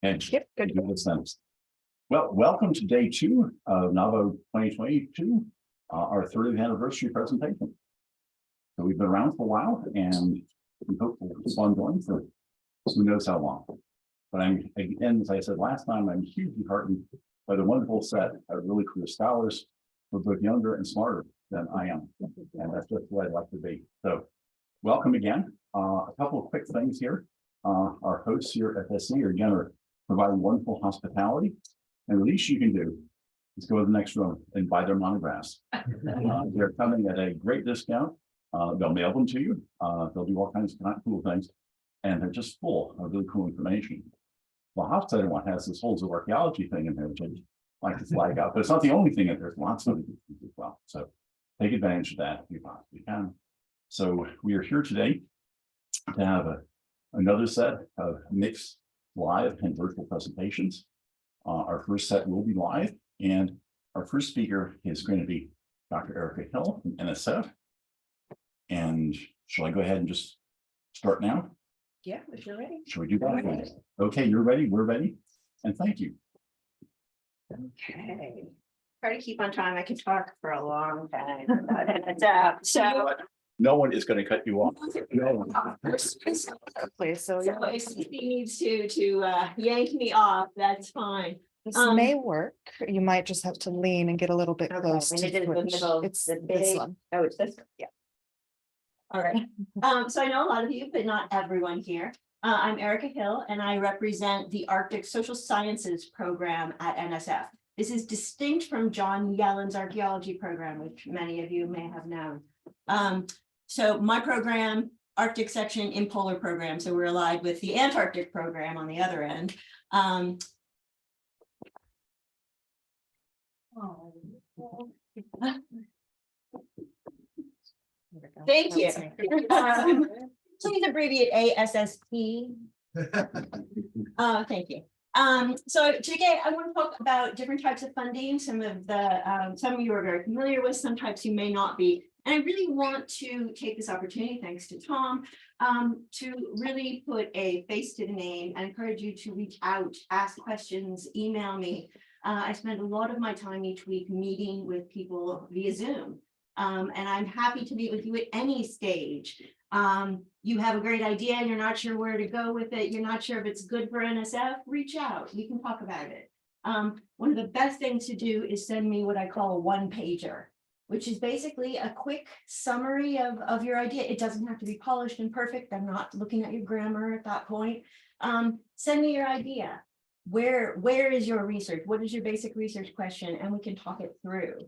And Yep, good. Well, welcome to day 2 of NABO 2022, our 30th anniversary presentation. So we've been around for a while, and we hope we'll keep on going for who knows how long. But I'm, again, as I said last time, I'm hugely heartened by the wonderful set of really cool scholars who are both younger and smarter than I am. And that's just what I'd like to be. So welcome again. A couple of quick things here. Our hosts here at SE are again providing wonderful hospitality. And the least you can do is go to the next room and buy their monographs. They're coming at a great discount. They'll mail them to you. They'll do all kinds of cool things. And they're just full of really cool information. The hospitality one has this whole archaeology thing in there, which I'd like to flag out. But it's not the only thing that there's lots of things as well. So take advantage of that if you possibly can. So we are here today to have another set of mixed live and virtual presentations. Our first set will be live, and our first speaker is going to be Dr. Erica Hill from NSF. And shall I go ahead and just start now? Yeah, if you're ready. Shall we do that? Ready. Okay, you're ready, we're ready, and thank you. Okay. Try to keep on time. I can talk for a long time. So no one is going to cut you off. No one. please, so if he needs to yank me off, that's fine. this may work. You might just have to lean and get a little bit close and to it is the switch. middle, It's the this big- one. Oh, it's this one. Yeah. All right. So I know a lot of you, but not everyone here. I'm Erica Hill, and I represent the Arctic Social Sciences program at NSF. This is distinct from John Yellen's archaeology program, which many of you may have known. So my program, Arctic section in polar program. So we're allied with the Antarctic program on the other end. Thank you. Please abbreviate ASSP. Thank you. So today I want to talk about different types of funding. Some of you are very familiar with, some types you may not be. And I really want to take this opportunity, thanks to Tom, to really put a face to the name and encourage you to reach out, ask questions, email me. I spend a lot of my time each week meeting with people via Zoom. And I'm happy to meet with you at any stage. You have a great idea and you're not sure where to go with it. You're not sure if it's good for NSF, reach out. We can talk about it. One of the best things to do is send me what I call a one-pager, which is basically a quick summary of your idea. It doesn't have to be polished and perfect. I'm not looking at your grammar at that point. Send me your idea. Where is your research? What is your basic research question? And we can talk it through.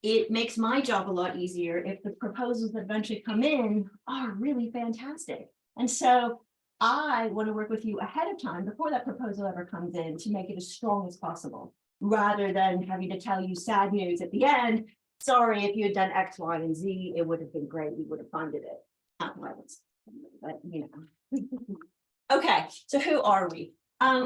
It makes my job a lot easier if the proposals that eventually come in are really fantastic. And so I want to work with you ahead of time before that proposal ever comes in to make it as strong as possible, rather than having to tell you sad news at the end. Sorry, if you had done X, Y, and Z, it would have been great. We would have funded it. But you know. Okay, so who are we?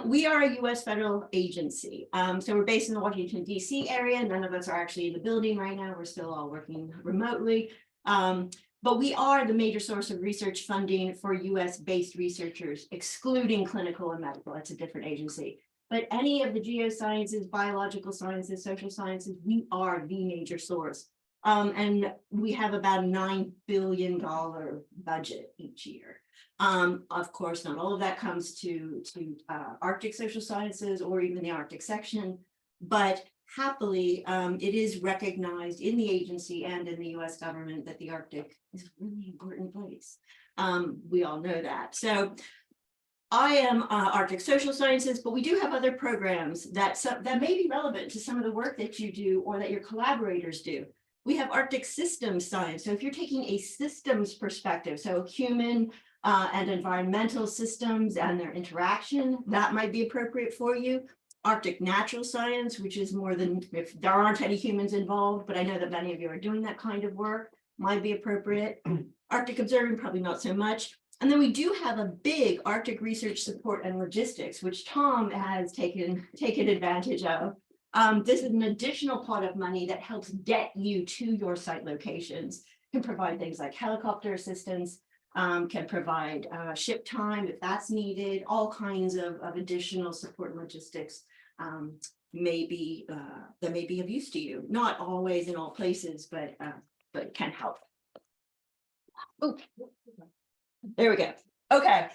We are a U.S. federal agency. So we're based in the Washington, D.C. area. None of us are actually in the building right now. We're still all working remotely. But we are the major source of research funding for U.S.-based researchers, excluding clinical and medical. It's a different agency. But any of the geosciences, biological sciences, social sciences, we are the major source. And we have about a $9 billion budget each year. Of course, not all of that comes to Arctic social sciences or even the Arctic section, but happily, it is recognized in the agency and in the US government that the Arctic is a really important place. We all know that. So I am Arctic social sciences, but we do have other programs that may be relevant to some of the work that you do or that your collaborators do. We have Arctic systems science. So if you're taking a systems perspective, so human and environmental systems and their interaction, that might be appropriate for you. Arctic natural science, which is more than, if there aren't any humans involved, but I know that many of you are doing that kind of work, might be appropriate. Arctic observing, probably not so much. And then we do have a big Arctic research support and logistics, which Tom has taken advantage of. This is an additional pot of money that helps get you to your site locations, can provide things like helicopter assistance, can provide ship time if that's needed, all kinds of additional support and logistics that may be of use to you. Not always in all places, but can help. Oh, there we go. Okay.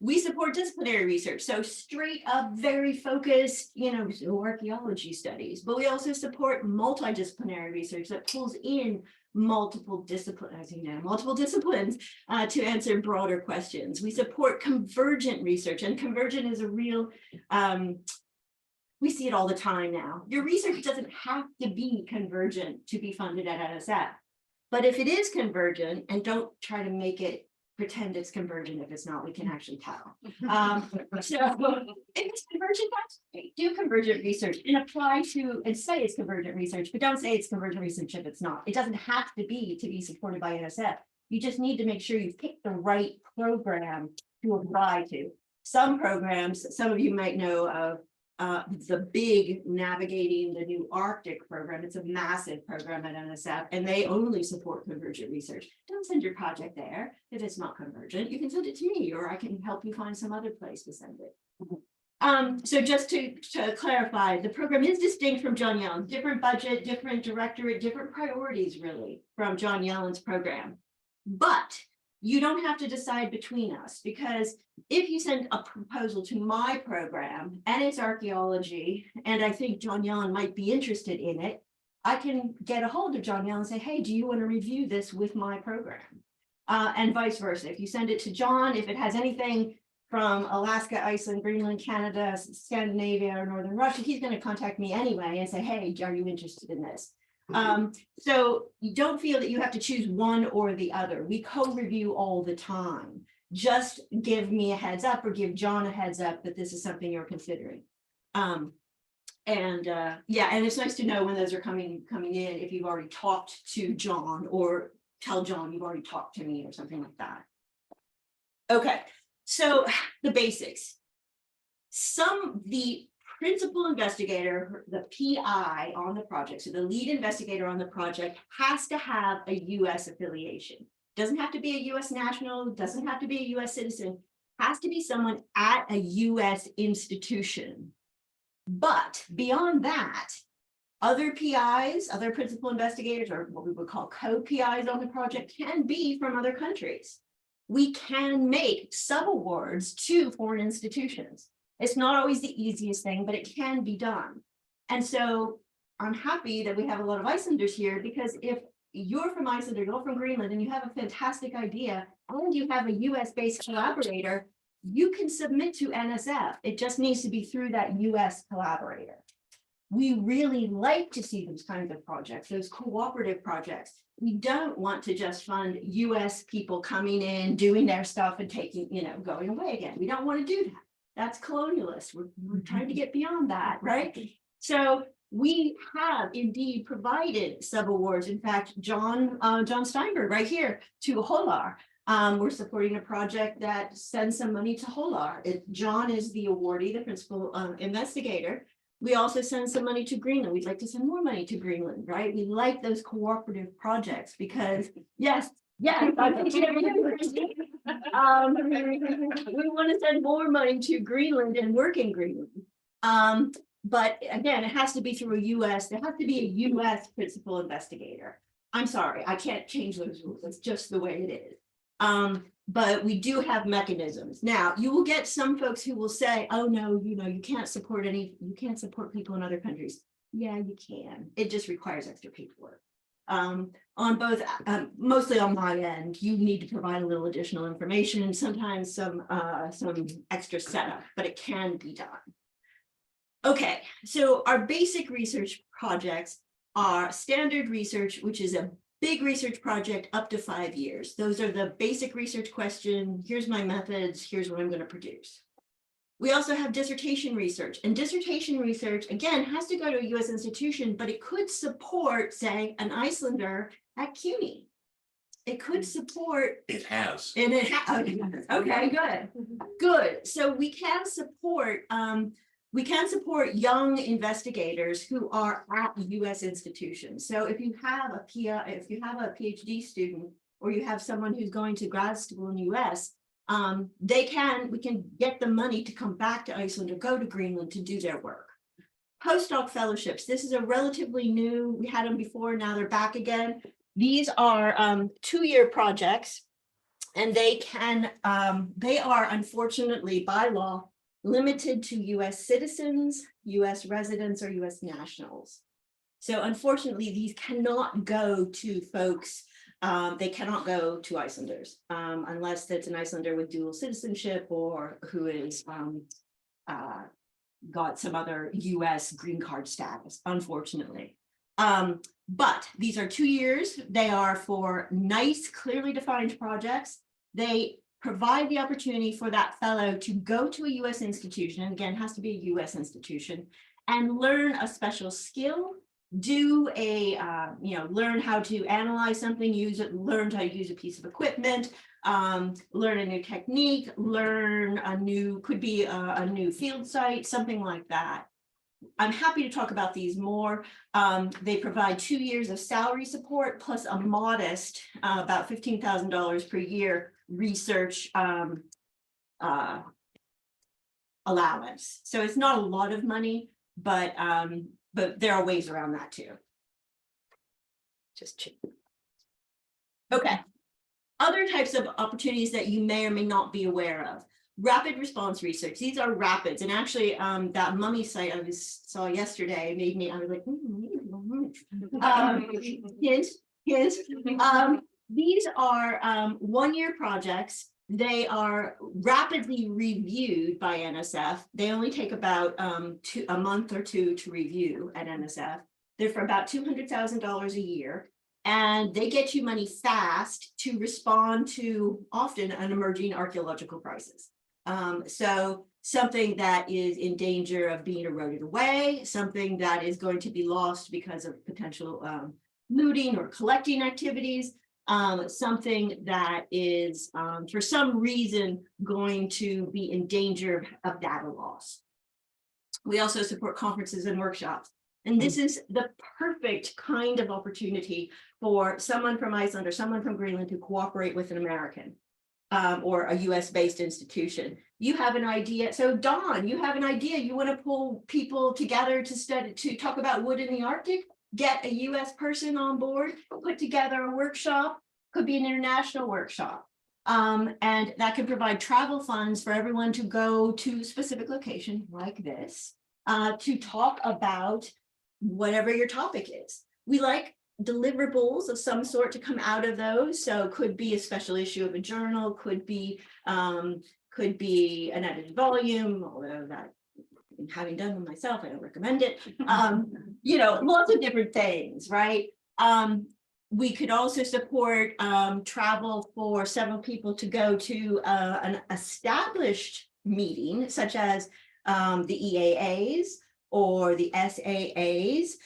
We support disciplinary research, so straight up, very focused, archaeology studies, but we also support multidisciplinary research that pulls in multiple disciplines to answer broader questions. We support convergent research, and convergent is a real, we see it all the time now. Your research doesn't have to be convergent to be funded at NSF, but if it is convergent, and don't try to make it pretend it's convergent if it's not, we can actually tell. So if it's convergent, that's great. Do convergent research and apply to and say it's convergent research, but don't say it's convergent research if it's not. It doesn't have to be supported by NSF. You just need to make sure you pick the right program to apply to. Some programs, some of you might know of the big Navigating the New Arctic program. It's a massive program at NSF, and they only support convergent research. Don't send your project there if it's not convergent. You can send it to me, or I can help you find some other place to send it. So just to clarify, the program is distinct from John Yellen's, different budget, different directorate, different priorities really from John Yellen's program. But you don't have to decide between us, because if you send a proposal to my program and it's archaeology, and I think John Yellen might be interested in it, I can get a hold of John Yellen and say, hey, do you want to review this with my program? And vice versa. If you send it to John, if it has anything from Alaska, Iceland, Greenland, Canada, Scandinavia, or Northern Russia, he's going to contact me anyway and say, hey, are you interested in this? So you don't feel that you have to choose one or the other. We co-review all the time. Just give me a heads up, or give John a heads up that this is something you're considering. Yeah, and it's nice to know when those are coming in, if you've already talked to John, or tell John you've already talked to me or something like that. Okay, so the basics. The principal investigator, the PI on the project, so the lead investigator on the project, has to have a US affiliation. Doesn't have to be a US national, doesn't have to be a US citizen, has to be someone at a US institution. But beyond that, other PIs, other principal investigators, or what we would call co-PIs on the project, can be from other countries. We can make subawards to foreign institutions. It's not always the easiest thing, but it can be done. And so I'm happy that we have a lot of Icelanders here, because if you're from Iceland or you're from Greenland and you have a fantastic idea and you have a US-based collaborator, you can submit to NSF. It just needs to be through that US collaborator. We really like to see those kinds of projects, those cooperative projects. We don't want to just fund US people coming in, doing their stuff and taking, going away again. We don't want to do that. That's colonialist. We're trying to get beyond that, right? So we have indeed provided subawards. In fact, John Steinberg right here to Hólar. We're supporting a project that sends some money to Hólar. John is the awardee, the principal investigator. We also send some money to Greenland. We'd like to send more money to Greenland, right? We like those cooperative projects because, yes, I'm thinking of you. We want to send more money to Greenland and work in Greenland. But again, it has to be through a US, there has to be a US principal investigator. I'm sorry, I can't change those rules. It's just the way it is. But we do have mechanisms. Now, you will get some folks who will say, oh no, you can't support people in other countries. Yeah, you can. It just requires extra paperwork. On both, mostly on my end, you need to provide a little additional information and sometimes some extra setup, but it can be done. Okay, so our basic research projects are standard research, which is a big research project up to 5 years. Those are the basic research question. Here's my methods. Here's what I'm going to produce. We also have dissertation research, and dissertation research, again, has to go to a US institution, but it could support, say, an Icelander at CUNY. It could support. It has. And it okay, good. So we can support young investigators who are at US institutions. So if you have a PhD student or you have someone who's going to grad school in the US, we can get the money to come back to Iceland or go to Greenland to do their work. Postdoc fellowships, this is a relatively new, we had them before, now they're back again. These are 2-year projects, and they are unfortunately by law limited to US citizens, US residents, or US nationals. So unfortunately, these cannot go to folks, they cannot go to Icelanders unless it's an Icelander with dual citizenship or who is got some other US green card status, unfortunately. But these are 2 years. They are for nice, clearly defined projects. They provide the opportunity for that fellow to go to a US institution, and again, it has to be a US institution, and learn a special skill, do a, learn how to analyze something, learn how to use a piece of equipment, learn a new technique, learn a new, could be a new field site, something like that. I'm happy to talk about these more. They provide 2 years of salary support plus a modest, about $15,000 per year research allowance. So it's not a lot of money, but there are ways around that too. Just cheap. Okay. Other types of opportunities that you may or may not be aware of. Rapid response research. These are rapids. And actually, that mummy site I saw yesterday made me, I was like, these are 1-year projects. They are rapidly reviewed by NSF. They only take about a month or two to review at NSF. They're for about $200,000 a year. And they get you money fast to respond to often an emerging archaeological crisis. So something that is in danger of being eroded away, something that is going to be lost because of potential looting or collecting activities, something that is for some reason going to be in danger of data loss. We also support conferences and workshops. And this is the perfect kind of opportunity for someone from Iceland or someone from Greenland to cooperate with an American or a US-based institution. You have an idea. So Dawn, you have an idea. You want to pull people together to study, to talk about wood in the Arctic, get a US person on board, put together a workshop, could be an international workshop. And that can provide travel funds for everyone to go to a specific location like this to talk about whatever your topic is. We like deliverables of some sort to come out of those. So could be a special issue of a journal, could be an edited volume, although that, having done them myself, I don't recommend it. Lots of different things, right? We could also support travel for several people to go to an established meeting, such as the EAAs or the SAAs,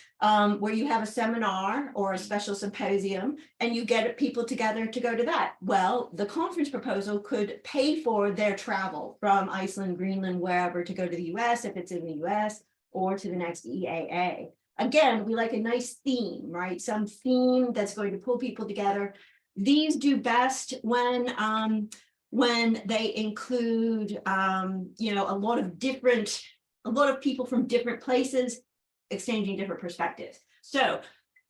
where you have a seminar or a special symposium and you get people together to go to that. Well, the conference proposal could pay for their travel from Iceland, Greenland, wherever to go to the US, if it's in the US, or to the next EAA. Again, we like a nice theme, right? Some theme that's going to pull people together. These do best when they include, a lot of people from different places exchanging different perspectives. So,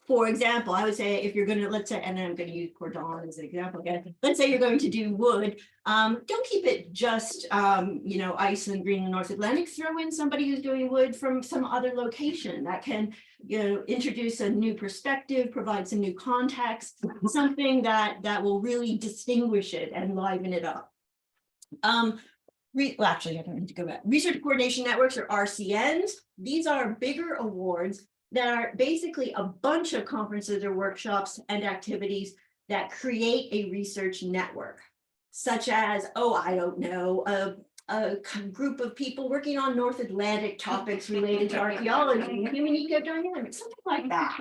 for example, I would say if you're going to, let's say, and I'm going to use Cordon as an example again, let's say you're going to do wood, don't keep it just, Iceland, Greenland, North Atlantic, throw in somebody who's doing wood from some other location that can, introduce a new perspective, provide some new context, something that will really distinguish it and liven it up. Actually, I don't need to go back. Research Coordination Networks, or RCNs. These are bigger awards that are basically a bunch of conferences or workshops and activities that create a research network, such as, a group of people working on North Atlantic topics related to archaeology, human ecodynamics, something like that.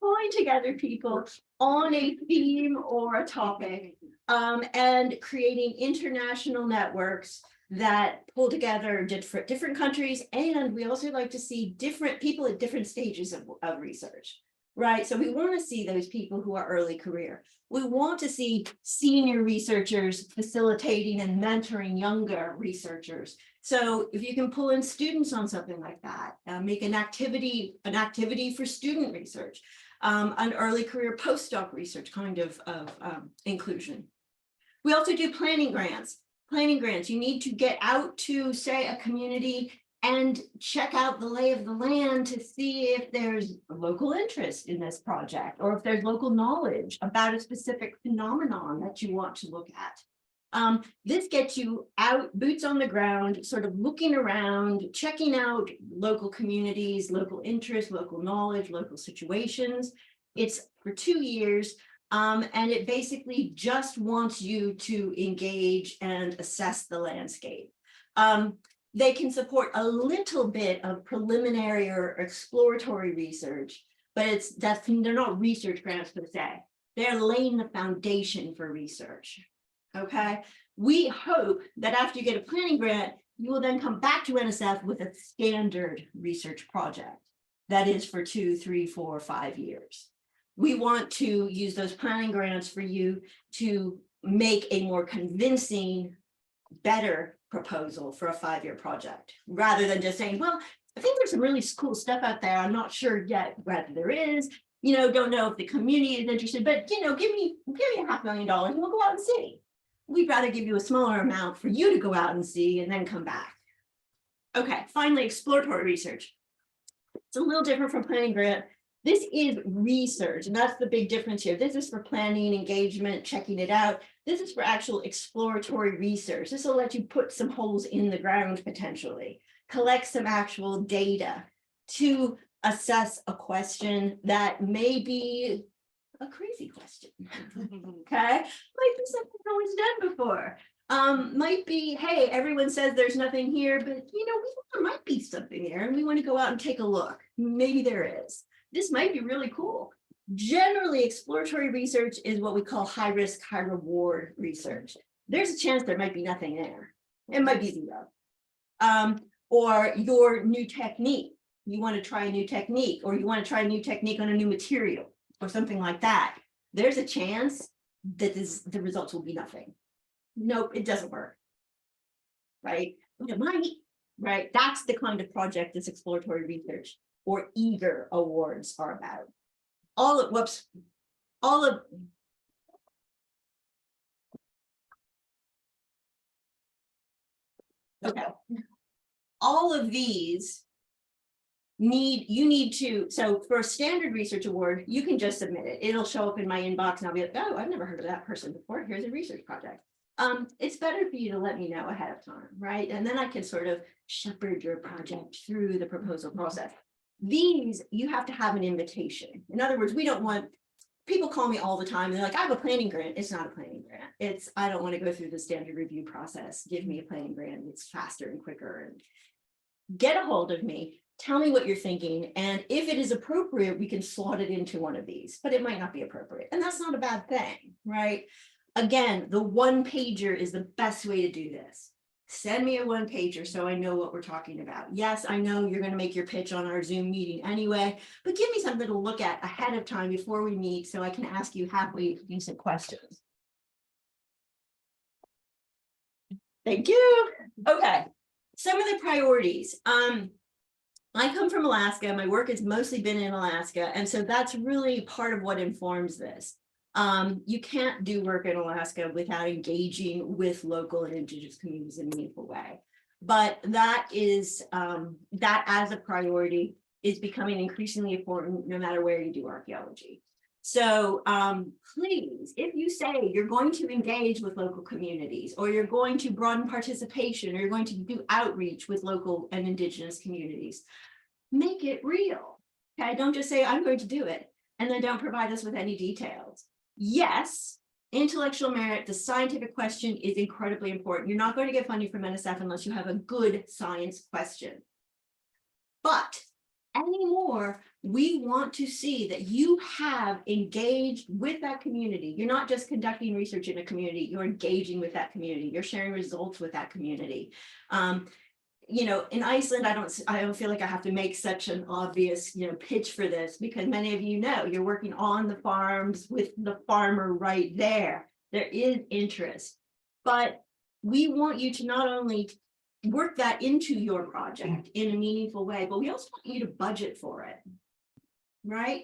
Pulling together people on a theme or a topic, and creating international networks that pull together different countries. And we also like to see different people at different stages of research. right? So we want to see those people who are early career. We want to see senior researchers facilitating and mentoring younger researchers. So if you can pull in students on something like that, make an activity for student research, an early career postdoc research kind of inclusion. We also do planning grants. Planning grants, you need to get out to, say, a community and check out the lay of the land to see if there's local interest in this project, or if there's local knowledge about a specific phenomenon that you want to look at. This gets you out, boots on the ground, sort of looking around, checking out local communities, local interests, local knowledge, local situations. It's for 2 years, and it basically just wants you to engage and assess the landscape. They can support a little bit of preliminary or exploratory research, but they're not research grants per se. They're laying the foundation for research. Okay, we hope that after you get a planning grant, you will then come back to NSF with a standard research project that is for 2, 3, 4, 5 years. We want to use those planning grants for you to make a more convincing, better proposal for a 5-year project, rather than just saying, well, I think there's some really cool stuff out there. I'm not sure yet whether there is, don't know if the community is interested, but, give me $500,000 and we'll go out and see. We'd rather give you a smaller amount for you to go out and see and then come back. Okay, finally, exploratory research. It's a little different from planning grant. This is research, and that's the big difference here. This is for planning, engagement, checking it out. This is for actual exploratory research. This will let you put some holes in the ground potentially, collect some actual data to assess a question that may be a crazy question. Okay, might be something no one's done before. Might be, hey, everyone says there's nothing here, but there might be something here, and we want to go out and take a look. Maybe there is. This might be really cool. Generally, exploratory research is what we call high risk, high reward research. There's a chance there might be nothing there. It might be zero. Or your new technique. You want to try a new technique, or you want to try a new technique on a new material, or something like that. There's a chance that the results will be nothing. Nope, it doesn't work. Right? But it might. Right? That's the kind of project this exploratory research or eager awards are about. Okay. All of these so for a standard research award, you can just submit it. It'll show up in my inbox and I'll be like, oh, I've never heard of that person before. Here's a research project. It's better for you to let me know ahead of time, right? And then I can sort of shepherd your project through the proposal process. These, you have to have an invitation. In other words, we don't want, people call me all the time and they're like, I have a planning grant. It's not a planning grant. I don't want to go through the standard review process. Give me a planning grant. It's faster and quicker. And get a hold of me. Tell me what you're thinking. And if it is appropriate, we can slot it into one of these, but it might not be appropriate. And that's not a bad thing, right? Again, the one pager is the best way to do this. Send me a one pager so I know what we're talking about. Yes, I know you're going to make your pitch on our Zoom meeting anyway, but give me something to look at ahead of time before we meet so I can ask you halfway decent questions. Thank you. Okay, some of the priorities. I come from Alaska. My work has mostly been in Alaska, and so that's really part of what informs this. You can't do work in Alaska without engaging with local and indigenous communities in a meaningful way. But that is, that as a priority is becoming increasingly important no matter where you do archaeology. So please, if you say you're going to engage with local communities, or you're going to broaden participation, or you're going to do outreach with local and indigenous communities, make it real. Okay, don't just say I'm going to do it and then don't provide us with any details. Yes, intellectual merit, the scientific question is incredibly important. You're not going to get funding from NSF unless you have a good science question. But anymore, we want to see that you have engaged with that community. You're not just conducting research in a community, you're engaging with that community. You're sharing results with that community. you know, in Iceland, I don't feel like I have to make such an obvious, you know, pitch for this, because many of you know, you're working on the farms with the farmer right there. There is interest, but we want you to not only work that into your project in a meaningful way, but we also want you to budget for it, right?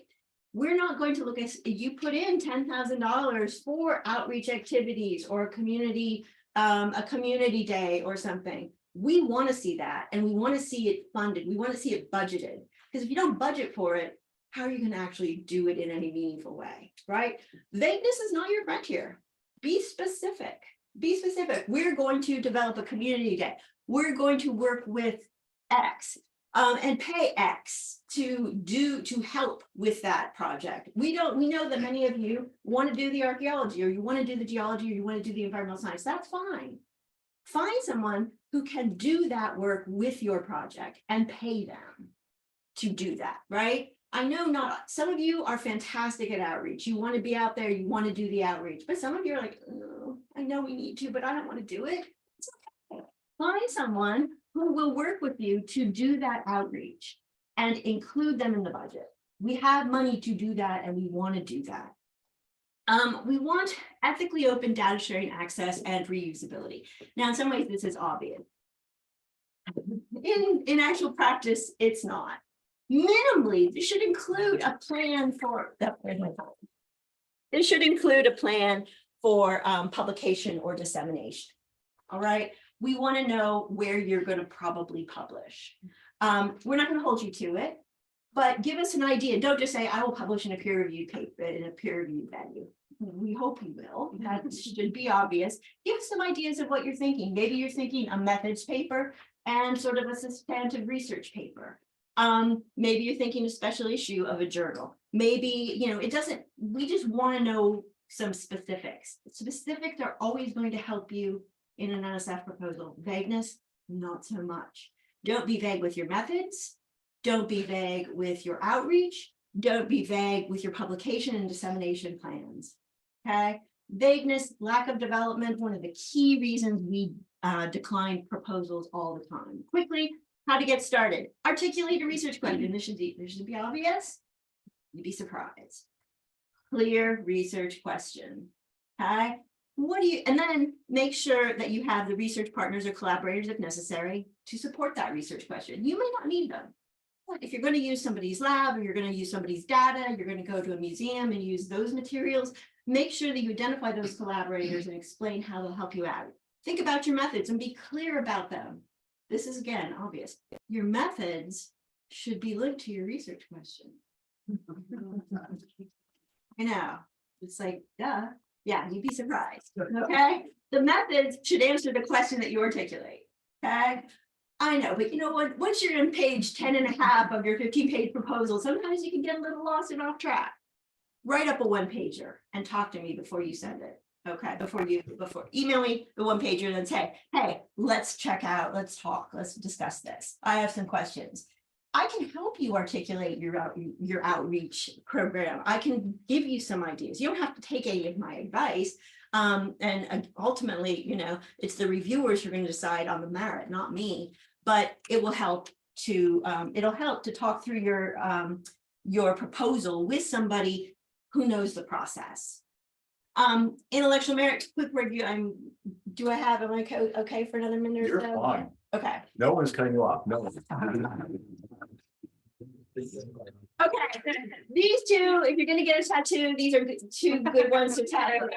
We're not going to look at, you put in $10,000 for outreach activities or a community day or something. We want to see that, and we want to see it funded. We want to see it budgeted, because if you don't budget for it, how are you going to actually do it in any meaningful way, right? Vagueness is not your friend here. Be specific. Be specific. We're going to develop a community day. We're going to work with X and pay X to help with that project. We know that many of you want to do the archaeology, or you want to do the geology, or you want to do the environmental science. That's fine. Find someone who can do that work with your project and pay them to do that, right? I know not some of you are fantastic at outreach. You want to be out there, you want to do the outreach, but some of you are like, oh, I know we need to, but I don't want to do it. It's okay. Find someone who will work with you to do that outreach and include them in the budget. We have money to do that, and we want to do that. We want ethically open data sharing, access, and reusability. Now, in some ways, this is obvious. In actual practice, it's not. Minimally, this should include a plan for This should include a plan for publication or dissemination. All right. We want to know where you're going to probably publish. We're not going to hold you to it, but give us an idea. Don't just say, I will publish in a peer-reviewed paper in a peer-reviewed venue. We hope you will. That should be obvious. Give us some ideas of what you're thinking. Maybe you're thinking a methods paper and sort of a substantive research paper. Maybe you're thinking a special issue of a journal. Maybe, you know, we just want to know some specifics. Specifics are always going to help you in an NSF proposal. Vagueness, not so much. Don't be vague with your methods. Don't be vague with your outreach. Don't be vague with your publication and dissemination plans. Okay. Vagueness, lack of development, one of the key reasons we decline proposals all the time. Quickly, how to get started. Articulate a research question. This should be obvious. You'd be surprised. Clear research question. Okay. And then make sure that you have the research partners or collaborators if necessary to support that research question. You may not need them. If you're going to use somebody's lab, or you're going to use somebody's data, you're going to go to a museum and use those materials, make sure that you identify those collaborators and explain how they'll help you out. Think about your methods and be clear about them. This is, again, obvious. Your methods should be linked to your research question. I know. It's like, duh. Yeah, you'd be surprised. Okay. The methods should answer the question that you articulate. Okay. I know, but you know what? Once you're in page 10 and a half of your 15-page proposal, sometimes you can get a little lost and off track. Write up a one-pager and talk to me before you send it. Okay, before email me the one-pager and then say, hey, let's check out, let's talk, let's discuss this. I have some questions. I can help you articulate your outreach program. I can give you some ideas. You don't have to take any of my advice. And ultimately, you know, it's the reviewers who are going to decide on the merit, not me. But it will help to talk through your proposal with somebody who knows the process. Intellectual merit, quick review. Am I okay for another minute or so? You're fine. Okay. No one's cutting you off. No one. Okay, these two, if you're going to get a tattoo, these are two good ones to tattoo.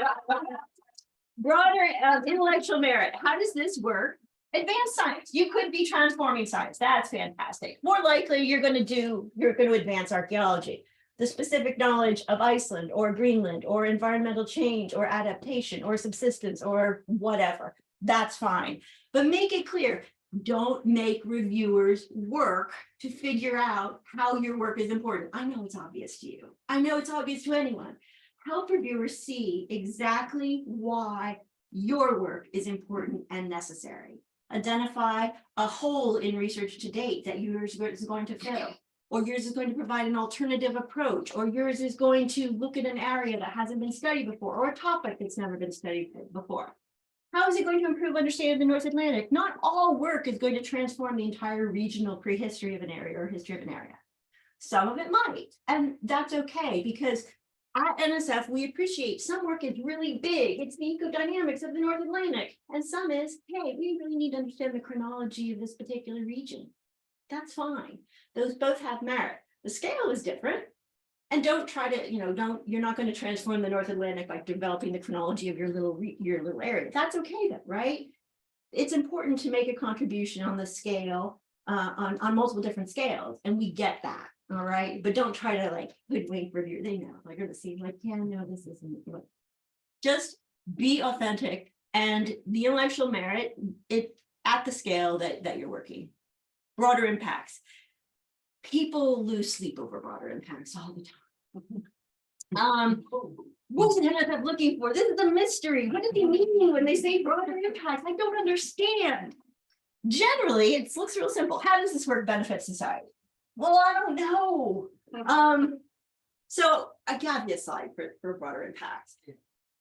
Broader intellectual merit. How does this work? Advanced science. You could be transforming science. That's fantastic. More likely, you're going to advance archaeology. The specific knowledge of Iceland or Greenland or environmental change or adaptation or subsistence or whatever. That's fine. But make it clear. Don't make reviewers work to figure out how your work is important. I know it's obvious to you. I know it's obvious to anyone. Help reviewers see exactly why your work is important and necessary. Identify a hole in research to date that yours is going to fill, or yours is going to provide an alternative approach, or yours is going to look at an area that hasn't been studied before, or a topic that's never been studied before. How is it going to improve understanding of the North Atlantic? Not all work is going to transform the entire regional prehistory of an area or history of an area. Some of it might, and that's okay, because at NSF, we appreciate some work is really big. It's the ecodynamics of the North Atlantic. And some is, hey, we really need to understand the chronology of this particular region. That's fine. Those both have merit. The scale is different. And don't try to, you're not going to transform the North Atlantic by developing the chronology of your little area. That's okay though, right? It's important to make a contribution on the scale, on multiple different scales. And we get that. All right, but don't try to like hoodwink review. They know, like, gonna see, like, yeah, no, this isn't. Just be authentic, and the intellectual merit it at the scale that you're working. Broader impacts. People lose sleep over broader impacts all the time. What's the NSF looking for? This is a mystery. What do they mean when they say broader impacts? I don't understand. Generally, it looks real simple. How does this work benefit society? Well, I don't know. So I got this slide for broader impacts.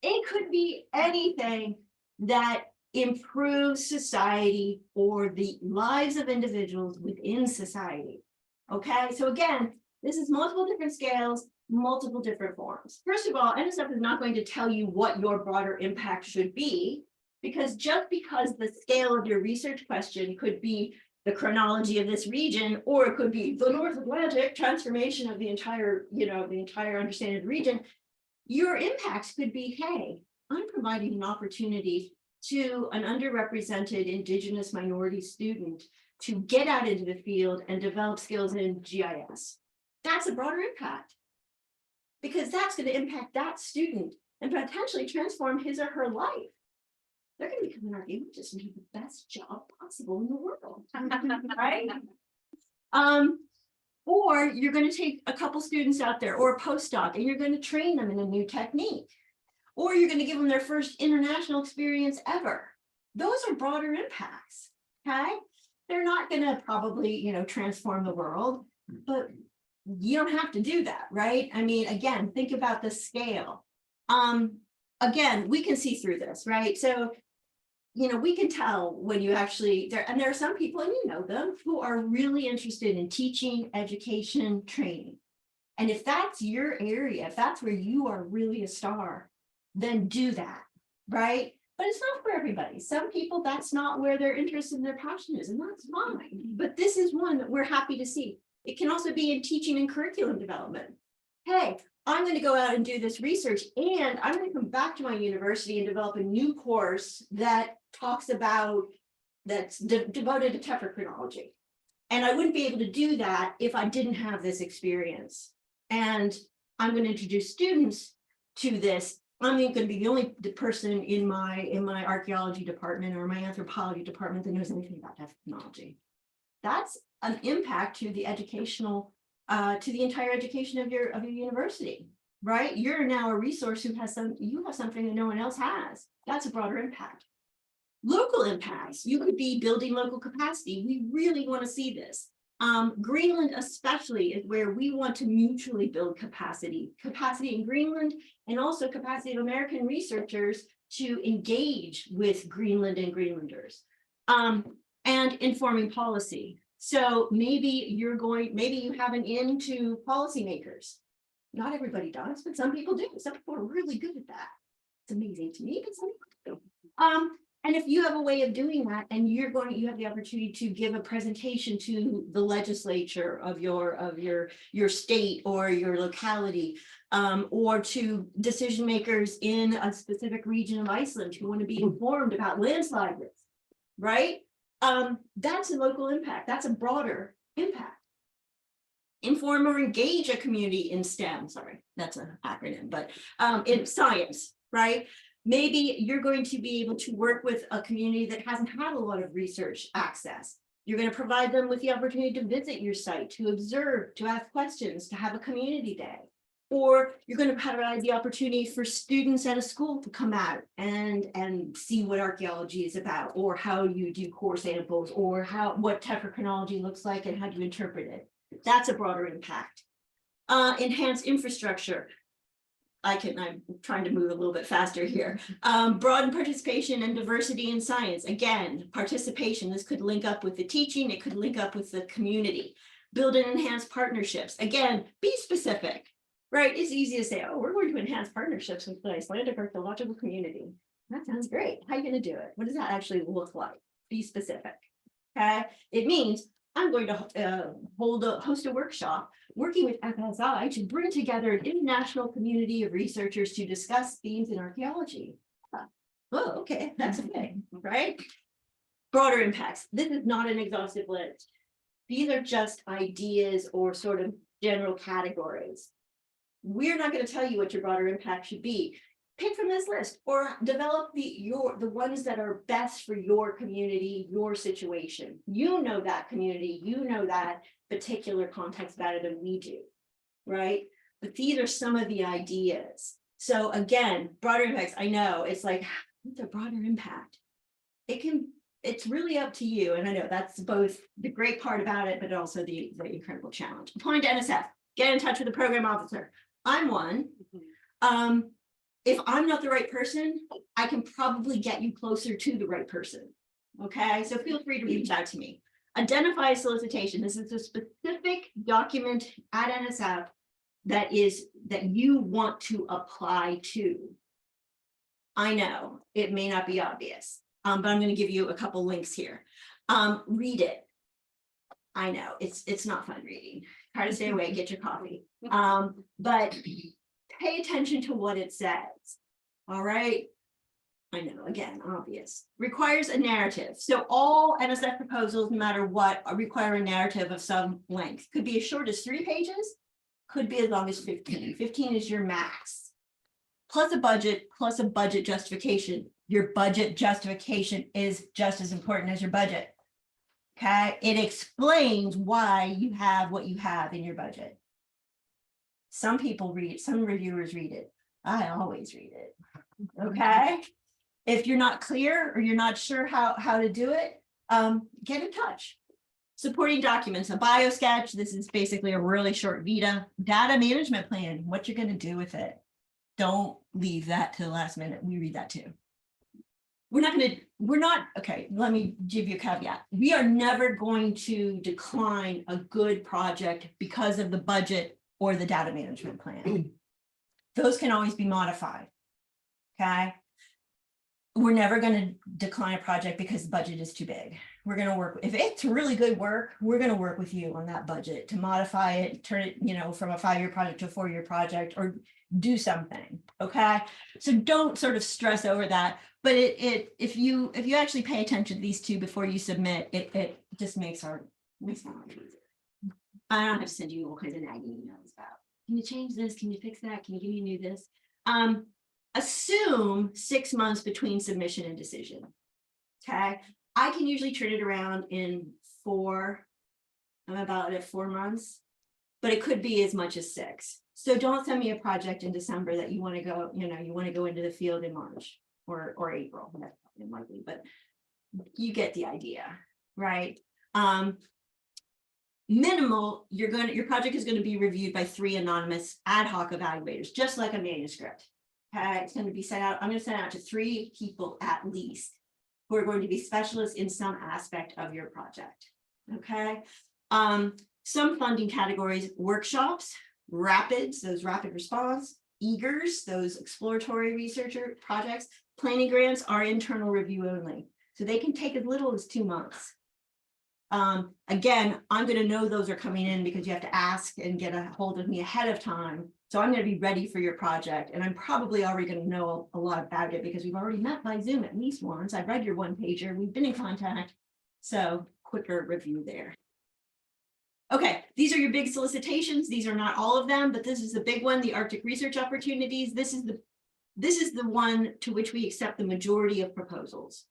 It could be anything that improves society or the lives of individuals within society. Okay, so again, this is multiple different scales, multiple different forms. First of all, NSF is not going to tell you what your broader impact should be, because just because the scale of your research question could be the chronology of this region, or it could be the North Atlantic transformation of the entire, the entire understanding of the region. Your impacts could be, hey, I'm providing an opportunity to an underrepresented Indigenous minority student to get out into the field and develop skills in GIS. That's a broader impact, because that's going to impact that student and potentially transform his or her life. They're going to become an archaeologist and do the best job possible in the world, right? Or you're going to take a couple students out there or a postdoc and you're going to train them in a new technique, or you're going to give them their first international experience ever. Those are broader impacts, okay? They're not going to probably, transform the world, but you don't have to do that, right? I mean, again, think about the scale. Again, we can see through this, right? So, we can tell when you actually, there are some people, and you know them, who are really interested in teaching, education, training. And if that's your area, if that's where you are really a star, then do that, right? But it's not for everybody. Some people, that's not where their interest and their passion is, and that's fine. But this is one that we're happy to see. It can also be in teaching and curriculum development. Hey, I'm going to go out and do this research, and I'm going to come back to my university and develop a new course that talks about, that's devoted to tetrachronology. And I wouldn't be able to do that if I didn't have this experience. And I'm going to introduce students to this. I'm going to be the only person in my archaeology department or my anthropology department that knows anything about tetrachronology. That's an impact to the educational, to the entire education of your university, right? You're now a resource who has you have something that no one else has. That's a broader impact. Local impacts, you could be building local capacity. We really want to see this. Greenland especially is where we want to mutually build capacity in Greenland, and also capacity of American researchers to engage with Greenland and Greenlanders, and informing policy. So maybe you have an in to policymakers. Not everybody does, but some people do. Some people are really good at that. It's amazing to me, but some people do. And if you have a way of doing that, and you have the opportunity to give a presentation to the legislature of your state or your locality, or to decision makers in a specific region of Iceland who want to be informed about landslide risk, right? That's a local impact. That's a broader impact. Inform or engage a community in STEM. Sorry, that's an acronym, but in science, right? Maybe you're going to be able to work with a community that hasn't had a lot of research access. You're going to provide them with the opportunity to visit your site, to observe, to ask questions, to have a community day. Or you're going to provide the opportunity for students at a school to come out and see what archaeology is about, or how you do core samples, or what tetrachronology looks like and how do you interpret it. That's a broader impact. Enhanced infrastructure. I'm trying to move a little bit faster here. Broaden participation and diversity in science. Again, participation, this could link up with the teaching, it could link up with the community. Build and enhance partnerships. Again, be specific, right? It's easy to say, oh, we're going to enhance partnerships with the Icelandic archaeological community. That sounds great. How are you going to do it? What does that actually look like? Be specific. Okay. It means I'm going to host a workshop working with FSI to bring together an international community of researchers to discuss themes in archaeology. Oh, okay, that's a thing, right? Broader impacts. This is not an exhaustive list. These are just ideas or sort of general categories. We're not going to tell you what your broader impact should be. Pick from this list or develop the ones that are best for your community, your situation. You know that community, you know that particular context better than we do, right? But these are some of the ideas. So again, broader impacts, I know it's like, what's a broader impact? It's really up to you. And I know that's both the great part about it, but also the incredible challenge. Applying to NSF, get in touch with the program officer. I'm one. If I'm not the right person, I can probably get you closer to the right person. Okay, so feel free to reach out to me. Identify a solicitation. This is a specific document at NSF that you want to apply to. I know it may not be obvious, but I'm going to give you a couple links here. Read it. I know it's not fun reading. Try to stay away, get your coffee. But pay attention to what it says. All right. I know, again, obvious. Requires a narrative. So all NSF proposals, no matter what, require a narrative of some length. Could be as short as 3 pages, could be as long as 15. 15 is your max. Plus a budget justification. Your budget justification is just as important as your budget. Okay, it explains why you have what you have in your budget. Some people read it, some reviewers read it. I always read it. Okay. If you're not clear or you're not sure how to do it, get in touch. Supporting documents, a bio sketch. This is basically a really short vita. Data management plan, what you're going to do with it. Don't leave that to the last minute. We read that too. Okay, let me give you a caveat. We are never going to decline a good project because of the budget or the data management plan. Those can always be modified, okay? We're never going to decline a project because the budget is too big. We're going to work, if it's really good work, we're going to work with you on that budget to modify it, turn it, from a 5-year project to a 4-year project, or do something, okay? So don't sort of stress over that, but if you actually pay attention to these two before you submit, it just makes our life easier. I don't have to send you all kinds of nagging emails about, can you change this? Can you fix that? Can you give me a new this? Assume 6 months between submission and decision. Okay. I can usually turn it around in 4. I'm about at 4 months, but it could be as much as 6. So don't send me a project in December that you want to go, you want to go into the field in March or April. That's unlikely, but you get the idea, right? Minimal, your project is going to be reviewed by 3 anonymous ad hoc evaluators, just like a manuscript. Okay, it's going to be sent out. I'm going to send it out to 3 people at least who are going to be specialists in some aspect of your project. Okay, some funding categories: workshops, rapids, those rapid response, eagers, those exploratory researcher projects. Planning grants are internal review only, so they can take as little as 2 months. Again, I'm going to know those are coming in because you have to ask and get a hold of me ahead of time. So I'm going to be ready for your project, and I'm probably already going to know a lot about it because we've already met by Zoom at least once. I've read your 1-pager. We've been in contact. So quicker review there. Okay, these are your big solicitations. These are not all of them, but this is the big one, the Arctic research opportunities. This is the one to which we accept the majority of proposals.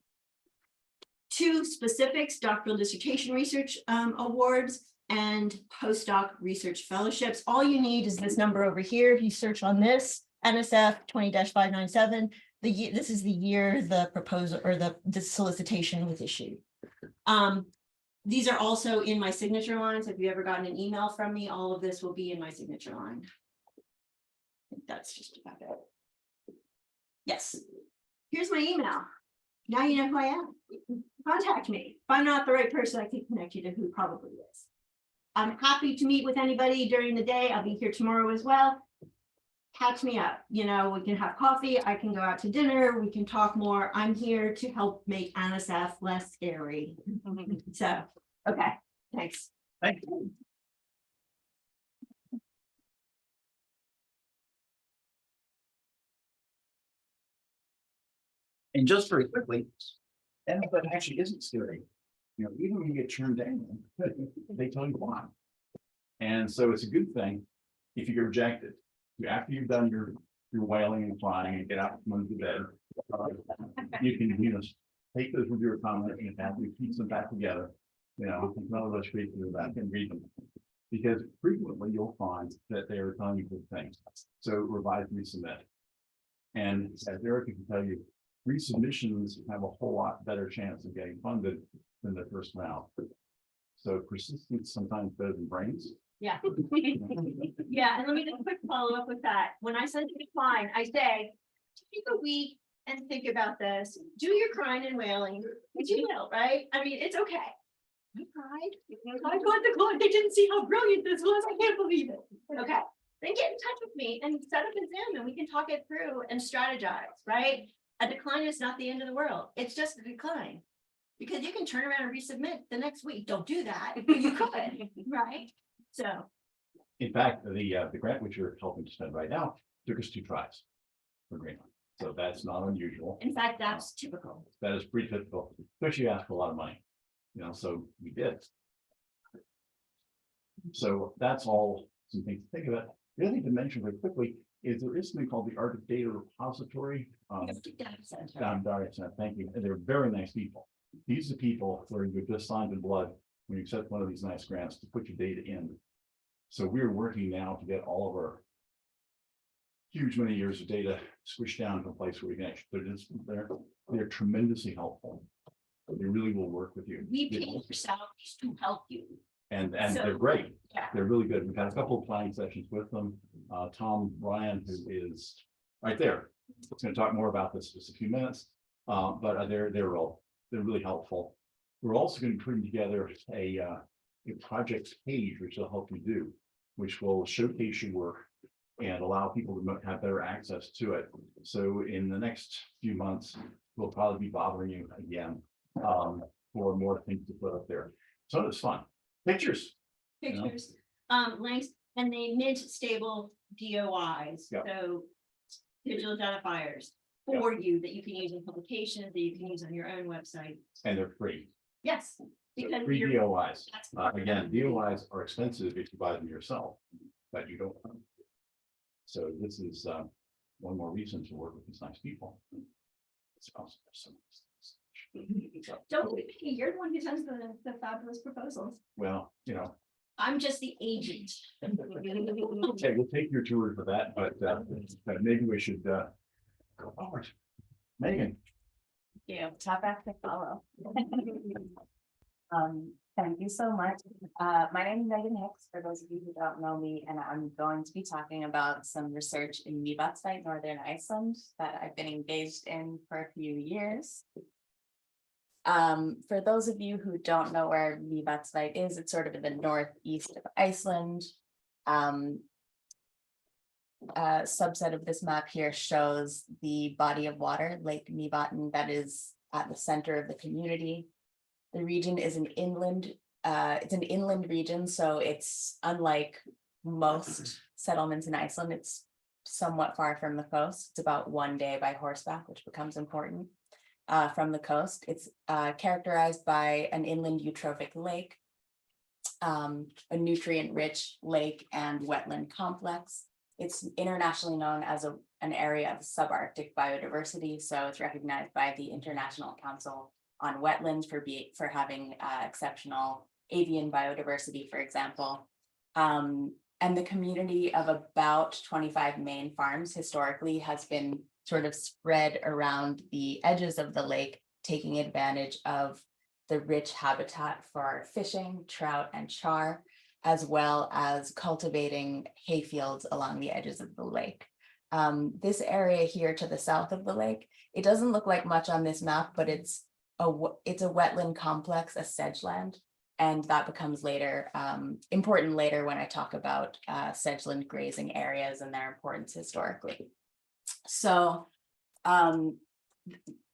2 specifics: doctoral dissertation research awards and postdoc research fellowships. All you need is this number over here. If you search on this, NSF 20-597, this is the year the proposal or the solicitation was issued. These are also in my signature lines. If you ever gotten an email from me, all of this will be in my signature line. think that's just about it. Yes, here's my email. Now you know who I am. Contact me. If I'm not the right person, I can connect you to who probably is. I'm happy to meet with anybody during the day. I'll be here tomorrow as well. Catch me up. You know, we can have coffee. I can go out to dinner. We can talk more. I'm here to help make NSF less scary. So, okay, thanks. Thank you. And just very quickly, and that actually isn't scary. You know, even when you get turned down, they tell you why. And so it's a good thing if you get rejected. After you've done your wailing and crying and get out from under the bed, you can, you know, take those with your comment and happily piece them back together. You know, none of us read through that and read them. Because frequently you'll find that they are telling you good things. So revise, resubmit. And as Erica can tell you, resubmissions have a whole lot better chance of getting funded than the first round. So persistence sometimes better than brains. Yeah. Yeah, and let me just quick follow up with that. When I send a decline, I say, take a week and think about this. Do your crying and wailing, which you will, right? I mean, it's okay. I cried. I got the glory. They didn't see how brilliant this was. I can't believe it. Okay. Then get in touch with me and set up a Zoom and we can talk it through and strategize, right? A decline is not the end of the world. It's just a decline. Because you can turn around and resubmit the next week. Don't do that. You could, right? So. In fact, the grant which you're helping to spend right now took us 2 tries for Greenland. So that's not unusual. In fact, that's typical. That is pretty typical, especially you ask for a lot of money. You know, so we did. So that's all some things to think about. The other thing to mention very quickly is there is something called the Arctic Data Repository. Data Center, thank you. And they're very nice people. These are people where you just signed in blood when you accept one of these nice grants to put your data in. So we're working now to get all of our huge many years of data squished down to a place where we can actually, they're tremendously helpful. They really will work with you. We pay for salaries to help you. And So, they're great. yeah. They're really good. We've had a couple of planning sessions with them. Tom Ryan, who is right there, is going to talk more about this in just a few minutes. But they're really helpful. We're also going to be putting together a project page, which will help you do, which will showcase your work and allow people to have better access to it. So in the next few months, we'll probably be bothering you again for more things to put up there. So it's fun. Pictures. Pictures, links, and they mint stable DOIs. Yep. So digital identifiers for you that you can use in publications, that you can use on your own website. And they're free. Yes. So Because free you're- DOIs. that's Again, DOIs are expensive if you buy them yourself, but you don't. So this is one more reason to work with these nice people. It's awesome. Don't be picky. You're the one who sends the fabulous proposals. Well, you know, I'm just the agent. okay, we'll take your tour for that, but maybe we should go forward. Megan. Yeah, top act to follow. Thank you so much. My name is Megan Hicks, for those of you who don't know me, and I'm going to be talking about some research in Mývatnssveit, Northern Iceland, that I've been engaged in for a few years. For those of you who don't know where Mývatnssveit is, it's sort of in the northeast of Iceland. A subset of this map here shows the body of water, Lake Mývatn, that is at the center of the community. The region is an inland, it's an inland region, so it's unlike most settlements in Iceland. It's somewhat far from the coast. It's about 1 day by horseback, which becomes important from the coast. It's characterized by an inland eutrophic lake, a nutrient-rich lake and wetland complex. It's internationally known as an area of subarctic biodiversity, so it's recognized by the International Council on Wetlands for having exceptional avian biodiversity, for example. And the community of about 25 main farms historically has been sort of spread around the edges of the lake, taking advantage of the rich habitat for fishing, trout, and char, as well as cultivating hay fields along the edges of the lake. This area here to the south of the lake, it doesn't look like much on this map, but it's a wetland complex, a sedgeland. And that becomes later important later when I talk about sedgeland grazing areas and their importance historically. So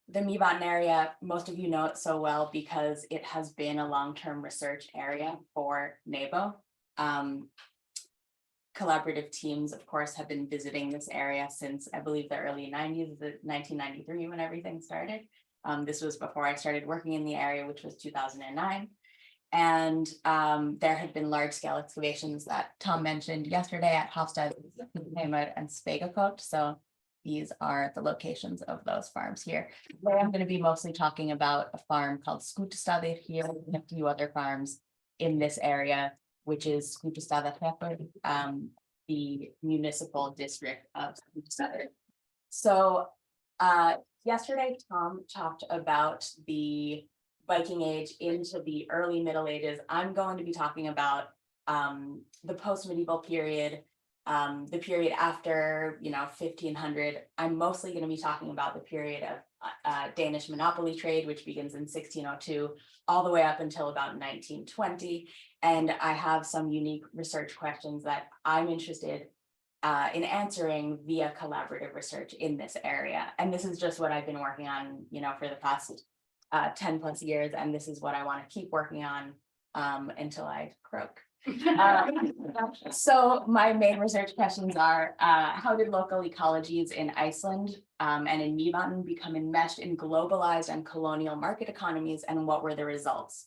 the Mývatn area, most of you know it so well because it has been a long-term research area for NABO. Collaborative teams, of course, have been visiting this area since I believe the early 90s, the 1993 when everything started. This was before I started working in the area, which was 2009. And there had been large-scale excavations that Tom mentioned yesterday at Hofstad, and Spegakot. So these are the locations of those farms here. Today I'm going to be mostly talking about a farm called Skútustaðir here, and a few other farms in this area, which is Skútustaðahreppur, the municipal district of Skútustaðir. So yesterday, Tom talked about the Viking Age into the early Middle Ages. I'm going to be talking about the post-medieval period, the period after, 1500. I'm mostly going to be talking about the period of Danish monopoly trade, which begins in 1602, all the way up until about 1920. And I have some unique research questions that I'm interested in answering via collaborative research in this area. And this is just what I've been working on, for the past 10 plus years. And this is what I want to keep working on until I croak. So my main research questions are, how did local ecologies in Iceland and in Mývatn become enmeshed in globalized and colonial market economies, and what were the results?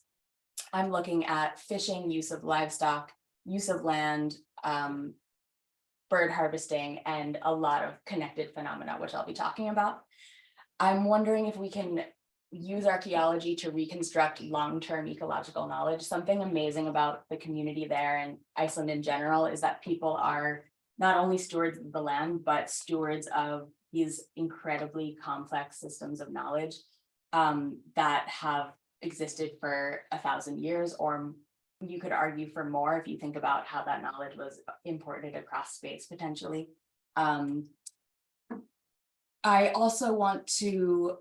I'm looking at fishing, use of livestock, use of land, bird harvesting, and a lot of connected phenomena, which I'll be talking about. I'm wondering if we can use archaeology to reconstruct long-term ecological knowledge. Something amazing about the community there and Iceland in general is that people are not only stewards of the land, but stewards of these incredibly complex systems of knowledge that have existed for 1,000 years, or you could argue for more if you think about how that knowledge was imported across space potentially. I also want to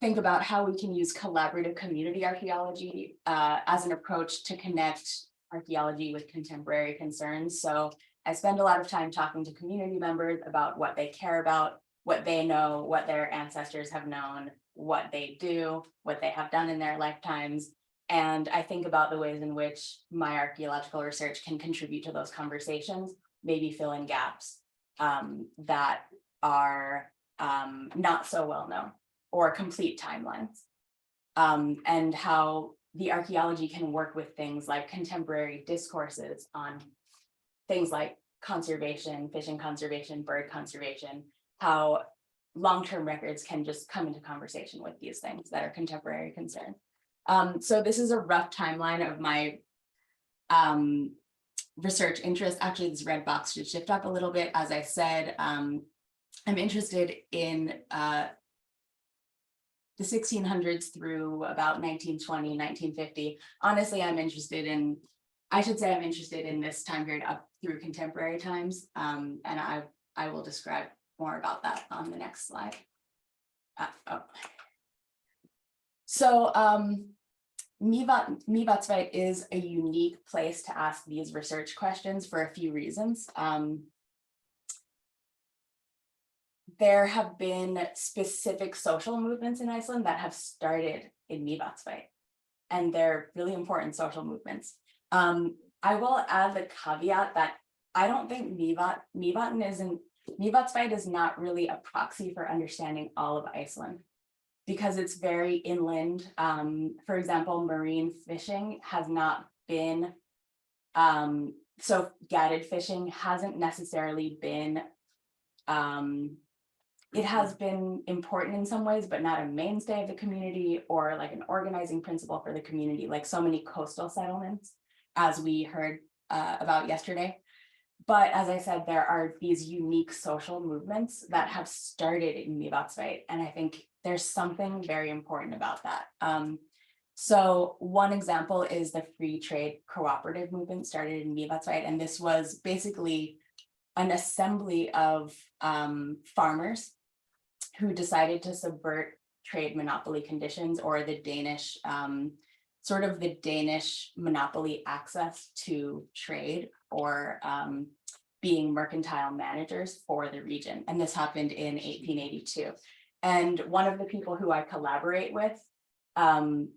think about how we can use collaborative community archaeology as an approach to connect archaeology with contemporary concerns. So I spend a lot of time talking to community members about what they care about, what they know, what their ancestors have known, what they do, what they have done in their lifetimes. And I think about the ways in which my archaeological research can contribute to those conversations, maybe fill in gaps that are not so well known, or complete timelines, and how the archaeology can work with things like contemporary discourses on things like conservation, fishing conservation, bird conservation, how long-term records can just come into conversation with these things that are contemporary concerns. So this is a rough timeline of my research interest. Actually, this red box should shift up a little bit. As I said, I'm interested in the 1600s through about 1920, 1950. Honestly, I'm interested in this time period up through contemporary times. And I will describe more about that on the next slide. So Mývatnssveit is a unique place to ask these research questions for a few reasons. There have been specific social movements in Iceland that have started in Mývatnssveit, and they're really important social movements. I will add the caveat that I don't think Mývatnssveit is not really a proxy for understanding all of Iceland, because it's very inland. For example, marine fishing has not been, so gadded fishing hasn't necessarily been, it has been important in some ways, but not a mainstay of the community or like an organizing principle for the community, like so many coastal settlements, as we heard about yesterday. But as I said, there are these unique social movements that have started in Mývatnssveit, and I think there's something very important about that. So one example is the free trade cooperative movement started in Mývatnssveit, and this was basically an assembly of farmers who decided to subvert trade monopoly conditions, or the Danish, sort of the Danish monopoly access to trade, or being mercantile managers for the region. And this happened in 1882. And one of the people who I collaborate with, Ásgeir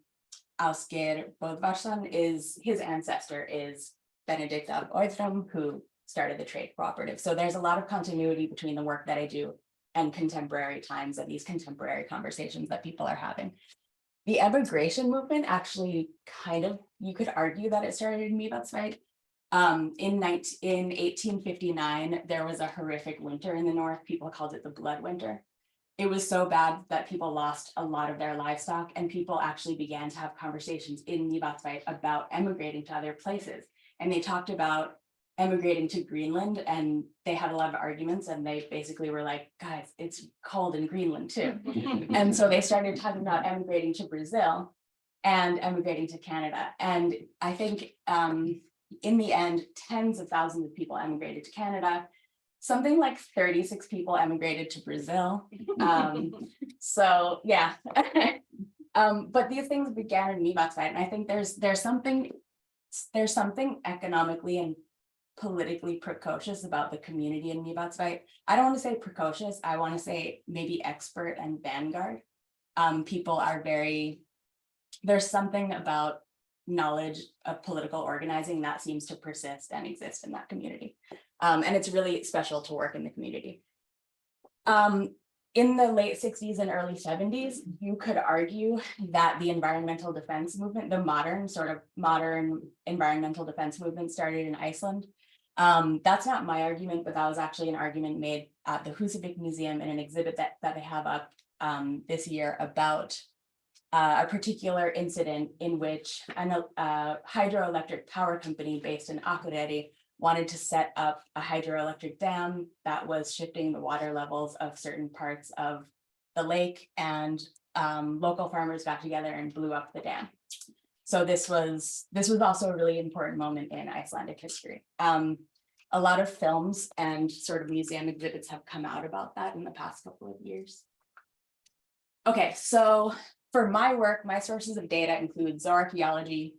Böðvarsson, is his ancestor is Benedict of Oithram, who started the trade cooperative. So there's a lot of continuity between the work that I do and contemporary times and these contemporary conversations that people are having. The emigration movement actually kind of, you could argue that it started in Mývatnssveit. In 1859, there was a horrific winter in the north. People called it the Blood Winter. It was so bad that people lost a lot of their livestock, and people actually began to have conversations in Mývatnssveit about emigrating to other places. And they talked about emigrating to Greenland, and they had a lot of arguments, and they basically were like, guys, it's cold in Greenland too. And so they started talking about emigrating to Brazil and emigrating to Canada. And I think in the end, tens of thousands of people emigrated to Canada. Something like 36 people emigrated to Brazil. So yeah, but these things began in Mývatnssveit, and I think there's something economically and politically precocious about the community in Mývatnssveit. I don't want to say precocious, I want to say maybe expert and vanguard. People are there's something about knowledge of political organizing that seems to persist and exist in that community. And it's really special to work in the community. In the late 60s and early 70s, you could argue that the environmental defense movement, the modern environmental defense movement, started in Iceland. That's not my argument, but that was actually an argument made at the Húsavík Museum in an exhibit that they have up this year about a particular incident in which a hydroelectric power company based in Akureyri wanted to set up a hydroelectric dam that was shifting the water levels of certain parts of the lake, and local farmers got together and blew up the dam. So this was also a really important moment in Icelandic history. A lot of films and sort of museum exhibits have come out about that in the past couple of years. Okay, so for my work, my sources of data include zooarchaeology,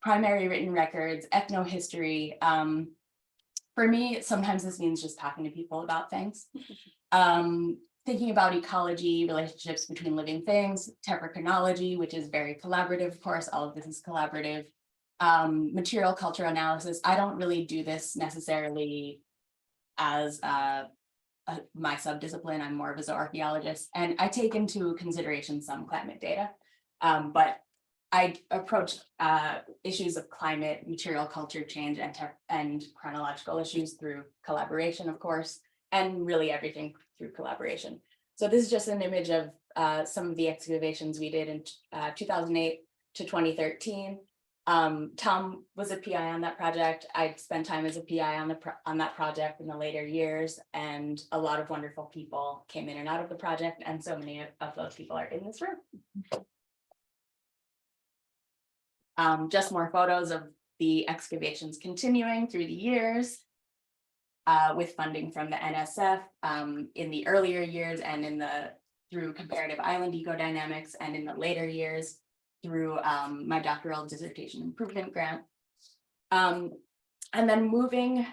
primary written records, ethnohistory. For me, sometimes this means just talking to people about things. Thinking about ecology, relationships between living things, tetrachronology, which is very collaborative, of course, all of this is collaborative. Material culture analysis. I don't really do this necessarily as my subdiscipline. I'm more of a zooarchaeologist, and I take into consideration some climate data, but I approach issues of climate, material culture change, and chronological issues through collaboration, of course, and really everything through collaboration. So this is just an image of some of the excavations we did in 2008 to 2013. Tom was a PI on that project. I spent time as a PI on that project in the later years, and a lot of wonderful people came in and out of the project, and so many of those people are in this room. Just more photos of the excavations continuing through the years with funding from the NSF in the earlier years, and through comparative island ecodynamics, and in the later years through my doctoral dissertation improvement grant. And then moving,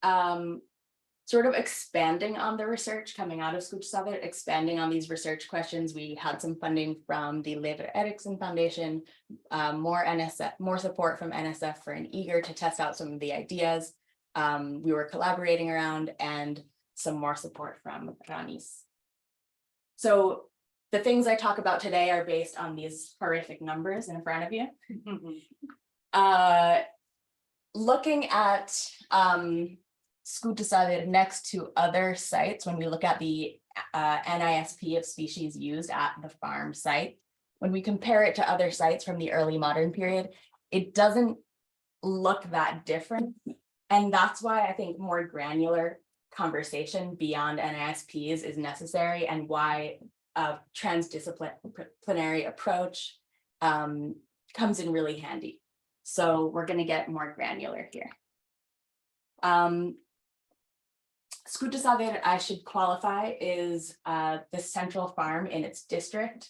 sort of expanding on the research coming out of Inoqqassaaq, expanding on these research questions. We had some funding from the Leifur Eriksson Foundation, more support from NSF for an eager to test out some of the ideas we were collaborating around, and some more support from Árni's. So the things I talk about today are based on these horrific numbers in front of you. Looking at Inoqqassaaq next to other sites, when we look at the NISP of species used at the farm site, when we compare it to other sites from the early modern period, it doesn't look that different. And that's why I think more granular conversation beyond NISPs is necessary, and why a transdisciplinary approach comes in really handy. So we're going to get more granular here. Skútustaðir, I should qualify, is the central farm in its district.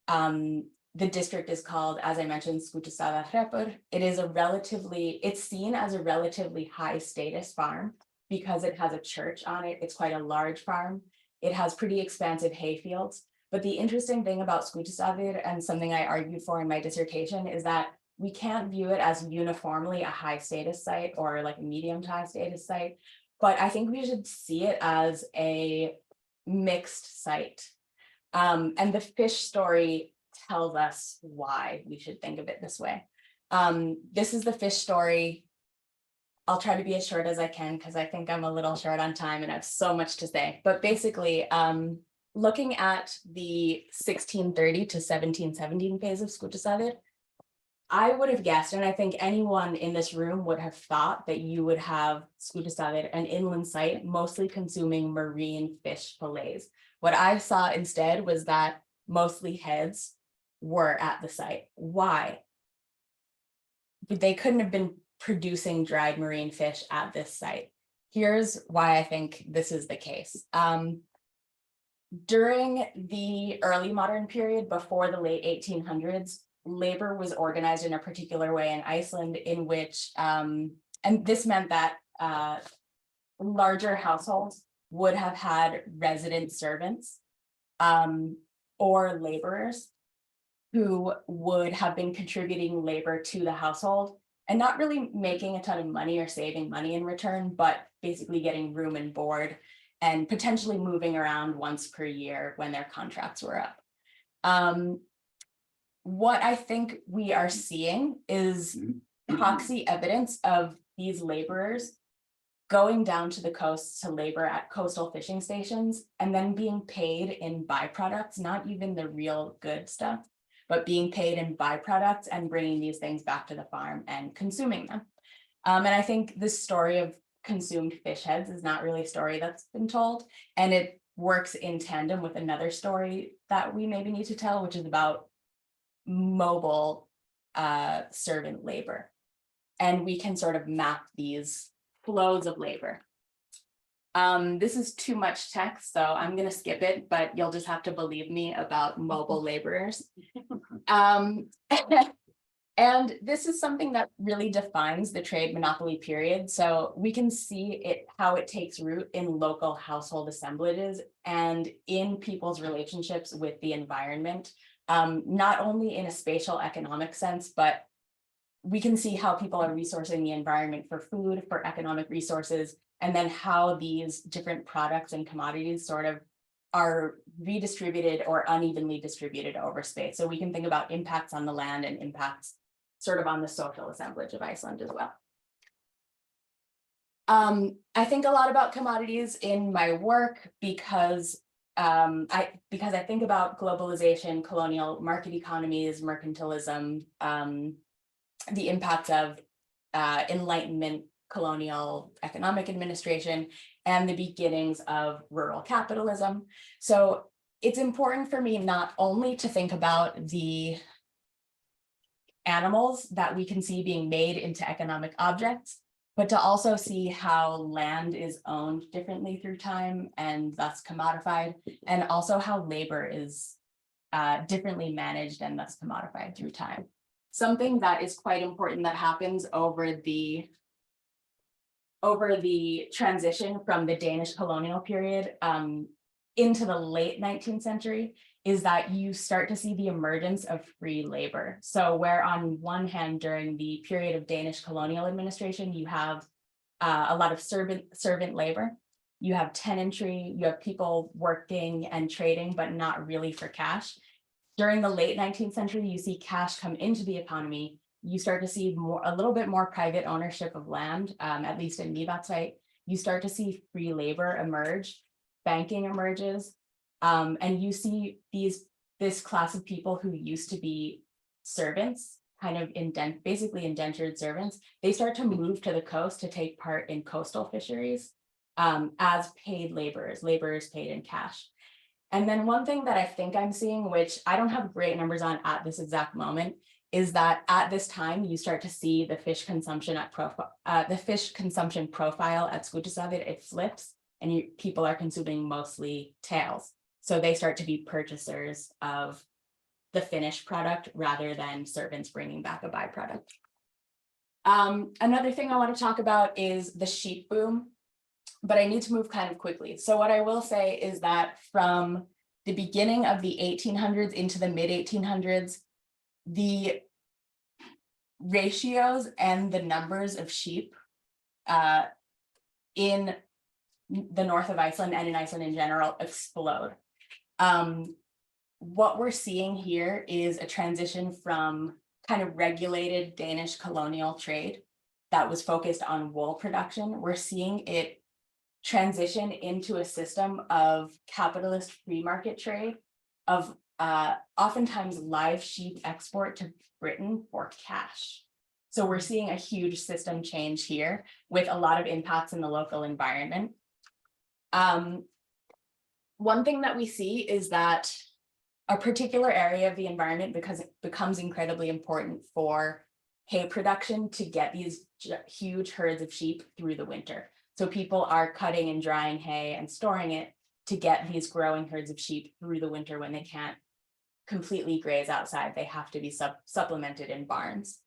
The district is called, as I mentioned, Skútustaðahreppur. It's seen as a relatively high status farm because it has a church on it. It's quite a large farm. It has pretty expansive hay fields. But the interesting thing about Skútustaðir, and something I argued for in my dissertation, is that we can't view it as uniformly a high status site or like a medium to high status site. But I think we should see it as a mixed site. And the fish story tells us why we should think of it this way. This is the fish story. I'll try to be as short as I can because I think I'm a little short on time and I have so much to say. But basically, looking at the 1630 to 1717 phase of Skútustaðir, I would have guessed, and I think anyone in this room would have thought that you would have Skútustaðir, an inland site, mostly consuming marine fish fillets. What I saw instead was that mostly heads were at the site. Why? But they couldn't have been producing dried marine fish at this site. Here's why I think this is the case. During the early modern period, before the late 1800s, labor was organized in a particular way in Iceland in which, and this meant that larger households would have had resident servants or laborers who would have been contributing labor to the household and not really making a ton of money or saving money in return, but basically getting room and board and potentially moving around once per year when their contracts were up. What I think we are seeing is proxy evidence of these laborers going down to the coast to labor at coastal fishing stations and then being paid in byproducts, not even the real good stuff, but being paid in byproducts and bringing these things back to the farm and consuming them. And I think this story of consumed fish heads is not really a story that's been told, and it works in tandem with another story that we maybe need to tell, which is about mobile servant labor. And we can sort of map these flows of labor. This is too much text, so I'm going to skip it, but you'll just have to believe me about mobile laborers. And this is something that really defines the trade monopoly period. So we can see it, how it takes root in local household assemblages and in people's relationships with the environment, not only in a spatial economic sense, but we can see how people are resourcing the environment for food, for economic resources, and then how these different products and commodities sort of are redistributed or unevenly distributed over space. So we can think about impacts on the land and impacts sort of on the social assemblage of Iceland as well. I think a lot about commodities in my work because I think about globalization, colonial market economies, mercantilism, the impacts of Enlightenment colonial economic administration, and the beginnings of rural capitalism. So it's important for me not only to think about the animals that we can see being made into economic objects, but to also see how land is owned differently through time and thus commodified, and also how labor is differently managed and thus commodified through time. Something that is quite important that happens over the transition from the Danish colonial period into the late 19th century is that you start to see the emergence of free labor. So where on one hand, during the period of Danish colonial administration, you have a lot of servant labor, you have tenantry, you have people working and trading, but not really for cash. During the late 19th century, you see cash come into the economy. You start to see a little bit more private ownership of land, at least in Mývatnssveit. You start to see free labor emerge, banking emerges, and you see this class of people who used to be servants, kind of basically indentured servants. They start to move to the coast to take part in coastal fisheries as paid laborers paid in cash. And then one thing that I think I'm seeing, which I don't have great numbers on at this exact moment, is that at this time you start to see the fish consumption profile at Skútustaðir, it flips. and people are consuming mostly tails. So they start to be purchasers of the finished product rather than servants bringing back a byproduct. Another thing I want to talk about is the sheep boom, but I need to move kind of quickly. So what I will say is that from the beginning of the 1800s into the mid 1800s, the ratios and the numbers of sheep in the north of Iceland and in Iceland in general explode. What we're seeing here is a transition from kind of regulated Danish colonial trade that was focused on wool production. We're seeing it transition into a system of capitalist free market trade of oftentimes live sheep export to Britain for cash. So we're seeing a huge system change here with a lot of impacts in the local environment. One thing that we see is that a particular area of the environment, because it becomes incredibly important for hay production to get these huge herds of sheep through the winter. So people are cutting and drying hay and storing it to get these growing herds of sheep through the winter when they can't completely graze outside. They have to be supplemented in barns.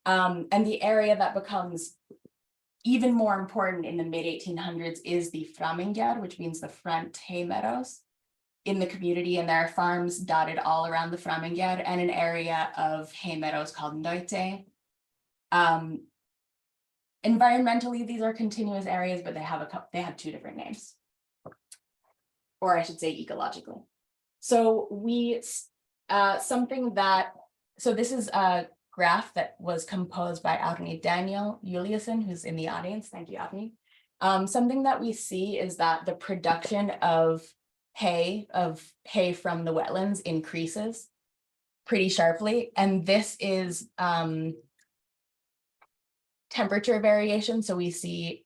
And the area that becomes even more important in the mid 1800s is the Framingjar, which means the front hay meadows in the community, and there are farms dotted all around the Framingjar and an area of hay meadows called Dorthe. Environmentally, these are continuous areas, but they have two different names, or I should say ecologically. So this is a graph that was composed by Árni Daníel Júlusson, who's in the audience. Thank you, Árni. Something that we see is that the production of hay from the wetlands increases pretty sharply, and this is temperature variation. So we see,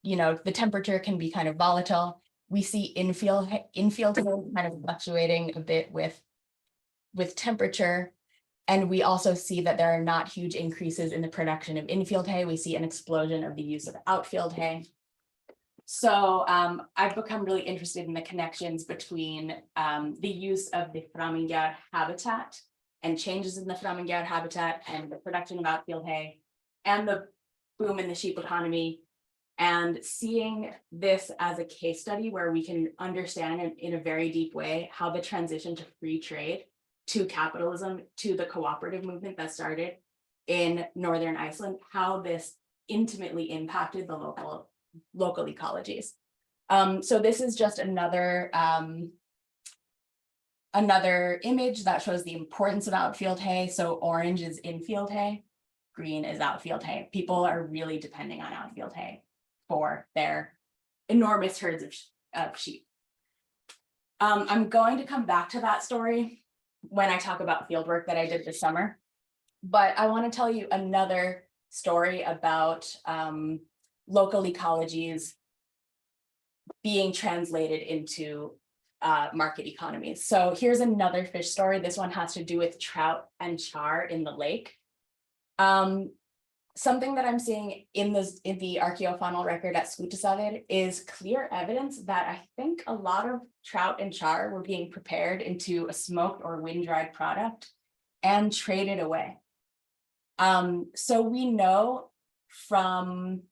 the temperature can be kind of volatile. We see infield hay kind of fluctuating a bit with temperature. And we also see that there are not huge increases in the production of infield hay. We see an explosion of the use of outfield hay. So I've become really interested in the connections between the use of the Framingjar habitat and changes in the Framingjar habitat and the production of outfield hay and the boom in the sheep economy, and seeing this as a case study where we can understand in a very deep way how the transition to free trade, to capitalism, to the cooperative movement that started in Northern Iceland, how this intimately impacted the local ecologies. So this is just another image that shows the importance of outfield hay. So orange is infield hay, green is outfield hay. People are really depending on outfield hay for their enormous herds of sheep. I'm going to come back to that story when I talk about field work that I did this summer, but I want to tell you another story about local ecologies being translated into market economies. So here's another fish story. This one has to do with trout and char in the lake. Something that I'm seeing in the archaeofaunal record at Skútustaðir is clear evidence that I think a lot of trout and char were being prepared into a smoked or wind-dried product and traded away. So we know from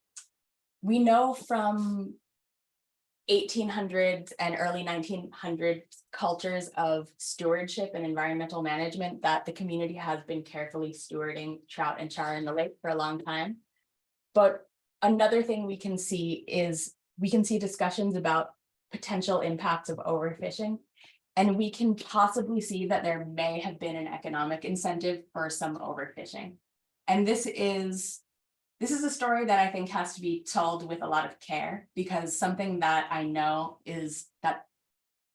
1800s and early 1900s cultures of stewardship and environmental management that the community has been carefully stewarding trout and char in the lake for a long time. But another thing we can see is discussions about potential impacts of overfishing, and we can possibly see that there may have been an economic incentive for some overfishing. And this is a story that I think has to be told with a lot of care, because something that I know is that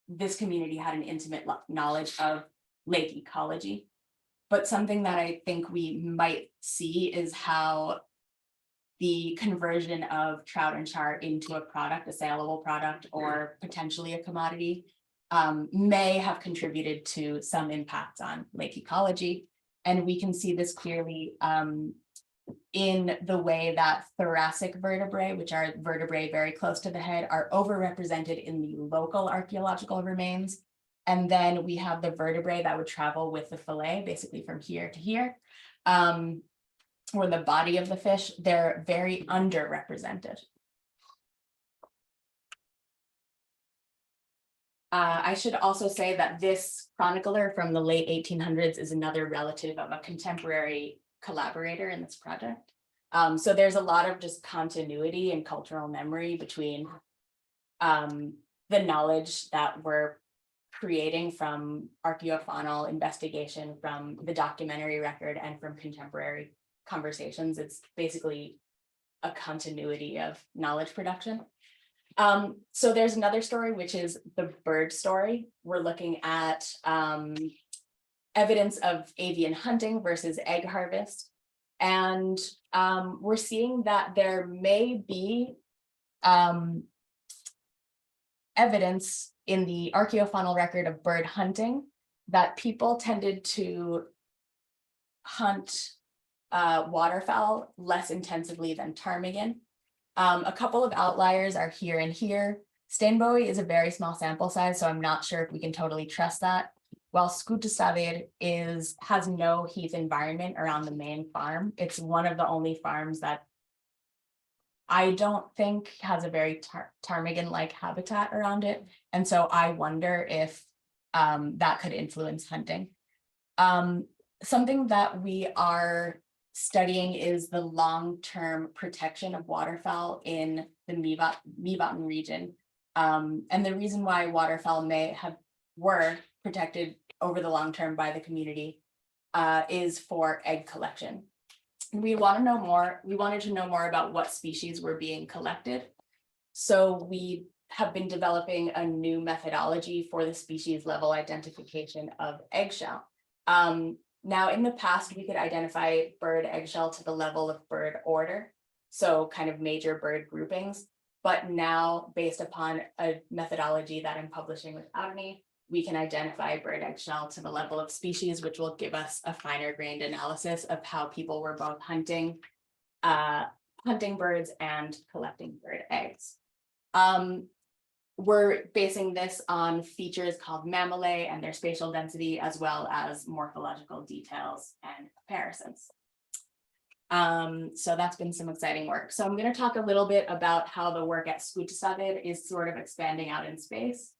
this community had an intimate knowledge of lake ecology. But something that I think we might see is how the conversion of trout and char into a product, a saleable product, or potentially a commodity, may have contributed to some impacts on lake ecology. And we can see this clearly in the way that thoracic vertebrae, which are vertebrae very close to the head, are overrepresented in the local archaeological remains. And then we have the vertebrae that would travel with the fillet, basically from here to here, or the body of the fish. They're very underrepresented. I should also say that this chronicler from the late 1800s is another relative of a contemporary collaborator in this project. So there's a lot of just continuity and cultural memory between the knowledge that we're creating from archaeofaunal investigation, from the documentary record, and from contemporary conversations. It's basically a continuity of knowledge production. So there's another story, which is the bird story. We're looking at evidence of avian hunting versus egg harvest. And we're seeing that there may be evidence in the archaeofaunal record of bird hunting that people tended to hunt waterfowl less intensively than ptarmigan. A couple of outliers are here and here. Steinbowie is a very small sample size, so I'm not sure if we can totally trust that. While Skútustaðir has no heath environment around the main farm. It's one of the only farms that I don't think has a very ptarmigan-like habitat around it. And so I wonder if that could influence hunting. Something that we are studying is the long-term protection of waterfowl in the Mývatn region. And the reason why waterfowl were protected over the long term by the community is for egg collection. We wanted to know more about what species were being collected. So we have been developing a new methodology for the species level identification of eggshell. Now, in the past, we could identify bird eggshell to the level of bird order, so kind of major bird groupings. But now, based upon a methodology that I'm publishing with Árni, we can identify bird eggshell to the level of species, which will give us a finer grained analysis of how people were both hunting birds and collecting bird eggs. We're basing this on features called mammalae and their spatial density, as well as morphological details and comparisons. So that's been some exciting work. So I'm going to talk a little bit about how the work at Skútustaðir is sort of expanding out in space.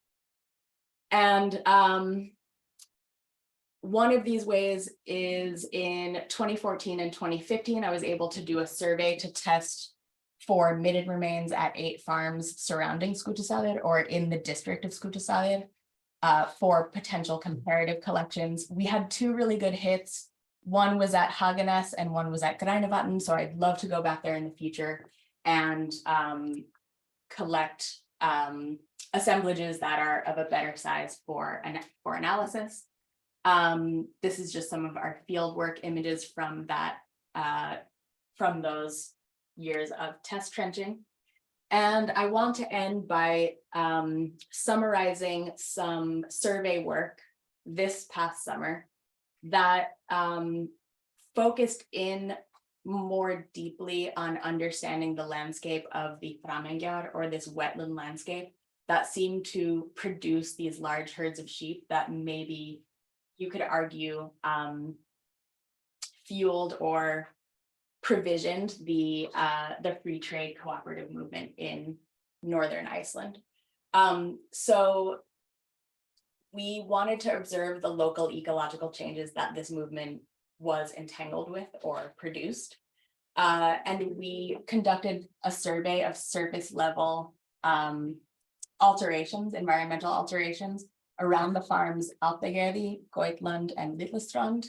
And one of these ways is in 2014 and 2015, I was able to do a survey to test for midden remains at 8 farms surrounding Skútustaðir or in the district of Skútustaðir for potential comparative collections. We had 2 really good hits. One was at Haganes and one was at Grænavatn. So I'd love to go back there in the future and collect assemblages that are of a better size for analysis. This is just some of our fieldwork images from that from those years of test trenching. And I want to end by summarizing some survey work this past summer that focused in more deeply on understanding the landscape of the Framengjar, or this wetland landscape that seemed to produce these large herds of sheep that maybe you could argue fueled or provisioned the free trade cooperative movement in northern Iceland. So we wanted to observe the local ecological changes that this movement was entangled with or produced. And we conducted a survey of surface level alterations, environmental alterations around the farms Altagerði, Goitland, and Litlastrand.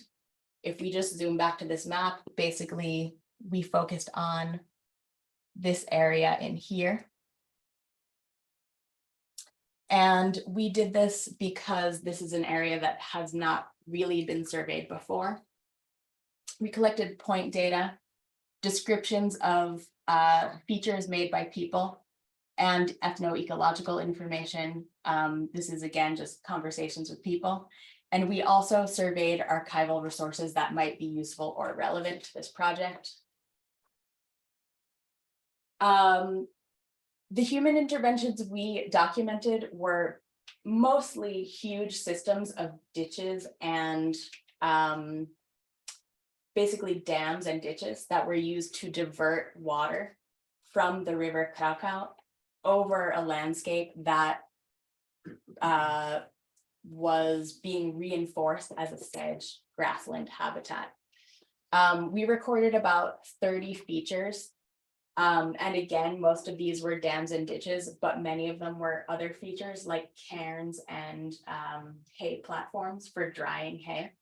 If we just zoom back to this map, basically we focused on this area in here. And we did this because this is an area that has not really been surveyed before. We collected point data, descriptions of features made by people, and ethno-ecological information. This is again just conversations with people. And we also surveyed archival resources that might be useful or relevant to this project. The human interventions we documented were mostly huge systems of ditches and basically dams and ditches that were used to divert water from the river Krakow over a landscape that was being reinforced as a sedge grassland habitat. We recorded about 30 features. And again, most of these were dams and ditches, but many of them were other features like cairns and hay platforms for drying hay.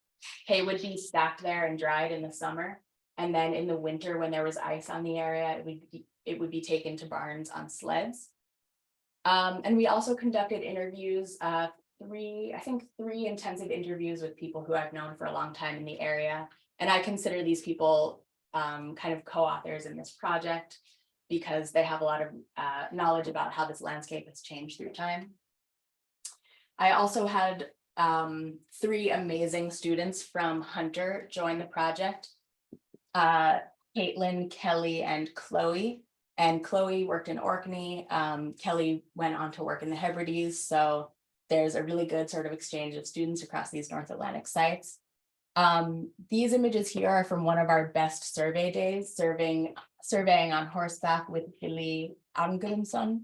Hay would be stacked there and dried in the summer. And then in the winter, when there was ice on the area, it would be taken to barns on sleds. And we also conducted interviews, three intensive interviews with people who I've known for a long time in the area. And I consider these people kind of co-authors in this project because they have a lot of knowledge about how this landscape has changed through time. I also had 3 amazing students from Hunter join the project. Caitlin, Kelly, and Chloe. And Chloe worked in Orkney. Kelly went on to work in the Hebrides. So there's a really good sort of exchange of students across these North Atlantic sites. These images here are from one of our best survey days, surveying on horseback with Elie Pinta.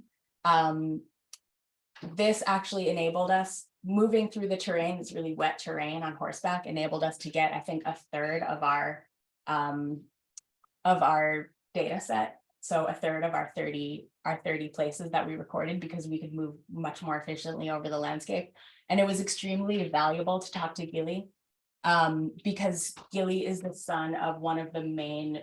This actually enabled us, moving through the terrain, this really wet terrain on horseback, enabled us to get, I think, a third of our data set. So a third of our 30 places that we recorded, because we could move much more efficiently over the landscape. And it was extremely valuable to talk to Gilly, because Gilly is the son of one of the main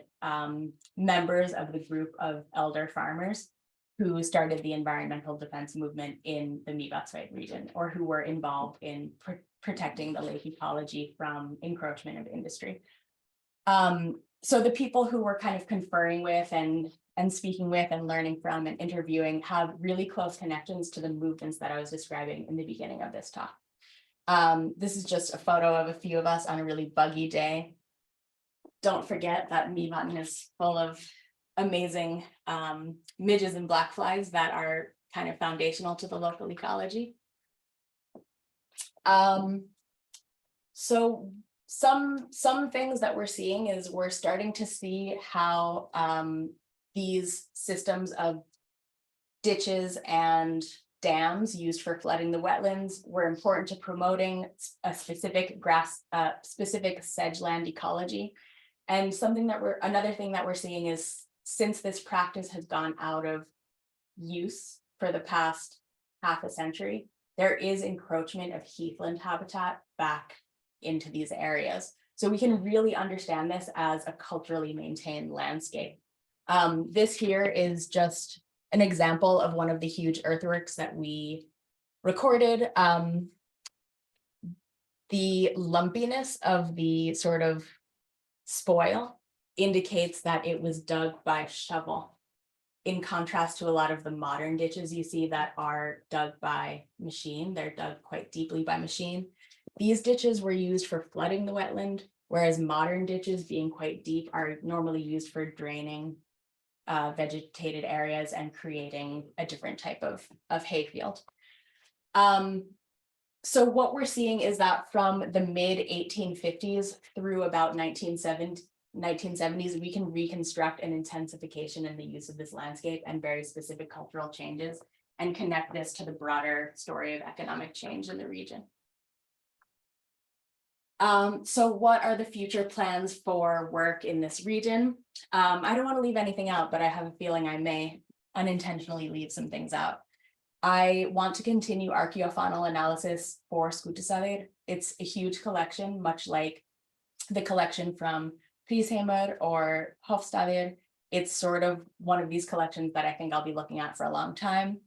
members of the group of elder farmers who started the environmental defense movement in the Mývatnssveit region, or who were involved in protecting the lake ecology from encroachment of industry. So the people who we're kind of conferring with and speaking with and learning from and interviewing have really close connections to the movements that I was describing in the beginning of this talk. This is just a photo of a few of us on a really buggy day. Don't forget that Mývatn is full of amazing midges and black flies that are kind of foundational to the local ecology. So some things that we're seeing is we're starting to see how these systems of ditches and dams used for flooding the wetlands were important to promoting a specific specific sedge land ecology. And another thing that we're seeing is, since this practice has gone out of use for the past half a century, there is encroachment of heathland habitat back into these areas. So we can really understand this as a culturally maintained landscape. This here is just an example of one of the huge earthworks that we recorded. The lumpiness of the sort of spoil indicates that it was dug by shovel, in contrast to a lot of the modern ditches you see that are dug by machine. They're dug quite deeply by machine. These ditches were used for flooding the wetland, whereas modern ditches, being quite deep, are normally used for draining vegetated areas and creating a different type of hayfield. So what we're seeing is that from the mid 1850s through about 1970s, we can reconstruct an intensification in the use of this landscape and very specific cultural changes, and connect this to the broader story of economic change in the region. So what are the future plans for work in this region? I don't want to leave anything out, but I have a feeling I may unintentionally leave some things out. I want to continue archaeofaunal analysis for Inoqqassaaq. It's a huge collection, much like the collection from Prísheimur or Hofstadr. It's sort of one of these collections that I think I'll be looking at for a long time.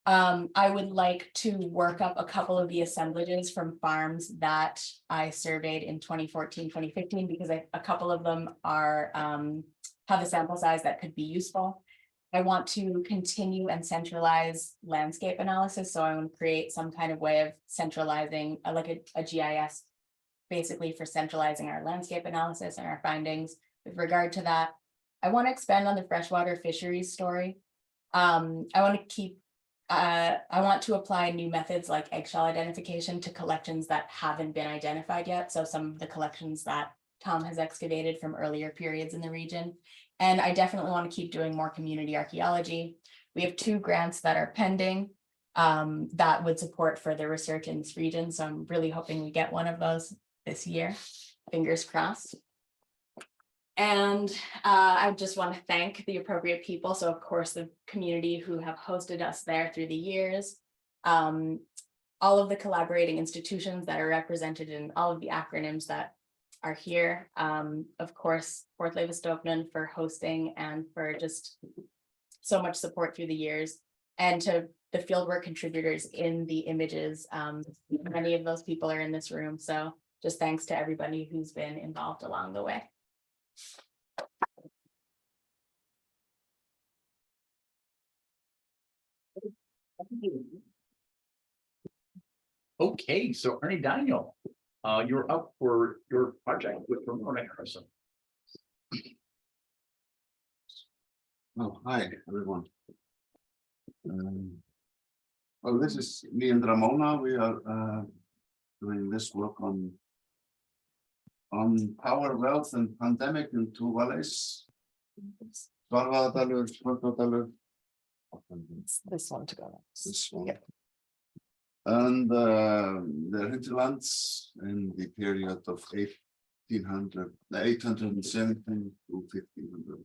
I would like to work up a couple of the assemblages from farms that I surveyed in 2014, 2015, because a couple of them are have a sample size that could be useful. I want to continue and centralize landscape analysis. So I want to create some kind of way of centralizing like a GIS, basically for centralizing our landscape analysis and our findings with regard to that. I want to expand on the freshwater fisheries story. I want to apply new methods like eggshell identification to collections that haven't been identified yet. So some of the collections that Tom has excavated from earlier periods in the region. And I definitely want to keep doing more community archaeology. We have 2 grants that are pending that would support further research in this region. So I'm really hoping we get one of those this year. Fingers crossed. And I just want to thank the appropriate people. So of course, the community who have hosted us there through the years. All of the collaborating institutions that are represented in all of the acronyms that are here. Of course, Fornleifastofnun for hosting and for just so much support through the years. And to the fieldwork contributors in the images. Many of those people are in this room. So just thanks to everybody who's been involved along the way. Okay, so Árni, Daníel, you're up for your project with remote Ecology. Oh, hi, everyone. Well, this is me and Ramona. We are doing this work on power, wealth, and pandemic in 2 valleys. Svarfaðardalur, Hörgadalur. This one to go. This one. Yep. And the hinterlands in the period of 817 to 1500.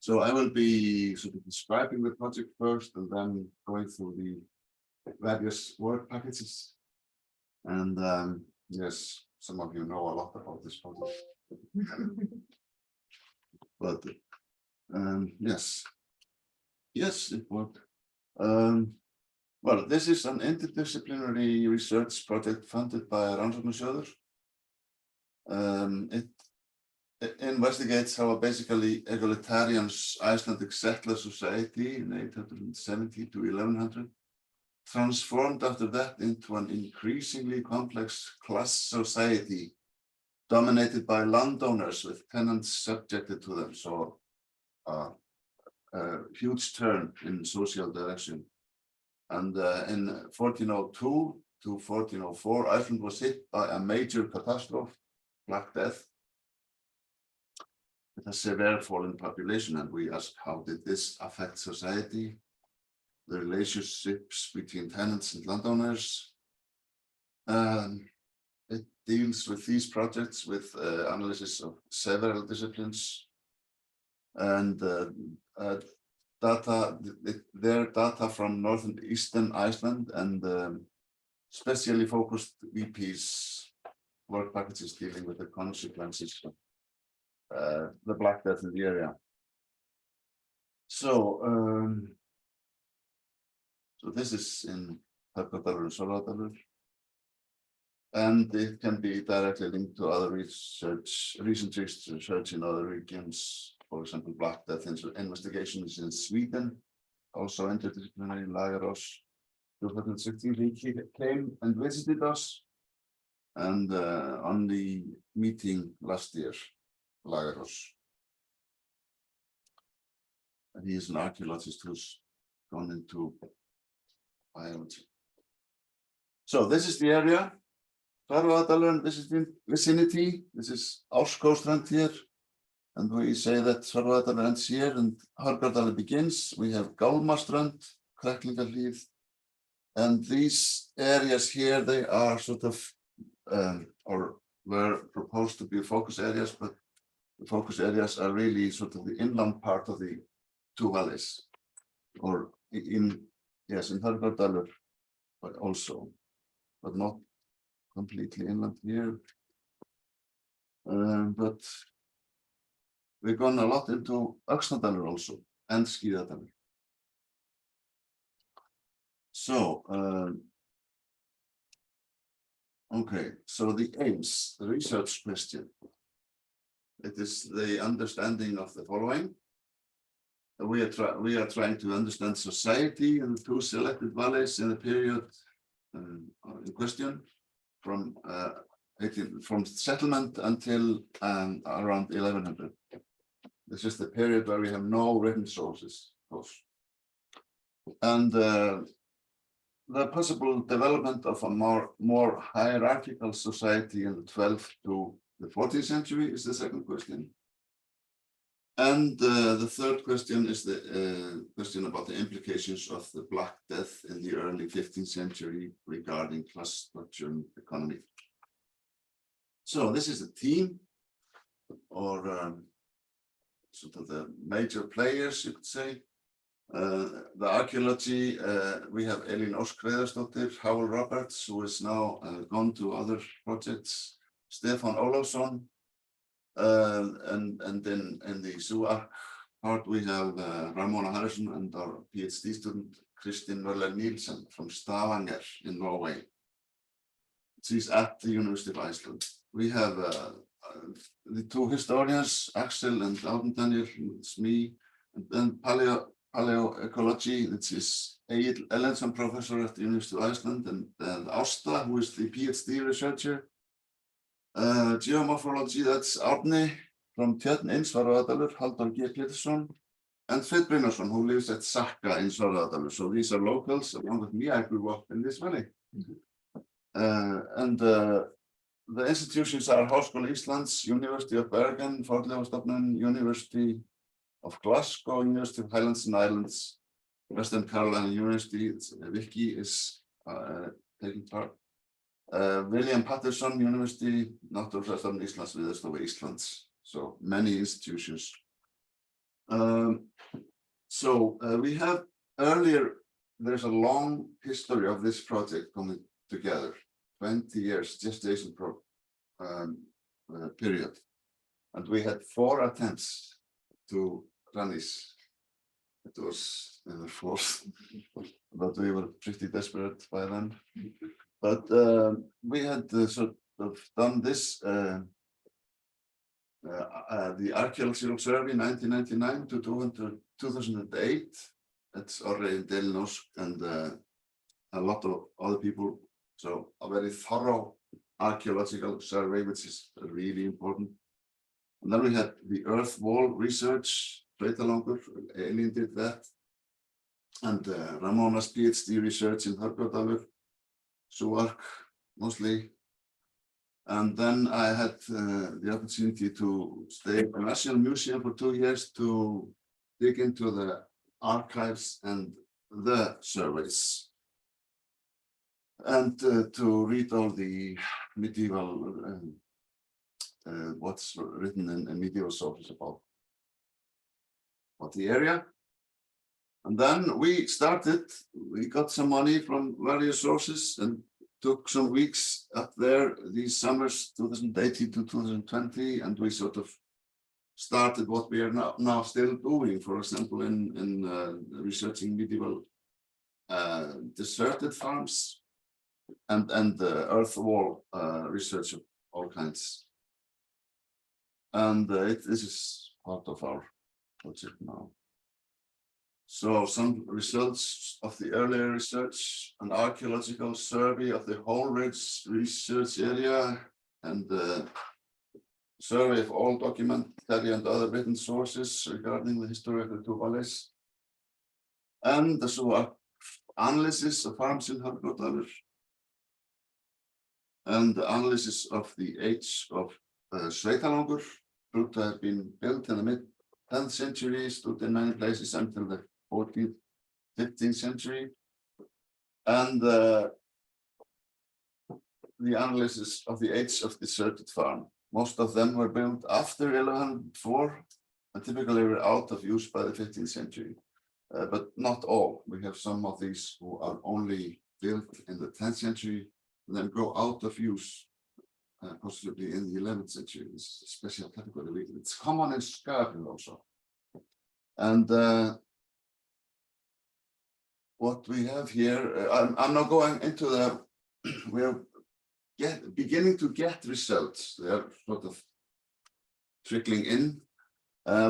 So I will be sort of describing the project first and then going through the various work packages. And yes, some of you know a lot about this project. But yes, it worked. Well, this is an interdisciplinary research project funded by Rannsóknasjóður. It investigates how a basically egalitarian Icelandic settler society in 870 to 1100 transformed after that into an increasingly complex class society dominated by landowners with tenants subjected to them. So a huge turn in social direction. And in 1402 to 1404, Iceland was hit by a major catastrophe, Black Death, with a severe fall in population. And we asked, how did this affect society? The relationships between tenants and landowners. It deals with these projects with analysis of several disciplines and their data from northern eastern Iceland and specially focused VP's work packages dealing with the consequences of the Black Death in the area. So, so this is in Hörgadalur and Svarfaðardalur, and it can be directly linked to other recent research in other regions. For example, Black Death investigations in Sweden, also interdisciplinary. Lagaros 2016, he came and visited us, and on the meeting last year, Lagaros. And he is an archaeologist who's gone into biology. So this is the area, Svarfaðardalur, this is the vicinity, this is Árskógstrand here. And we say that Svarfaðardalur ends here and Hörgadalur begins. We have Gálmastrand, Kræklingahlíð, and these areas here, they are sort of, or were proposed to be focus areas, but the focus areas are really sort of the inland part of the 2 valleys, or in Hörgadalur, but also, but not completely inland here. But we've gone a lot into Inoqqassaaq also, and Skíðadalur. So, okay, so the aims, the research question. It is the understanding of the following. We are trying to understand society in the 2 selected valleys in the period in question, from settlement until around 1100. This is the period where we have no written sources, of course. And the possible development of a more hierarchical society in the 12th to the 14th century is the second question. And the third question is the question about the implications of the Black Death in the early 15th century regarding class structure and economy. So this is the team, or sort of the major players, you could say. The archaeology, we have Elie Pinta, Howell Roberts, who is now gone to other projects, Stefán Ólafsson, and then in the SUAC part we have Ramona Harrison and our PhD student Kristin Møller Nielsen from Stavanger in Norway. She's at the University of Iceland. We have the two historians, Axel and Daníel, it's me, and then Ecology, which is Egill Erlendsson, professor at the University of Iceland, and Ásta, who is the PhD researcher. Geomorphology, that's Árni from Tjörn in Svarfaðardalur, Halldór G. Pederson, and Sveinn Brynjarsson, who lives at Sakka in Svarfaðardalur. So these are locals. Along with me, I grew up in this valley. The institutions are Háskóli Íslands, University of Bergen, Fornleifastofnun, University of Glasgow, University of Highlands and Islands, Western Carolina University, Vicky is taking part. William Pederson University, Náttúrufræðistofnun Íslands, Veðurstofa Íslands. So many institutions. We have earlier, there's a long history of this project coming together, 20 years gestation period. And we had 4 attempts to run this. It was in the 4th, but we were pretty desperate by then. But we had sort of done this, the archaeological survey 1999 to 2008. That's Orri Vésteinsson and a lot of other people. So a very thorough archaeological survey, which is really important. And then we had the earth wall research, Sveitalongur, Elie did that. And Ramona's PhD research in Hörgadalur, SUAC mostly. And then I had the opportunity to stay at the National Museum for 2 years to dig into the archives and the surveys. And to read all the medieval, what's written in medieval sources about the area. And then we got some money from various sources and took some weeks up there, these summers, 2018 to 2020, and we sort of started what we are now still doing, for example, in researching medieval deserted farms and earth wall research of all kinds. And this is part of our project now. So some results of the earlier research, an archaeological survey of the whole ridge research area, and survey of all documentary and other written sources regarding the history of the two valleys, and the SUAC analysis of farms in Hörgadalur, and the analysis of the age of Sveitalongur, proved to have been built in the mid-10th century, stood in many places until the 14th, 15th century, and the analysis of the age of deserted farm. Most of them were built after 1104 and typically were out of use by the 15th century, but not all. We have some of these who are only built in the 10th century and then go out of use, possibly in the 11th century. This is a special category. It's common in Skagafjörð also. And what we have here, I'm not going into the, we're beginning to get results. They are sort of trickling in.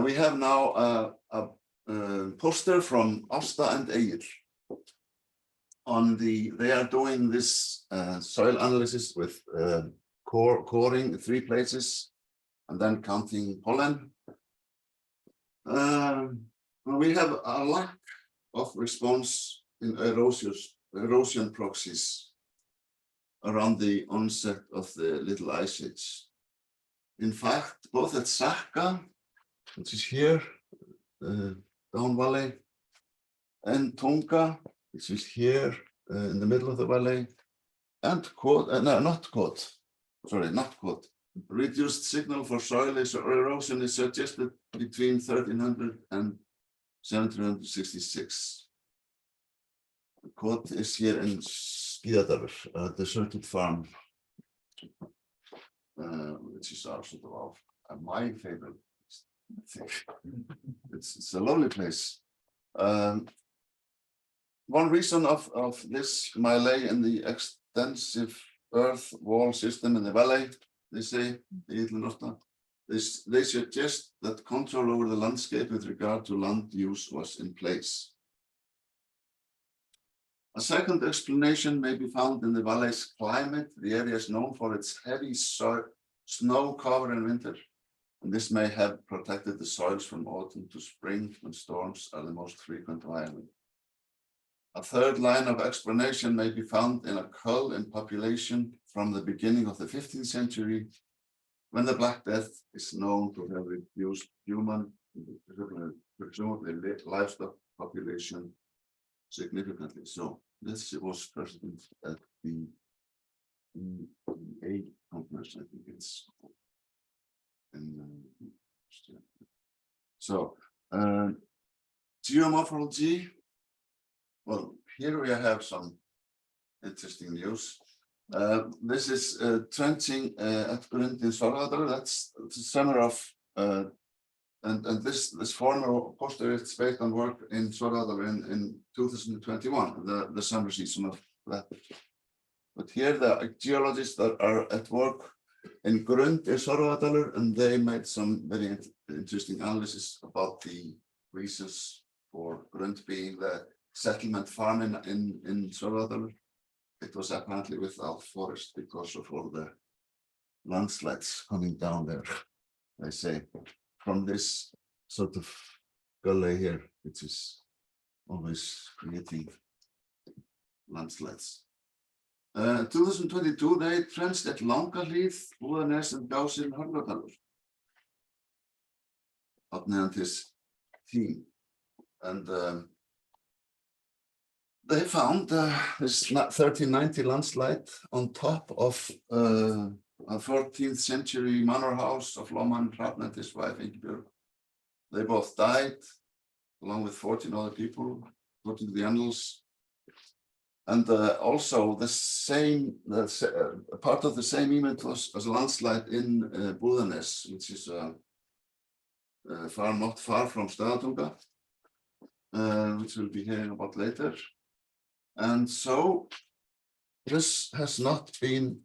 We have now a poster from Ásta and Egill. They are doing this soil analysis with coring 3 places and then counting pollen. We have a lack of response in erosion proxies around the onset of the Little Ice Age. In fact, both at Sakka, which is here, down valley, and Tonga, which is here in the middle of the valley, and not Kot. Reduced signal for soil erosion is suggested between 1300 and 1766. Kot is here in Skíðadalur, a deserted farm, which is also my favorite thing. It's a lovely place. One reason of this may lay in the extensive earth wall system in the valley, they say, they suggest that control over the landscape with regard to land use was in place. A second explanation may be found in the valley's climate. The area is known for its heavy snow cover in winter, and this may have protected the soils from autumn to spring when storms are the most frequent violent. A third line of explanation may be found in a cull in population from the beginning of the 15th century, when the Black Death is known to have reduced human, presumably livestock population significantly. So this was present at the EA conference, I think it's so geomorphology. Well, here we have some interesting news. This is trenching at Grund in Svarfaðardalur. That's the summer of and this former poster is based on work in Svarfaðardalur in 2021, the summer season of that. But here the geologists that are at work in Grund in Svarfaðardalur, and they made some very interesting analysis about the reasons for Grund being the settlement farm in Svarfaðardalur. It was apparently without forest because of all the landslides coming down there, they say, from this sort of gully here, which is always creating landslides. 2022, they trenched at Langahlíð, Búðarnes, and Gásinn, Hörgadalur. Árni and his team. And they found this 1390 landslide on top of a 14th century manor house of Loman Hrafn and his wife Ingibjörg. They both died, along with 14 other people, according to the annals. And also the same, part of the same event was a landslide in Búðarnes, which is a farm not far from Staðartunga, which we'll be hearing about later. And so this has not been,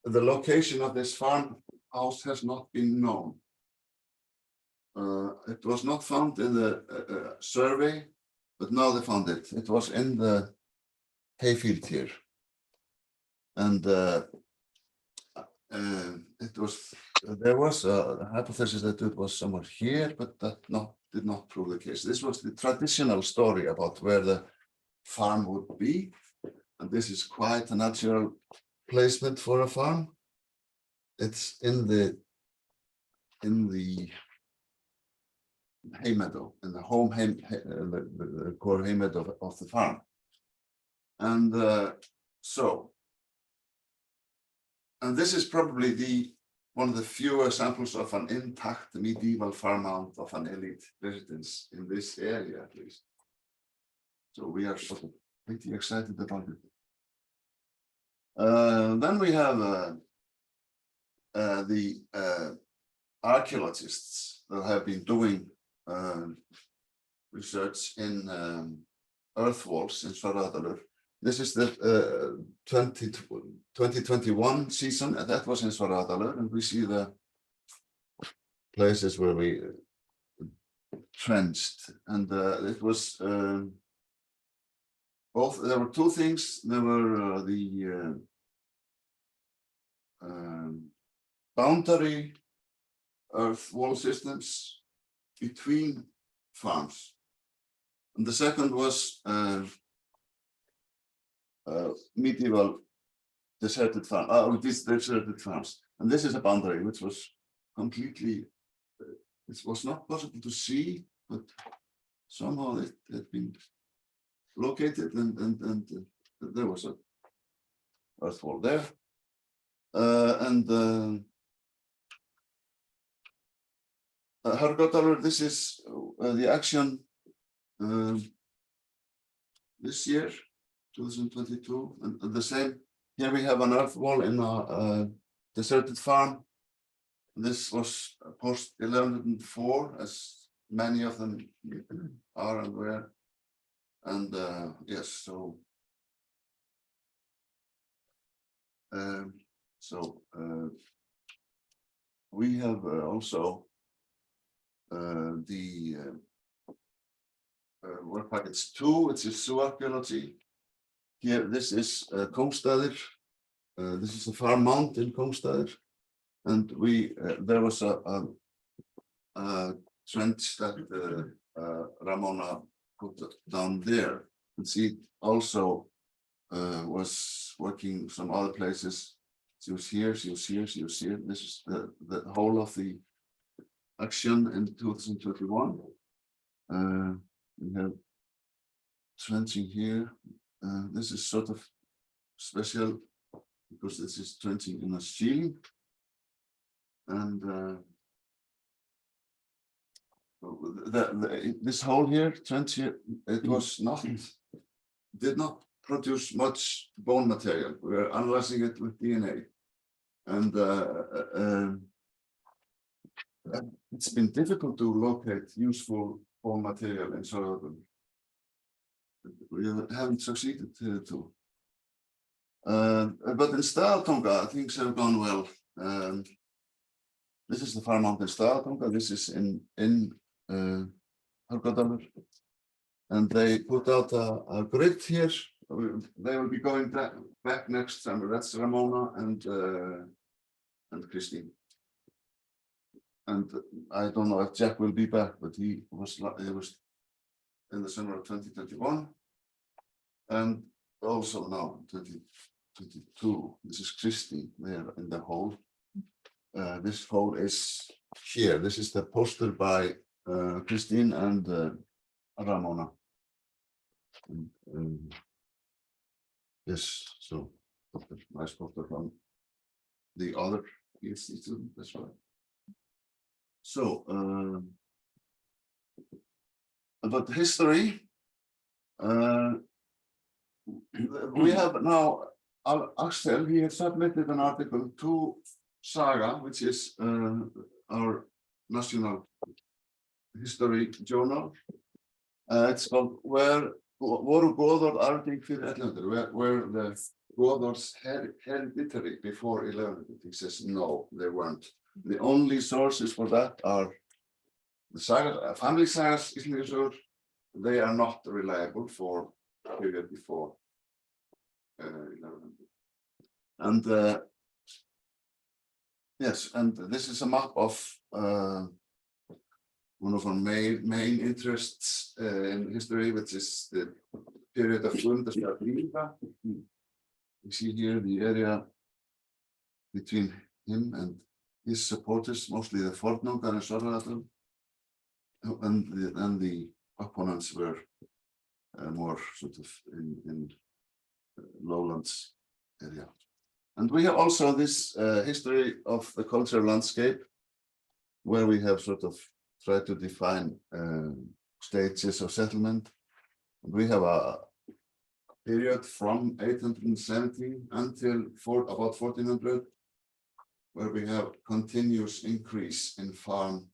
the location of this farmhouse has not been known. It was not found in the survey, but now they found it. It was in the hayfield here. And there was a hypothesis that it was somewhere here, but that did not prove the case. This was the traditional story about where the farm would be, and this is quite a natural placement for a farm. It's in the hay meadow, in the home hay, the core hay meadow of the farm. And and this is probably one of the few examples of an intact medieval farm mount of an elite residence in this area, at least. So we are sort of pretty excited about it. Then we have the archaeologists that have been doing research in earth walls in Svarfaðardalur. This is the 2021 season, and that was in Svarfaðardalur, and we see the places where we trenched, and it was both. There were two things. There were the boundary earth wall systems between farms. And the second was medieval deserted farm, these deserted farms. And this is a boundary which was completely, it was not possible to see, but somehow it had been located and there was a earthwall there. Hörgadalur, this is the action this year, 2022, and the same. Here we have an earth wall in a deserted farm. This was post 1104, as many of them are and were. And yes, so we have also the work package 2, which is zoo archaeology. Here, this is Kóngsstaðir. This is a farm mount in Kóngsstaðir, and we there was a trench that Ramona put down there, and she also was working some other places. She was here, she was here, she was here. This is the whole of the action in 2021. We have trenching here. This is sort of special because this is trenching in a shield, and this hole here, trench here, it was not, did not produce much bone material. We are analyzing it with DNA, and it's been difficult to locate useful bone material in soil. We haven't succeeded to. But in Staðartunga, things have gone well. This is the farm mount in Staðartunga. This is in Hörgadalur, and they put out a grid here. They will be going back next summer. That's Ramona and Christine. And I don't know if Jack will be back, but he was in the summer of 2021, and also now 2022. This is Christine there in the hole. This hole is here. This is the poster by Christine and Ramona. Yes, so nice poster from the other PhD student as well. So, about history, we have now Axel. He has submitted an article to Saga, which is our national history journal. It's called "Where voru goðorð algeng fyrir 1100?" Where the goðorðs hereditary before 1100? He says no, they weren't. The only sources for that are the saga, family sagas. They are not reliable for the period before 1100. And yes, and this is a map of one of our main interests in history, which is the period of Guðmundur. You see here the area between him and his supporters, mostly the Fornungar and Svarfaðardalur, and the opponents were more sort of in lowlands area. And we have also this history of the cultural landscape, where we have sort of tried to define stages of settlement. We have a period from 870 until about 1400, where we have continuous increase in farm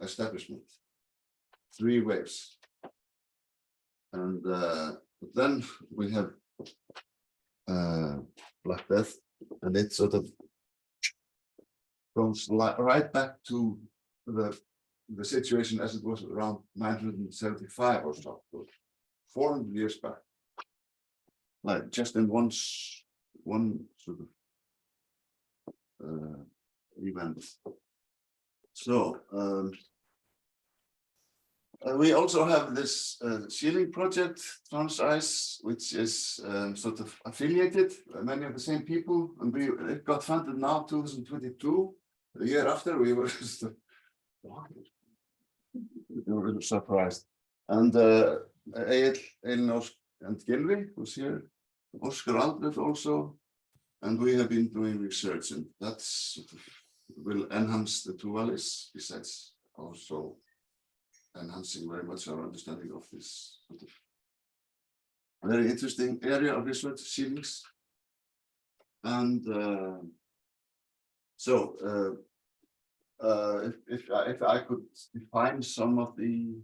establishment, 3 waves. And then we have Black Death, and it sort of goes right back to the situation as it was around 975 or so, 400 years back, like just in one sort of event. So We also have this sealing project, Trans Ice, which is sort of affiliated, many of the same people, and it got funded now 2022. The year after, we were just we were really surprised. And Elie, Elinor, and Gylfi was here, Oscar Albert also, and we have been doing research, and that sort of will enhance the two valleys, besides also enhancing very much our understanding of this sort of very interesting area of research, ceilings. And if I could define some of the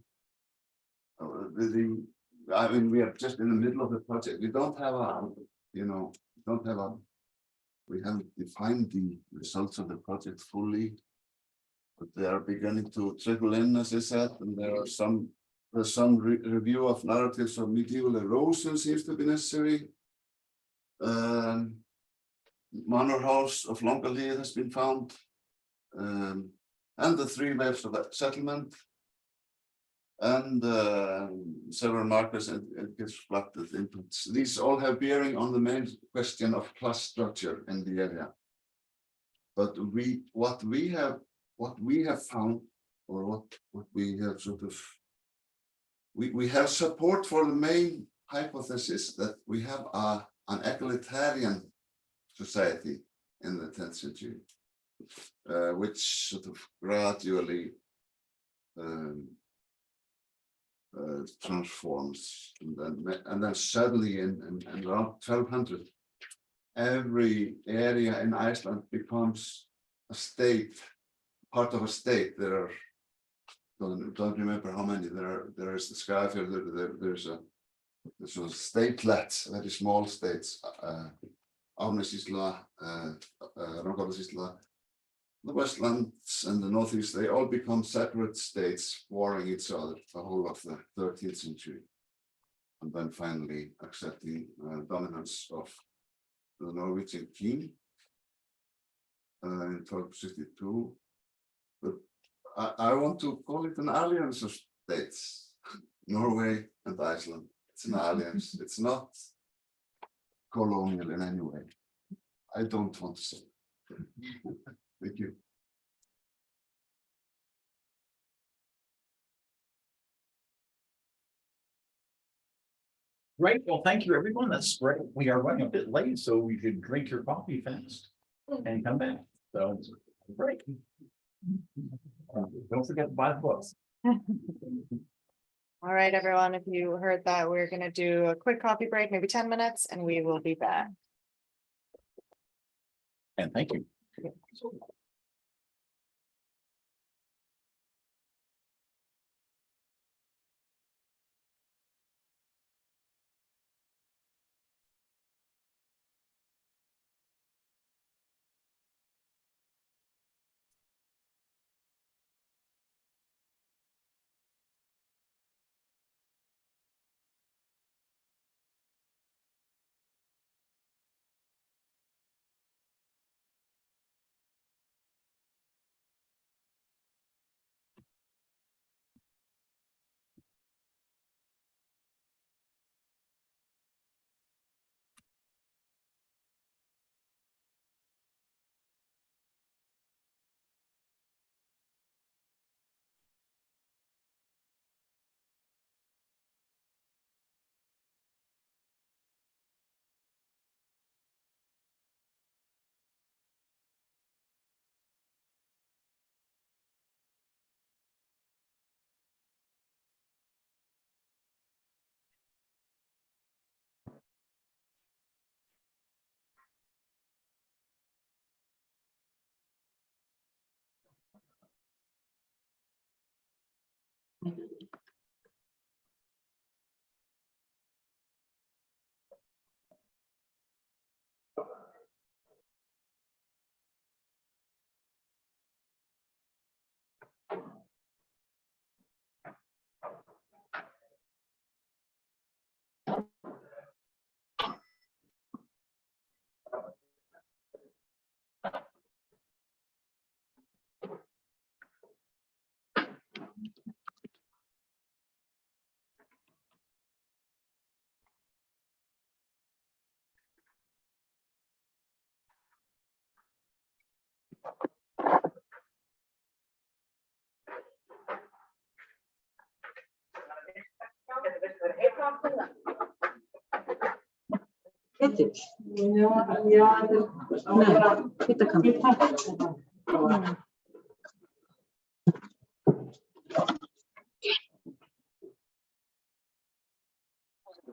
I mean, we are just in the middle of the project. We don't have a, we haven't defined the results of the project fully, but they are beginning to trickle in, as I said, and there's some review of narratives of medieval erosion seems to be necessary. Manor house of Langalíð has been found, and the 3 waves of settlement, and several markers and gets reflected inputs. These all have bearing on the main question of class structure in the area. But what we have found, or what we have sort of, we have support for the main hypothesis that we have an egalitarian society in the 10th century, which sort of gradually transforms, and then suddenly in around 1200, every area in Iceland becomes a state, part of a state. There are, don't remember how many. There is the Skagafjörður. There's a statelets, very small states. Árnisísla, Rangárvallasýsla, the Westlands and the Northeast, they all become separate states warring each other the whole of the 13th century, and then finally accepting dominance of the Norwegian king in 1262. But I want to call it an alliance of states, Norway and Iceland. It's an alliance. It's not colonial in any way. I don't want to say. Thank you. Great. Well, thank you, everyone. That's great. We are running a bit late, so you should drink your coffee fast and come back. So great. Don't forget to buy the books. All right, everyone, if you heard that, we're going to do a quick coffee break, maybe 10 minutes, and we will be back. And thank you.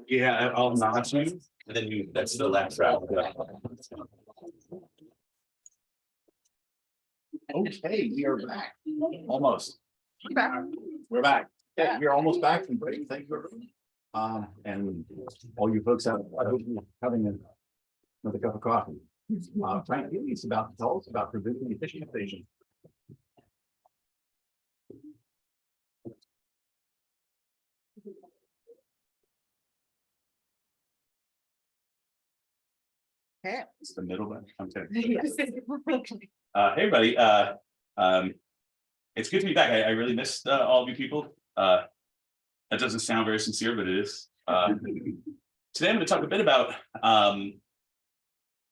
Yeah, I'll nod to you, and then you, that's the last round. Okay, we are back. Almost. We're back. Yeah, we're almost back from break. Thank you, everyone. And all you folks out, I hope you're having another cup of coffee. Frank Feeley is about to tell us about provisioning the fishing station. Okay. It's the middle one. Okay. Yes. Hey, everybody. It's good to be back. I really missed all of you people. That doesn't sound very sincere, but it is. Today, I'm going to talk a bit about,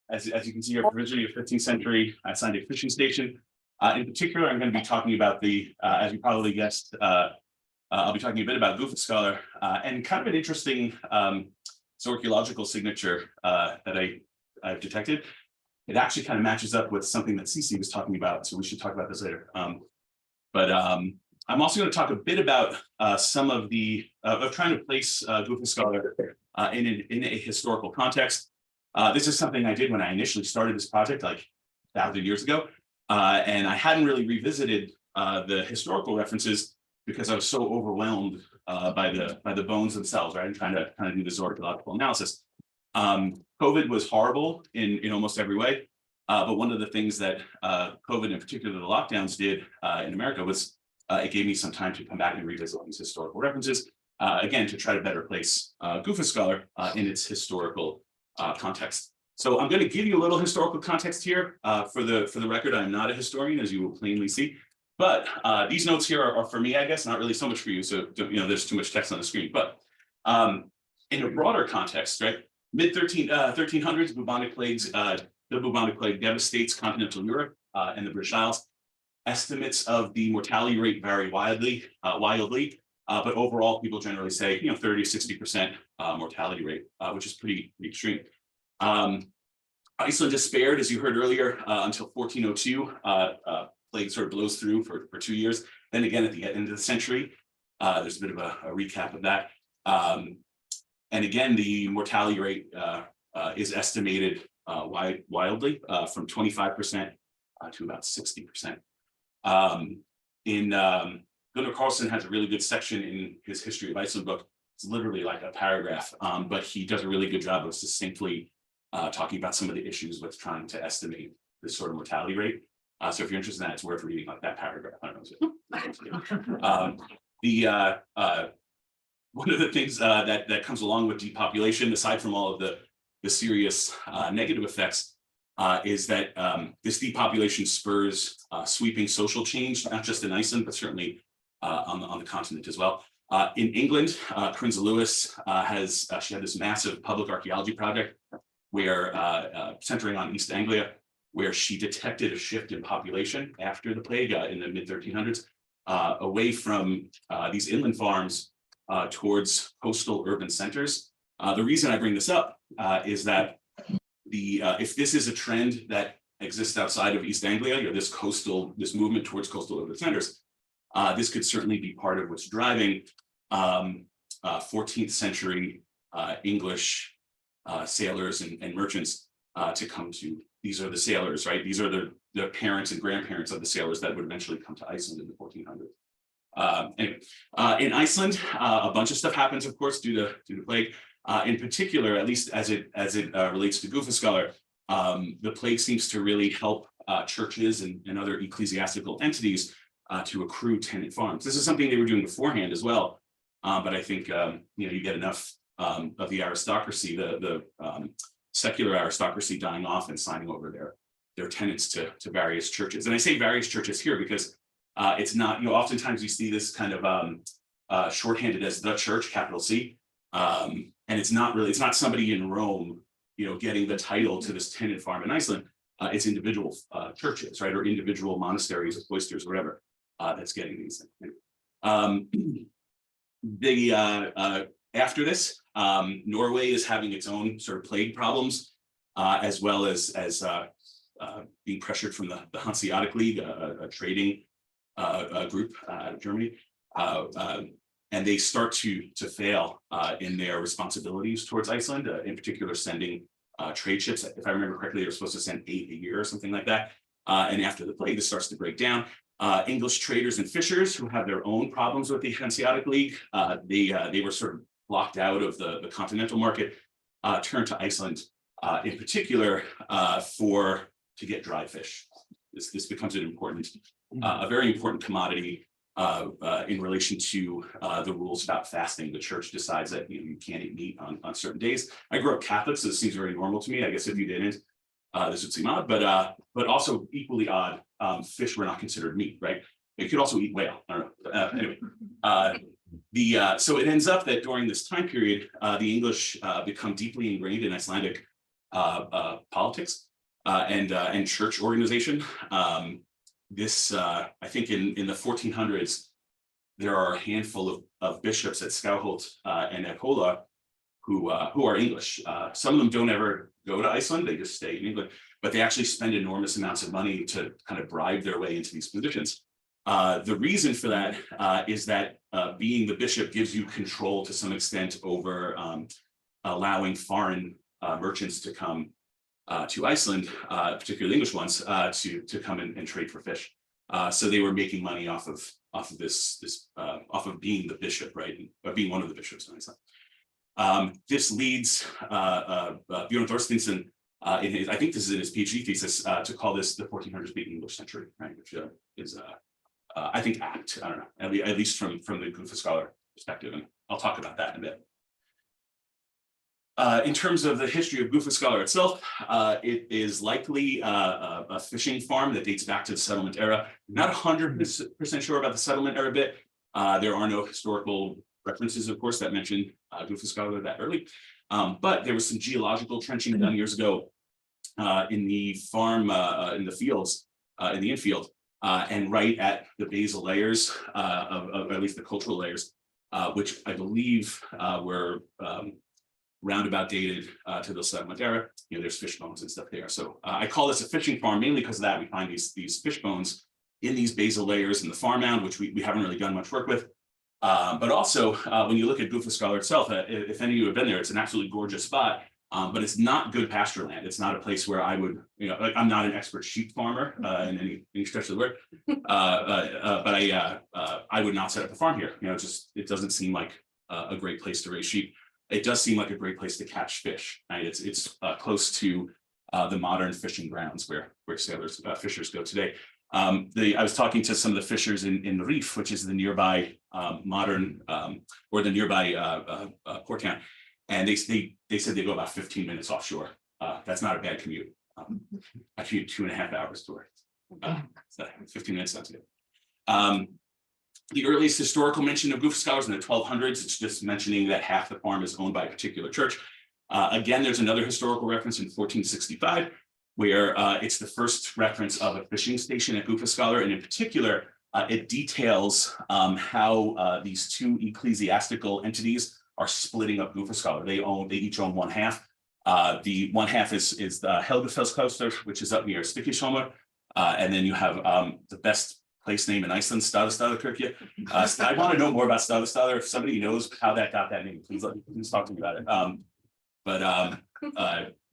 as you can see here, provisioning of 15th century Icelandic fishing station. In particular, I'm going to be talking about the, as you probably guessed, I'll be talking a bit about Gullfossskalar and kind of an interesting archaeological signature that I've detected. It actually kind of matches up with something that Cece was talking about, so we should talk about this later. I'm also going to talk a bit about some of the of trying to place Gullfossskalar in a historical context. This is something I did when I initially started this project, like 1,000 years ago, and I hadn't really revisited the historical references because I was so overwhelmed by the bones themselves, right? And trying to kind of do this archaeological analysis. COVID was horrible in almost every way, but one of the things that COVID, in particular the lockdowns, did in America was it gave me some time to come back and revisit these historical references, again, to try to better place Gullfossskalar in its historical context. So I'm going to give you a little historical context here. For the record, I'm not a historian, as you will plainly see, but these notes here are for me, I guess, not really so much for you. So there's too much text on the screen, but in a broader context, right? Mid-1300s, bubonic plagues, the bubonic plague devastates continental Europe and the British Isles. Estimates of the mortality rate vary wildly, but overall, people generally say 30 to 60% mortality rate, which is pretty extreme. Iceland is spared, as you heard earlier, until 1402. Plague sort of blows through for 2 years. Then again, at the end of the century, there's a bit of a recap of that. And again, the mortality rate is estimated wildly from 25% to about 60%. Gunnar Karlsson has a really good section in his History of Iceland book. It's literally like a paragraph, but he does a really good job of succinctly talking about some of the issues with trying to estimate this sort of mortality rate. So if you're interested in that, it's worth reading like that paragraph. I don't know. One of the things that comes along with depopulation, aside from all of the serious negative effects, is that this depopulation spurs sweeping social change, not just in Iceland, but certainly on the continent as well. In England, Crinza Lewis she had this massive public archaeology project where centering on East Anglia, where she detected a shift in population after the plague in the mid-1300s, away from these inland farms towards coastal urban centers. The reason I bring this up is that if this is a trend that exists outside of East Anglia, this movement towards coastal urban centers, this could certainly be part of what's driving 14th century English sailors and merchants to come to. These are the sailors, right? These are the parents and grandparents of the sailors that would eventually come to Iceland in the 1400s. Anyway, in Iceland, a bunch of stuff happens, of course, due to plague. In particular, at least as it relates to Gullfossskalar, the plague seems to really help churches and other ecclesiastical entities to accrue tenant farms. This is something they were doing beforehand as well, but I think you get enough of the aristocracy, the secular aristocracy, dying off and signing over their tenants to various churches. And I say various churches here because it's not, oftentimes you see this kind of shorthanded as the church, capital C. And it's not somebody in Rome, getting the title to this tenant farm in Iceland. it's individual churches, right, or individual monasteries or cloisters, or whatever, that's getting these things. After this, Norway is having its own sort of plague problems, as well as being pressured from the Hanseatic League, a trading group out of Germany, and they start to fail in their responsibilities towards Iceland, in particular sending trade ships. If I remember correctly, they're supposed to send 8 a year or something like that. And after the plague, this starts to break down. English traders and fishers who have their own problems with the Hanseatic League, they were sort of blocked out of the continental market, turned to Iceland in particular to get dry fish. This becomes an important, a very important commodity in relation to the rules about fasting. The church decides that you can't eat meat on certain days. I grew up Catholic, so this seems very normal to me. I guess if you didn't, this would seem odd, but also equally odd. Fish were not considered meat, right? You could also eat whale. I don't know. Anyway, so it ends up that during this time period, the English become deeply ingrained in Icelandic politics and church organization. I think in the 1400s, there are a handful of bishops at Skálholt and at Hóla who are English. Some of them don't ever go to Iceland; they just stay in England. But they actually spend enormous amounts of money to kind of bribe their way into these positions. The reason for that is that being the bishop gives you control to some extent over allowing foreign merchants to come to Iceland, particularly English ones, to come and trade for fish. So they were making money off of being the bishop, right, or being one of the bishops in Iceland. This leads Björn Thorsteinsson, I think this is in his PhD thesis, to call this the 1400s being English century, right, which is I think apt. I don't know, at least from the Gullfoss perspective, and I'll talk about that in a bit. In terms of the history of Gullfoss itself, it is likely a fishing farm that dates back to the settlement era. Not 100% sure about the settlement era bit. There are no historical references, of course, that mention Gullfoss that early. But there was some geological trenching done years ago in the farm, in the fields, in the infield, and right at the basal layers of at least the cultural layers, which I believe were roundabout dated to the settlement era. You know, there's fish bones and stuff there. So I call this a fishing farm mainly because of that. We find these fish bones in these basal layers in the farm mound, which we haven't really done much work with. But also, when you look at Gullfoss itself, if any of you have been there, it's an absolutely gorgeous spot, but it's not good pasture land. It's not a place where I would, you know, like, I'm not an expert sheep farmer in any stretch of the word, but I would not set up a farm here. You know, it doesn't seem like a great place to raise sheep. It does seem like a great place to catch fish. Right? It's close to the modern fishing grounds where sailors, fishers go today. I was talking to some of the fishers in Reef, which is the nearby modern or the nearby port town, and they said they go about 15 minutes offshore. That's not a bad commute. I commute 2.5 hours to work. So 15 minutes sounds good. The earliest historical mention of Gullfoss is in the 1200s. It's just mentioning that half the farm is owned by a particular church. Again, there's another historical reference in 1465. Where it's the first reference of a fishing station at Gullfoss, and in particular, it details how these two ecclesiastical entities are splitting up Gullfoss. They each own one half. The one half is the Helgafellskloster, which is up near Stykkishólmur, and then you have the best place name in Iceland, Staðarstaðarkirkja. I want to know more about Staðarstaðar. If somebody knows how that got that name, please talk to me about it.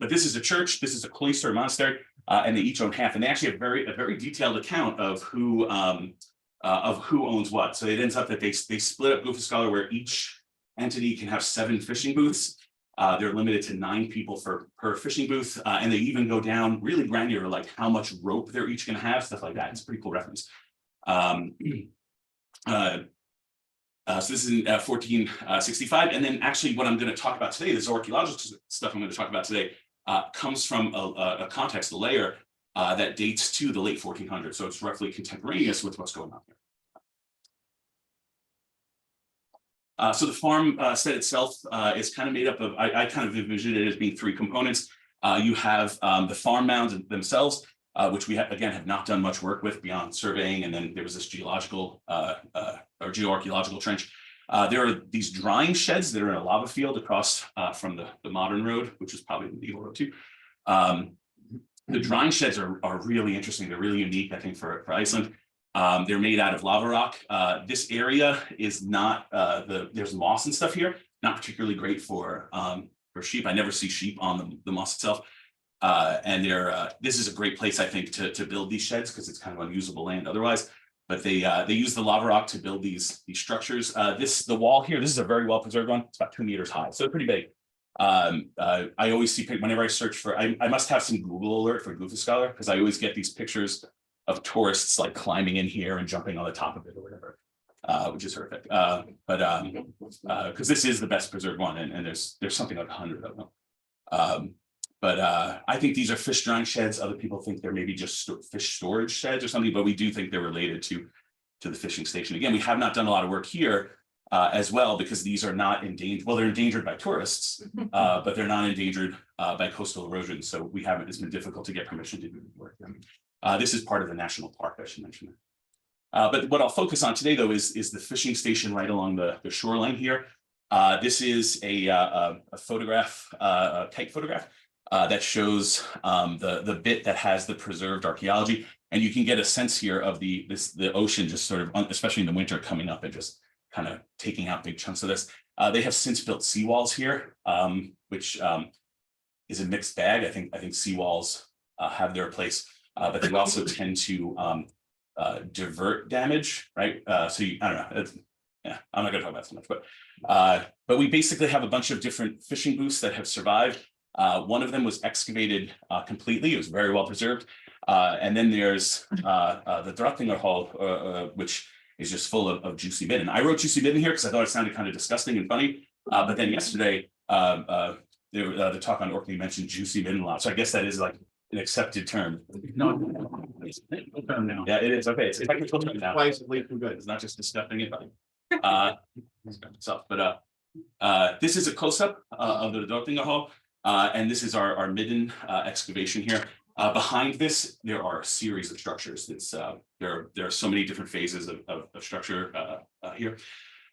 But this is a church, this is a cloister, a monastery, and they each own half. And they actually have a very detailed account of who owns what. So it ends up that they split up Gullfoss where each entity can have 7 fishing booths. They're limited to 9 people per fishing booth, and they even go down really granular, like how much rope they're each going to have, stuff like that. It's a pretty cool reference. So this is in 1465, and then actually what I'm going to talk about today, this archaeological stuff I'm going to talk about today, comes from a context, a layer that dates to the late 1400s. So it's roughly contemporaneous with what's going on here. So the farm set itself is kind of made up of, I kind of envision it as being 3 components. You have the farm mounds themselves, which we again have not done much work with beyond surveying. And then there was this geological or geoarchaeological trench. There are these drying sheds that are in a lava field across from the modern road, which is probably the medieval road too. The drying sheds are really interesting. They're really unique, I think, for Iceland. They're made out of lava rock. This area is not there's moss and stuff here, not particularly great for sheep. I never see sheep on the moss itself. And this is a great place, I think, to build these sheds because it's kind of unusable land otherwise. But they use the lava rock to build these structures. The wall here, this is a very well preserved one. It's about 2 meters high, so pretty big. I always see whenever I search for, I must have some Google alert for Gufuskálar because I always get these pictures of tourists like climbing in here and jumping on the top of it or whatever, which is horrific. Because this is the best preserved one, and there's something like 100 of them. I think these are fish drying sheds. Other people think they're maybe just fish storage sheds or something, but we do think they're related to the fishing station. Again, we have not done a lot of work here as well because these are not endangered. Well, they're endangered by tourists, but they're not endangered by coastal erosion. So it's been difficult to get permission to do the work. This is part of the national park, I should mention that. But what I'll focus on today, though, is the fishing station right along the shoreline here. This is a photograph, a kite photograph. That shows the bit that has the preserved archaeology, and you can get a sense here of the ocean just sort of, especially in the winter, coming up and just kind of taking out big chunks of this. They have since built seawalls here, which is a mixed bag. I think seawalls have their place, but they also tend to divert damage, right? I don't know. I'm not going to talk about it so much, but we basically have a bunch of different fishing booths that have survived. One of them was excavated completely. It was very well preserved. And then there's the Drottningar Hall, which is just full of juicy midden. I wrote juicy midden here because I thought it sounded kind of disgusting and funny. But then yesterday, the talk on Orkney mentioned juicy midden a lot. So I guess that is like an accepted term. No, it's a technical term now. Yeah, it is. Okay, it's a technical term now. Twice at least, good. It's not just disgusting and funny. This is a close-up of the Drottningar Hall. And this is our midden excavation here. Behind this, there are a series of structures. There are so many different phases of structure here.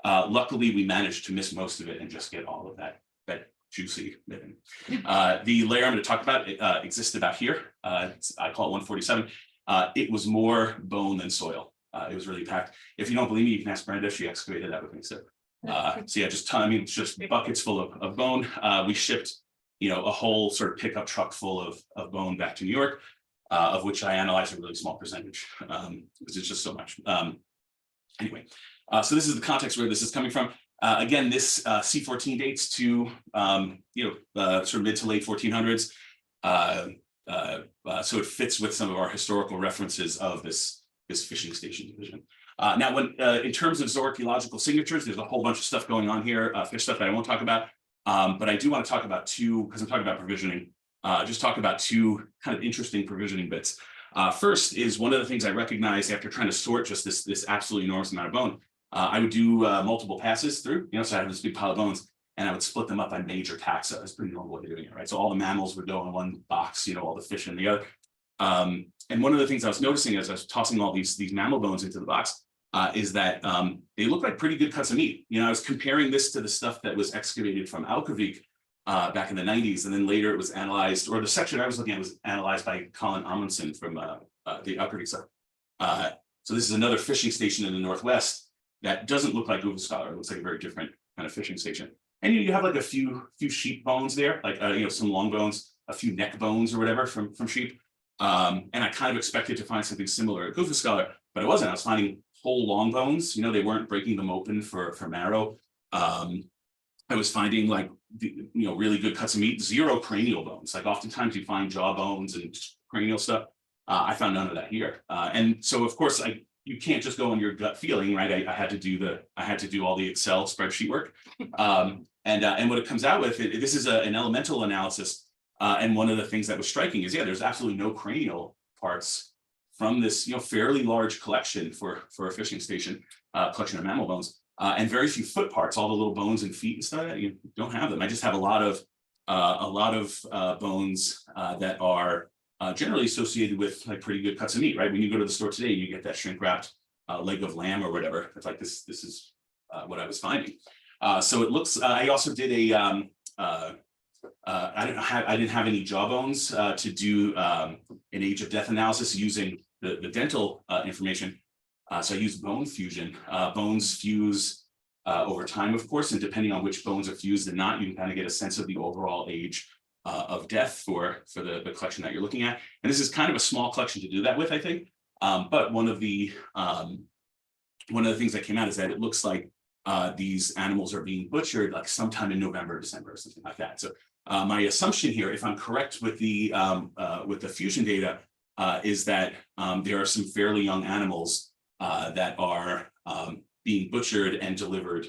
Luckily, we managed to miss most of it and just get all of that juicy midden. The layer I'm going to talk about exists about here. I call it 147. It was more bone than soil. It was really packed. If you don't believe me, you can ask Brenda. She excavated that with me. So yeah, it's just buckets full of bone. We shipped a whole sort of pickup truck full of bone back to New York, of which I analyzed a really small percentage because it's just so much. Anyway, so this is the context where this is coming from. Again, this C14 dates to sort of mid to late 1400s. So it fits with some of our historical references of this fishing station division. Now, in terms of zoarchaeological signatures, there's a whole bunch of stuff going on here, fish stuff that I won't talk about. But I do want to talk about two, because I'm talking about provisioning, just talk about two kind of interesting provisioning bits. First is one of the things I recognized after trying to sort just this absolutely enormous amount of bone. I would do multiple passes through, so I have this big pile of bones, and I would split them up by major taxa. That's pretty normal way of doing it, right? So all the mammals would go in one box, all the fish in the other. And one of the things I was noticing as I was tossing all these mammal bones into the box is that they look like pretty good cuts of meat. I was comparing this to the stuff that was excavated from Ecology back in the 90s, and then later it was analyzed, or the section I was looking at was analyzed by Colin Amundsen from the Ecology stuff. So this is another fishing station in the Northwest that doesn't look like Gufuskálar. It looks like a very different kind of fishing station. And you have like a few sheep bones there, like some long bones, a few neck bones or whatever from sheep. And I kind of expected to find something similar at Gufuskálar, but it wasn't. I was finding whole long bones. They weren't breaking them open for marrow. I was finding really good cuts of meat, zero cranial bones. Like oftentimes you find jaw bones and cranial stuff. I found none of that here. And so of course you can't just go on your gut feeling, right? I had to do all the Excel spreadsheet work. And what it comes out with, this is an elemental analysis. And one of the things that was striking is, there's absolutely no cranial parts from this, fairly large collection for a fishing station, collection of mammal bones, and very few foot parts. All the little bones and feet and stuff, you don't have them. I just have a lot of a lot of bones that are generally associated with like pretty good cuts of meat, right? When you go to the store today, you get that shrink wrapped leg of lamb or whatever. It's like this is what I was finding. So it looks. I also did a. I didn't have any jaw bones to do an age of death analysis using the dental information. So I used bone fusion. Bones fuse over time, of course, and depending on which bones are fused and not, you can kind of get a sense of the overall age of death for the collection that you're looking at. And this is kind of a small collection to do that with, I think. But one of the things that came out is that it looks like these animals are being butchered like sometime in November, December, or something like that. So my assumption here, if I'm correct with the fusion data, is that there are some fairly young animals that are being butchered and delivered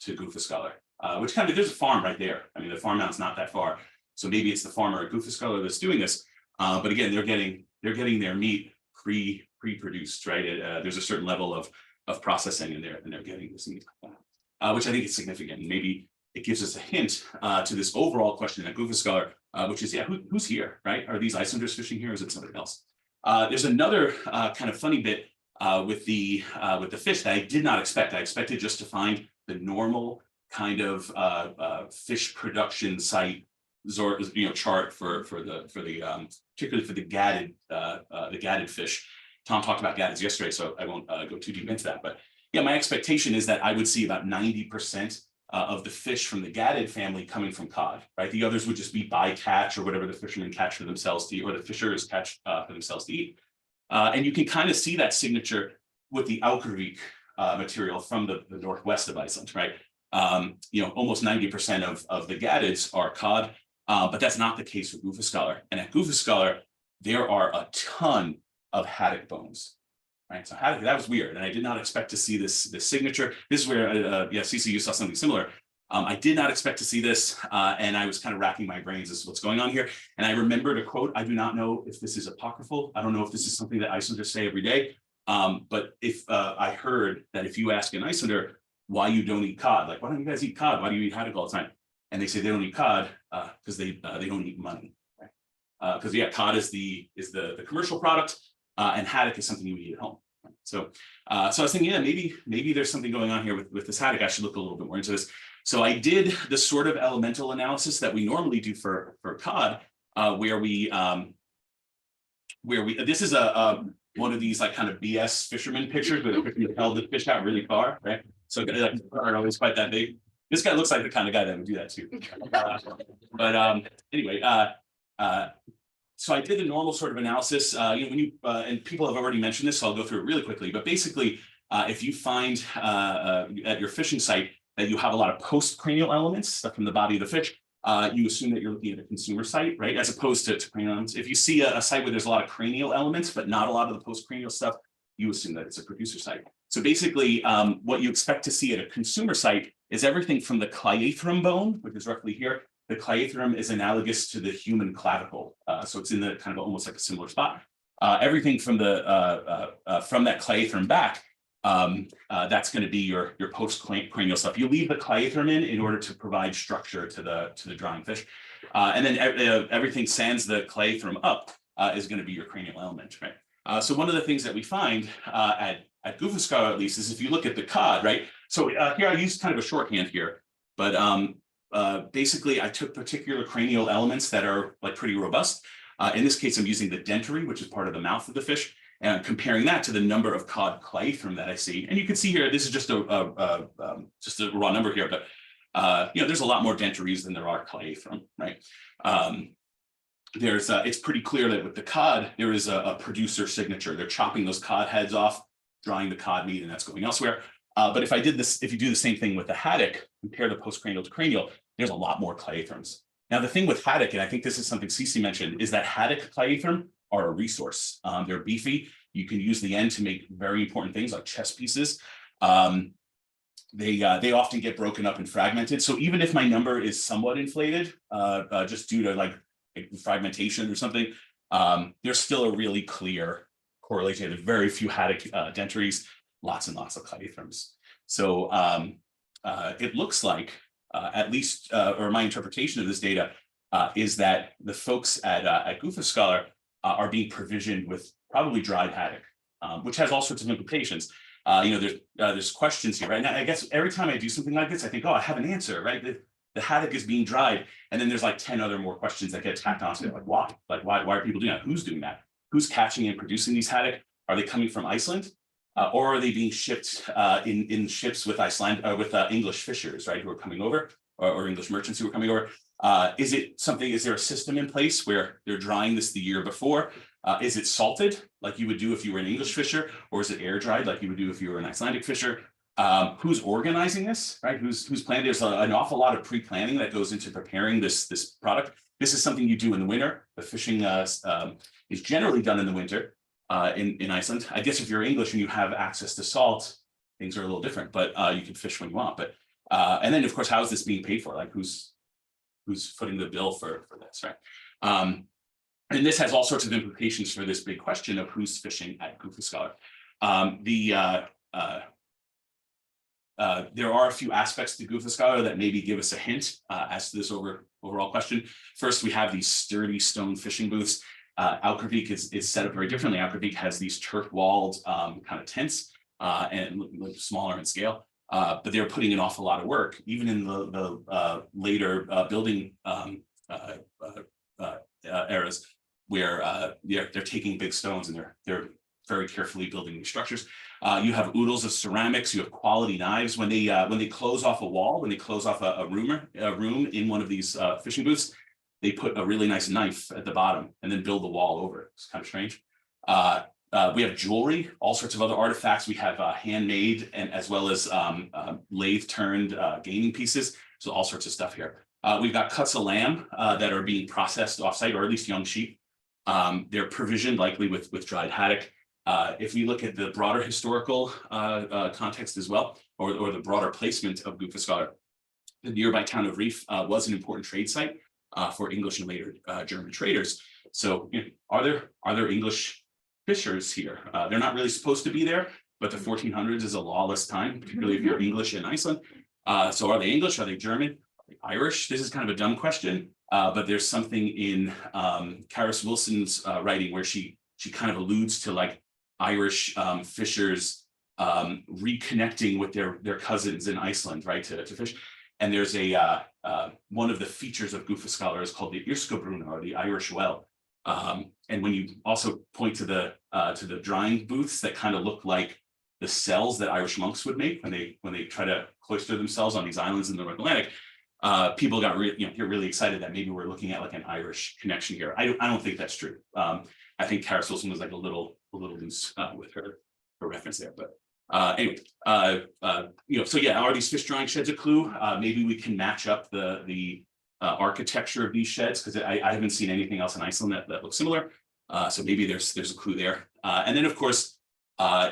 to Gufuskálar, which kind of, there's a farm right there. I mean, the farm out's not that far. So maybe it's the farmer at Gufuskálar that's doing this. But again, they're getting their meat pre-produced, right? There's a certain level of processing and they're getting this meat, which I think is significant. And maybe it gives us a hint to this overall question at Gufuskálar, which is, yeah, who's here, right? Are these Icelanders fishing here, or is it something else? There's another kind of funny bit with the fish that I did not expect. I expected just to find the normal kind of fish production site chart for the particularly for the gadded fish. Tom talked about gaddids yesterday, so I won't go too deep into that. But yeah, my expectation is that I would see about 90% of the fish from the gadded family coming from cod, right? The others would just be bycatch or whatever the fishermen catch for themselves to eat, or the fishers catch for themselves to eat. And you can kind of see that signature with the Ecology material from the northwest of Iceland, right? Almost 90% of the gaddids are cod, but that's not the case with Gufuskálar. And at Gufuskálar, there are a ton of haddock bones, right? So haddock, that was weird, and I did not expect to see this signature. This is where, Cece, you saw something similar. I did not expect to see this, and I was kind of racking my brains as to what's going on here. And I remembered a quote. I do not know if this is apocryphal. I don't know if this is something that Icelanders say every day. But if I heard that if you ask an Icelander why you don't eat cod, like, why don't you guys eat cod? Why do you eat haddock all the time? And they say they don't eat cod because they don't eat money, right? Because cod is the commercial product, and haddock is something you would eat at home. Right? So I was thinking, yeah, maybe there's something going on here with this haddock. I should look a little bit more into this. So I did the sort of elemental analysis that we normally do for cod, where we this is one of these like kind of BS fisherman pictures where the held the fish out really far, right? So like aren't always quite that big. This guy looks like the kind of guy that would do that too. Anyway, so I did the normal sort of analysis. When you and people have already mentioned this, so I'll go through it really quickly. But basically, if you find at your fishing site that you have a lot of post-cranial elements stuff from the body of the fish, you assume that you're looking at a consumer site, right? As opposed to cranial elements. If you see a site where there's a lot of cranial elements, but not a lot of the post-cranial stuff, you assume that it's a producer site. So basically, what you expect to see at a consumer site is everything from the cliathrum bone, which is roughly here. The cliathrum is analogous to the human clavicle. So it's in the kind of almost like a similar spot. Everything from that cliathrum back, that's going to be your post-cranial stuff. You leave the cliathrum in order to provide structure to the drying fish, and then everything sans the cliathrum up is going to be your cranial element, right? So one of the things that we find at Gufuskálar, at least, is if you look at the cod, right? So here I used kind of a shorthand here, but basically I took particular cranial elements that are like pretty robust. In this case, I'm using the dentary, which is part of the mouth of the fish, and comparing that to the number of cod cliathrum that I see. And you can see here, this is just a raw number here, but there's a lot more dentaries than there are cliathrum, right? It's pretty clear that with the cod, there is a producer signature. They're chopping those cod heads off, drying the cod meat, and that's going elsewhere. But if you do the same thing with the haddock, compare the postcranial to cranial, there's a lot more cliathrums. Now, the thing with haddock, and I think this is something Cece mentioned, is that haddock cliathrum are a resource. They're beefy. You can use the end to make very important things like chess pieces. They often get broken up and fragmented. So even if my number is somewhat inflated, just due to like fragmentation or something, there's still a really clear correlation. There's very few haddock dentaries, lots and lots of cliathrums. So it looks like, at least, or my interpretation of this data, is that the folks at Gufuskálar are being provisioned with probably dried haddock, which has all sorts of implications. There's questions here, right? Now, I guess every time I do something like this, I think, oh, I have an answer, right? The haddock is being dried, and then there's like 10 other more questions that get tacked onto it. Like why? Like why are people doing that? Who's doing that? Who's catching and producing these haddock? Are they coming from Iceland? Or are they being shipped in ships with English fishers, right, who are coming over, or English merchants who are coming over? Is there a system in place where they're drying this the year before? Is it salted like you would do if you were an English fisher, or is it air dried like you would do if you were an Icelandic fisher? Who's organizing this, right? Who's planning? There's an awful lot of pre-planning that goes into preparing this product. This is something you do in the winter. The fishing is generally done in the winter in Iceland. I guess if you're English and you have access to salt, things are a little different, but you can fish when you want. But and then of course, how is this being paid for? Like who's footing the bill for this, right? And this has all sorts of implications for this big question of who's fishing at Gufuskálar. There are a few aspects to Gufuskálar that maybe give us a hint as to this overall question. First, we have these sturdy stone fishing booths. Ecology is set up very differently. Ecology has these turf-walled kind of tents and smaller in scale, but they're putting an awful lot of work, even in the later building eras, where they're taking big stones and they're very carefully building these structures. You have oodles of ceramics. You have quality knives. When they close off a wall, when they close off a room in one of these fishing booths, they put a really nice knife at the bottom and then build the wall over it. It's kind of strange. We have jewelry, all sorts of other artifacts. We have handmade and as well as lathe-turned gaming pieces. So all sorts of stuff here. We've got cuts of lamb that are being processed offsite, or at least young sheep. They're provisioned likely with dried haddock. If we look at the broader historical context as well, or the broader placement of Gufuskálar, the nearby town of Reef was an important trade site for English and later German traders. So, are there English fishers here? They're not really supposed to be there, but the 1400s is a lawless time, particularly if you're English in Iceland. So, are they English? Are they German? Are they Irish? This is kind of a dumb question, but there's something in Karis Wilson's writing where she kind of alludes to like Irish fishers reconnecting with their cousins in Iceland, right, to fish. And there's one of the features of Gufuskálar is called the Irskabruna, or the Irish well. And when you also point to the drying booths that kind of look like the cells that Irish monks would make when they try to cloister themselves on these islands in the North Atlantic, people got really excited that maybe we're looking at like an Irish connection here. I don't think that's true. I think Karis Wilson was like a little loose with her reference there, but anyway, so yeah, are these fish drying sheds a clue? Maybe we can match up the architecture of these sheds, because I haven't seen anything else in Iceland that looks similar. So maybe there's a clue there. And then of course,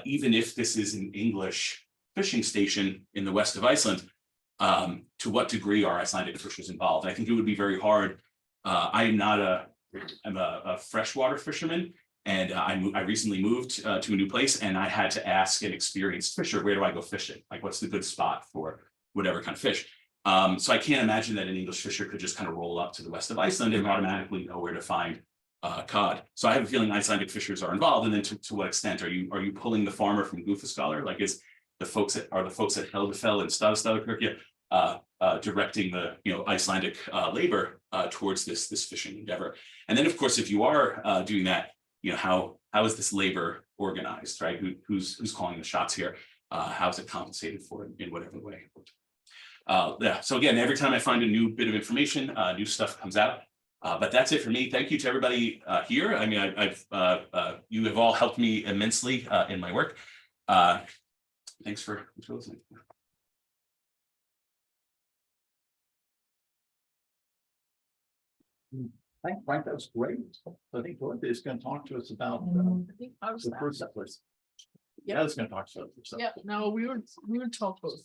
even if this is an English fishing station in the west of Iceland, to what degree are Icelandic fishers involved? I think it would be very hard. I'm a freshwater fisherman, and I recently moved to a new place, and I had to ask an experienced fisher, where do I go fishing? Like, what's the good spot for whatever kind of fish? So I can't imagine that an English fisher could just kind of roll up to the west of Iceland and automatically know where to find cod. So I have a feeling Icelandic fishers are involved, and then to what extent are you pulling the farmer from Gufuskálar? Like, is the folks at Helgafell and Staðarstaðarkirkja directing the Icelandic labor towards this fishing endeavor? And then of course, if you are doing that, how is this labor organized, right? Who's calling the shots here? How is it compensated for in whatever way? Yeah. So again, every time I find a new bit of information, new stuff comes out. But that's it for me. Thank you to everybody here. I mean, you have all helped me immensely in my work. Thanks for listening. Thanks, Frank. That was great. I think Dorthe is going to talk to us about the first settlers. Yeah, it's going to talk to us. Yeah, no, we will talk both.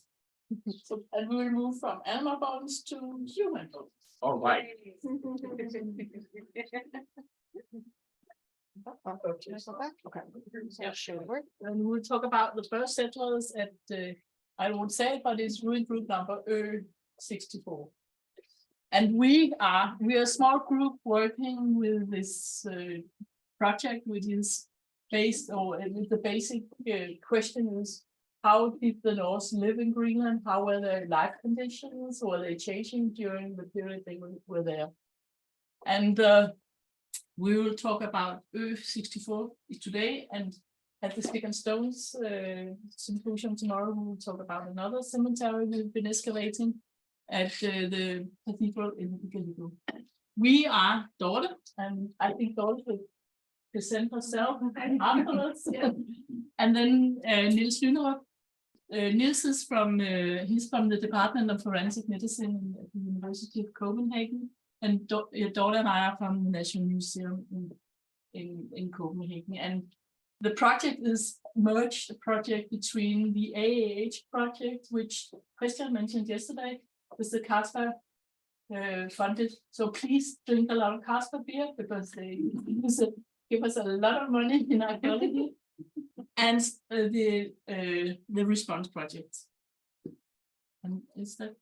And we will move from animal bones to human bones. All right. Okay. Yeah, sure. And we'll talk about the first settlers at I won't say it, but it's ruin group number 64. And we are a small group working with this project, which is based, or the basic question is, how did the Norse live in Greenland? How were their life conditions? Were they changing during the period they were there? And we will talk about Ö64 today, and at the Stick and Stones symposium tomorrow, we will talk about another cemetery we've been excavating at the cathedral in Ecology. We are Dorthe, and I think Dorthe will present herself afterwards. Yeah. And then Niels Lynerup. Niels is from he's from the Department of Forensic Medicine at the University of Copenhagen, and Dorthe and I are from the National Museum in Copenhagen. And the project is merged, a project between the AAH project, which Christian mentioned yesterday, with the Carlsberg funded. So please drink a lot of Carlsberg beer, because they give us a lot of money in archaeology. And the response project. And is that?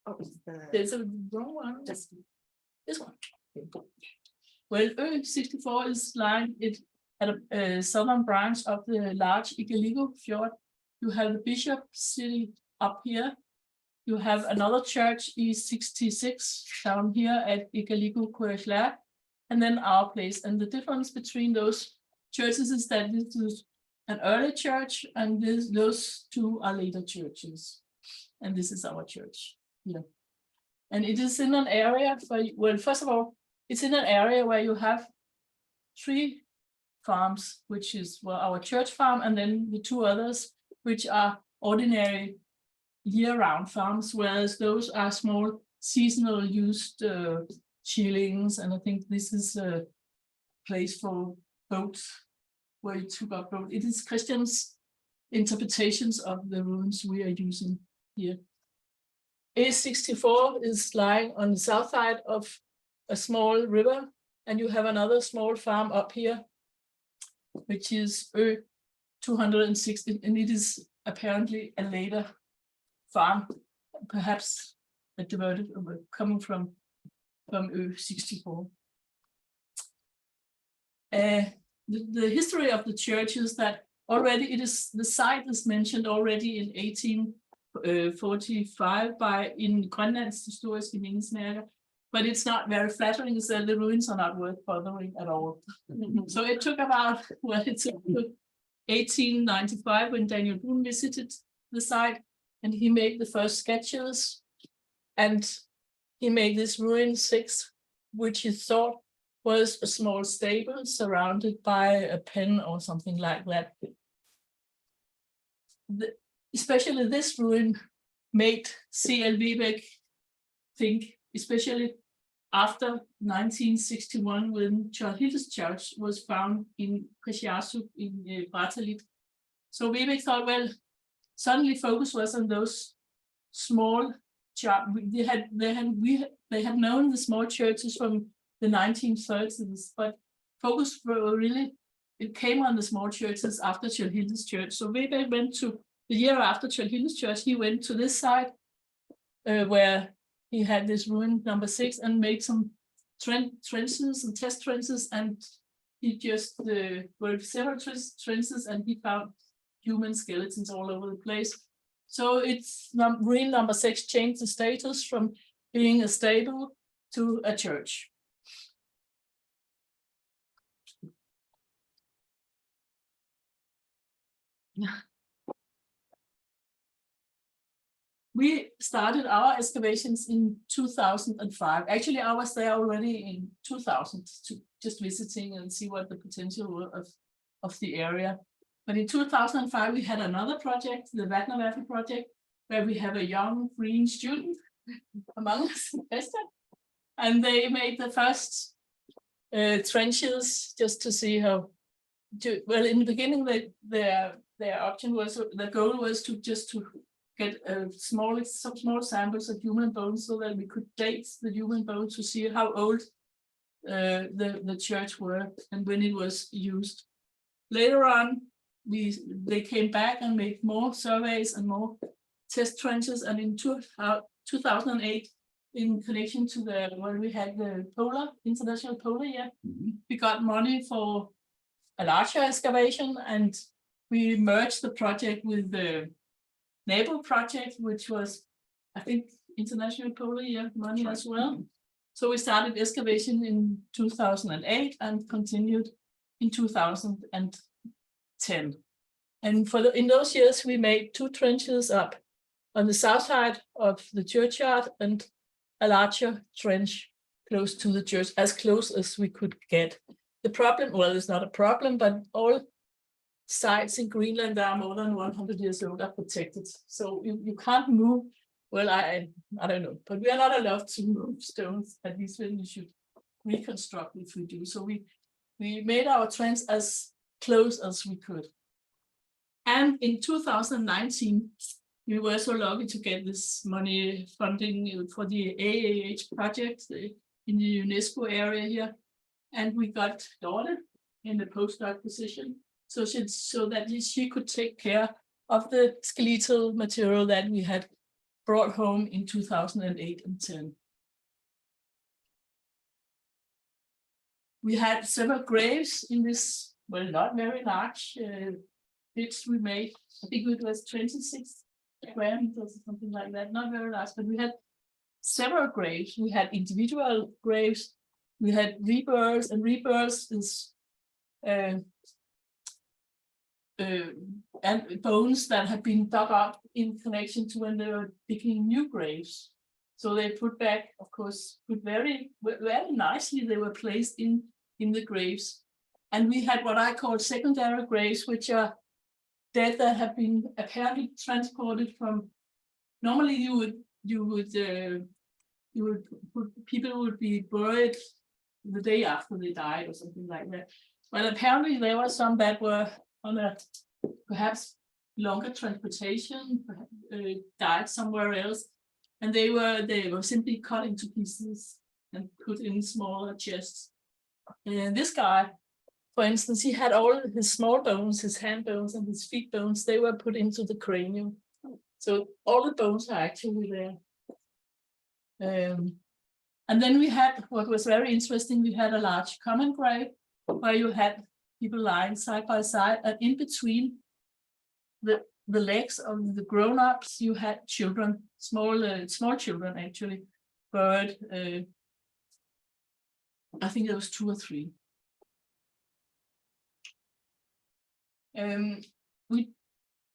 Oh, There's a wrong one. Just this one. Well, Ö64 is lying at a southern branch of the large Ecology fjord. You have the bishop city up here. You have another church, E66, down here at Ecology, and then our place. And the difference between those churches is that this is an early church, and those two are later churches. And this is our church here. And it is in an area where, well, first of all, it's in an area where you have 3 farms, which is our church farm, and then the 2 others, which are ordinary year-round farms, whereas those are small seasonal used shillings. And I think this is a place for boats, where you took up boat. It is Christian's interpretations of the ruins we are using here. A64 is lying on the south side of a small river, and you have another small farm up here, which is Ö260, and it is apparently a later farm, perhaps a diverted coming from Ö64. The history of the church is that already the site is mentioned already in 1845 in Grønlands historiske mindesmærker, but it's not very flattering, so the ruins are not worth bothering at all. So it took about, well, it took 1895 when Daniel visited the site, and he made the first sketches, and he made this ruin 6, which he thought was a small stable surrounded by a pen or something like that. Especially this ruin made C.L. Webeck think, especially after 1961, when Charles Church was found in Inoqqassaaq in Brattalit. So Webeck thought, well, suddenly focus was on those small they had known the small churches from the 1930s, but focus really, it came on the small churches after Charles Church. So Webeck went to, the year after Charles Church, he went to this site where he had this ruin number 6 and made some trenches and test trenches, and he just several trenches, and he found human skeletons all over the place. So it's ruin number 6 changed the status from being a stable to a church. We started our excavations in 2005. Actually, I was there already in 2000 to just visiting and see what the potential was of the area. But in 2005, we had another project, the Vatnaverfi project, where we have a young green student among us, and they made the first trenches just to see how. Well, in the beginning, their option was, the goal was to get some small samples of human bones, so that we could date the human bones to see how old the church were and when it was used. Later on, they came back and made more surveys and more test trenches, and in 2008, in connection to when we had the International Polar Year, we got money for a larger excavation, and we merged the project with the NABO project, which was, I think, International Polar Year money as well. So we started excavation in 2008 and continued in 2010. And in those years, we made 2 trenches up on the south side of the churchyard and a larger trench close to the church, as close as we could get. The problem, well, it's not a problem, but all sites in Greenland that are more than 100 years old are protected. So you can't move. Well, I don't know, but we are not allowed to move stones, at least when we should reconstruct if we do. So we made our trench as close as we could. And in 2019, we were so lucky to get this money funding for the AAH project in the UNESCO area here. And we got Dorthe in the postdoc position, so that she could take care of the skeletal material that we had brought home in 2008 and 10. We had several graves in this, well, not very large pits we made. I think it was 26 square meters or something like that, not very large, but we had several graves. We had individual graves, we had rebirths, and rebirths is and bones that had been dug up in connection to when they were digging new graves. So they put back, of course, very nicely, they were placed in the graves. And we had what I call secondary graves, which are dead that have been apparently transported from, normally people would be buried the day after they died or something like that. But apparently there were some that were on a perhaps longer transportation, died somewhere else, and they were simply cut into pieces and put in smaller chests. And this guy, for instance, he had all his small bones, his hand bones and his feet bones, they were put into the cranium. So all the bones are actually there. And then we had, what was very interesting, we had a large common grave where you had people lying side by side, and in between the legs of the grown-ups, you had children, small children actually, buried. I think there was 2 or 3.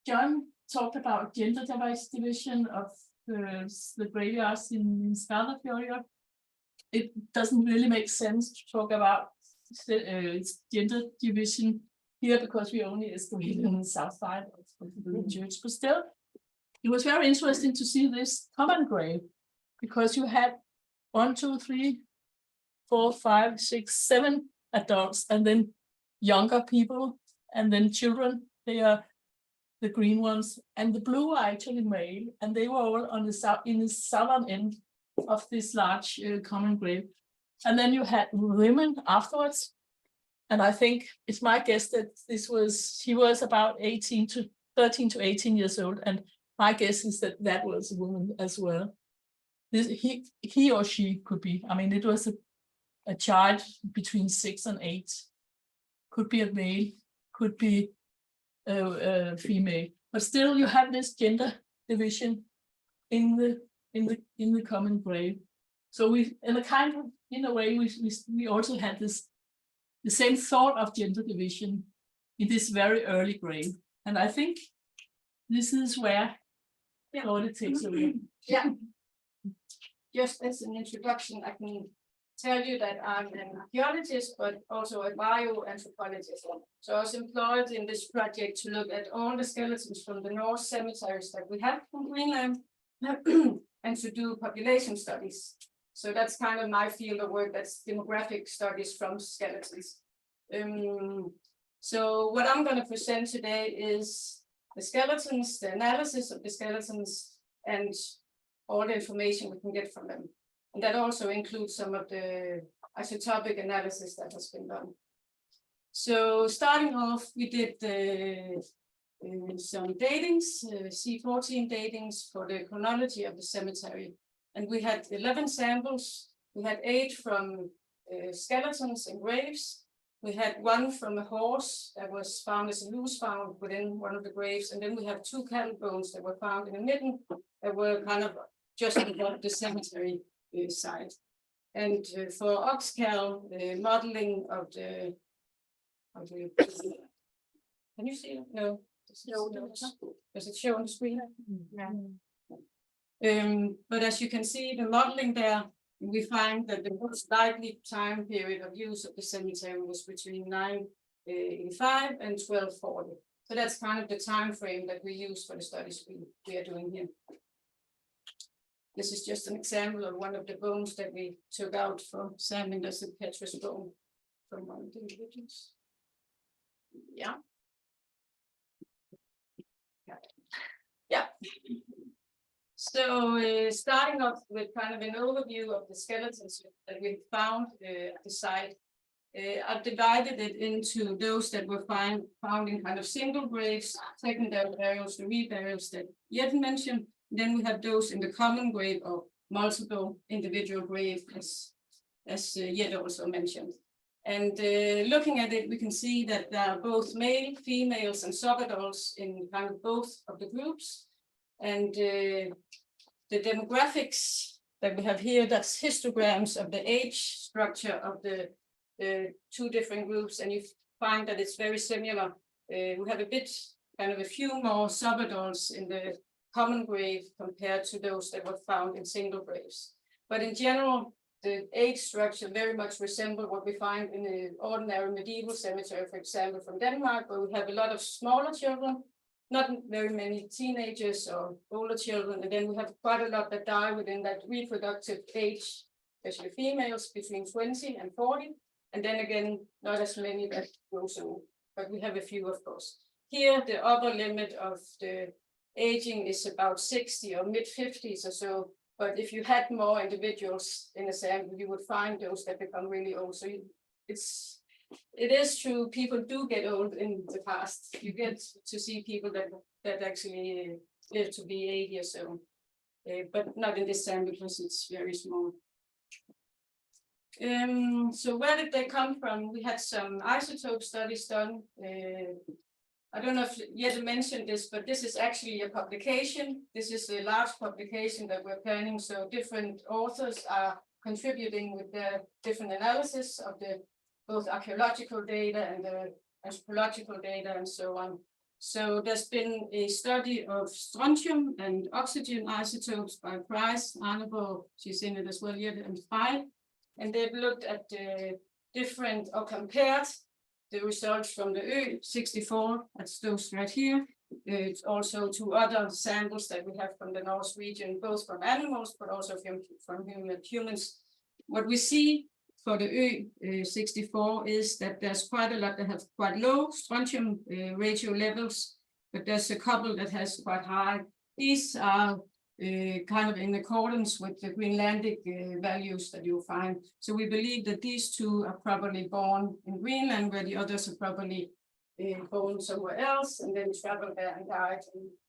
John talked about gender division of the graveyards in Svarfaðardalur. It doesn't really make sense to talk about gender division here because we only excavate on the south side of the church. But still, it was very interesting to see this common grave because you had 1, 2, 3, 4, 5, 6, 7 adults, and then younger people, and then children. They are the green ones, and the blue are actually male, and they were all on the southern end of this large common grave. And then you had women afterwards, and I think it's my guess that she was about 13 to 18 years old, and my guess is that was a woman as well. He or she could be. I mean, it was a child between 6 and 8. Could be a male, could be a female, but still you have this gender division in the common grave. So in a way we also had the same thought of gender division in this very early grave, and I think this is where Dorthe takes away. Yeah. Just as an introduction, I can tell you that I'm an archaeologist, but also a bioanthropologist. So I was employed in this project to look at all the skeletons from the Norse cemeteries that we have in Greenland and to do population studies. So that's kind of my field of work, that's demographic studies from skeletons. So what I'm going to present today is the skeletons, the analysis of the skeletons, and all the information we can get from them. And that also includes some of the isotopic analysis that has been done. So starting off, we did the some datings, C14 datings for the chronology of the cemetery. And we had 11 samples. We had 8 from skeletons and graves. We had 1 from a horse that was found as a loose found within one of the graves. And then we have 2 cattle bones that were found in the midden that were kind of just above the cemetery site. And for Oxcal, the modeling of the, can you see it? No. Does it show on the screen? But as you can see, the modeling there, we find that the most likely time period of use of the cemetery was between 985 and 1240. So that's kind of the time frame that we use for the studies we are doing here. This is just an example of one of the bones that we took out from examining as a petrous bone from one of the individuals. Yeah. Yeah. So starting off with kind of an overview of the skeletons that we found at the site, I've divided it into those that were found in kind of single graves, secondary burials, the reburials that Jette mentioned. Then we have those in the common grave or multiple individual grave, as Jette also mentioned. And looking at it, we can see that there are both male, females, and subadults in kind of both of the groups. And the demographics that we have here, that's histograms of the age structure of the 2 different groups. And you find that it's very similar. We have a bit, kind of a few more subadults in the common grave compared to those that were found in single graves. But in general, the age structure very much resembles what we find in the ordinary medieval cemetery, for example, from Denmark, where we have a lot of smaller children, not very many teenagers or older children, and then we have quite a lot that die within that reproductive age, especially females between 20 and 40, and then again, not as many that grow so, but we have a few, of course. Here, the upper limit of the aging is about 60 or mid-50s or so, but if you had more individuals in a sample, you would find those that become really old. So it is true, people do get old in the past. You get to see people that actually live to be 80 or so, but not in this sample because it's very small. So where did they come from? We had some isotope studies done. I don't know if Jette mentioned this, but this is actually a publication. This is a large publication that we're planning. So different authors are contributing with their different analysis of the both archaeological data and the anthropological data and so on. So there's been a study of strontium and oxygen isotopes by Price, Arneborg, she's in it as well, Jette, and Feeley. And they've looked at the different or compared the results from the Ö64, that's those right here. It's also to other samples that we have from the Norse region, both from animals, but also from humans. What we see for the Ö64 is that there's quite a lot that have quite low strontium ratio levels, but there's a couple that has quite high. These are kind of in accordance with the Greenlandic values that you'll find. So we believe that these 2 are probably born in Greenland, where the others are probably born somewhere else and then traveled there and died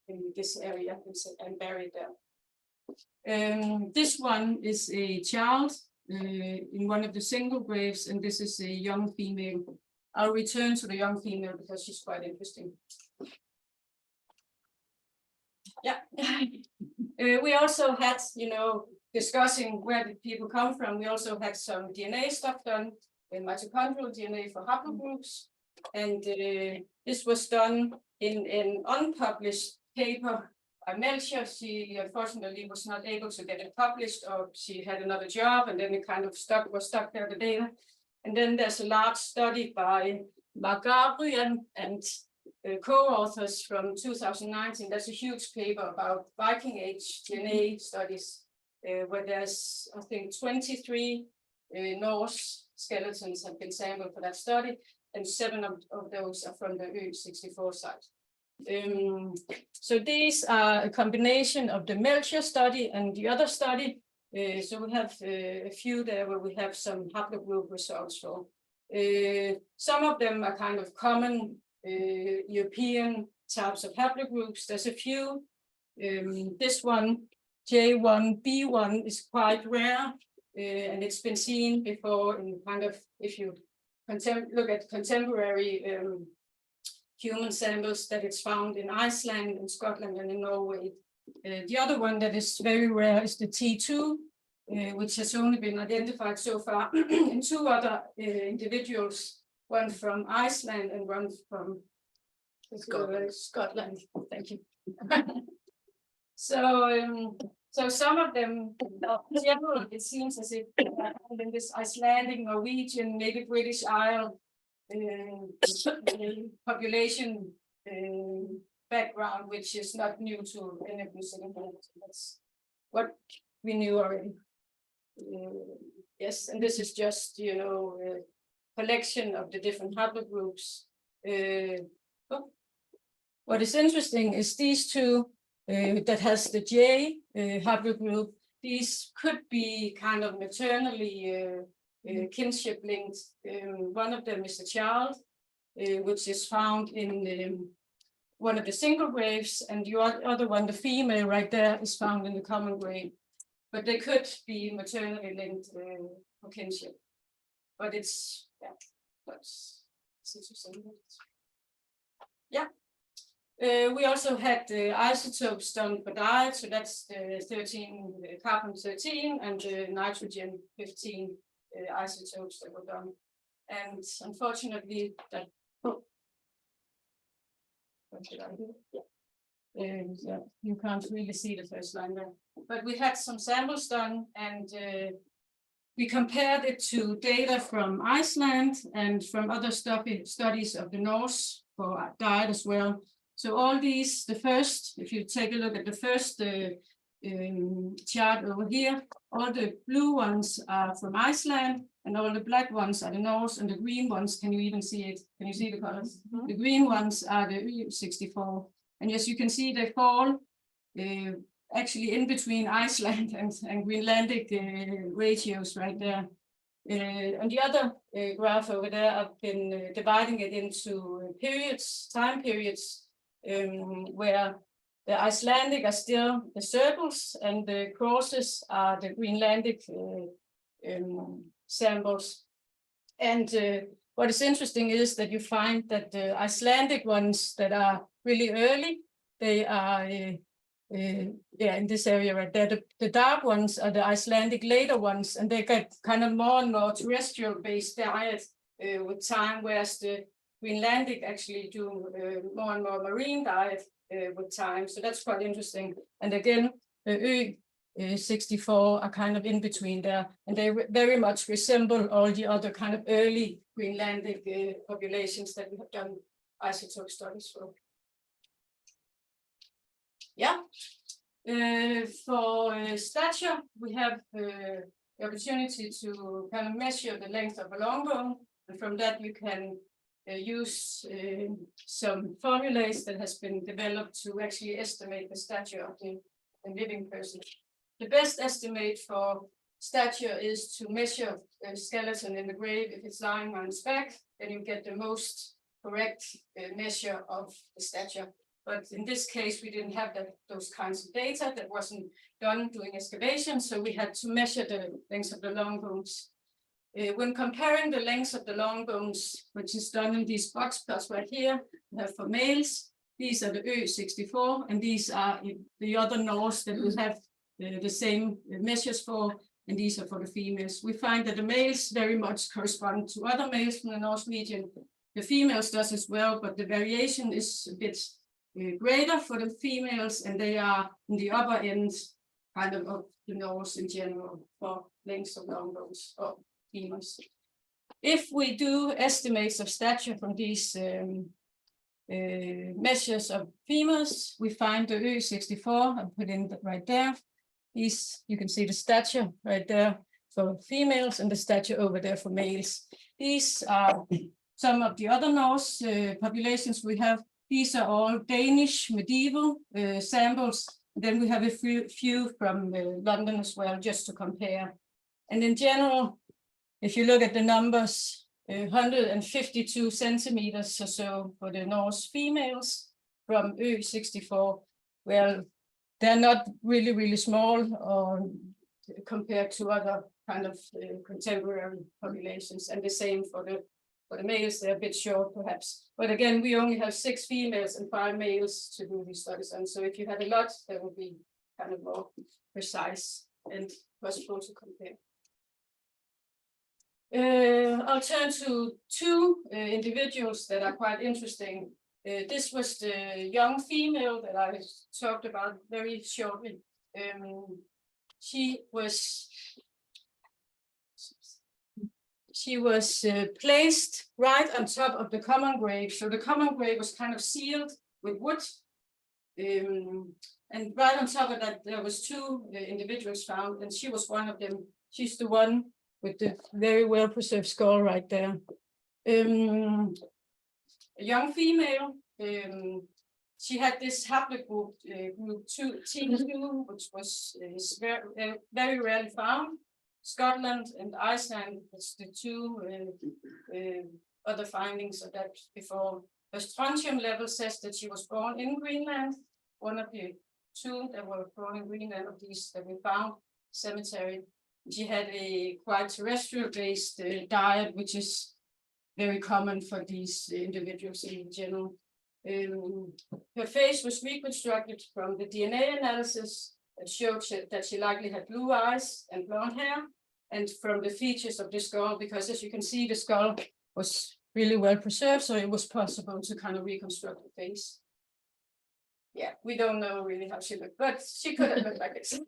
in this area and buried there. This one is a child in one of the single graves, and this is a young female. I'll return to the young female because she's quite interesting. Yeah. We also had, discussing where did people come from. We also had some DNA stuff done in mitochondrial DNA for haplogroups. And this was done in an unpublished paper by Melchior. She unfortunately was not able to get it published, or she had another job, and then it kind of was stuck there, the data. And then there's a large study by Margabrian and co-authors from 2019. That's a huge paper about Viking Age DNA studies, where there's, I think, 23 Norse skeletons have been sampled for that study, and 7 of those are from the Ö64 site. So these are a combination of the Melchior study and the other study. So we have a few there where we have some haplogroup results for. Some of them are kind of common European types of haplogroups. There's a few. This one, J1B1, is quite rare, and it's been seen before in kind of, if you look at contemporary human samples, that it's found in Iceland, in Scotland, and in Norway. The other one that is very rare is the T2, which has only been identified so far in 2 other individuals, one from Iceland and one from Scotland. Thank you. So some of them, in general, it seems as if in this Icelandic, Norwegian, maybe British Isle population background, which is not new to any of these. That's what we knew already. Yes, and this is just, you know, a collection of the different haplogroups. What is interesting is these 2 that has the J haplogroup. These could be kind of maternally kinship linked. One of them is a child, which is found in one of the single graves, and the other one, the female right there, is found in the common grave. But they could be maternally linked for kinship. But it's, yeah, that's interesting. Yeah. We also had the isotopes done for diet, so that's the carbon-13 and the nitrogen-15 isotopes that were done. And unfortunately, that yeah, you can't really see the first line there. But we had some samples done, and we compared it to data from Iceland and from other studies of the Norse for diet as well. So all these, the first, if you take a look at the first chart over here, all the blue ones are from Iceland, and all the black ones are the Norse, and the green ones, can you even see it? Can you see the colors? The green ones are the 64. And as you can see, they fall actually in between Iceland and Greenlandic ratios right there. And the other graph over there, I've been dividing it into periods, time periods, where the Icelandic are still the circles and the crosses are the Greenlandic samples. And what is interesting is that you find that the Icelandic ones that are really early, they are yeah, in this area right there. The dark ones are the Icelandic later ones, and they get kind of more and more terrestrial based diet with time, whereas the Greenlandic actually do more and more marine diet with time. So that's quite interesting. And again, the 64 are kind of in between there, and they very much resemble all the other kind of early Greenlandic populations that we have done isotope studies for. Yeah. For stature, we have the opportunity to kind of measure the length of a long bone, and from that you can use some formulas that has been developed to actually estimate the stature of the living person. The best estimate for stature is to measure the skeleton in the grave. If it's lying on its back, then you get the most correct measure of the stature. But in this case, we didn't have those kinds of data. That wasn't done during excavation, so we had to measure the length of the long bones. When comparing the lengths of the long bones, which is done in these box plots right here, we have for males, these are the 64, and these are the other Norse that we have the same measures for, and these are for the females. We find that the males very much correspond to other males from the Norse region. The females does as well, but the variation is a bit greater for the females, and they are in the upper end kind of the Norse in general for lengths of long bones or femurs. If we do estimates of stature from these measures of femurs, we find the 64, I put in right there. These, you can see the stature right there for females and the stature over there for males. These are some of the other Norse populations we have. These are all Danish medieval samples. Then we have a few from London as well, just to compare. And in general, if you look at the numbers, 152 centimeters or so for the Norse females, from Ö64. Well, they're not really small or compared to other kind of contemporary populations, and the same for the males, they're a bit short perhaps. But again, we only have 6 females and 5 males to do these studies on. So if you had a lot, that would be kind of more precise and possible to compare. I'll turn to 2 individuals that are quite interesting. This was the young female that I talked about very shortly. She was placed right on top of the common grave. So the common grave was kind of sealed with wood. And right on top of that, there was 2 individuals found, and she was one of them. She's the one with the very well preserved skull right there. A young female. She had this haplogroup group T2, which was very rarely found. Scotland and Iceland was the 2 other findings of that before. The strontium level says that she was born in Greenland, one of the 2 that were born in Greenland of these that we found cemetery. She had a quite terrestrial-based diet, which is very common for these individuals in general. Her face was reconstructed from the DNA analysis that showed that she likely had blue eyes and blonde hair, and from the features of the skull, because as you can see, the skull was really well preserved, so it was possible to kind of reconstruct the face. Yeah, we don't know really how she looked, but she could have looked like this.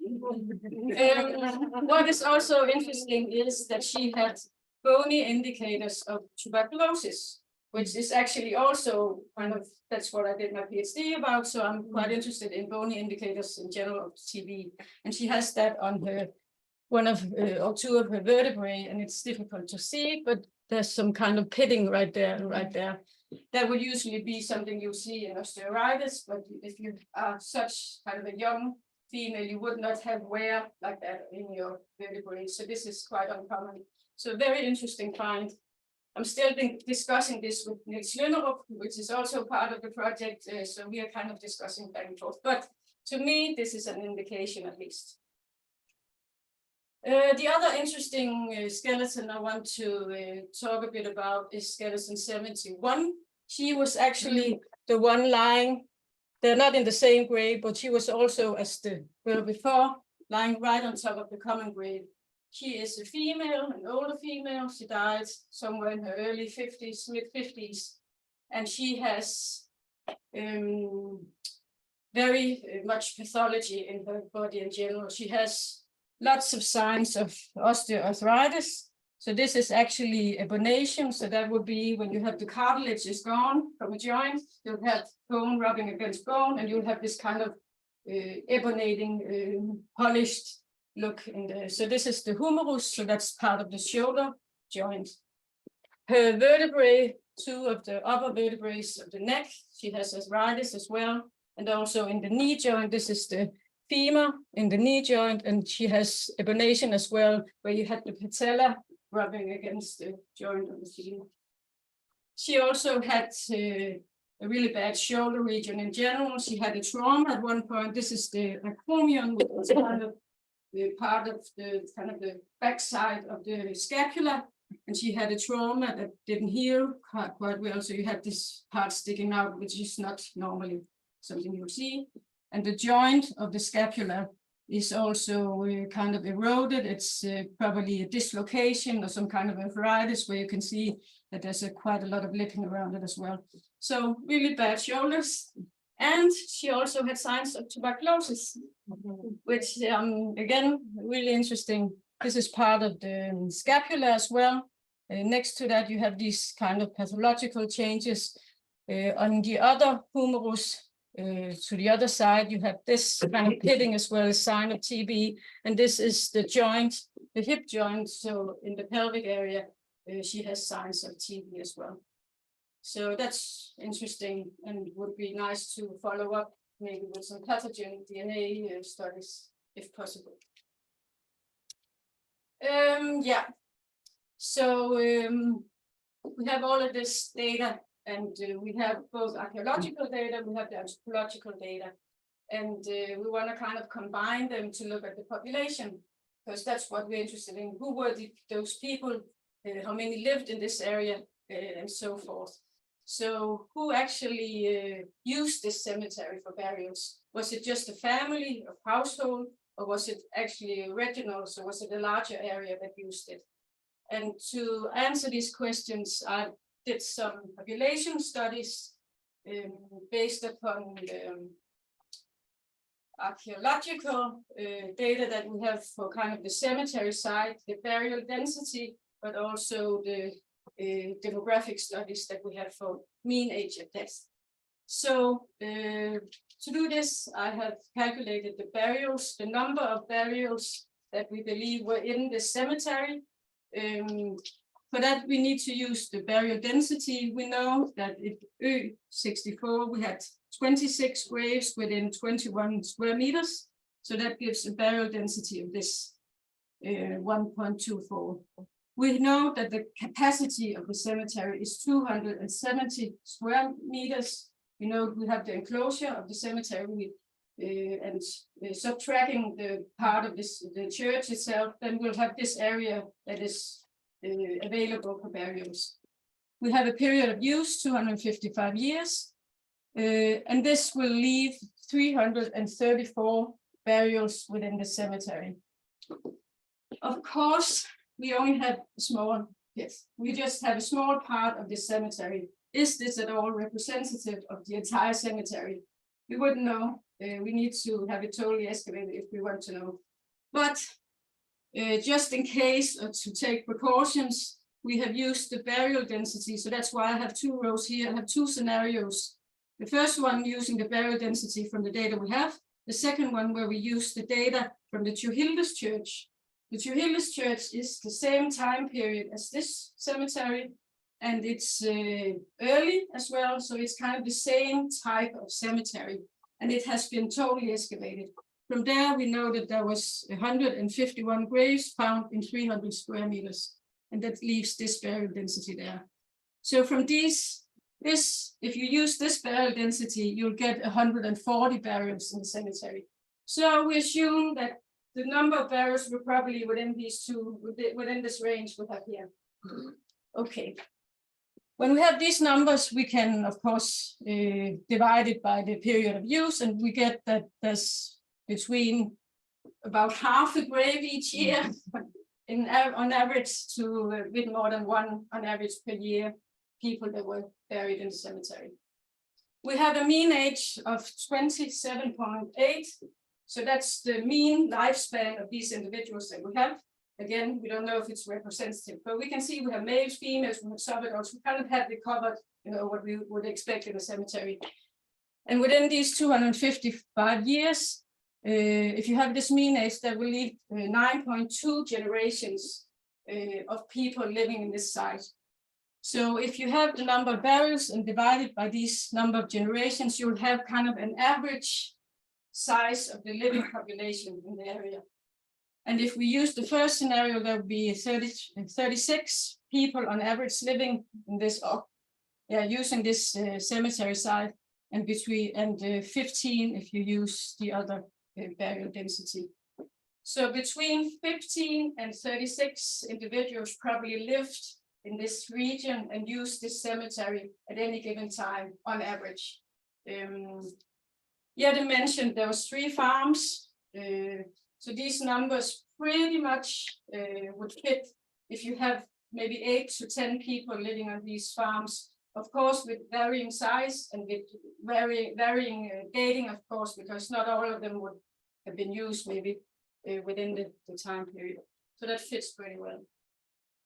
What is also interesting is that she had bony indicators of tuberculosis, which is actually also kind of, that's what I did my PhD about. So I'm quite interested in bony indicators in general of TB. And she has that on her, one of or 2 of her vertebrae, and it's difficult to see, but there's some kind of pitting right there and right there. That would usually be something you see in osteoarthritis, but if you are such kind of a young female, you would not have wear like that in your vertebrae. So this is quite uncommon. So very interesting find. I'm still discussing this with Niels Lønnerup, which is also part of the project. So we are kind of discussing back and forth. But to me, this is an indication at least. The other interesting skeleton I want to talk a bit about is skeleton 71. She was actually the one lying, they're not in the same grave, but she was also, as the girl before, lying right on top of the common grave. She is a female, an older female. She died somewhere in her early 50s, mid-50s. And she has very much pathology in her body in general. She has lots of signs of osteoarthritis. So this is actually ebonation. So that would be when you have the cartilage is gone from a joint, you'll have bone rubbing against bone, and you'll have this kind of ebonating, polished look in the, so this is the humerus, so that's part of the shoulder joint. Her vertebrae, 2 of the upper vertebrae of the neck, she has arthritis as well, and also in the knee joint, this is the femur in the knee joint, and she has ebonation as well, where you had the patella rubbing against the joint of the femur. She also had a really bad shoulder region in general. She had a trauma at one point. This is the acromion, which is kind of the part of the kind of the backside of the scapula, and she had a trauma that didn't heal quite well. So you had this part sticking out, which is not normally something you see. And the joint of the scapula is also kind of eroded. It's probably a dislocation or some kind of arthritis, where you can see that there's quite a lot of lipping around it as well. So really bad shoulders. And she also had signs of tuberculosis, which again, really interesting. This is part of the scapula as well. Next to that, you have these kind of pathological changes. On the other humerus, to the other side, you have this kind of pitting as well, a sign of TB. And this is the joint, the hip joint. So in the pelvic area, she has signs of TB as well. So that's interesting, and would be nice to follow up maybe with some pathogen DNA studies if possible. Yeah, so we have all of this data And we have both archaeological data, we have the anthropological data. And we want to kind of combine them to look at the population, because that's what we're interested in. Who were those people? How many lived in this area, and so forth. So who actually used this cemetery for burials? Was it just a family of household, or was it actually regional? So was it a larger area that used it? And to answer these questions, I did some population studies based upon archaeological data that we have for kind of the cemetery site, the burial density, but also the demographic studies that we have for mean age of death. So to do this, I have calculated the burials, the number of burials that we believe were in the cemetery. For that, we need to use the burial density. We know that in Ö64, we had 26 graves within 21 square meters. So that gives a burial density of this 1.24. We know that the capacity of the cemetery is 270 square meters. We know we have the enclosure of the cemetery and subtracting the part of this, the church itself, then we'll have this area that is available for burials. We have a period of use, 255 years, and this will leave 334 burials within the cemetery. Of course, we only have a small, yes, we just have a small part of the cemetery. Is this at all representative of the entire cemetery? We wouldn't know. We need to have it totally excavated if we want to know. But just in case, or to take precautions, we have used the burial density. So that's why I have two rows here. I have two scenarios. The first one using the burial density from the data we have. The second one where we use the data from the Tjuhildes Church. The Tjuhildes Church is the same time period as this cemetery, and it's early as well. So it's kind of the same type of cemetery, and it has been totally excavated. From there, we know that there was 151 graves found in 300 square meters, and that leaves this burial density there. So from this, if you use this burial density, you'll get 140 burials in the cemetery. So we assume that the number of burials were probably within these two, within this range we have here. Okay. When we have these numbers, we can, of course, divide it by the period of use, and we get that there's between about half a grave each year, on average, to a bit more than one on average per year, people that were buried in the cemetery. We have a mean age of 27.8. So that's the mean lifespan of these individuals that we have. Again, we don't know if it's representative, but we can see we have males, females, we have sub-adults. We kind of have it covered, you know, what we would expect in a cemetery. And within these 255 years, if you have this mean age, that will leave 9.2 generations of people living in this site. So if you have the number of burials and divide it by these number of generations, you'll have kind of an average size of the living population in the area. And if we use the first scenario, there would be 36 people on average living in this, using this cemetery site, and 15 if you use the other burial density. So between 15 and 36 individuals probably lived in this region and used this cemetery at any given time on average. Jette mentioned there was 3 farms. So these numbers pretty much would fit if you have maybe 8 to 10 people living on these farms, of course, with varying size and with varying dating, of course, because not all of them would have been used maybe within the time period. So that fits pretty well.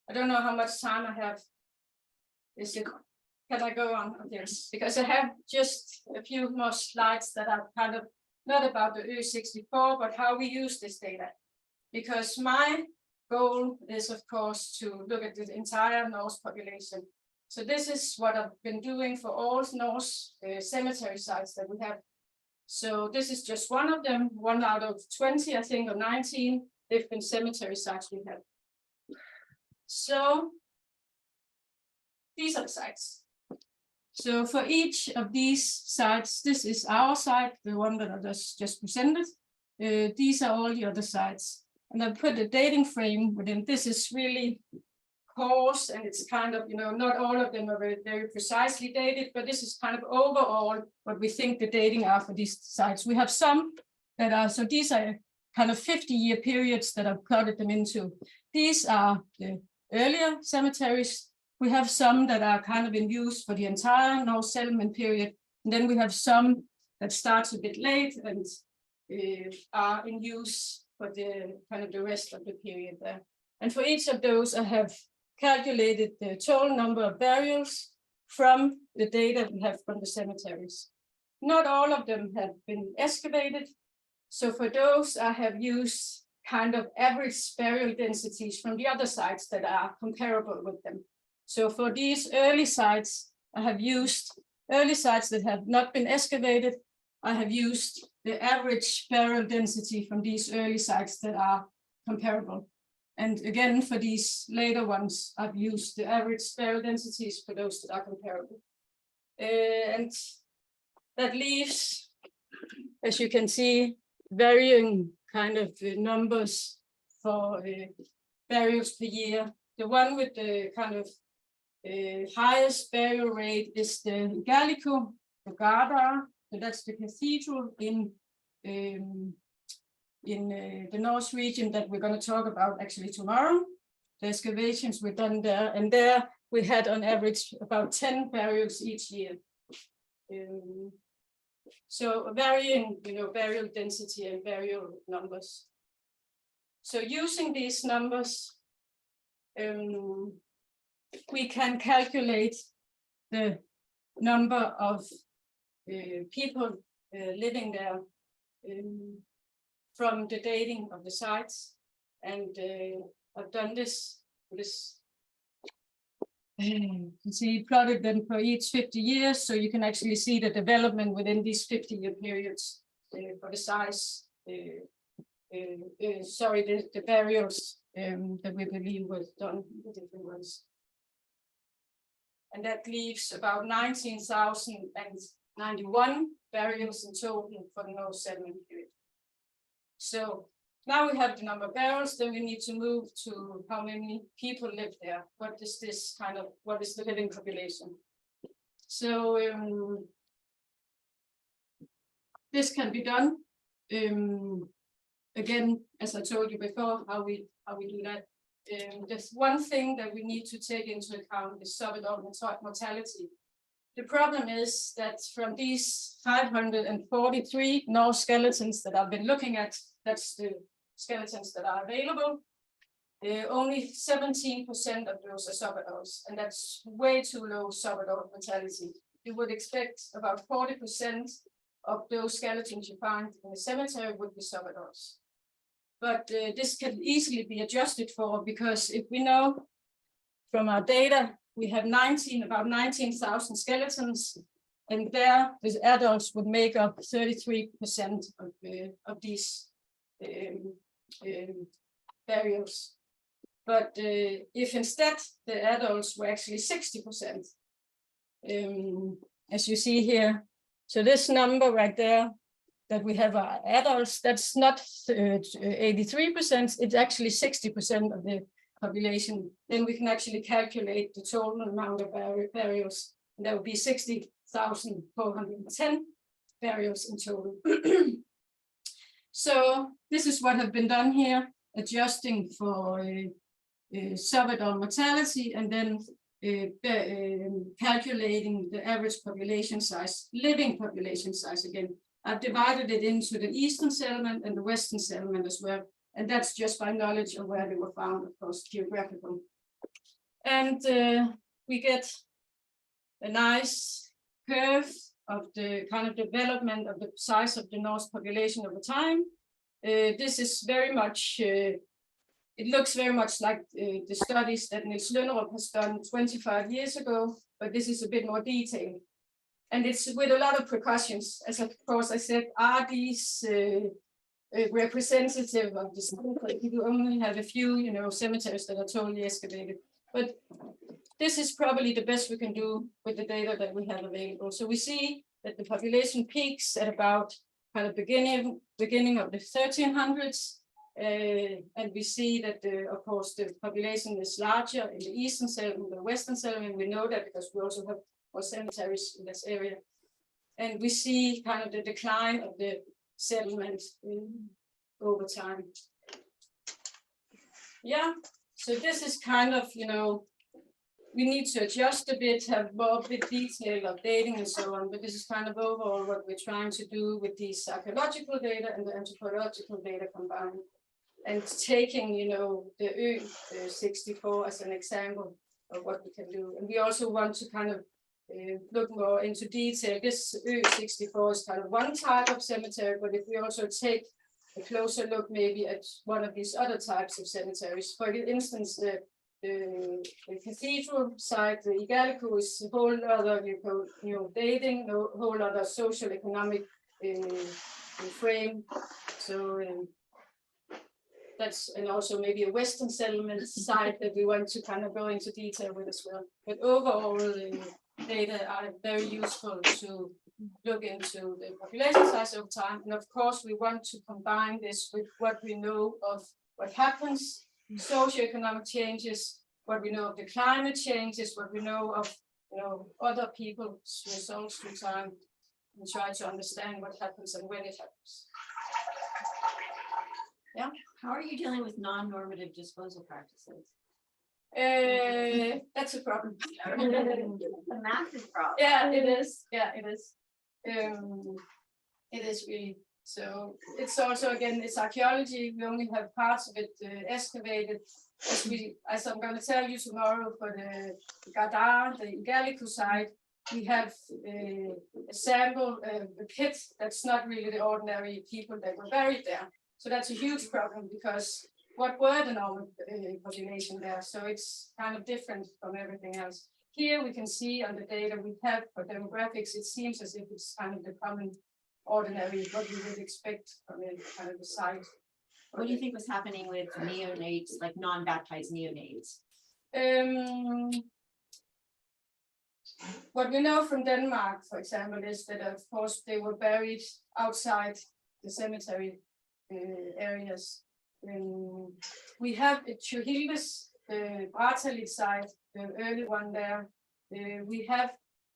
I don't know how much time I have. Can I go on? Yes, because I have just a few more slides that are kind of not about the Ö64, but how we use this data. Because my goal is, of course, to look at the entire Norse population. So this is what I've been doing for all Norse cemetery sites that we have. So this is just one of them, 1 out of 20, I think, or 19 different cemetery sites we have. So these are the sites. So for each of these sites, this is our site, the one that I just presented. These are all the other sites. And I put a dating frame within. This is really coarse, and it's kind of, not all of them are very precisely dated, but this is kind of overall what we think the dating are for these sites. We have some that are, so these are kind of 50-year periods that I've plotted them into. These are the earlier cemeteries. We have some that are kind of in use for the entire Norse settlement period. And then we have some that starts a bit late and are in use for the kind of the rest of the period there. And for each of those, I have calculated the total number of burials from the data we have from the cemeteries. Not all of them have been excavated. So for those, I have used kind of average burial densities from the other sites that are comparable with them. So for these early sites, I have used early sites that have not been excavated. I have used the average burial density from these early sites that are comparable. And again, for these later ones, I've used the average burial densities for those that are comparable. And that leaves, as you can see, varying kind of numbers for burials per year. The one with the kind of highest burial rate is the Gallico, the Garda, so that's the cathedral in the Norse region that we're going to talk about actually tomorrow. The excavations were done there, and there we had on average about 10 burials each year. So varying, burial density and burial numbers. So using these numbers, we can calculate the number of people living there from the dating of the sites. And I've done this. You see, plotted them for each 50 years, so you can actually see the development within these 50-year periods for the size. The burials that we believe was done in different ones. And that leaves about 19,091 burials in total for the Norse settlement period. So now we have the number of burials, then we need to move to how many people live there. What is this kind of, what is the living population? So this can be done. Again, as I told you before, how we do that. There's one thing that we need to take into account is subadult mortality. The problem is that from these 543 Norse skeletons that I've been looking at, that's the skeletons that are available, only 17% of those are subadults, and that's way too low subadult mortality. You would expect about 40% of those skeletons you find in the cemetery would be subadults. But this can easily be adjusted for, because if we know from our data, we have about 19,000 skeletons, and there the adults would make up 33% of these burials. But if instead the adults were actually 60%, as you see here, so this number right there that we have our adults, that's not 83%, it's actually 60% of the population. Then we can actually calculate the total amount of burials, and that would be 60,410 burials in total. So this is what have been done here, adjusting for subadult mortality, and then calculating the average population size, living population size again. I've divided it into the eastern settlement and the western settlement as well. And that's just by knowledge of where they were found, of course, geographical. And we get a nice curve of the kind of development of the size of the Norse population over time. This is very much, it looks very much like the studies that Niels Lønnerup has done 25 years ago, but this is a bit more detailed. And it's with a lot of precautions. As of course I said, are these representative of the cemetery? You only have a few, cemeteries that are totally excavated. But this is probably the best we can do with the data that we have available. So we see that the population peaks at about kind of beginning of the 1300s. And we see that, of course, the population is larger in the eastern settlement, the western settlement. We know that because we also have more cemeteries in this area. And we see kind of the decline of the settlement over time. Yeah, so this is kind of, we need to adjust a bit, have more bit detail of dating and so on, but this is kind of overall what we're trying to do with these archaeological data and the anthropological data combined. And taking, the 64 as an example of what we can do. And we also want to kind of look more into detail. This 64 is kind of one type of cemetery, but if we also take a closer look maybe at one of these other types of cemeteries, for instance, the cathedral site, the Ecology is a whole other, dating, a whole other social economic frame. So that's, and also maybe a Western settlement site that we want to kind of go into detail with as well. But overall, the data are very useful to look into the population size over time. And of course, we want to combine this with what we know of what happens, socioeconomic changes, what we know of the climate changes, what we know of other people's results through time, and try to understand what happens and when it happens. Yeah. How are you dealing with non-normative disposal practices? That's a problem. A massive problem. Yeah, it is. Yeah, it is. It is really. So it's also, again, it's archaeology. We only have parts of it excavated. As I'm going to tell you tomorrow, for the Gardar, the Ecology side, we have a sample, a pit that's not really the ordinary people that were buried there. So that's a huge problem, because what were the normal population there? So it's kind of different from everything else. Here we can see on the data we have for demographics, it seems as if it's kind of the common ordinary, what we would expect from a kind of the site. What do you think was happening with neonates, like non-baptized neonates? What we know from Denmark, for example, is that of course they were buried outside the cemetery areas. We have at Tjuhildes, the Brattalit site, the early one there. We have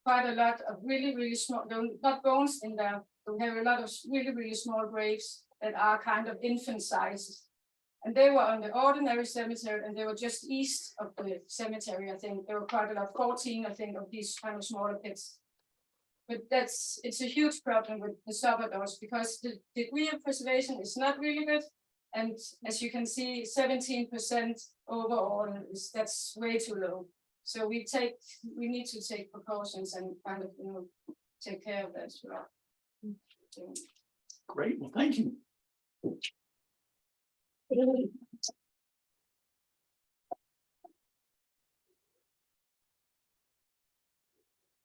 quite a lot of really small, not bones in there, but we have a lot of really small graves that are kind of infant sizes. And they were on the ordinary cemetery, and they were just east of the cemetery. I think there were quite a lot, 14, I think, of these kind of smaller pits. But it's a huge problem with the subadors, because the degree of preservation is not really good. And as you can see, 17% overall, that's way too low. So we need to take precautions and kind of, take care of that as well. Great, well, thank you. I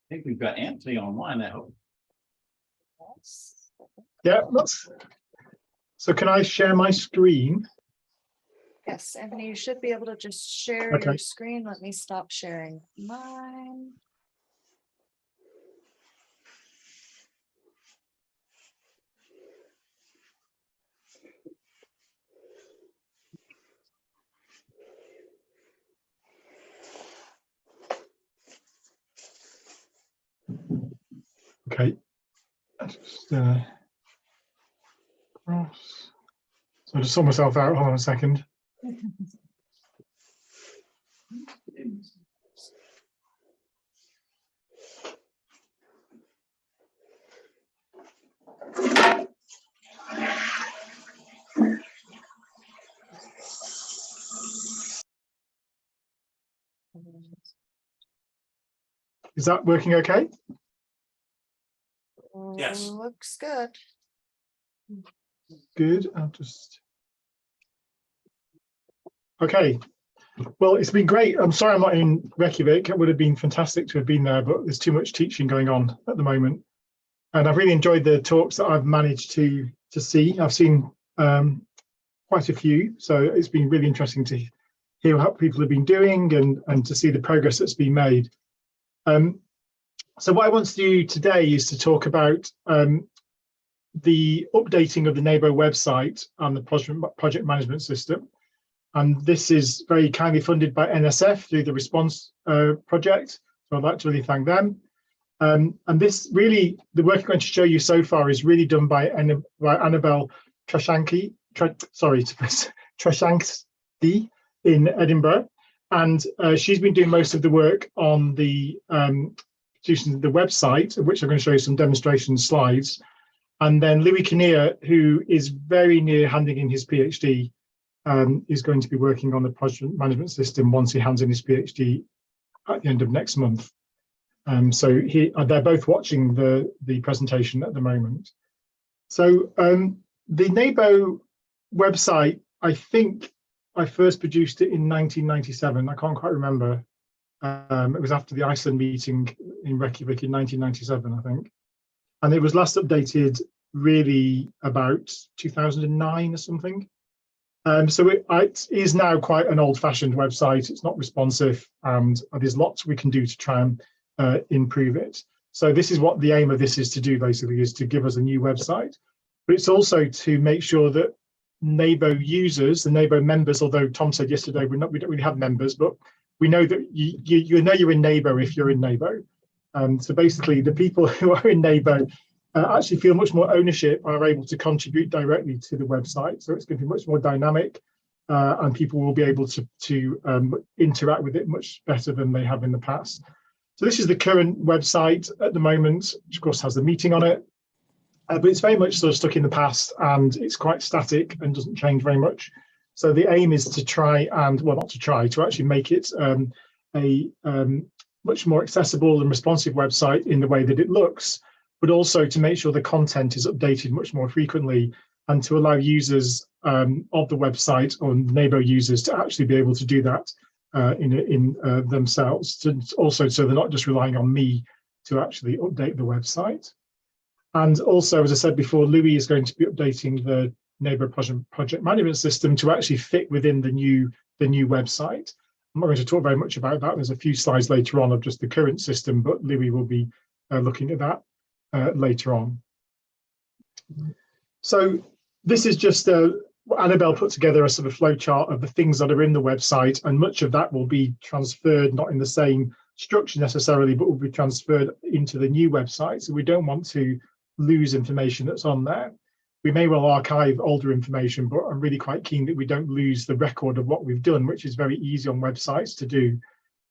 think we've got Anthony online, I hope. Yeah, so can I share my screen? Yes, Anthony, you should be able to just share your screen. Let me stop sharing mine. Okay. Just cross. So I just saw myself out. Hold on a second. Is that working okay? Yes. Looks good. Good. I'll just. Okay. Well, it's been great. I'm sorry I'm not in Reykjavik. It would have been fantastic to have been there, but there's too much teaching going on at the moment. And I've really enjoyed the talks that I've managed to see. I've seen quite a few, so it's been really interesting to hear what people have been doing and to see the progress that's been made. So what I want to do today is to talk about the updating of the NABO website and the project management system. And this is very kindly funded by NSF through the Response project. So I'd like to really thank them. And this really, the work I'm going to show you so far is really done by Annabelle Trashanki in Edinburgh. And she's been doing most of the work on the producing the website, of which I'm going to show you some demonstration slides. And then Louis Kinnear, who is very near handing in his PhD, is going to be working on the project management system once he hands in his PhD at the end of next month. So they're both watching the presentation at the moment. So the NABO website, I think I first produced it in 1997. I can't quite remember. It was after the Iceland meeting in Reykjavik in 1997, I think. And it was last updated really about 2009 or something. So it is now quite an old-fashioned website. It's not responsive, and there's lots we can do to try and improve it. So this is what the aim of this is to do, basically, is to give us a new website. But it's also to make sure that NABO users, the NABO members, although Tom said yesterday we don't really have members, but we know that you know you're in NABO if you're in NABO. So basically, the people who are in NABO actually feel much more ownership and are able to contribute directly to the website. So it's going to be much more dynamic, and people will be able to interact with it much better than they have in the past. So this is the current website at the moment, which of course has the meeting on it, but it's very much sort of stuck in the past, and it's quite static and doesn't change very much. So the aim is to try and, well, not to try, to actually make it a much more accessible and responsive website in the way that it looks, but also to make sure the content is updated much more frequently, and to allow users of the website, or NABO users, to actually be able to do that in themselves, also so they're not just relying on me to actually update the website. And also, as I said before, Louis is going to be updating the NABO project management system to actually fit within the new website. I'm not going to talk very much about that. There's a few slides later on of just the current system, but Louis will be looking at that later on. So this is just Annabelle put together a sort of flow chart of the things that are in the website, and much of that will be transferred, not in the same structure necessarily, but will be transferred into the new website. So we don't want to lose information that's on there. We may well archive older information, but I'm really quite keen that we don't lose the record of what we've done, which is very easy on websites to do.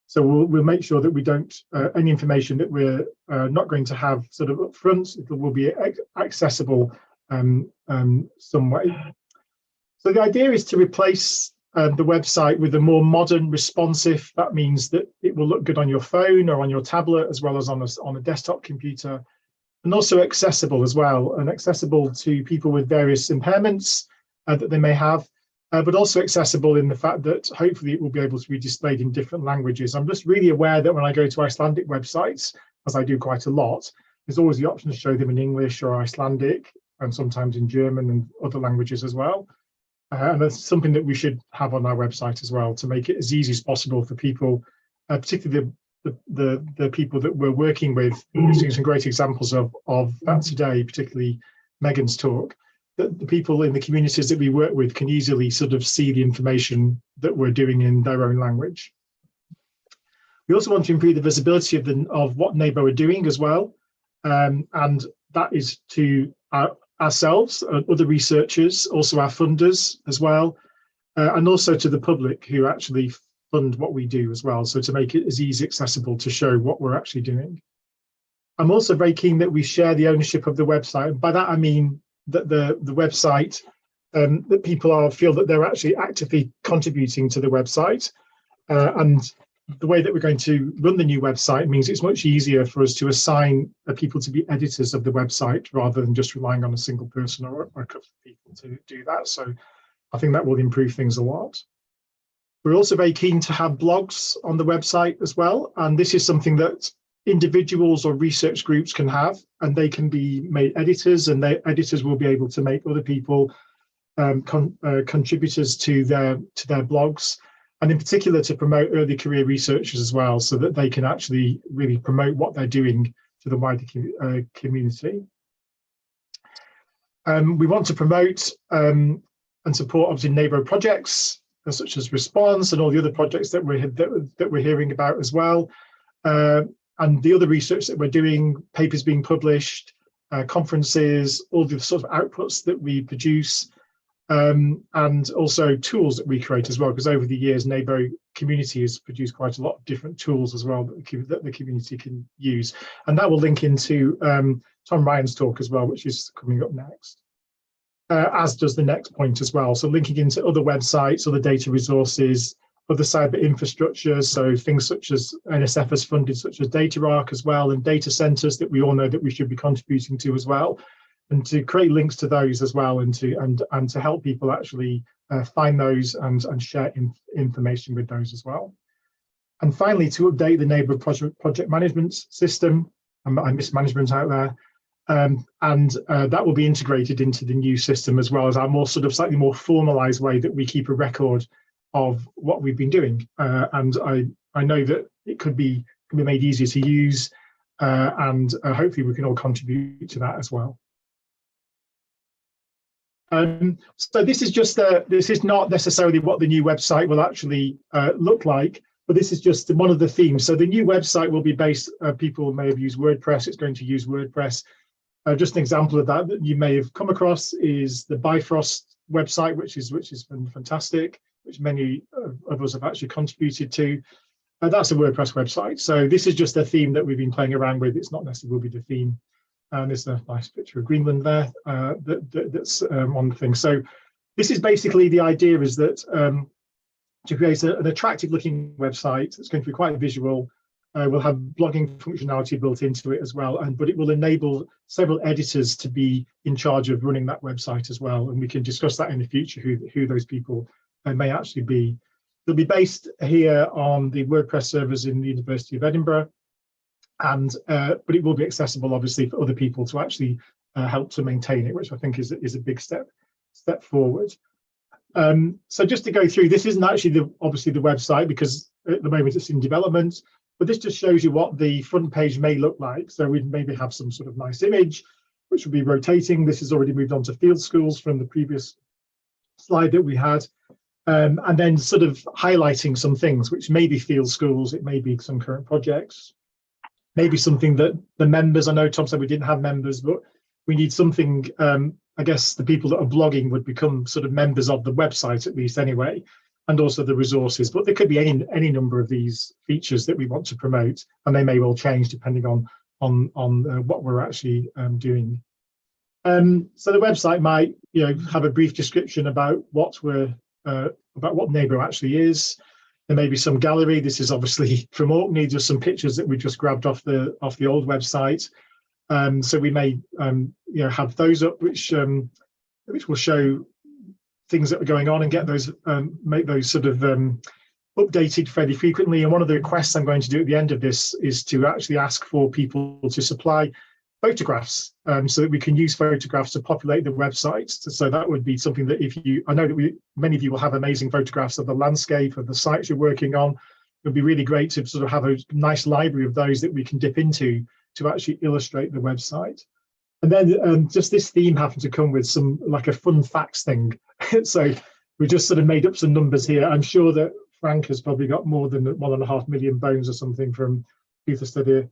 So we'll make sure that we don't, any information that we're not going to have sort of up front, it will be accessible some way. So the idea is to replace the website with a more modern, responsive. That means that it will look good on your phone or on your tablet, as well as on a desktop computer, and also accessible as well, and accessible to people with various impairments that they may have, but also accessible in the fact that hopefully it will be able to be displayed in different languages. I'm just really aware that when I go to Icelandic websites, as I do quite a lot, there's always the option to show them in English or Icelandic, and sometimes in German and other languages as well. And that's something that we should have on our website as well, to make it as easy as possible for people, particularly the people that we're working with. We're seeing some great examples of that today, particularly Megan's talk, that the people in the communities that we work with can easily sort of see the information that we're doing in their own language. We also want to improve the visibility of what NABO are doing as well, and that is to ourselves, other researchers, also our funders as well, and also to the public who actually fund what we do as well. So to make it as easy accessible to show what we're actually doing. I'm also very keen that we share the ownership of the website. By that I mean that the website, that people feel that they're actually actively contributing to the website, and the way that we're going to run the new website means it's much easier for us to assign people to be editors of the website, rather than just relying on a single person or a couple of people to do that. So I think that will improve things a lot. We're also very keen to have blogs on the website as well, and this is something that individuals or research groups can have, and they can be made editors, and the editors will be able to make other people contributors to their blogs. and in particular to promote early career researchers as well, so that they can actually really promote what they're doing to the wider community. We want to promote and support obviously NABO projects such as Response and all the other projects that we're hearing about as well, and the other research that we're doing, papers being published, conferences, all the sort of outputs that we produce, and also tools that we create as well, because over the years NABO community has produced quite a lot of different tools as well that the community can use, and that will link into Tom Ryan's talk as well, which is coming up next, as does the next point as well. So linking into other websites, other data resources, other cyber infrastructure, so things such as NSF has funded, such as DataArc as well, and data centers that we all know that we should be contributing to as well, and to create links to those as well, and to help people actually find those and share information with those as well. And finally, to update the NABO project management system, I miss management out there, and that will be integrated into the new system as well as our more sort of slightly more formalized way that we keep a record of what we've been doing. And I know that it can be made easier to use, and hopefully we can all contribute to that as well. So this is just this is not necessarily what the new website will actually look like, but this is just one of the themes. So the new website will be based, people may have used WordPress, it's going to use WordPress. Just an example of that you may have come across is the Bifrost website, which is fantastic, which many of us have actually contributed to. That's a WordPress website. So this is just a theme that we've been playing around with. It's not necessarily will be the theme. And there's a nice picture of Greenland there. That's one thing. So this is basically the idea is that to create an attractive looking website that's going to be quite visual. We'll have blogging functionality built into it as well, but it will enable several editors to be in charge of running that website as well. And we can discuss that in the future, who those people may actually be. They'll be based here on the WordPress servers in the University of Edinburgh, and but it will be accessible obviously for other people to actually help to maintain it, which I think is a big step forward. So just to go through, this isn't actually obviously the website because at the moment it's in development. But this just shows you what the front page may look like. So we'd maybe have some sort of nice image, which will be rotating. This has already moved on to field schools from the previous slide that we had. And then sort of highlighting some things, which may be field schools, it may be some current projects, maybe something that the members, I know Tom said we didn't have members, but we need something, I guess the people that are blogging would become sort of members of the website at least anyway. And also the resources, but there could be any number of these features that we want to promote, and they may well change depending on what we're actually doing. So the website might, have a brief description about what NABO actually is. There may be some gallery. This is obviously from Orkney, just some pictures that we just grabbed off the old website. So we may have those up, which will show things that are going on and get those, make those sort of updated fairly frequently. And one of the requests I'm going to do at the end of this is to actually ask for people to supply photographs so that we can use photographs to populate the website. So that would be something that I know that many of you will have amazing photographs of the landscape, of the sites you're working on. It would be really great to sort of have a nice library of those that we can dip into to actually illustrate the website. And then just this theme happened to come with some like a fun facts thing. So we just sort of made up some numbers here. I'm sure that Frank has probably got more than 1.5 million bones or something from Luther Study.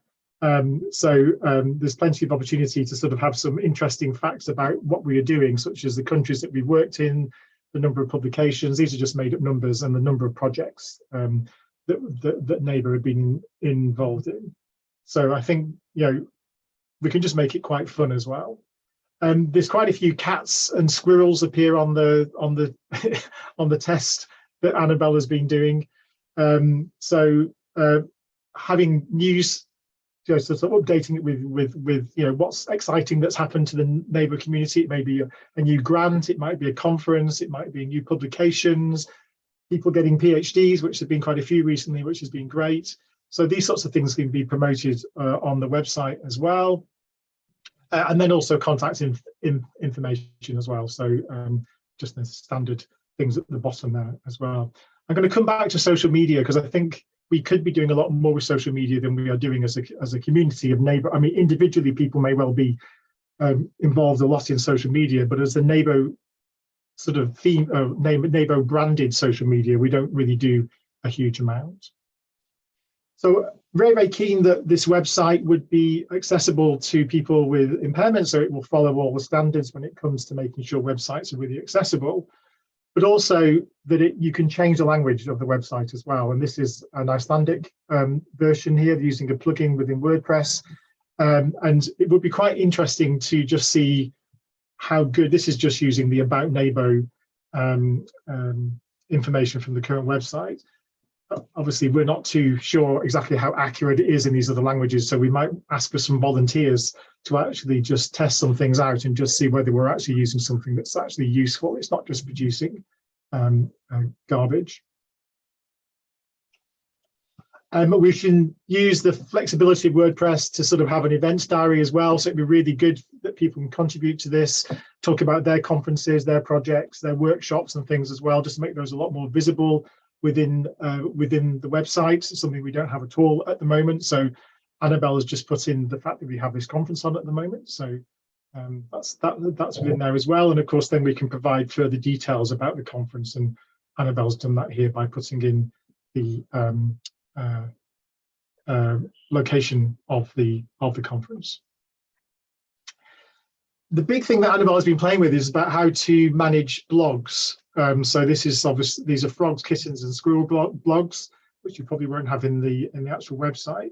So there's plenty of opportunity to sort of have some interesting facts about what we are doing, such as the countries that we've worked in, the number of publications. These are just made up numbers, and the number of projects that NABO have been involved in. So I think, we can just make it quite fun as well. There's quite a few cats and squirrels appear on the on the test that Annabelle has been doing. So having news, sort of updating it with what's exciting that's happened to the NABO community. It may be a new grant, it might be a conference, it might be new publications, people getting PhDs, which have been quite a few recently, which has been great. So these sorts of things can be promoted on the website as well. And then also contact information as well. So just the standard things at the bottom there as well. I'm going to come back to social media because I think we could be doing a lot more with social media than we are doing as a community of NABO. I mean, individually, people may well be involved a lot in social media, but as the NABO sort of theme, NABO branded social media, we don't really do a huge amount. So very, very keen that this website would be accessible to people with impairments, so it will follow all the standards when it comes to making sure websites are really accessible, but also that you can change the language of the website as well. And this is an Icelandic version here using a plugin within WordPress. And it would be quite interesting to just see how good, this is just using the About NABO information from the current website. Obviously, we're not too sure exactly how accurate it is in these other languages, so we might ask for some volunteers to actually just test some things out and just see whether we're actually using something that's actually useful. It's not just producing garbage. We can use the flexibility of WordPress to sort of have an events diary as well, so it'd be really good that people can contribute to this, talk about their conferences, their projects, their workshops and things as well, just to make those a lot more visible within the website, something we don't have at all at the moment. So Annabelle has just put in the fact that we have this conference on at the moment. So that's within there as well. And of course, then we can provide further details about the conference. And Annabelle's done that here by putting in the location of the conference. The big thing that Annabelle has been playing with is about how to manage blogs. So this is obviously, these are frogs, kittens, and squirrel blogs, which you probably won't have in the actual website.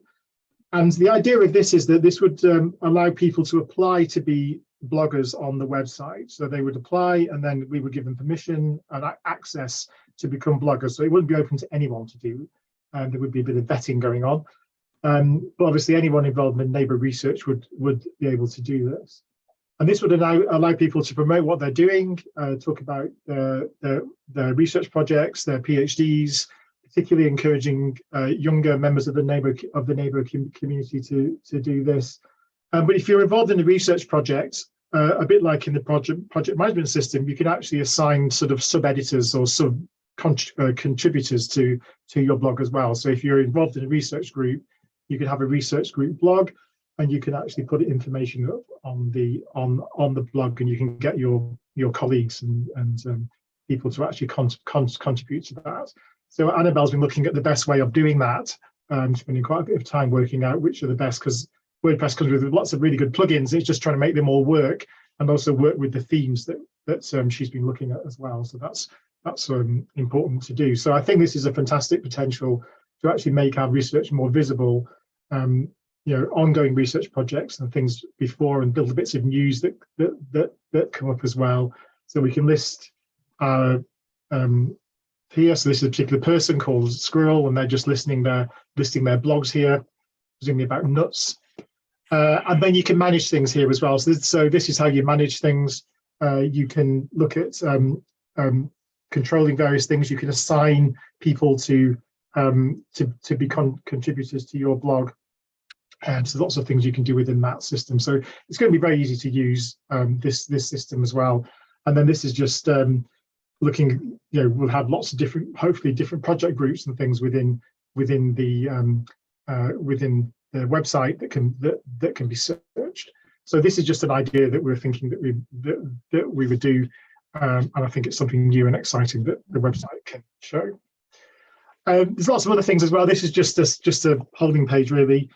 And the idea of this is that this would allow people to apply to be bloggers on the website. So they would apply, and then we would give them permission and access to become bloggers. So it wouldn't be open to anyone to do. There would be a bit of vetting going on. But obviously, anyone involved in NABO research would be able to do this. And this would allow people to promote what they're doing, talk about their research projects, their PhDs, particularly encouraging younger members of the NABO community to do this. But if you're involved in a research project, a bit like in the project management system, you can actually assign sort of sub-editors or contributors to your blog as well. So if you're involved in a research group, you can have a research group blog, and you can actually put information up on the blog, and you can get your colleagues and people to actually contribute to that. So Annabelle's been looking at the best way of doing that, spending quite a bit of time working out which are the best, because WordPress comes with lots of really good plugins. It's just trying to make them all work, and also work with the themes that she's been looking at as well. So that's important to do. So I think this is a fantastic potential to actually make our research more visible. Ongoing research projects and things before, and build bits of news that come up as well. So we can list here. So this is a particular person called Squirrel, and they're just listing their blogs here, presumably about nuts. And then you can manage things here as well. So this is how you manage things. You can look at controlling various things. You can assign people to be contributors to your blog. So lots of things you can do within that system. So it's going to be very easy to use this system as well. And then this is just looking. We'll have lots of hopefully different project groups and things within the website that can be searched. So this is just an idea that we're thinking that we would do, and I think it's something new and exciting that the website can show. There's lots of other things as well. This is just a holding page really.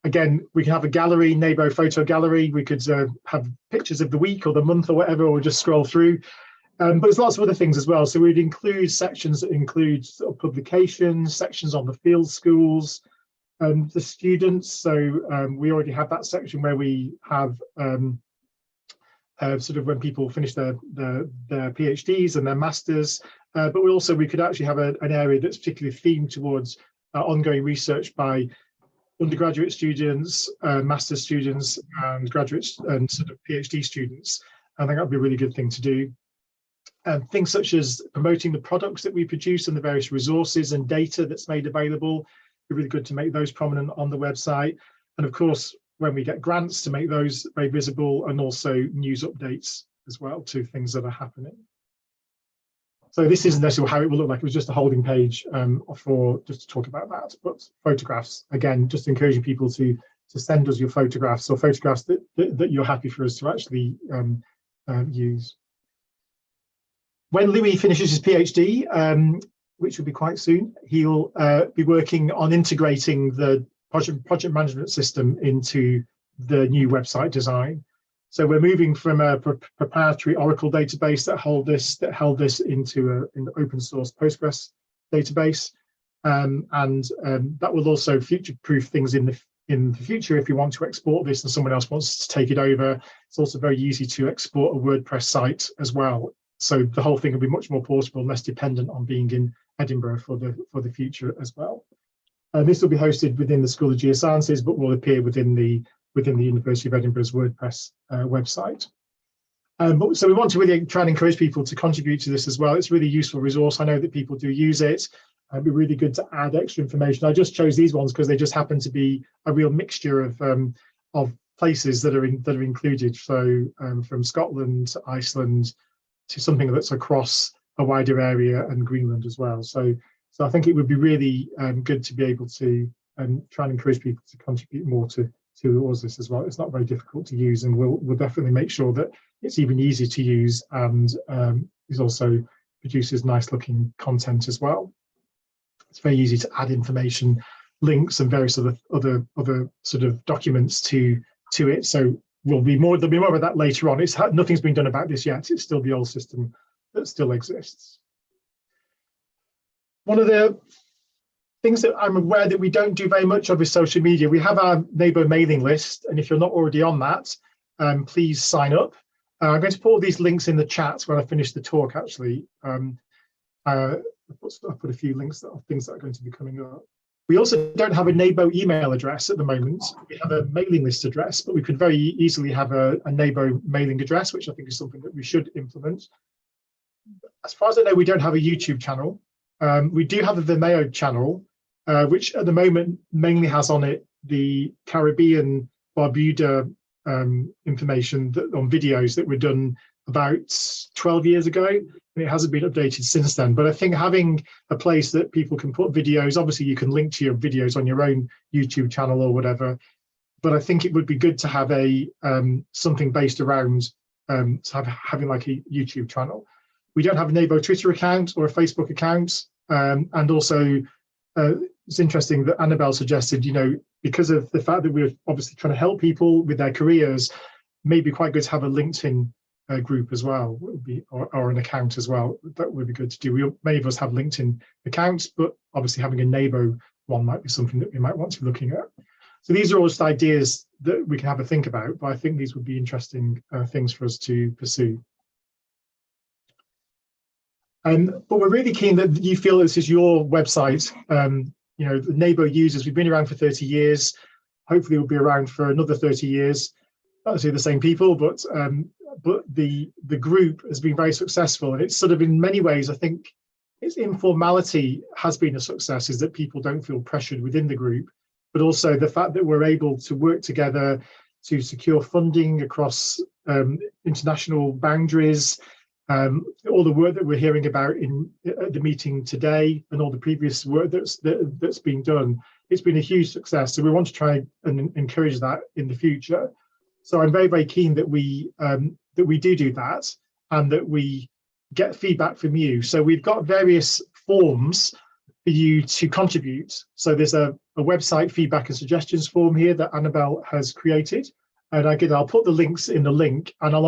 Again, we can have a gallery, NABO photo gallery. We could have pictures of the week or the month or whatever, or just scroll through. But there's lots of other things as well. So we'd include sections that include sort of publications, sections on the field schools, the students. So we already have that section where we have sort of when people finish their PhDs and their masters. But we could actually have an area that's particularly themed towards ongoing research by undergraduate students, master's students, and graduates and sort of PhD students. I think that would be a really good thing to do. Things such as promoting the products that we produce and the various resources and data that's made available. It'd be really good to make those prominent on the website. And of course, when we get grants, to make those very visible, and also news updates as well to things that are happening. So this isn't necessarily how it will look like. It was just a holding page for just to talk about that. But photographs, again, just encouraging people to send us your photographs or photographs that you're happy for us to actually use. When Louis finishes his PhD, which will be quite soon, he'll be working on integrating the project management system into the new website design. So we're moving from a proprietary Oracle database that held this into an open source Postgres database, and that will also future-proof things in the future if you want to export this and someone else wants to take it over. It's also very easy to export a WordPress site as well. So the whole thing will be much more portable, less dependent on being in Edinburgh for the future as well. This will be hosted within the School of Geosciences, but will appear within the University of Edinburgh's WordPress website. So we want to really try and encourage people to contribute to this as well. It's a really useful resource. I know that people do use it. It'd be really good to add extra information. I just chose these ones because they just happen to be a real mixture of places that are included. So from Scotland to Iceland to something that's across a wider area, and Greenland as well. So I think it would be really good to be able to try and encourage people to contribute more towards this as well. It's not very difficult to use, and we'll definitely make sure that it's even easier to use, and it also produces nice looking content as well. It's very easy to add information, links, and various other sort of documents to it. So there'll be more of that later on. Nothing's been done about this yet. It's still the old system that still exists. One of the things that I'm aware that we don't do very much of is social media. We have our NABO mailing list, and if you're not already on that, please sign up. I'm going to put all these links in the chat when I finish the talk, actually. I'll put a few links of things that are going to be coming up. We also don't have a NABO email address at the moment. We have a mailing list address, but we could very easily have a NABO mailing address, which I think is something that we should implement. As far as I know, we don't have a YouTube channel. We do have a Vimeo channel, which at the moment mainly has on it the Caribbean Barbuda information on videos that were done about 12 years ago, and it hasn't been updated since then. But I think having a place that people can put videos, obviously you can link to your videos on your own YouTube channel or whatever, but I think it would be good to have a something based around having like a YouTube channel. We don't have a NABO Twitter account or a Facebook account, and also it's interesting that Annabelle suggested, because of the fact that we're obviously trying to help people with their careers, maybe quite good to have a LinkedIn group as well, or an account as well. That would be good to do. Many of us have LinkedIn accounts, but obviously having a NABO one might be something that we might want to be looking at. So these are all just ideas that we can have a think about, but I think these would be interesting things for us to pursue. But we're really keen that you feel this is your website. The NABO users, we've been around for 30 years. Hopefully we'll be around for another 30 years. Not necessarily the same people, but the group has been very successful. And it's sort of, in many ways, I think its informality has been a success, is that people don't feel pressured within the group, but also the fact that we're able to work together to secure funding across international boundaries. All the work that we're hearing about at the meeting today, and all the previous work that's been done, it's been a huge success. So we want to try and encourage that in the future. So I'm very, very keen that we do that, and that we get feedback from you. So we've got various forms for you to contribute. So there's a website feedback and suggestions form here that Annabelle has created. And I'll put the links in the link, and I'll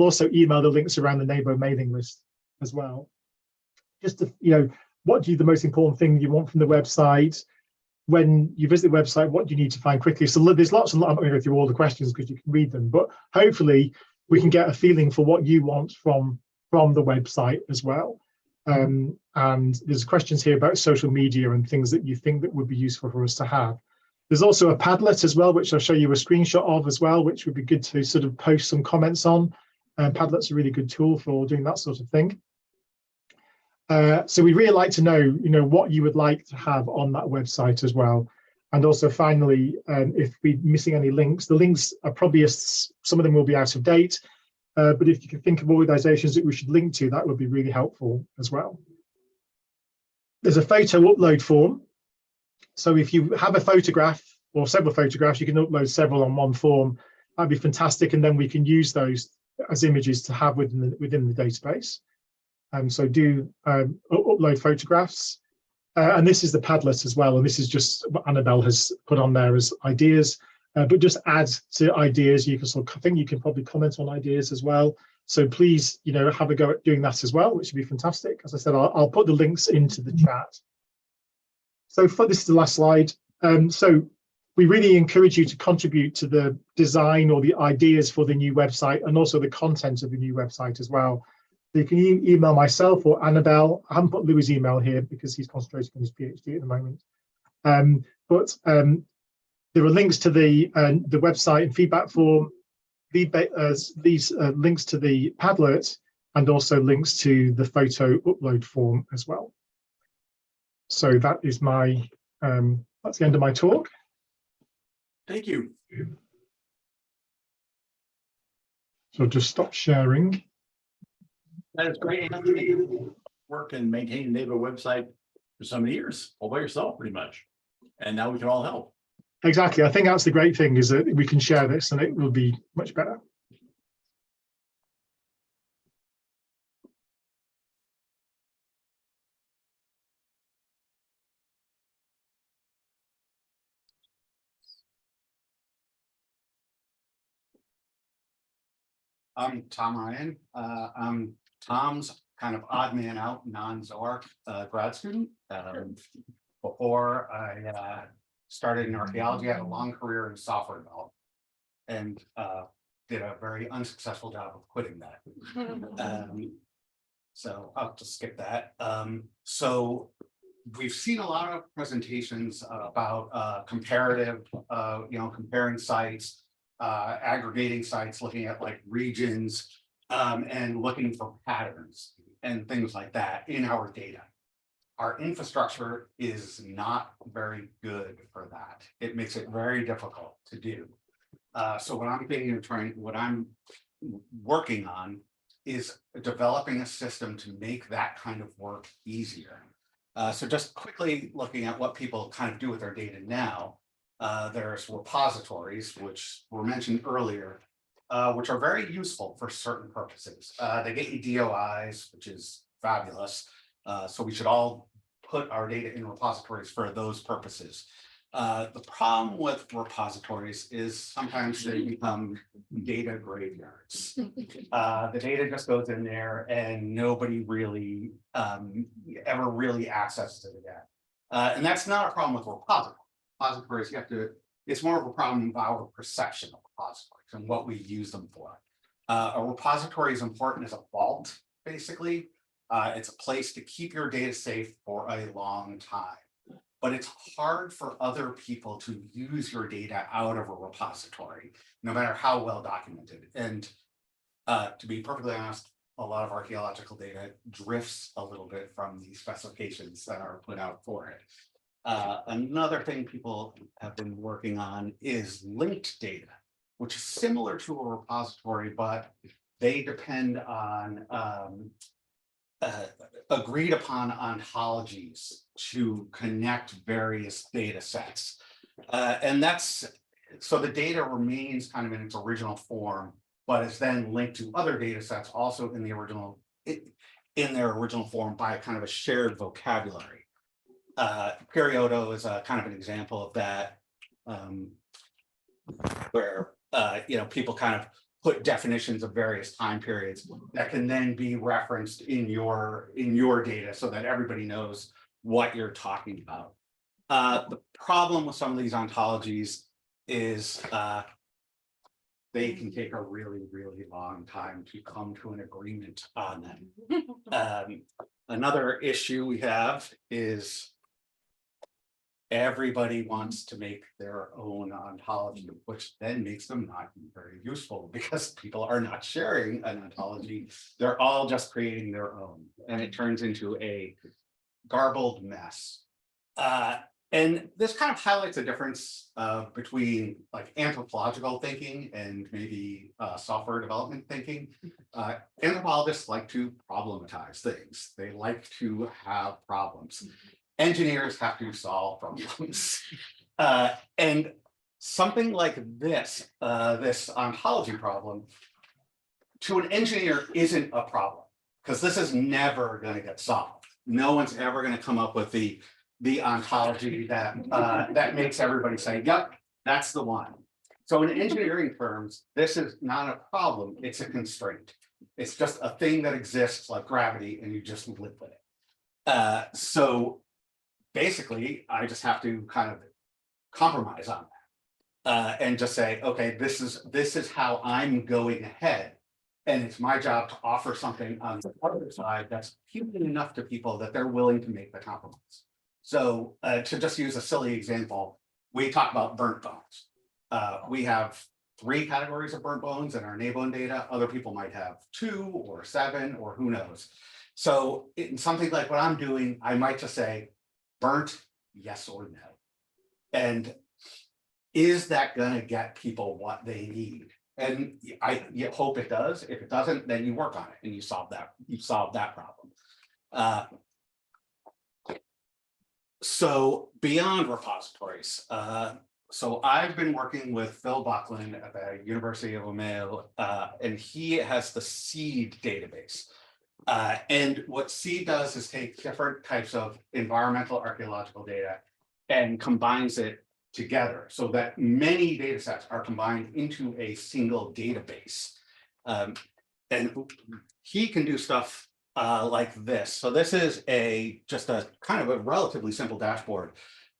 also email the links around the NABO mailing list as well. Just to, what the most important thing you want from the website? When you visit the website, what do you need to find quickly? So there's lots and lots. I'm not going to go through all the questions because you can read them, but hopefully we can get a feeling for what you want from the website as well. And there's questions here about social media and things that you think that would be useful for us to have. There's also a Padlet as well, which I'll show you a screenshot of as well, which would be good to sort of post some comments on. Padlet's a really good tool for doing that sort of thing. So we'd really like to know, what you would like to have on that website as well. And also, finally, if we're missing any links, the links are probably, some of them will be out of date. but if you can think of organizations that we should link to, that would be really helpful as well. There's a photo upload form. So if you have a photograph or several photographs, you can upload several on one form. That'd be fantastic. And then we can use those as images to have within the database. So do upload photographs. And this is the Padlet as well. And this is just what Annabelle has put on there as ideas, but just add to ideas. You can I think you can probably comment on ideas as well. So please, have a go at doing that as well, which would be fantastic. As I said, I'll put the links into the chat. So this is the last slide. So we really encourage you to contribute to the design or the ideas for the new website and also the content of the new website as well. You can email myself or Annabelle. I haven't put Louis' email here because he's concentrating on his PhD at the moment. But there are links to the website and feedback form, these links to the Padlet, and also links to the photo upload form as well. So that is my, that's the end of my talk. Thank you. So just stop sharing. That is great. And work and maintain the NABO website for so many years, all by yourself, pretty much. And now we can all help. Exactly. I think that's the great thing, is that we can share this and it will be much better. I'm Tom Ryan. I'm Tom's kind of odd man out, non-Zoark grad student. Before I started in archaeology, I had a long career in software development and did a very unsuccessful job of quitting that. So I'll just skip that. So we've seen a lot of presentations about comparative, comparing sites, aggregating sites, looking at like regions, and looking for patterns and things like that in our data. Our infrastructure is not very good for that. It makes it very difficult to do. So what I'm thinking of what I'm working on is developing a system to make that kind of work easier. So just quickly looking at what people kind of do with their data now. There's repositories, which were mentioned earlier, which are very useful for certain purposes. They get you DOIs, which is fabulous. So we should all put our data in repositories for those purposes. The problem with repositories is sometimes they become data graveyards. The data just goes in there and nobody really ever really accesses it again. And that's not a problem with repositories. It's more of a problem of our perception of repositories and what we use them for. A repository is important as a vault, basically. It's a place to keep your data safe for a long time. But it's hard for other people to use your data out of a repository, no matter how well documented. And to be perfectly honest, a lot of archaeological data drifts a little bit from the specifications that are put out for it. Another thing people have been working on is linked data, which is similar to a repository, but they depend on agreed upon ontologies to connect various data sets. And that's, so the data remains kind of in its original form, but it's then linked to other data sets also in the original, in their original form by kind of a shared vocabulary. Periodo is a kind of an example of that, where people kind of put definitions of various time periods that can then be referenced in your data so that everybody knows what you're talking about. The problem with some of these ontologies is they can take a really, really long time to come to an agreement on them. Another issue we have is everybody wants to make their own ontology, which then makes them not very useful because people are not sharing an ontology. They're all just creating their own, and it turns into a garbled mess. And this kind of highlights a difference between like anthropological thinking and maybe software development thinking. Anthropologists like to problematize things. They like to have problems. Engineers have to solve problems. And something like this, this ontology problem, to an engineer isn't a problem, because this is never going to get solved. No one's ever going to come up with the ontology that that makes everybody say, yep, that's the one. So in engineering terms, this is not a problem, it's a constraint. It's just a thing that exists like gravity, and you just live with it. So basically, I just have to kind of compromise on that and just say, okay, this is how I'm going ahead. And it's my job to offer something on the other side that's appealing enough to people that they're willing to make the compromise. So to just use a silly example, we talk about burnt bones. We have 3 categories of burnt bones in our NABO data. Other people might have 2 or 7 or who knows. So in something like what I'm doing, I might just say burnt, yes or no. And is that going to get people what they need? And you hope it does. If it doesn't, then you work on it and you solve that problem. So beyond repositories, so I've been working with Phil Buckland at the University of Iceland, and he has the SEED database. And what SEED does is take different types of environmental archaeological data and combines it together so that many data sets are combined into a single database. And he can do stuff like this. So this is just a kind of a relatively simple dashboard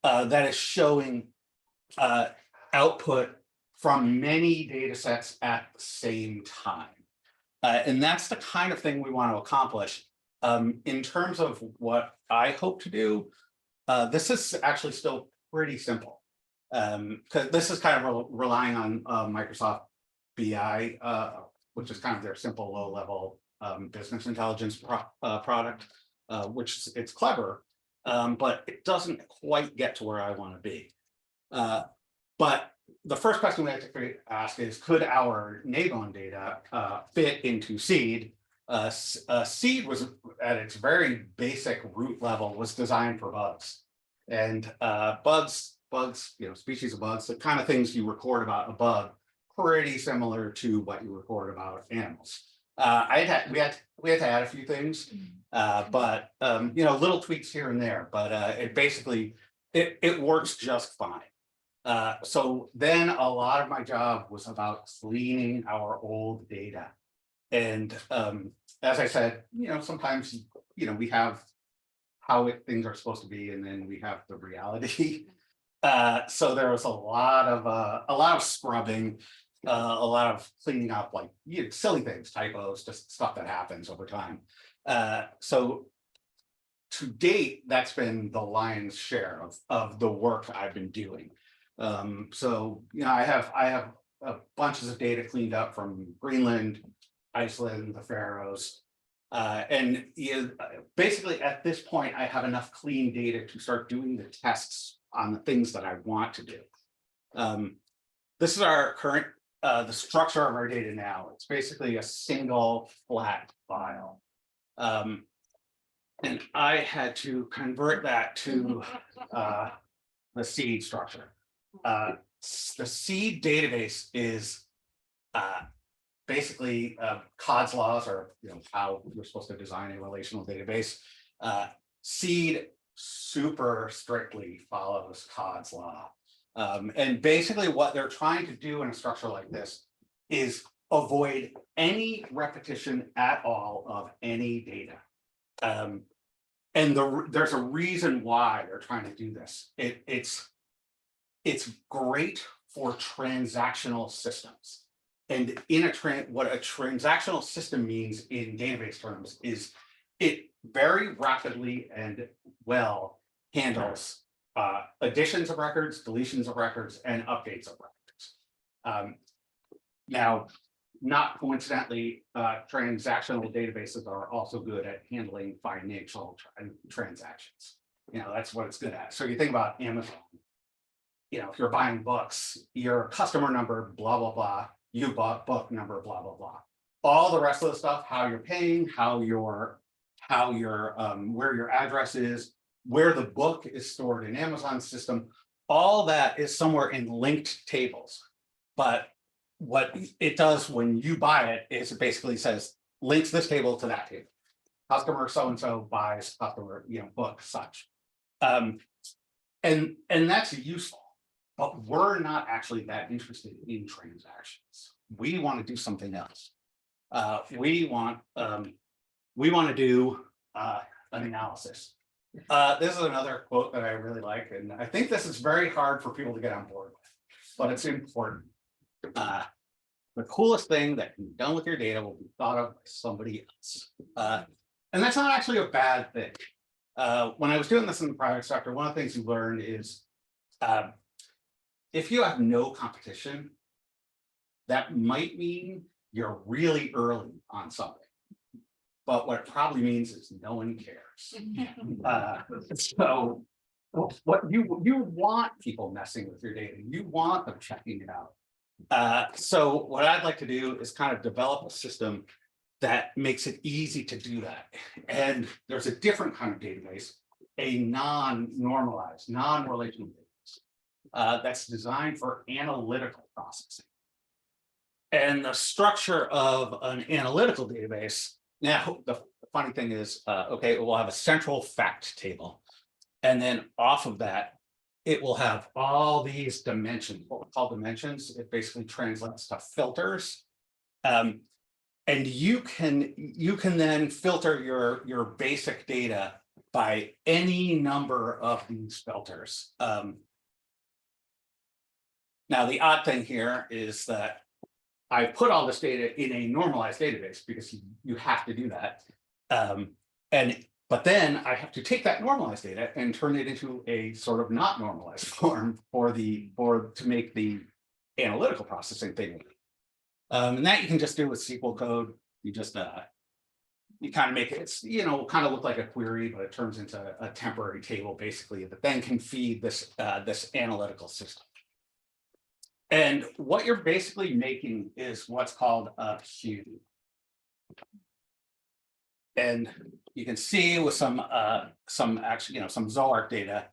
that is showing output from many data sets at the same time. And that's the kind of thing we want to accomplish. In terms of what I hope to do, this is actually still pretty simple. Because this is kind of relying on Microsoft BI, which is kind of their simple low-level business intelligence product, which it's clever, but it doesn't quite get to where I want to be. But the first question we have to ask is, could our NABO data fit into SEED? SEED was, at its very basic root level, was designed for bugs. And bugs, species of bugs, the kind of things you record about a bug, pretty similar to what you record about animals. We had to add a few things, but little tweaks here and there. But it basically it works just fine. So then a lot of my job was about cleaning our old data, and as I said, sometimes we have how things are supposed to be, and then we have the reality. So there was a lot of scrubbing, a lot of cleaning up, like silly things, typos, just stuff that happens over time. So to date, that's been the lion's share of the work I've been doing. So I have bunches of data cleaned up from Greenland, Iceland, the Faroes. And basically at this point, I have enough clean data to start doing the tests on the things that I want to do. This is our current, the structure of our data now. It's basically a single flat file. And I had to convert that to the SEED structure. The SEED database is basically Codd's laws, or how you're supposed to design a relational database. SEED super strictly follows Codd's law. And basically what they're trying to do in a structure like this is avoid any repetition at all of any data. And there's a reason why they're trying to do this. It's great for transactional systems. And what a transactional system means in database terms is it very rapidly and well handles additions of records, deletions of records, and updates of records. Now, not coincidentally, transactional databases are also good at handling financial transactions. That's what it's good at. So you think about Amazon. If you're buying books, your customer number, blah, blah, blah, you bought book number, blah, blah, blah. All the rest of the stuff, how you're paying, where your address is, where the book is stored in Amazon's system, all that is somewhere in linked tables. But what it does when you buy it is it basically says, links this table to that table. Customer so-and-so buys customer, book such. And that's useful, but we're not actually that interested in transactions. We want to do something else. We want to do an analysis. This is another quote that I really like, and I think this is very hard for people to get on board with, but it's important. The coolest thing that can be done with your data will be thought of by somebody else. And that's not actually a bad thing. When I was doing this in the private sector, one of the things you learn is if you have no competition, that might mean you're really early on something. But what it probably means is no one cares. So what you want people messing with your data, you want them checking it out. So what I'd like to do is kind of develop a system that makes it easy to do that. And there's a different kind of database, a non-normalized, non-relational database that's designed for analytical processing. And the structure of an analytical database, now the funny thing is, okay, it will have a central fact table. And then off of that, it will have all these dimensions, what we call dimensions. It basically translates to filters. And you can then filter your basic data by any number of these filters. Now, the odd thing here is that I put all this data in a normalized database because you have to do that. But then I have to take that normalized data and turn it into a sort of not normalized form to make the analytical processing thing. And that you can just do with SQL code. You just you kind of make it, it's kind of look like a query, but it turns into a temporary table basically that then can feed this this analytical system. And what you're basically making is what's called a cube. And you can see with some actually, some Zoark data,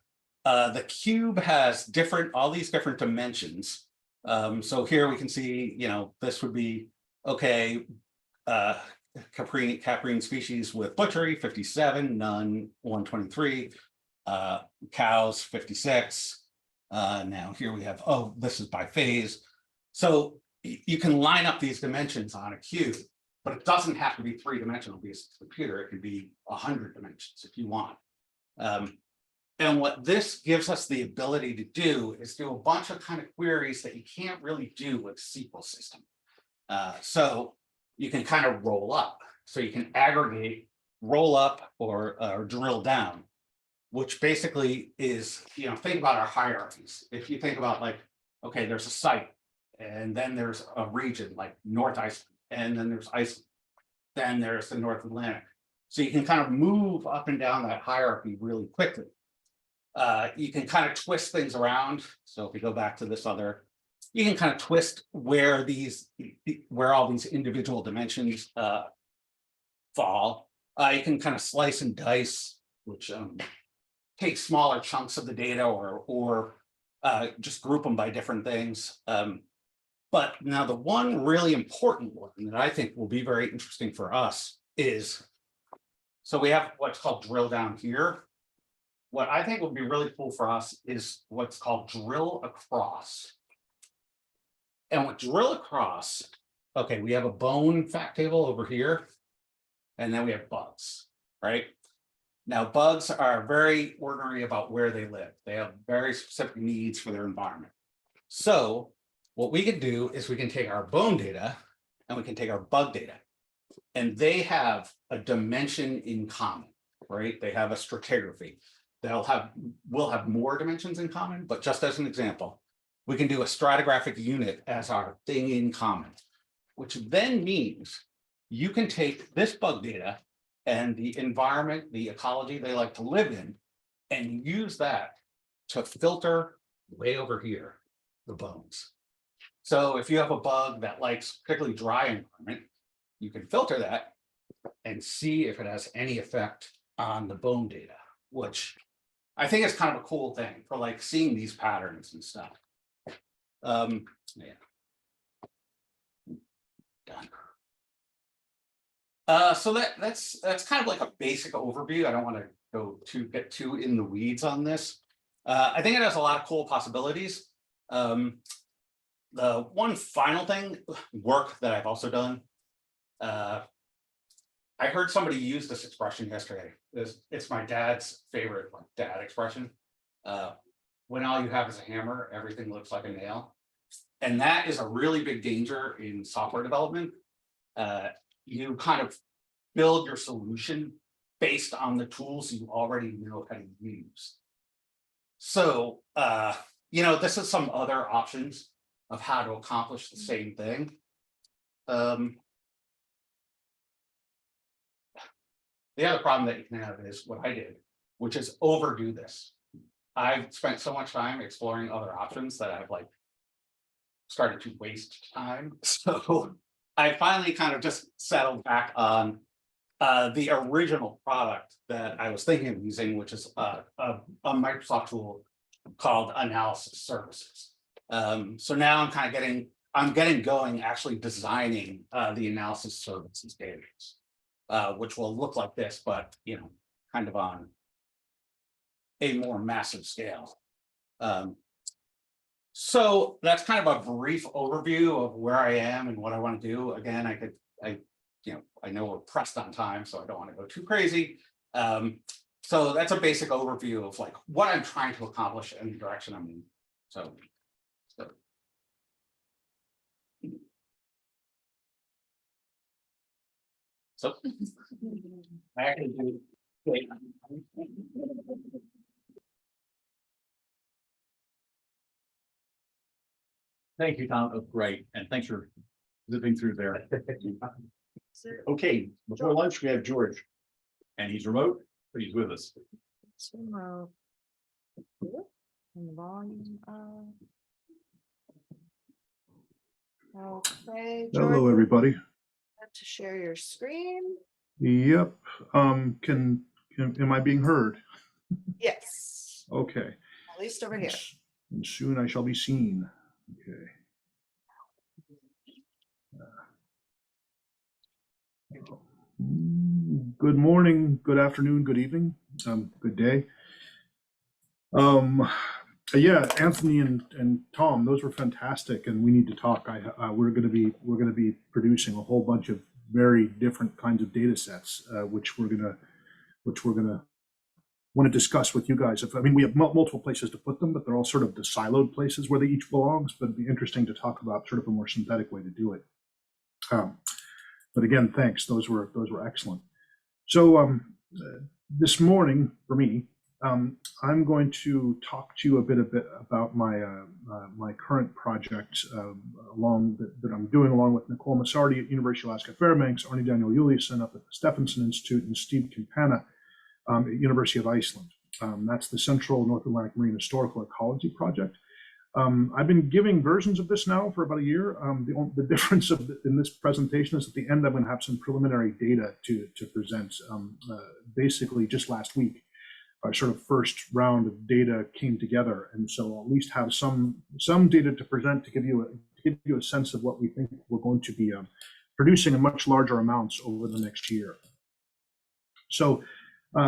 the cube has all these different dimensions. So here we can see, this would be, okay, caprine species with butchery, 57, none, 123, cows, 56. Now here we have, this is by phase. So you can line up these dimensions on a cube, but it doesn't have to be 3-dimensional because it's a computer. It can be 100 dimensions if you want. And what this gives us the ability to do is do a bunch of kind of queries that you can't really do with SQL system. So you can kind of roll up. So you can aggregate, roll up, or drill down, which basically is, think about our hierarchies. If you think about like, okay, there's a site, and then there's a region like North Iceland, and then there's Iceland, then there's the North Atlantic. So you can kind of move up and down that hierarchy really quickly. You can kind of twist things around. So if we go back to this other, you can kind of twist where all these individual dimensions fall. You can kind of slice and dice, which take smaller chunks of the data or just group them by different things. But now the one really important one that I think will be very interesting for us is, so we have what's called drill down here. What I think would be really cool for us is what's called drill across. And with drill across, okay, we have a bone fact table over here, and then we have bugs, right? Now, bugs are very ordinary about where they live. They have very specific needs for their environment. So what we can do is we can take our bone data and we can take our bug data, and they have a dimension in common, right? They have a stratigraphy. We'll have more dimensions in common, but just as an example, we can do a stratigraphic unit as our thing in common, which then means you can take this bug data and the environment, the ecology they like to live in, and use that to filter way over here, the bones. So if you have a bug that likes particularly dry environment, you can filter that and see if it has any effect on the bone data, which I think is kind of a cool thing for like seeing these patterns and stuff. Yeah. Done. So that's kind of like a basic overview. I don't want to get too in the weeds on this. I think it has a lot of cool possibilities. The one final thing, work that I've also done. I heard somebody use this expression yesterday. It's my dad's favorite, like, dad expression. When all you have is a hammer, everything looks like a nail. And that is a really big danger in software development. You kind of build your solution based on the tools you already know how to use. So, you know, this is some other options of how to accomplish the same thing. The other problem that you can have is what I did, which is overdo this. I've spent so much time exploring other options that I've like started to waste time. So I finally kind of just settled back on the original product that I was thinking of using, which is a Microsoft tool called Analysis Services. So now I'm getting going actually designing the Analysis Services database, which will look like this, but you know, kind of on a more massive scale. So that's kind of a brief overview of where I am and what I want to do. Again, I know we're pressed on time, so I don't want to go too crazy. So that's a basic overview of like what I'm trying to accomplish and the direction I'm in. So I actually do. Thank you, Tom. Oh, great. And thanks for zipping through there. Okay, before lunch, we have George. And he's remote, but he's with us. Okay. Hello, George, everybody. to share your screen. Yep. Am I being heard? Yes, Okay. at least over here. And soon I shall be seen. Okay. Good morning, good afternoon, good evening, good day. Yeah, Anthony and Tom, those were fantastic, and we need to talk. We're going to be producing a whole bunch of very different kinds of data sets, which we're gonna want to discuss with you guys. I mean, we have multiple places to put them, but they're all sort of the siloed places where they each belongs. But it'd be interesting to talk about sort of a more synthetic way to do it. But again, thanks. Those were excellent. So this morning for me, I'm going to talk to you a bit about my my current project that I'm doing along with Nicole Massardi at University of Alaska Fairbanks, Árni Daniel Júlusson up at the Stephenson Institute, and Steve Campana at University of Iceland. That's the Central North Atlantic Marine Historical Ecology project. I've been giving versions of this now for about a year. The difference in this presentation is at the end I'm going to have some preliminary data to present. Basically, just last week, our sort of first round of data came together, and so I'll at least have some data to present to give you a sense of what we think we're going to be producing in much larger amounts over the next year. So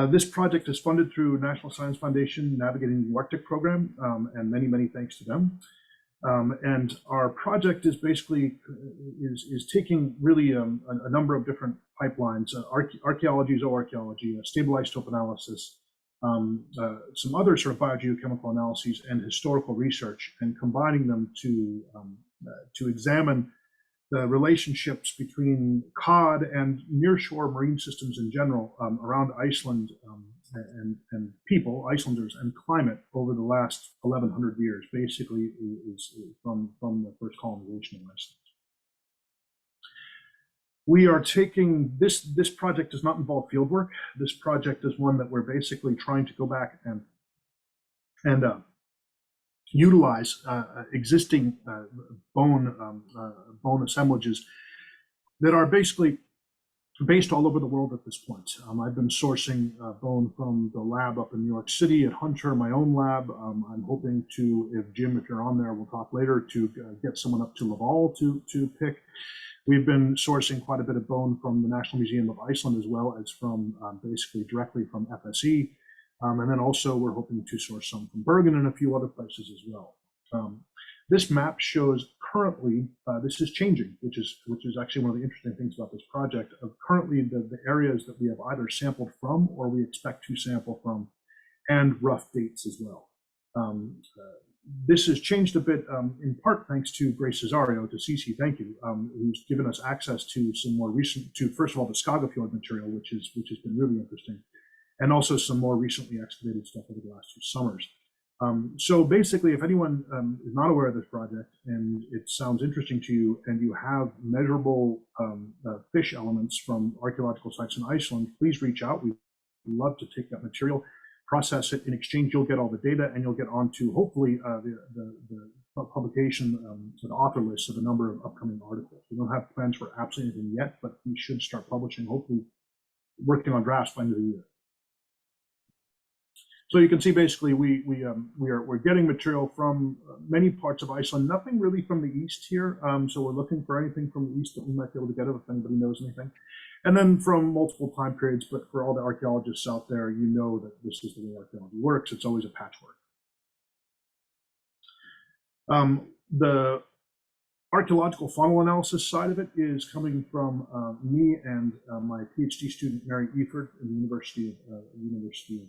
this project is funded through National Science Foundation Navigating the Arctic program, and many thanks to them. And our project is basically is taking really a number of different pipelines: archaeologies, archaeology, stable isotope analysis, some other sort of biogeochemical analyses, and historical research, and combining them to examine the relationships between cod and nearshore marine systems in general around Iceland and people, Icelanders, and climate over the last 1,100 years, basically is from the first colonization of Iceland. We are taking this project does not involve field work. This project is one that we're basically trying to go back and and utilize existing bone assemblages that are basically based all over the world at this point. I've been sourcing bone from the lab up in New York City at Hunter, my own lab. I'm hoping to, if Jim, if you're on there, we'll talk later, to get someone up to Laval to pick. We've been sourcing quite a bit of bone from the National Museum of Iceland, as well as from basically directly from FSE. And then also we're hoping to source some from Bergen and a few other places as well. This map shows currently, this is changing, which is actually one of the interesting things about this project. Currently, the areas that we have either sampled from or we expect to sample from, and rough dates as well. This has changed a bit, in part thanks to Grace Cesario, to Cece, thank you, who's given us access to some more recent, to first of all the Skagafjord material, which has been really interesting, and also some more recently excavated stuff over the last 2 summers. So basically, if anyone is not aware of this project and it sounds interesting to you, and you have measurable fish elements from archaeological sites in Iceland, please reach out. We'd love to take that material, process it. In exchange, you'll get all the data, and you'll get onto hopefully the publication, the author list of a number of upcoming articles. We don't have plans for absolutely anything yet, but we should start publishing, hopefully working on drafts by the end of the year. So you can see basically we're getting material from many parts of Iceland, nothing really from the east here. So we're looking for anything from the east that we might be able to get if anybody knows anything. And then from multiple time periods, but for all the archaeologists out there, you know that this is the way archaeology works. It's always a patchwork. The archaeological funnel analysis side of it is coming from me and my PhD student, Mary Eford, in the University of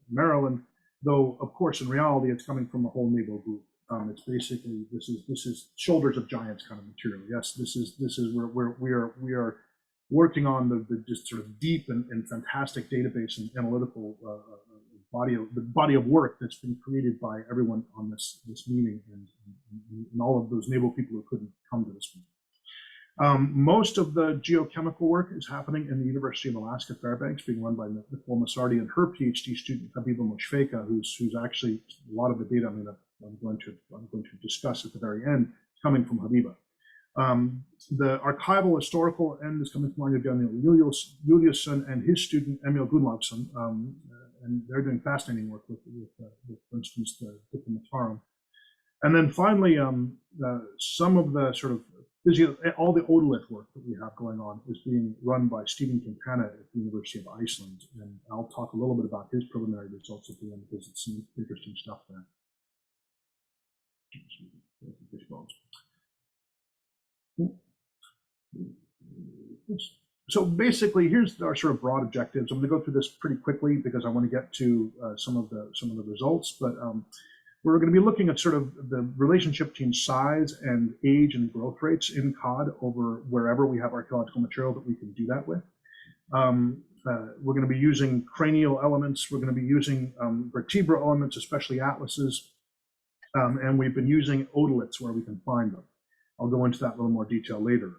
Maryland, though of course in reality it's coming from the whole NABO group. It's basically, this is shoulders of giants kind of material. Yes, this is where we are working on the just sort of deep and fantastic database and analytical body of work that's been created by everyone on this meeting and all of those NABO people who couldn't come to this meeting. Most of the geochemical work is happening in the University of Alaska Fairbanks, being run by Nicole Masardi and her PhD student Habiba Moshfeka, who's actually a lot of the data I'm going to discuss at the very end coming from Habiba. The archival historical end is coming from Daniel Júlusson and his student Emil Gunnlaugsson, and they're doing fascinating work with for instance, the Matarum. And then finally, some of the sort of all the otolith work that we have going on is being run by Stephen Quintana at the University of Iceland, and I'll talk a little bit about his preliminary results at the end because it's some interesting stuff there. So basically, here's our sort of broad objectives. I'm going to go through this pretty quickly because I want to get to some of the results. But we're going to be looking at sort of the relationship between size and age and growth rates in cod over wherever we have archaeological material that we can do that with. We're going to be using cranial elements. We're going to be using vertebral elements, especially atlases, and we've been using otoliths where we can find them. I'll go into that in a little more detail later.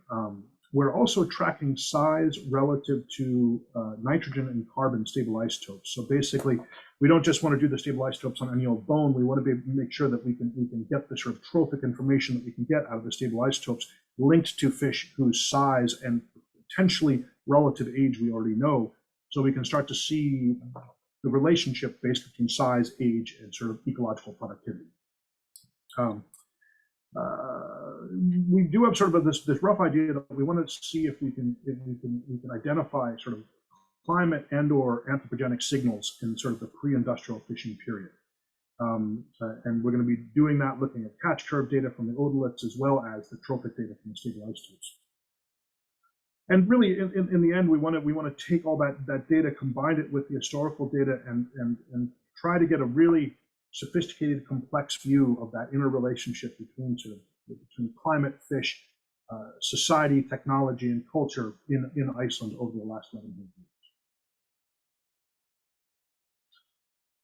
We're also tracking size relative to nitrogen and carbon stable isotopes. So basically, we don't just want to do the stable isotopes on any old bone. We want to make sure that we can get the sort of trophic information that we can get out of the stable isotopes linked to fish whose size and potentially relative age we already know. So we can start to see the relationship based between size, age, and sort of ecological productivity. We do have sort of this rough idea that we want to see if we can identify sort of climate and/or anthropogenic signals in sort of the pre-industrial fishing period, and we're going to be doing that looking at catch curve data from the otoliths as well as the trophic data from the stable isotopes. And really, in the end, we want to take all that data, combine it with the historical data, and try to get a really sophisticated, complex view of that interrelationship between climate, fish, society, technology, and culture in Iceland over the last 1100 years.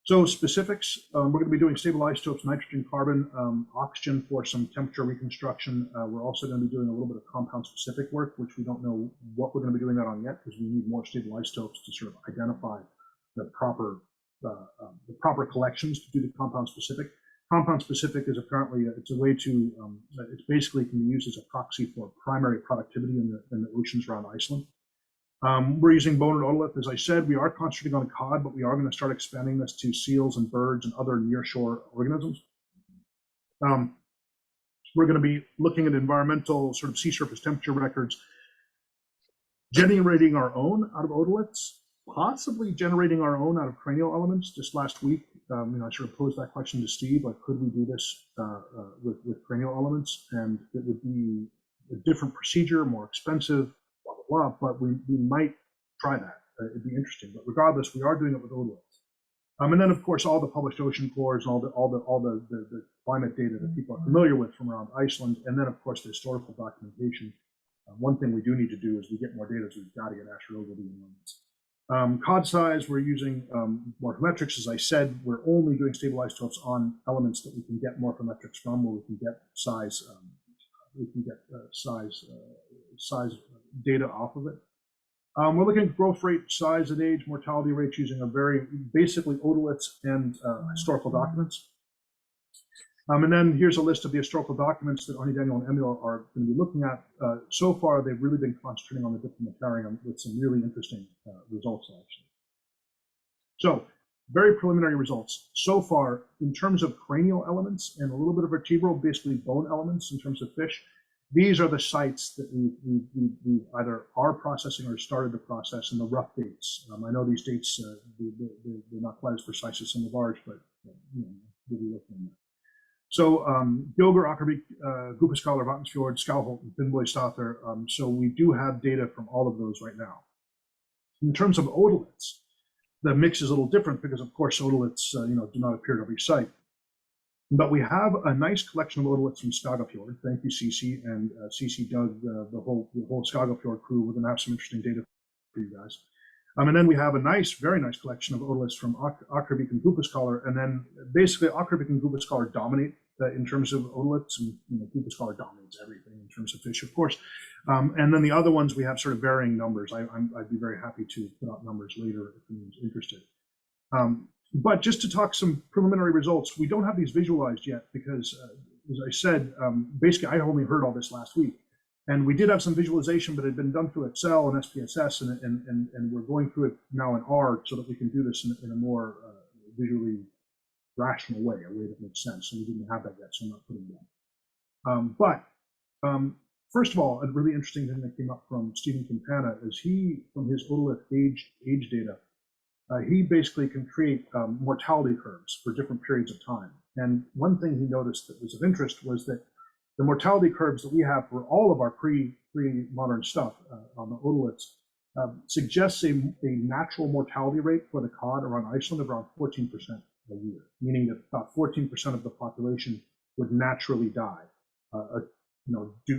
So specifics, we're going to be doing stable isotopes, nitrogen, carbon, oxygen for some temperature reconstruction. We're also going to be doing a little bit of compound specific work, which we don't know what we're going to be doing that on yet because we need more stable isotopes to sort of identify the proper the proper collections to do the compound specific. Compound specific is apparently, it's a way to, it's basically can be used as a proxy for primary productivity in the oceans around Iceland. We're using bone and otolith. As I said, we are concentrating on cod, but we are going to start expanding this to seals and birds and other nearshore organisms. We're going to be looking at environmental sort of sea surface temperature records, generating our own out of otoliths, possibly generating our own out of cranial elements. Just last week, I sort of posed that question to Steve, like, could we do this with cranial elements? And it would be a different procedure, more expensive, blah, blah, blah, but we might try that. It'd be interesting, but regardless, we are doing it with otoliths. And then, of course, all the published ocean cores and all the climate data that people are familiar with from around Iceland, and then, of course, the historical documentation. One thing we do need to do is we get more data, so we've got to get astrobiology in elements. Cod size, we're using morphometrics. As I said, we're only doing stable isotopes on elements that we can get morphometrics from, where we can get size, size data off of it. We're looking at growth rate, size and age, mortality rates using a very basically otoliths and historical documents. And then here's a list of the historical documents that Árni, Daníel, and Emil are going to be looking at. So far, they've really been concentrating on the diplomatarium with some really interesting results, actually. So, very preliminary results. So far, in terms of cranial elements and a little bit of vertebral, basically bone elements in terms of fish, these are the sites that we either are processing or started to process in the rough dates. I know these dates, they're not quite as precise as some of ours, but we'll be looking at that. So Gilger, Åkervik, Gupuskalar, Vatnsfjord, Skalholt, and Finnbogastaðir. So we do have data from all of those right now. In terms of otoliths, the mix is a little different because, of course, otoliths do not appear at every site. But we have a nice collection of otoliths from Skagafjord. Thank you, Cece, and Cece dug the whole Skagafjord crew. We're going to have some interesting data for you guys. And then we have a nice, very nice collection of otoliths from Åkervik and Gupuskalar. And then basically Åkervik and Gupuskalar dominate in terms of otoliths, and Gupuskalar dominates everything in terms of fish, of course. And then the other ones, we have sort of varying numbers. I'd be very happy to put out numbers later if anyone's interested. But just to talk some preliminary results, we don't have these visualized yet because, as I said, basically I only heard all this last week. And we did have some visualization, but it had been done through Excel and SPSS, and we're going through it now in R so that we can do this in a more visually rational way, a way that makes sense. So we didn't have that yet, so I'm not putting it down. First of all, a really interesting thing that came up from Stephen Campana is from his otolith age data, he basically can create mortality curves for different periods of time. And one thing he noticed that was of interest was that the mortality curves that we have for all of our pre-modern stuff on the otoliths suggests a natural mortality rate for the cod around Iceland of around 14% a year, meaning that about 14% of the population would naturally die,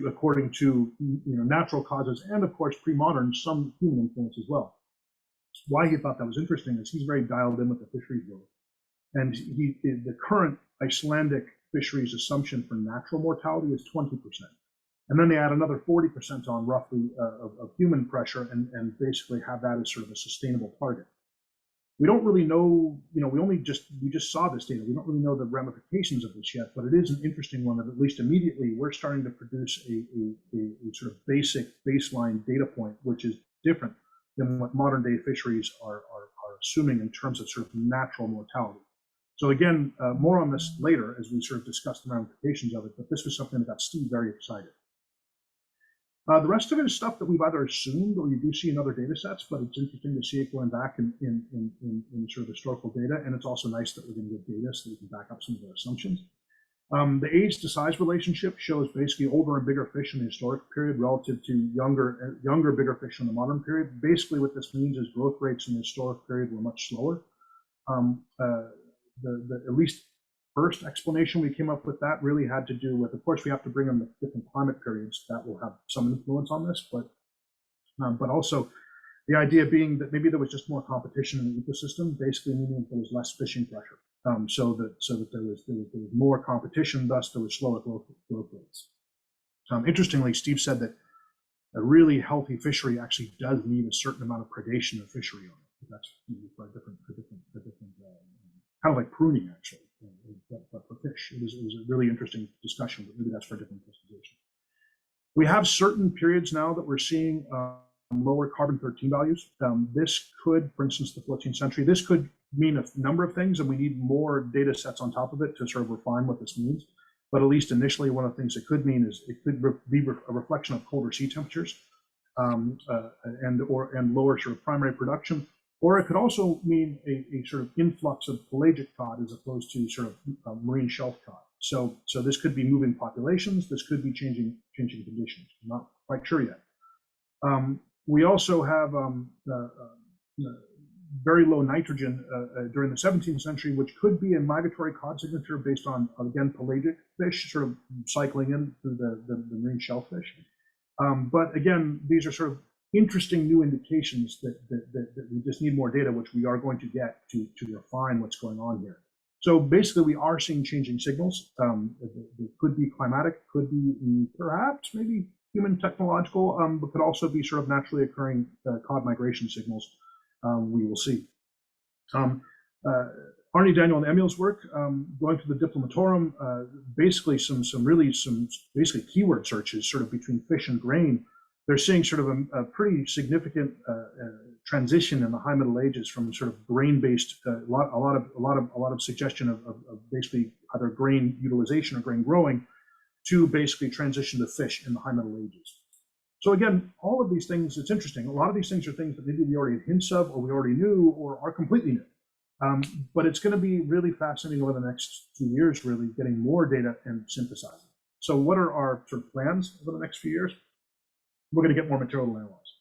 according to natural causes and, of course, pre-modern, some human influence as well. Why he thought that was interesting is he's very dialed in with the fisheries world, and the current Icelandic fisheries assumption for natural mortality is 20%. And then they add another 40% on roughly of human pressure and basically have that as sort of a sustainable target. We don't really know, we just saw this data. We don't really know the ramifications of this yet, but it is an interesting one that at least immediately we're starting to produce a sort of basic baseline data point, which is different than what modern day fisheries are assuming in terms of sort of natural mortality. So again, more on this later as we sort of discuss the ramifications of it, but this was something that got Steve very excited. The rest of it is stuff that we've either assumed or you do see in other data sets, but it's interesting to see it going back in sort of historical data, and it's also nice that we're going to get data so we can back up some of our assumptions. The age to size relationship shows basically older and bigger fish in the historic period relative to younger, bigger fish in the modern period. Basically what this means is growth rates in the historic period were much slower. The at least first explanation we came up with that really had to do with, of course, we have to bring in the different climate periods that will have some influence on this, but also the idea being that maybe there was just more competition in the ecosystem, basically meaning there was less fishing pressure, so that there was more competition, thus there was slower growth rates. Interestingly, Steve said that a really healthy fishery actually does need a certain amount of predation of fishery on it. That's for a different kind of like pruning actually, but for fish. It was a really interesting discussion, but maybe that's for a different presentation. We have certain periods now that we're seeing lower carbon-13 values. This could, for instance, the 14th century, this could mean a number of things, and we need more data sets on top of it to sort of refine what this means. But at least initially, one of the things it could mean is it could be a reflection of colder sea temperatures and lower sort of primary production. Or it could also mean a sort of influx of pelagic cod as opposed to sort of marine shelf cod. So this could be moving populations. This could be changing conditions. I'm not quite sure yet. We also have very low nitrogen during the 17th century, which could be a migratory cod signature based on, again, pelagic fish sort of cycling in through the marine shellfish. But again, these are sort of interesting new indications that we just need more data, which we are going to get to refine what's going on here. So basically, we are seeing changing signals. It could be climatic, could be perhaps maybe human technological, but could also be sort of naturally occurring cod migration signals. We will see. Árni, Daníel, and Emil's work, going through the Diplomatorum, basically some basically keyword searches sort of between fish and grain. They're seeing sort of a pretty significant transition in the High Middle Ages from sort of grain-based, a lot of suggestion of basically either grain utilization or grain growing, to basically transition to fish in the High Middle Ages. So again, all of these things, it's interesting. A lot of these things are things that maybe we already had hints of, or we already knew, or are completely new. But it's going to be really fascinating over the next 2 years, really getting more data and synthesizing. So what are our sort of plans over the next few years? We're going to get more material to analyze.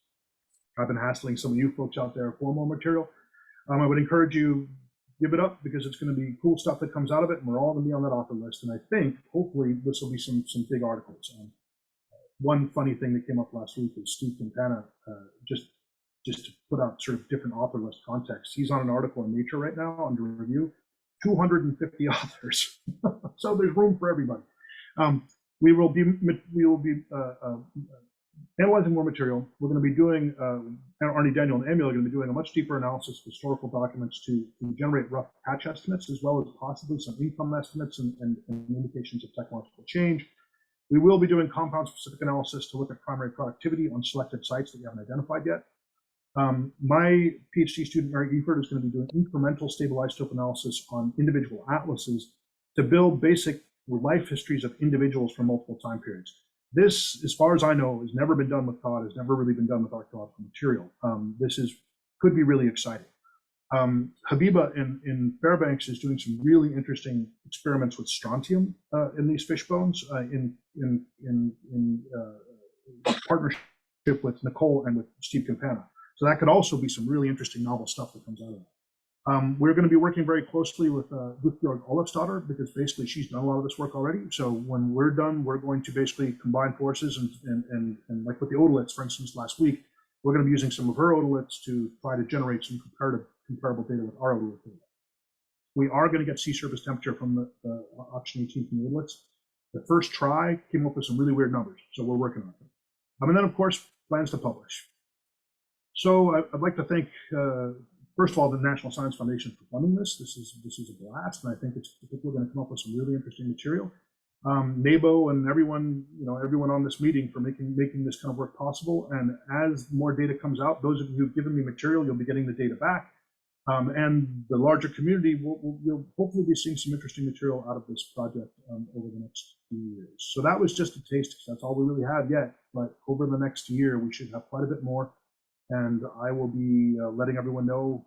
I've been hassling some of you folks out there for more material. I would encourage you, give it up, because it's going to be cool stuff that comes out of it, and we're all going to be on that author list. And I think, hopefully, this will be some big articles. One funny thing that came up last week is Steve Quintana, just to put out sort of different author list context. He's on an article in Nature right now under review, 250 authors. So there's room for everybody. We will be analyzing more material. We're going to be doing, Árni, Daníel, and Emil are going to be doing a much deeper analysis of historical documents to generate rough patch estimates, as well as possibly some income estimates and indications of technological change. We will be doing compound-specific analysis to look at primary productivity on selected sites that we haven't identified yet. My PhD student, Mary Gifford, is going to be doing incremental stable isotope analysis on individual atlases to build basic life histories of individuals from multiple time periods. This, as far as I know, has never been done with cod, has never really been done with archaeological material. This could be really exciting. Habiba in Fairbanks is doing some really interesting experiments with strontium in these fish bones in partnership with Nicole and with Steve Campana. So that could also be some really interesting novel stuff that comes out of it. We're going to be working very closely with Guðbjörg Ólafsdóttir, because basically she's done a lot of this work already. So when we're done, we're going to basically combine forces and like with the otoliths, for instance, last week, we're going to be using some of her otoliths to try to generate some comparable data with our otolith data. We are going to get sea surface temperature from the option 18 from the otoliths. The first try came up with some really weird numbers, so we're working on it. And then, of course, plans to publish. So I'd like to thank, first of all, the National Science Foundation for funding this. This is a blast, and I think we're going to come up with some really interesting material. NABO and everyone on this meeting for making this kind of work possible. And as more data comes out, those of you who've given me material, you'll be getting the data back. And the larger community will hopefully be seeing some interesting material out of this project over the next few years. So that was just a taste, because that's all we really have yet. But over the next year, we should have quite a bit more. And I will be letting everyone know.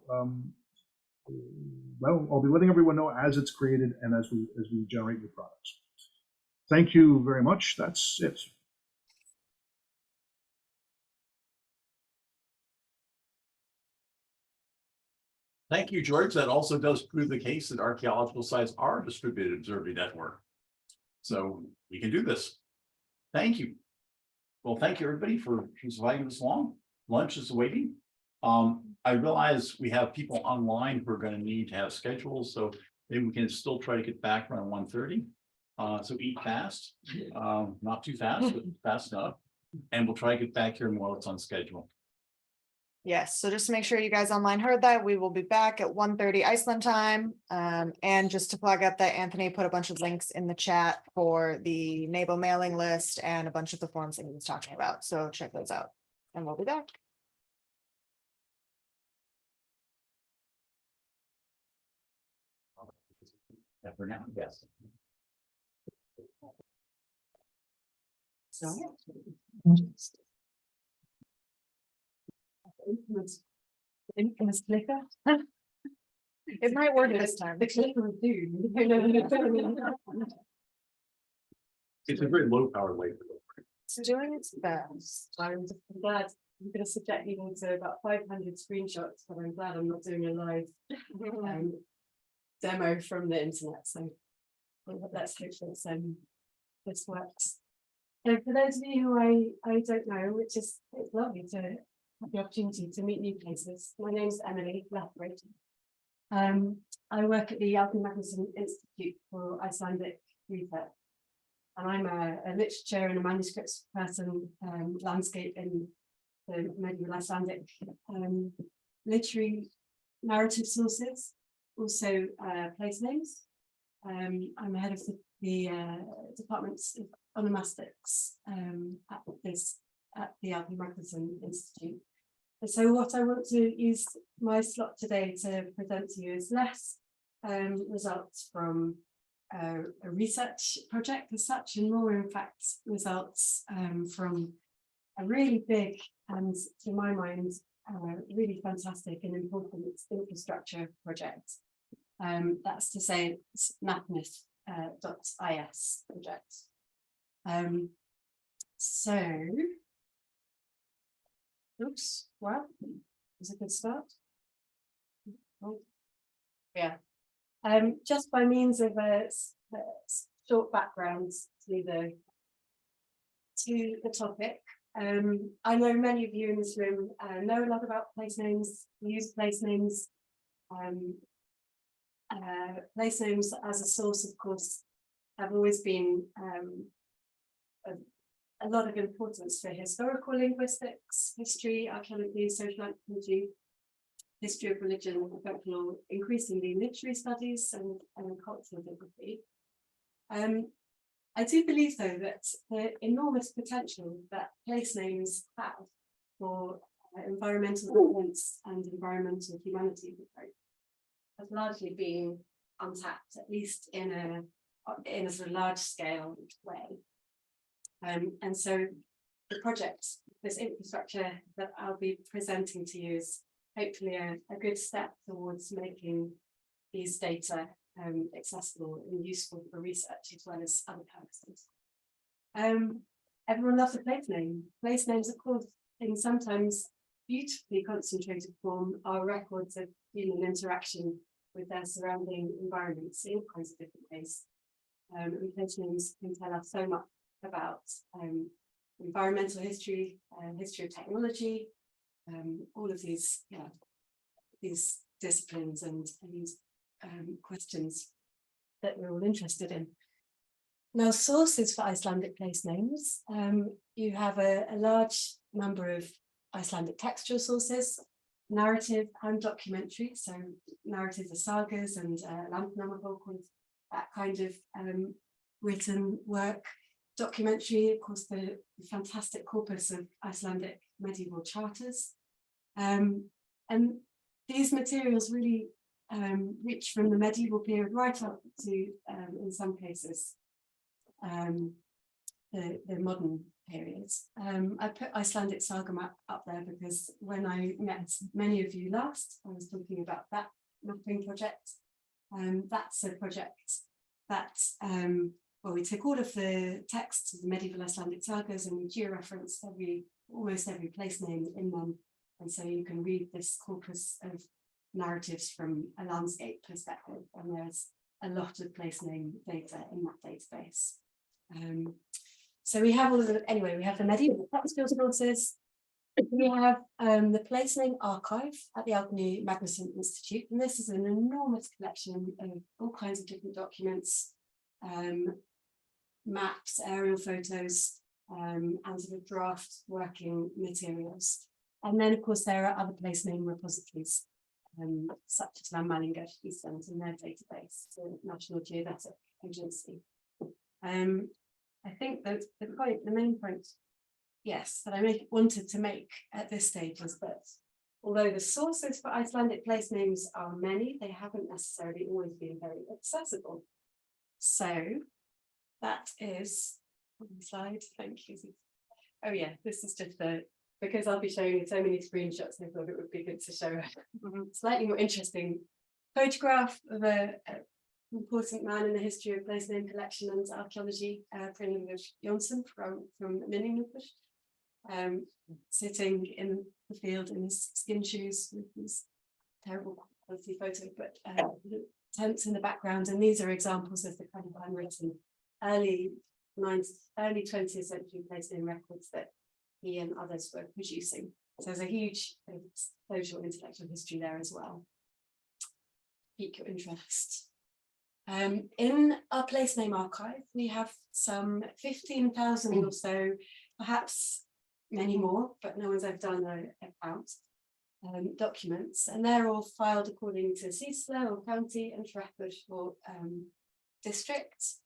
Well, I'll be letting everyone know as it's created and as we generate new products. Thank you very much. That's it. Thank you, George. That also does prove the case that archaeological sites are a distributed observing network. So we can do this. Thank you. Well, thank you, everybody, for surviving this long. Lunch is waiting. I realize we have people online who are going to need to have schedules, so maybe we can still try to get back around 1:30. So eat fast, not too fast, but fast enough. And we'll try to get back here while it's on schedule. Yes, so just to make sure you guys online heard that, we will be back at 1:30 Iceland time. And just to plug up that Anthony put a bunch of links in the chat for the NABO mailing list and a bunch of the forms that he was talking about. So check those out and we'll be back. For now, yes. So. Infamous clicker. It might work this time. The clicker would do. It's a very low power way. It's doing its best. I'm glad I'm going to subject you to about 500 screenshots, but I'm glad I'm not doing a live demo from the internet. So let's hope that this works. So for those of you who I don't know, which is it's lovely to have the opportunity to meet new places. My name's Elie Pinta. I work at the Árni Institute for Icelandic Research. And I'm a literature and a manuscripts person, landscape in the medieval Icelandic, literary narrative sources, also place names. I'm head of the departments of onomastics at the Árni Institute. And so what I want to use my slot today to present to you is less results from a research project as such, and more in fact results from a really big and, to my mind, really fantastic and important infrastructure project. That's to say, it's Mathmyth.is project. Oops, well, was a good start. Oh, yeah. Just by means of a short background to the topic, I know many of you in this room know a lot about place names, use place names. Place names as a source, of course, have always been a lot of importance for historical linguistics, history, archaeology, social anthropology, history of religion, folklore, increasingly literary studies and cultural geography. I do believe, though, that the enormous potential that place names have for environmental relevance and environmental humanity has largely been untapped, at least in a sort of large scale way. And so the project, this infrastructure that I'll be presenting to you, is hopefully a good step towards making these data accessible and useful for research as well as other purposes. Everyone loves a place name. Place names, of course, in sometimes beautifully concentrated form, are records of human interaction with their surrounding environments in all kinds of different ways. And place names can tell us so much about environmental history, history of technology, all of these, these disciplines and these questions that we're all interested in. Now, sources for Icelandic place names, you have a large number of Icelandic textual sources, narrative and documentary, so narrative of sagas and landnámabók, that kind of written work. Documentary, of course, the fantastic corpus of Icelandic medieval charters. And these materials really reach from the medieval period right up to, in some cases, the modern periods. I put Icelandic saga map up there because when I met many of you last, I was talking about that mapping project. That's a project that well, we took all of the texts of the medieval Icelandic sagas and we georeferenced almost every place name in them. And so you can read this corpus of narratives from a landscape perspective, and there's a lot of place name data in that database. So we have all of the, anyway, we have the medieval textual sources. We have the place name archive at the Árni Institute, and this is an enormous collection of all kinds of different documents, maps, aerial photos, and sort of draft working materials. And then, of course, there are other place name repositories, such as Landmælingar Iceland and their database, the National Geodetic Agency. I think that the main point, yes, that I wanted to make at this stage is that although the sources for Icelandic place names are many, they haven't necessarily always been very accessible. So that is on the slide. Thank you. Oh yeah, this is just because I'll be showing you so many screenshots, I thought it would be good to show a slightly more interesting photograph of an important man in the history of place name collection and archaeology, Konrad Júlusson from Mývatnssveit, sitting in the field in his skin shoes with these terrible quality photo, but tents in the background. And these are examples of the kind of handwritten early 20th century place name records that he and others were producing. So there's a huge social intellectual history there as well. Pique your interest. In our place name archive, we have some 15,000 or so, perhaps many more, but no one's ever done a count, documents, and they're all filed according to Sýsla or county and Hreppur or district.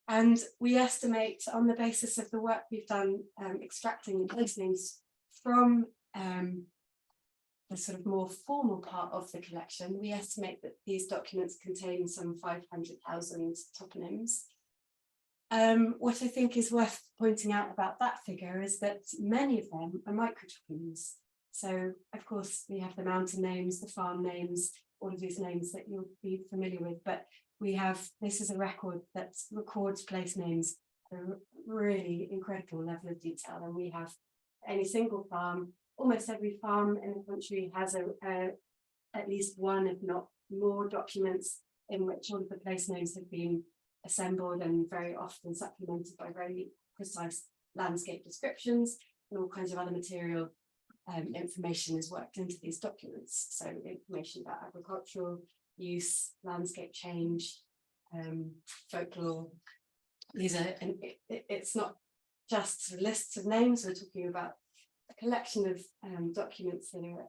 And we estimate, on the basis of the work we've done extracting place names from the sort of more formal part of the collection, we estimate that these documents contain some 500,000 toponyms. What I think is worth pointing out about that figure is that many of them are microtoponyms. So, of course, we have the mountain names, the farm names, all of these names that you'll be familiar with, but this is a record that records place names at a really incredible level of detail. And we have any single farm, almost every farm in the country has at least one, if not more, documents in which all of the place names have been assembled and very often supplemented by very precise landscape descriptions and all kinds of other material information is worked into these documents. So information about agricultural use, landscape change, folklore. These are, and it's not just lists of names, we're talking about a collection of documents that are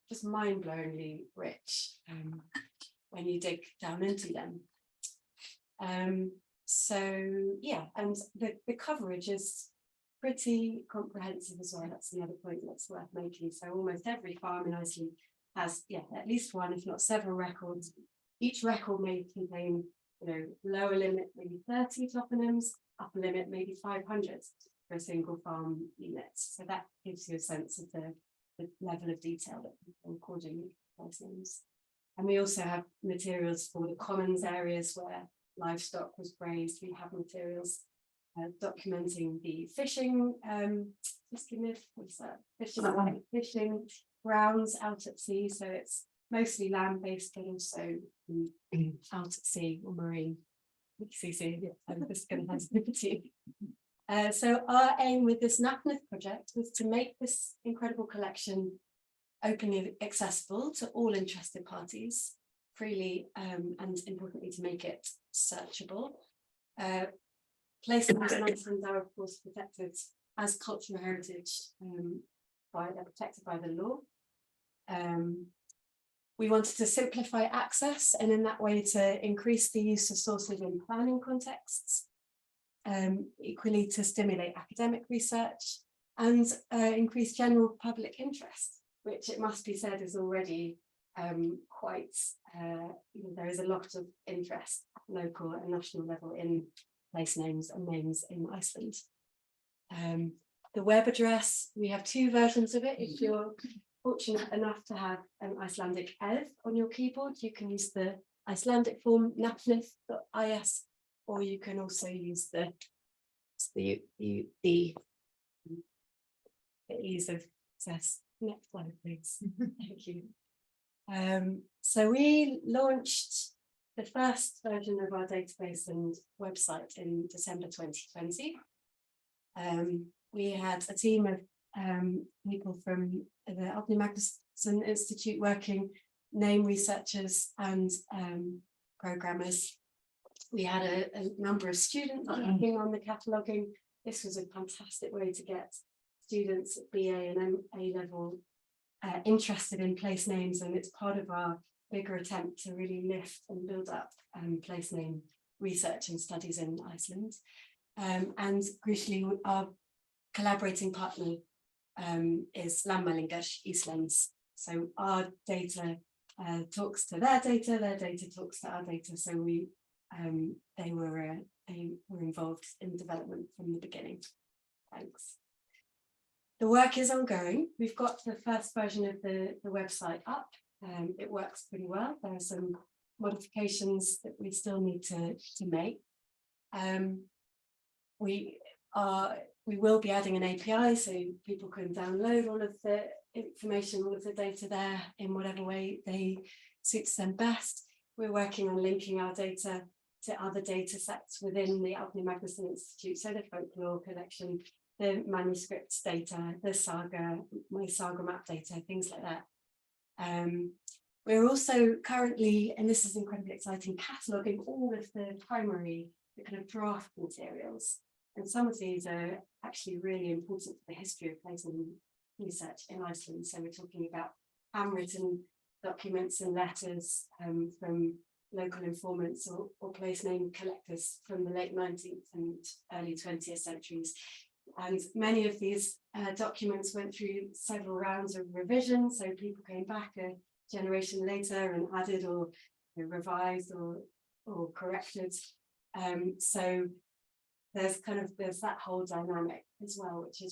just mind-blowingly rich when you dig down into them. So yeah, and the coverage is pretty comprehensive as well. That's another point that's worth making. So almost every farm in Iceland has at least one, if not several records. Each record may contain, lower limit maybe 30 toponyms, upper limit maybe 500 for a single farm unit. So that gives you a sense of the level of detail that we're recording place names. And we also have materials for the commons areas where livestock was grazed. We have materials documenting the fishing, fishing grounds out at sea. So it's mostly land-based, but also out at sea or marine. I'm just going to have liberty. So our aim with this NAPNIF project was to make this incredible collection openly accessible to all interested parties, freely, and importantly to make it searchable. Place names in Iceland are of course protected as cultural heritage, they're protected by the law. We wanted to simplify access and in that way to increase the use of sources in planning contexts, equally to stimulate academic research and increase general public interest, which it must be said is already quite, there is a lot of interest at local and national level in place names and names in Iceland. The web address, we have two versions of it. If you're fortunate enough to have an Icelandic ELF on your keyboard, you can use the Icelandic form napnif.is, or you can also use the ease of access. Next slide, please. Thank you. So we launched the first version of our database and website in December 2020. We had a team of people from the Árni Magnússon Institute working, name researchers and programmers. We had a number of students working on the cataloguing. This was a fantastic way to get students at BA and A level interested in place names, and it's part of our bigger attempt to really lift and build up place name research and studies in Iceland. And crucially, our collaborating partner is Landmælingar Íslands. So our data talks to their data talks to our data. So they were involved in development from the beginning. Thanks. The work is ongoing. We've got the first version of the website up. It works pretty well. There are some modifications that we still need to make. We will be adding an API so people can download all of the information, all of the data there in whatever way suits them best. We're working on linking our data to other data sets within the Árni Magnússon Institute, so the folklore collection, the manuscripts data, the saga, my saga map data, things like that. We're also currently, and this is incredibly exciting, cataloguing all of the kind of draft materials. And some of these are actually really important for the history of place name research in Iceland. So we're talking about handwritten documents and letters from local informants or place name collectors from the late 19th and early 20th centuries. And many of these documents went through several rounds of revision. So people came back a generation later and added or revised or corrected. So there's that whole dynamic as well, which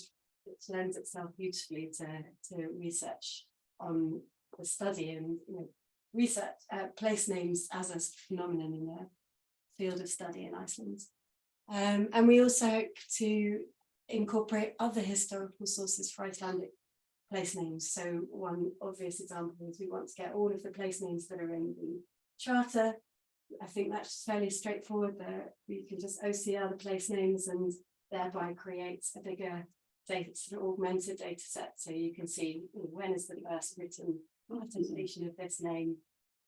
lends itself beautifully to research on the study and research place names as a phenomenon in the field of study in Iceland. And we also hope to incorporate other historical sources for Icelandic place names. So one obvious example is we want to get all of the place names that are in the charter. I think that's fairly straightforward there. You can just OCR the place names and thereby create a bigger data, sort of augmented data set. So you can see when is the first written representation of this name,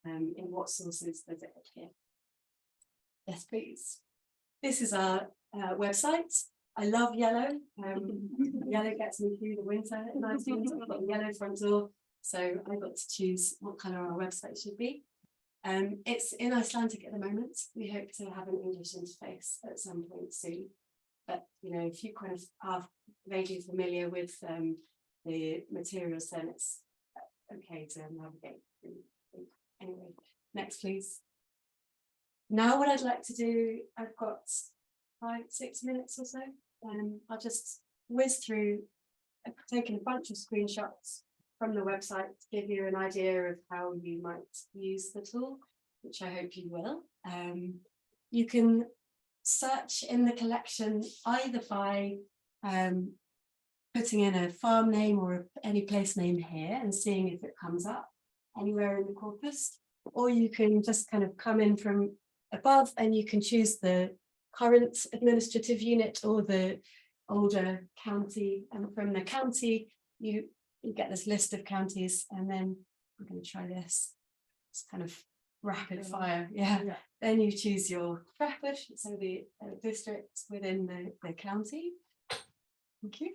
in what sources does it appear. Yes, please. This is our website. I love yellow. Yellow gets me through the winter in Iceland. I've got a yellow front door, so I got to choose what colour our website should be. It's in Icelandic at the moment. We hope to have an English interface at some point soon. But if you kind of are vaguely familiar with the materials, then it's okay to navigate through. Anyway, next please. Now what I'd like to do, I've got 5-6 minutes or so. I'll just whiz through. I've taken a bunch of screenshots from the website to give you an idea of how you might use the tool, which I hope you will. You can search in the collection either by putting in a farm name or any place name here and seeing if it comes up anywhere in the corpus, or you can just kind of come in from above and you can choose the current administrative unit or the older county, and from the county you get this list of counties, and then we're going to try this. It's kind of rapid fire, yeah. Then you choose your hreppur, so the district within the county. Thank you.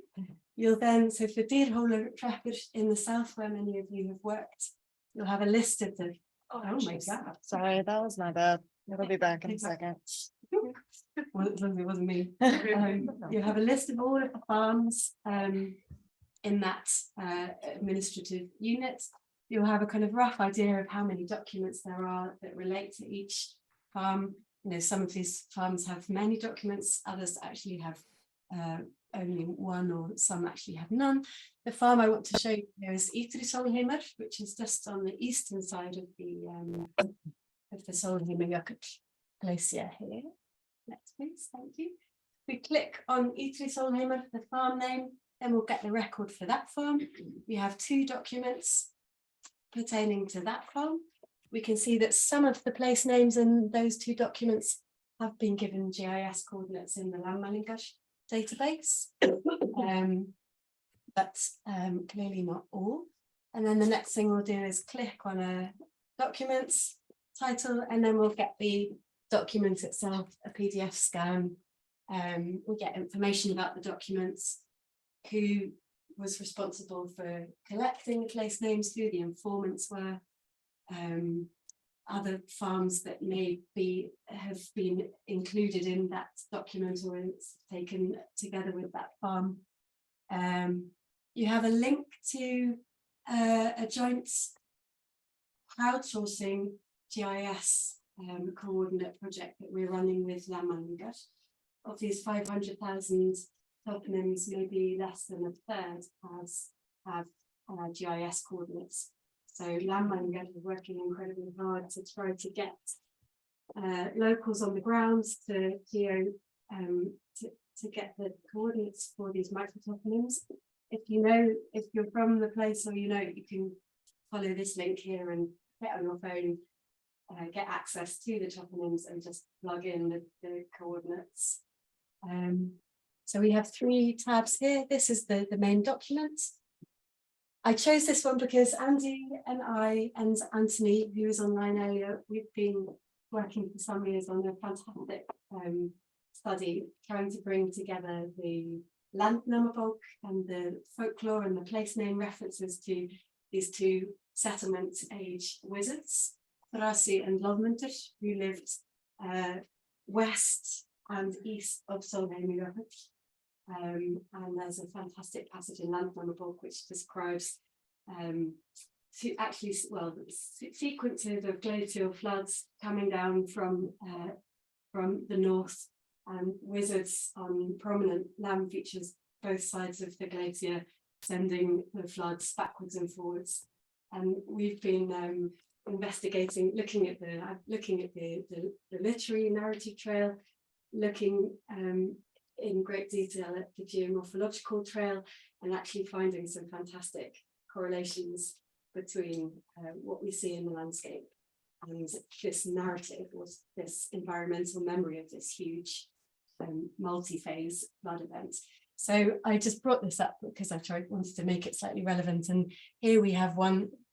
You'll then, so for Dyrhólar hreppur in the south, where many of you have worked, you'll have a list of the. Oh my God! Sorry, that was my bad. It'll be back in a second. Well, it wasn't me. You have a list of all of the farms in that administrative unit. You'll have a kind of rough idea of how many documents there are that relate to each farm. Some of these farms have many documents, others actually have only one, or some actually have none. The farm I want to show you here is Ytri-Sólheimar, which is just on the eastern side of the Sólheimajökull glacier here. Next, please. Thank you. If we click on Ytri-Sólheimar, the farm name, then we'll get the record for that farm. We have 2 documents pertaining to that farm. We can see that some of the place names in those 2 documents have been given GIS coordinates in the Landmælingar database, but clearly not all. And then the next thing we'll do is click on a documents title, and then we'll get the document itself, a PDF scan. We get information about the documents, who was responsible for collecting the place names, who the informants were, other farms that have been included in that document or it's taken together with that farm. You have a link to a joint crowdsourcing GIS coordinate project that we're running with Landmanningad. Of these 500,000 toponyms, maybe less than a third have GIS coordinates. So Landmanningad is working incredibly hard to try to get locals on the ground to get the coordinates for these microtoponyms. If you're from the place or you can follow this link here and get on your phone, get access to the toponyms and just plug in the coordinates. So we have 3 tabs here. This is the main document. I chose this one because Andy and I and Anthony, who was online earlier, we've been working for some years on a fantastic study trying to bring together the Landnámabók and the folklore and the place name references to these 2 settlement age wizards, Thrasi and Lofmundur, who lived west and east of Mývatn. And there's a fantastic passage in Landnámabók which describes sequences of glacial floods coming down from the north, and wizards on prominent land features both sides of the glacier, sending the floods backwards and forwards. And we've been investigating, looking at the literary narrative trail, looking in great detail at the geomorphological trail, and actually finding some fantastic correlations between what we see in the landscape and this narrative, or this environmental memory of this huge multi-phase flood event. So I just brought this up because I wanted to make it slightly relevant. And here we have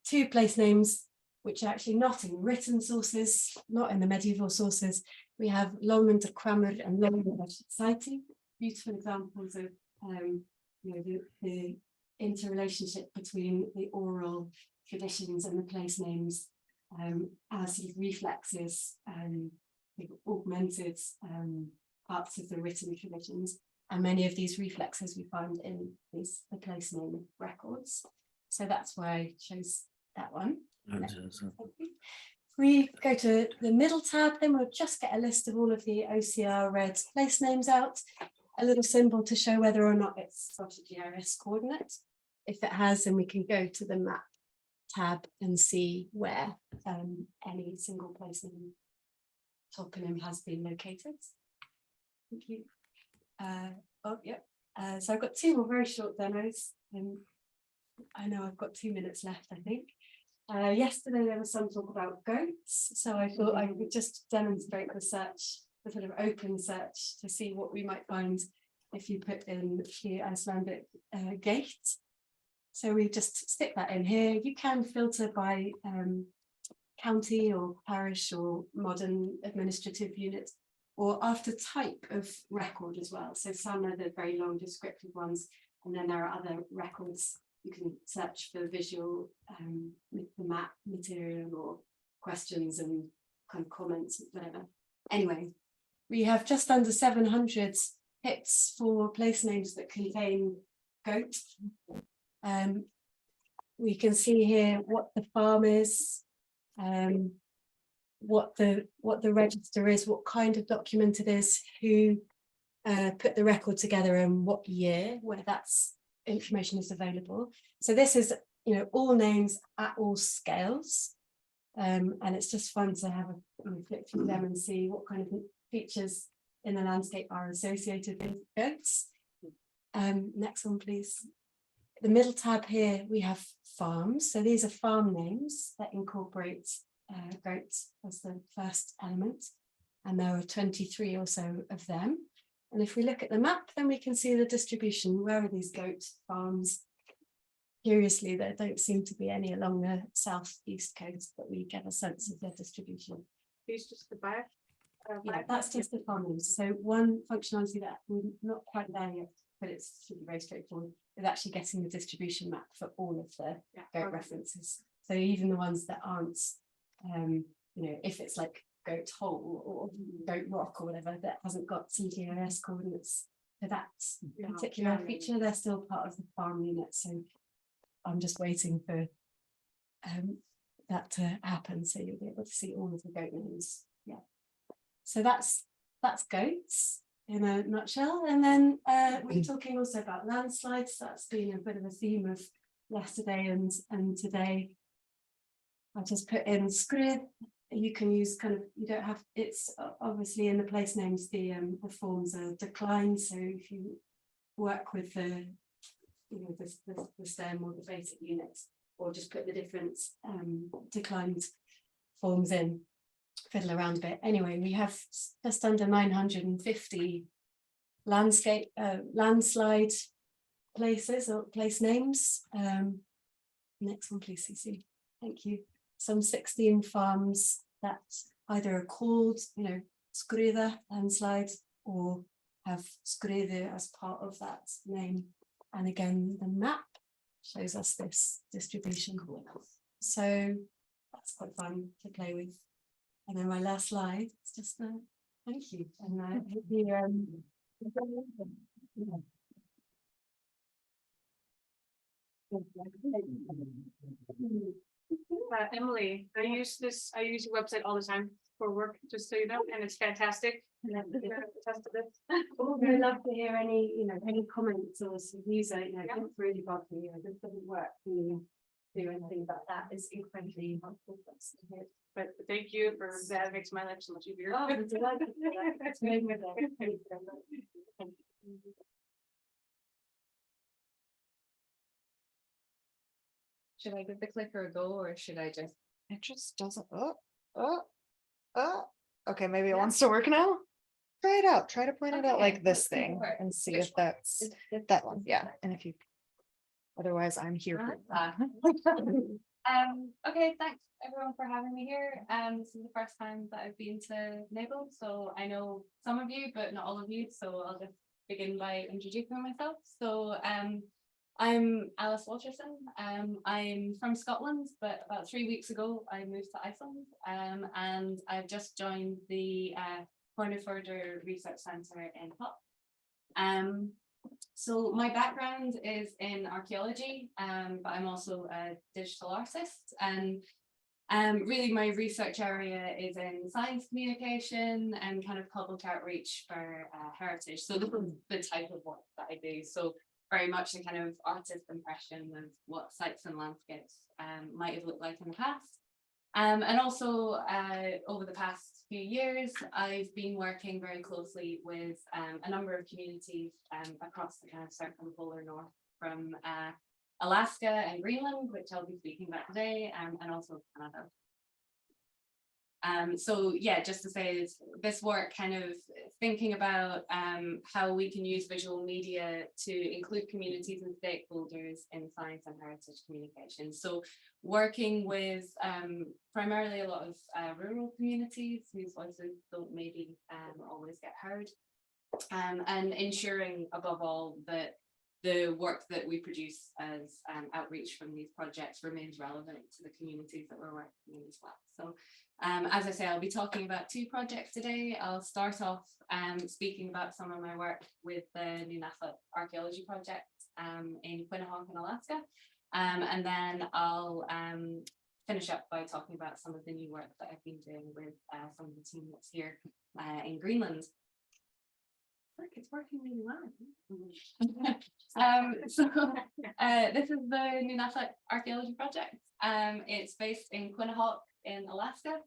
2 place names which are actually not in written sources, not in the medieval sources. We have Lolmundur Kramur and Lolmundur Sæti, beautiful examples of the interrelationship between the oral traditions and the place names as sort of reflexes, augmented parts of the written traditions. And many of these reflexes we find in the place name records. So that's why I chose that one. We go to the middle tab, then we'll just get a list of all of the OCR red place names out, a little symbol to show whether or not it's got a GIS coordinate. If it has, then we can go to the map tab and see where any single place name toponym has been located. Thank you. So I've got 2 more very short demos. I know I've got 2 minutes left, I think. Yesterday there was some talk about goats, so I thought I would just demonstrate the sort of open search to see what we might find if you put in the Icelandic gate. So we just stick that in here. You can filter by county or parish or modern administrative unit, or after type of record as well. So some are the very long descriptive ones, and then there are other records. You can search for visual, the map material or questions and kind of comments, whatever. Anyway, we have just under 700 hits for place names that contain goat. We can see here what the farm is, what the register is, what kind of document it is, who put the record together and what year, where that's information is available. So this is, all names at all scales, and it's just fun to have a flip through them and see what kind of features in the landscape are associated with goats. Next one, please. The middle tab here, we have farms. So these are farm names that incorporate goats as the first element, and there are 23 or so of them. And if we look at the map, then we can see the distribution. Where are these goat farms? Curiously, there don't seem to be any along the southeast coast, but we get a sense of their distribution. It's just the back. Yeah, that's just the farm names. So one functionality that we're not quite there yet but it should be very straightforward, is actually getting the distribution map for all of the goat references. So even the ones that aren't, you know, if it's like goat hole or goat rock or whatever that hasn't got CGIS coordinates for that particular feature, they're still part of the farm unit. So I'm just waiting for that to happen, so you'll be able to see all of the goat names. Yeah. So that's goats in a nutshell. And then we're talking also about landslides. That's been a bit of a theme of yesterday and today. I just put in skrið. You can use kind of, you don't have, it's obviously in the place names, the forms are declined. So if you work with the, you know, the stem or the basic units, or just put the different declined forms in, fiddle around a bit. Anyway, we have just under 950 landslide places or place names. Next one, please, CC. Thank you. Some 16 farms that either are called, you know, skriða landslide, or have skriðu as part of that name. And again, the map shows us this distribution. So that's quite fun to play with. And then my last slide is just a thank you. And Emily, I use your website all the time for work, just so you know, and it's fantastic. I'd love to hear any, you know, any comments or views. You know, don't really bother me. This doesn't work for me. Do anything about that is incredibly helpful for us to hear. But thank you for that. It makes my life so much easier. Oh, it's it's made my day. Should I give the clicker a go, or should I just? It just doesn't, okay, maybe it wants to work now. Try it out, try to point it out like this thing and see if that's that one, yeah, and if you, otherwise I'm here. Okay, thanks everyone for having me here. This is the first time that I've been to NABO, so I know some of you, but not all of you, so I'll just begin by introducing myself. So I'm Alice Walterson. I'm from Scotland, but about 3 weeks ago I moved to Iceland, and I've just joined the Kontemporary Research Centre in Hull. So my background is in archaeology, but I'm also a digital artist, and really my research area is in science communication and kind of public outreach for heritage. So this is the type of work that I do. So very much a kind of artist impression of what sites and landscapes might have looked like in the past. And also over the past few years, I've been working very closely with a number of communities across the kind of circumpolar north, from Alaska and Greenland, which I'll be speaking about today, and also Canada. So yeah, just to say, this work kind of thinking about how we can use visual media to include communities and stakeholders in science and heritage communication. So working with primarily a lot of rural communities whose voices don't maybe always get heard, and ensuring above all that the work that we produce as outreach from these projects remains relevant to the communities that we're working in as well. So as I say, I'll be talking about 2 projects today. I'll start off speaking about some of my work with the Inoqqassaaq archaeology project in Quinnahock in Alaska. And then I'll finish up by talking about some of the new work that I've been doing with some of the team that's here in Greenland. Look, it's working really well. So this is the Inoqqassaaq archaeology project. It's based in Quinnahock in Alaska.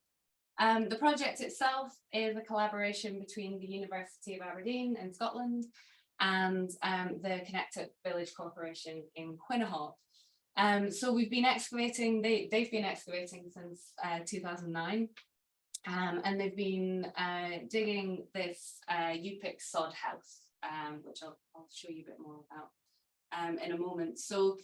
The project itself is a collaboration between the University of Aberdeen in Scotland and the Connected Village Corporation in Quinnahock. So we've been excavating, they've been excavating since 2009. And they've been digging this U-pick sod house, which I'll show you a bit more about in a moment. So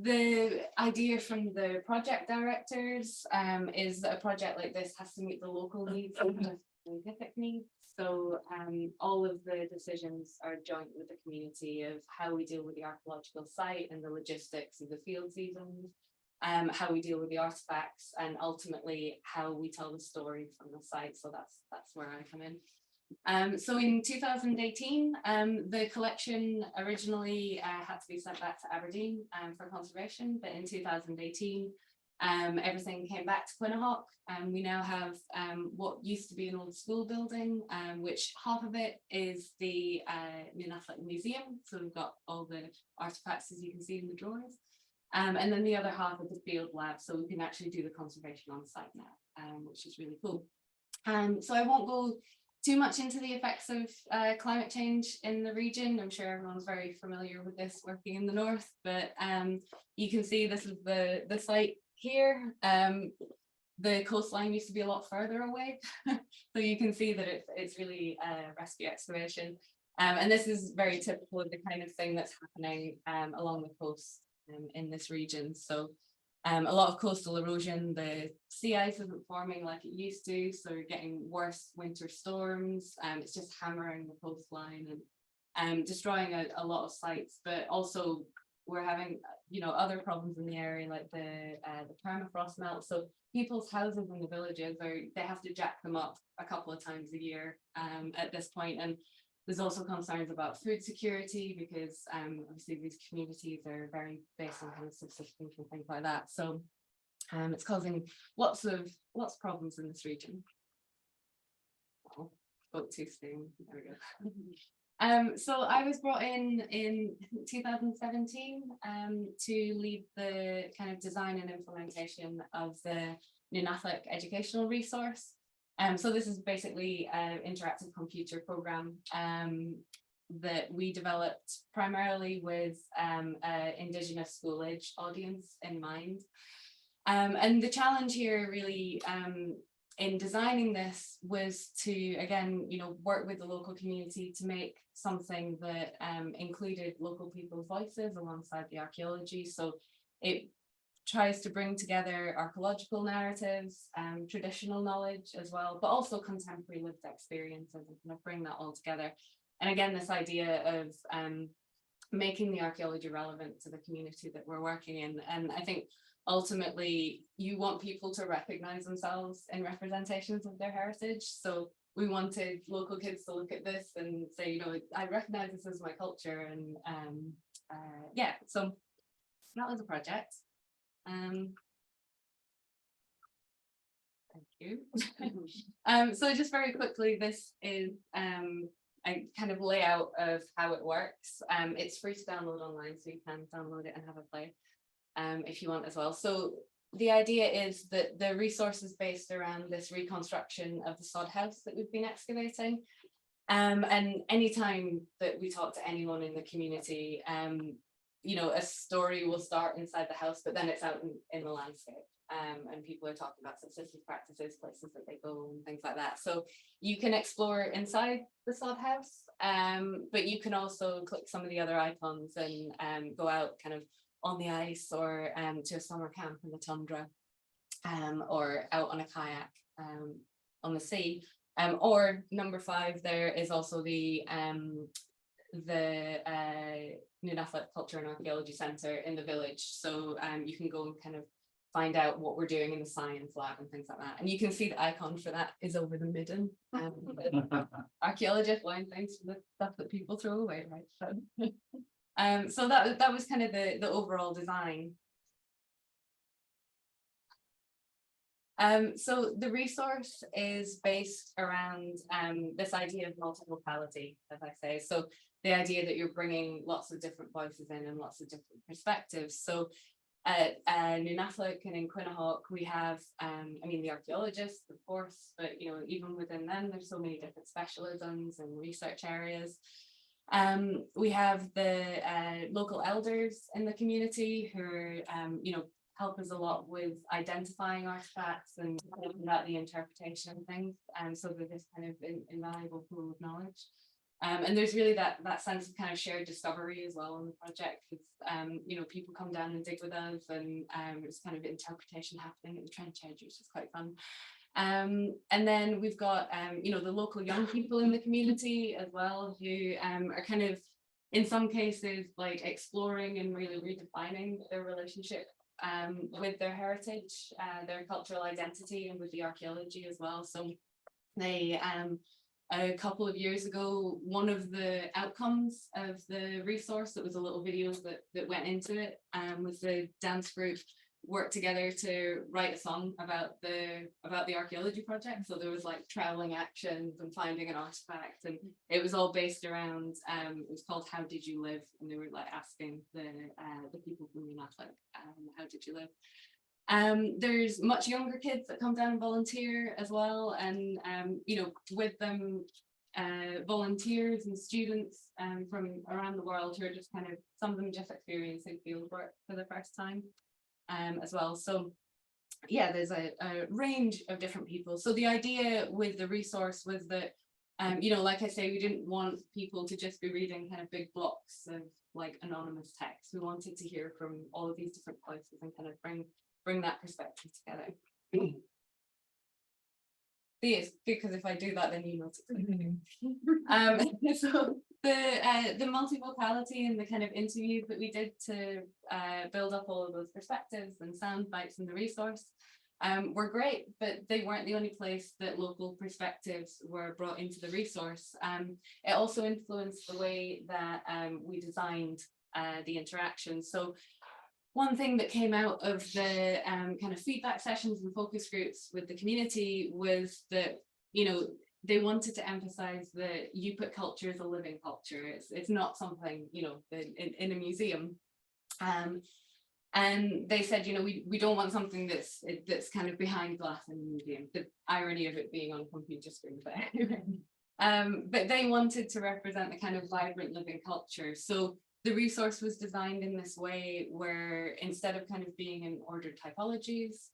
the idea from the project directors is that a project like this has to meet the local needs and the scientific needs. So all of the decisions are joint with the community of how we deal with the archaeological site and the logistics of the field seasons, how we deal with the artifacts, and ultimately how we tell the story from the site. So that's where I come in. So in 2018, the collection originally had to be sent back to Aberdeen for conservation, but in 2018, everything came back to Inoqqassaaq. We now have what used to be an old school building, which half of it is the Mývatnssveit Museum. So we've got all the artifacts, as you can see in the drawings. And then the other half of the field lab, so we can actually do the conservation on site now, which is really cool. So I won't go too much into the effects of climate change in the region. I'm sure everyone's very familiar with this working in the north, but you can see this is the site here. The coastline used to be a lot further away, so you can see that it's really rescue excavation. And this is very typical of the kind of thing that's happening along the coast in this region. So a lot of coastal erosion, the sea ice isn't forming like it used to, so you're getting worse winter storms. It's just hammering the coastline and destroying a lot of sites, but also we're having, you know, other problems in the area like the permafrost melt. So people's houses in the villages they have to jack them up a couple of times a year at this point. And there's also concerns about food security because obviously these communities are very based on kind of subsistence and things like that. So it's causing lots of problems in this region. Oh, spoke too soon. There we go. So I was brought in 2017 to lead the kind of design and implementation of the Inoqqassaaq educational resource. So this is basically an interactive computer program that we developed primarily with an Indigenous school age audience in mind. And the challenge here really in designing this was to, again, you know, work with the local community to make something that included local people's voices alongside the archaeology. So it tries to bring together archaeological narratives, traditional knowledge as well, but also contemporary lived experiences and kind of bring that all together. And again, this idea of making the archaeology relevant to the community that we're working in. And I think ultimately you want people to recognize themselves in representations of their heritage. So we wanted local kids to look at this and say, you know, I recognize this as my culture. And yeah, so that was a project. Thank you. So just very quickly, this is a kind of layout of how it works. It's free to download online, so you can download it and have a play if you want as well. So the idea is that the resource is based around this reconstruction of the sod house that we've been excavating. And anytime that we talk to anyone in the community, you know, a story will start inside the house, but then it's out in the landscape. And people are talking about subsistence practices, places that they go and things like that. So you can explore inside the sod house, but you can also click some of the other icons and go out kind of on the ice or to a summer camp in the tundra, or out on a kayak on the sea. Or number 5, there is also the Inoqqassaaq Culture and Archaeology Centre in the village. So you can go and kind of find out what we're doing in the science lab and things like that. And you can see the icon for that is over the midden. Archaeologists line things for the stuff that people throw away, right? So that was kind of the overall design. So the resource is based around this idea of multimodality, as I say. So the idea that you're bringing lots of different voices in and lots of different perspectives. So at Inoqqassaaq and in Inoqqassaaq, we have, I mean, the archaeologists, of course, but, you know, even within them, there's so many different specialisms and research areas. We have the local elders in the community who are, you know, help us a lot with identifying artifacts and about the interpretation of things. So there's this kind of invaluable pool of knowledge. And there's really that sense of kind of shared discovery as well on the project. You know, people come down and dig with us, and there's kind of interpretation happening at the trench edge, which is quite fun. And then we've got, you know, the local young people in the community as well, who are kind of, in some cases, like exploring and really redefining their relationship with their heritage, their cultural identity, and with the archaeology as well. So they, a couple of years ago, one of the outcomes of the resource, that was a little video that went into it, was the dance group worked together to write a song about the archaeology project. So there was like traveling actions and finding an artifact, and it was all based around, it was called How Did You Live? And they were like asking the people from Inoqqassaaq, how did you live? There's much younger kids that come down and volunteer as well, and you know, with them volunteers and students from around the world who are just kind of, some of them just experiencing field work for the first time as well. So yeah, there's a range of different people. So the idea with the resource was that, you know, like I say, we didn't want people to just be reading kind of big blocks of like anonymous text. We wanted to hear from all of these different voices and kind of bring that perspective together. Yes, because if I do that, then you know. So the multivocality and the kind of interviews that we did to build up all of those perspectives and sound bites in the resource were great, but they weren't the only place that local perspectives were brought into the resource. It also influenced the way that we designed the interaction. So one thing that came out of the kind of feedback sessions and focus groups with the community was that, you know, they wanted to emphasize that Yupik culture is a living culture. It's not something, you know, in a museum. And they said, you know, we don't want something that's kind of behind glass in a museum. The irony of it being on a computer screen, but anyway. But they wanted to represent the kind of vibrant living culture. So the resource was designed in this way where, instead of kind of being in ordered typologies,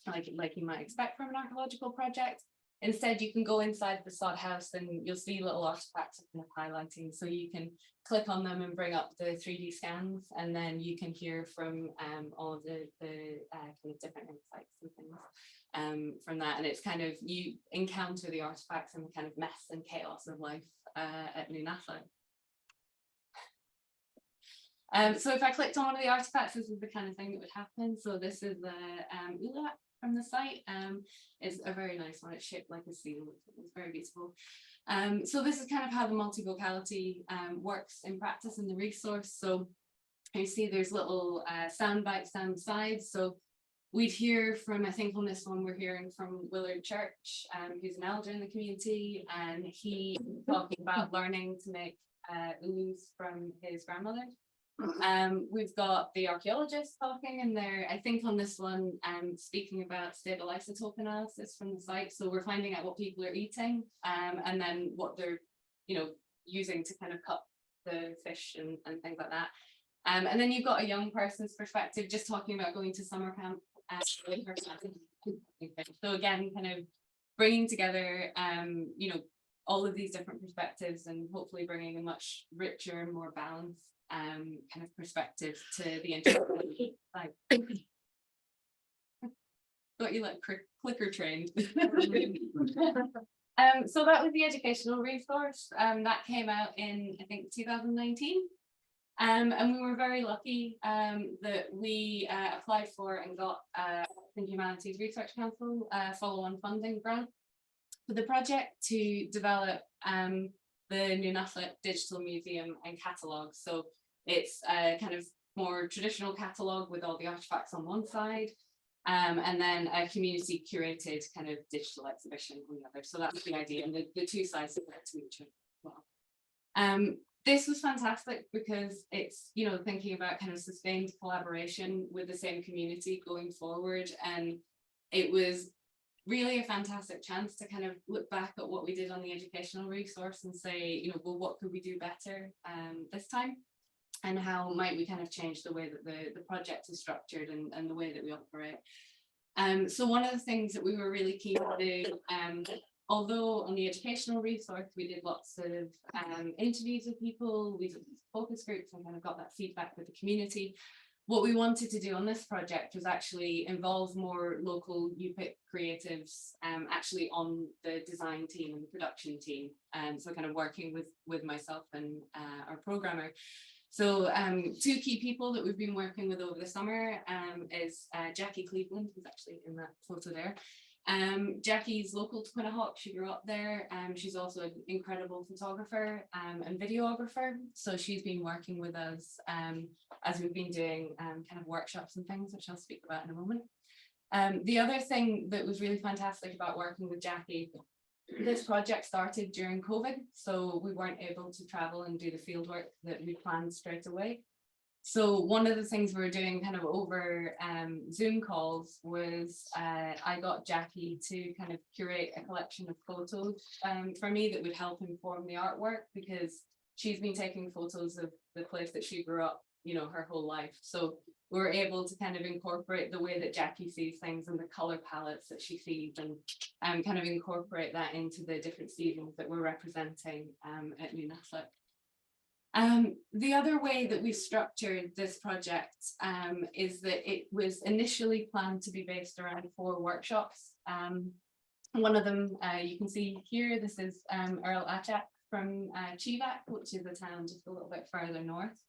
like you might expect from an archaeological project, instead you can go inside the sod house and you'll see little artifacts kind of highlighting. So you can click on them and bring up the 3D scans, and then you can hear from all of the kind of different insights and things from that. And it's kind of, you encounter the artifacts and the kind of mess and chaos of life at Inoqqassaaq. So if I clicked on one of the artifacts, this is the kind of thing that would happen. So this is the Ulak from the site. It's a very nice one. It's shaped like a seal. It's very beautiful. So this is kind of how the multivocality works in practice in the resource. So you see there's little sound bites down the sides. So we'd hear from, I think on this one, we're hearing from Willard Church, who's an elder in the community, and he talking about learning to make ulus from his grandmother. We've got the archaeologists talking, and they're, I think on this one, speaking about stable isotope analysis from the site. So we're finding out what people are eating, and then what they're, you know, using to kind of cut the fish and things like that. And then you've got a young person's perspective, just talking about going to summer camp. So again, kind of bringing together, you know, all of these different perspectives, and hopefully bringing a much richer and more balanced kind of perspective to the internet. Like, got you like clicker trained. So that was the educational resource that came out in, I think, 2019. And we were very lucky that we applied for and got the Humanities Research Council follow-on funding grant for the project to develop the Inoqqassaaq Digital Museum and Catalogue. So it's a kind of more traditional catalogue with all the artifacts on one side, and then a community curated kind of digital exhibition on the other. So that's the idea, and the two sides are to each other as well. This was fantastic because it's, you know, thinking about kind of sustained collaboration with the same community going forward, and it was really a fantastic chance to kind of look back at what we did on the educational resource and say, you know, well, what could we do better this time? And how might we kind of change the way that the project is structured and the way that we operate. So one of the things that we were really keen to do, although on the educational resource, we did lots of interviews with people, we did focus groups and kind of got that feedback with the community. what we wanted to do on this project was actually involve more local UPIC creatives actually on the design team and production team. So kind of working with myself and our programmer. So two key people that we've been working with over the summer is Jackie Cleveland, who's actually in that photo there. Jackie's local to Inoqqassaaq, she grew up there. She's also an incredible photographer and videographer. So she's been working with us as we've been doing kind of workshops and things, which I'll speak about in a moment. The other thing that was really fantastic about working with Jackie, this project started during COVID, so we weren't able to travel and do the field work that we planned straight away. So one of the things we were doing kind of over Zoom calls was I got Jackie to kind of curate a collection of photos for me that would help inform the artwork, because she's been taking photos of the place that she grew up, you know, her whole life. So we were able to kind of incorporate the way that Jackie sees things and the color palettes that she sees, and kind of incorporate that into the different seasons that we're representing at Inoqqassaaq. The other way that we structured this project is that it was initially planned to be based around 4 workshops. One of them you can see here, this is Earl Achak from Chivak, which is a town just a little bit further north.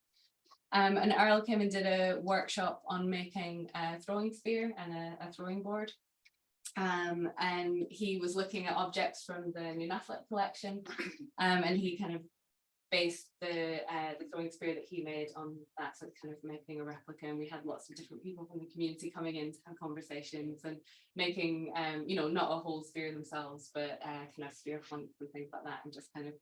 And Earl came and did a workshop on making a throwing spear and a throwing board. And he was looking at objects from the Inoqqassaaq collection, and he kind of based the throwing spear that he made on that, so kind of making a replica. And we had lots of different people from the community coming in to have conversations and making, you know, not a whole spear themselves, but kind of spear fronts and things like that, and just kind of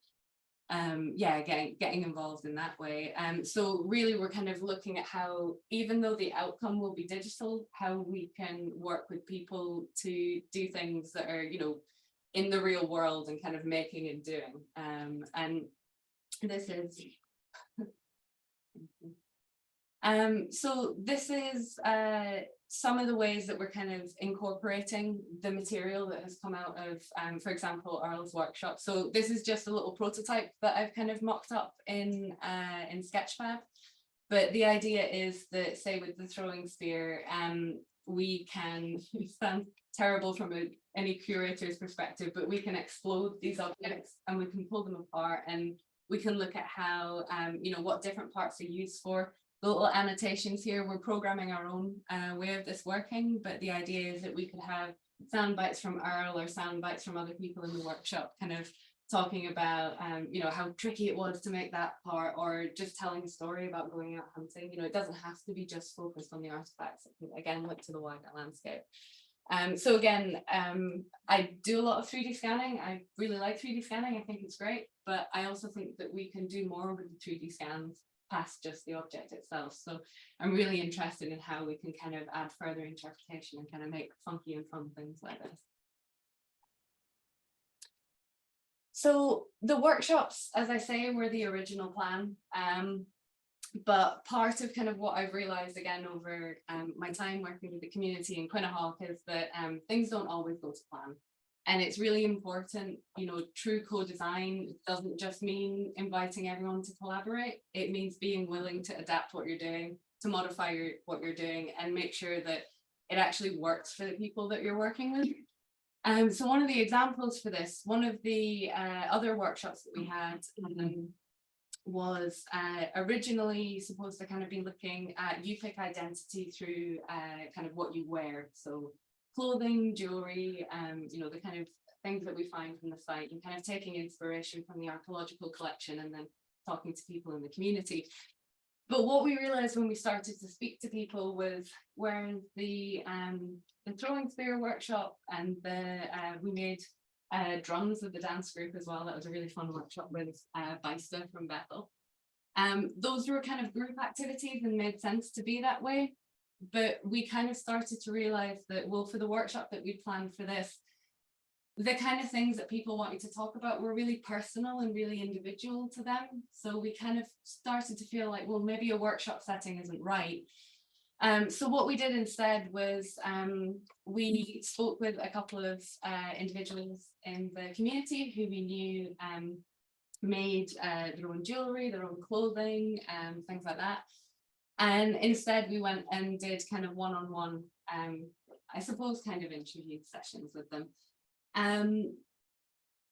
yeah, getting involved in that way. So really we're kind of looking at how, even though the outcome will be digital, how we can work with people to do things that are, you know, in the real world and kind of making and doing. And this is so this is some of the ways that we're kind of incorporating the material that has come out of, for example, Earl's workshop. So this is just a little prototype that I've kind of mocked up in Sketchfab. But the idea is that, say, with the throwing spear, we can, it sounds terrible from any curator's perspective, but we can explode these objects and we can pull them apart, and we can look at how, you know, what different parts are used for. The little annotations here, we're programming our own way of this working, but the idea is that we could have sound bites from Earl or sound bites from other people in the workshop, kind of talking about, you know, how tricky it was to make that part, or just telling a story about going out hunting. You know, it doesn't have to be just focused on the artifacts. It can, again, look to the wider landscape. So again, I do a lot of 3D scanning. I really like 3D scanning. I think it's great, but I also think that we can do more with the 3D scans past just the object itself. So I'm really interested in how we can kind of add further interpretation and kind of make funky and fun things like this. So the workshops, as I say, were the original plan. But part of kind of what I've realized again over my time working with the community in Inoqqassaaq is that things don't always go to plan. And it's really important, you know, true co-design doesn't just mean inviting everyone to collaborate. It means being willing to adapt what you're doing, to modify what you're doing, and make sure that it actually works for the people that you're working with. So one of the examples for this, one of the other workshops that we had was originally supposed to kind of be looking at UPIC identity through kind of what you wear. So clothing, jewelry, you know, the kind of things that we find from the site, and kind of taking inspiration from the archaeological collection and then talking to people in the community. But what we realized when we started to speak to people was where the throwing spear workshop, and we made drums with the dance group as well. That was a really fun workshop with Beister from Bethel. Those were kind of group activities and made sense to be that way. But we kind of started to realize that, well, for the workshop that we planned for this, the kind of things that people wanted to talk about were really personal and really individual to them. So we kind of started to feel like, well, maybe a workshop setting isn't right. So what we did instead was we spoke with a couple of individuals in the community who we knew made their own jewelry, their own clothing, things like that. And instead we went and did kind of one-on-one, I suppose, kind of interview sessions with them.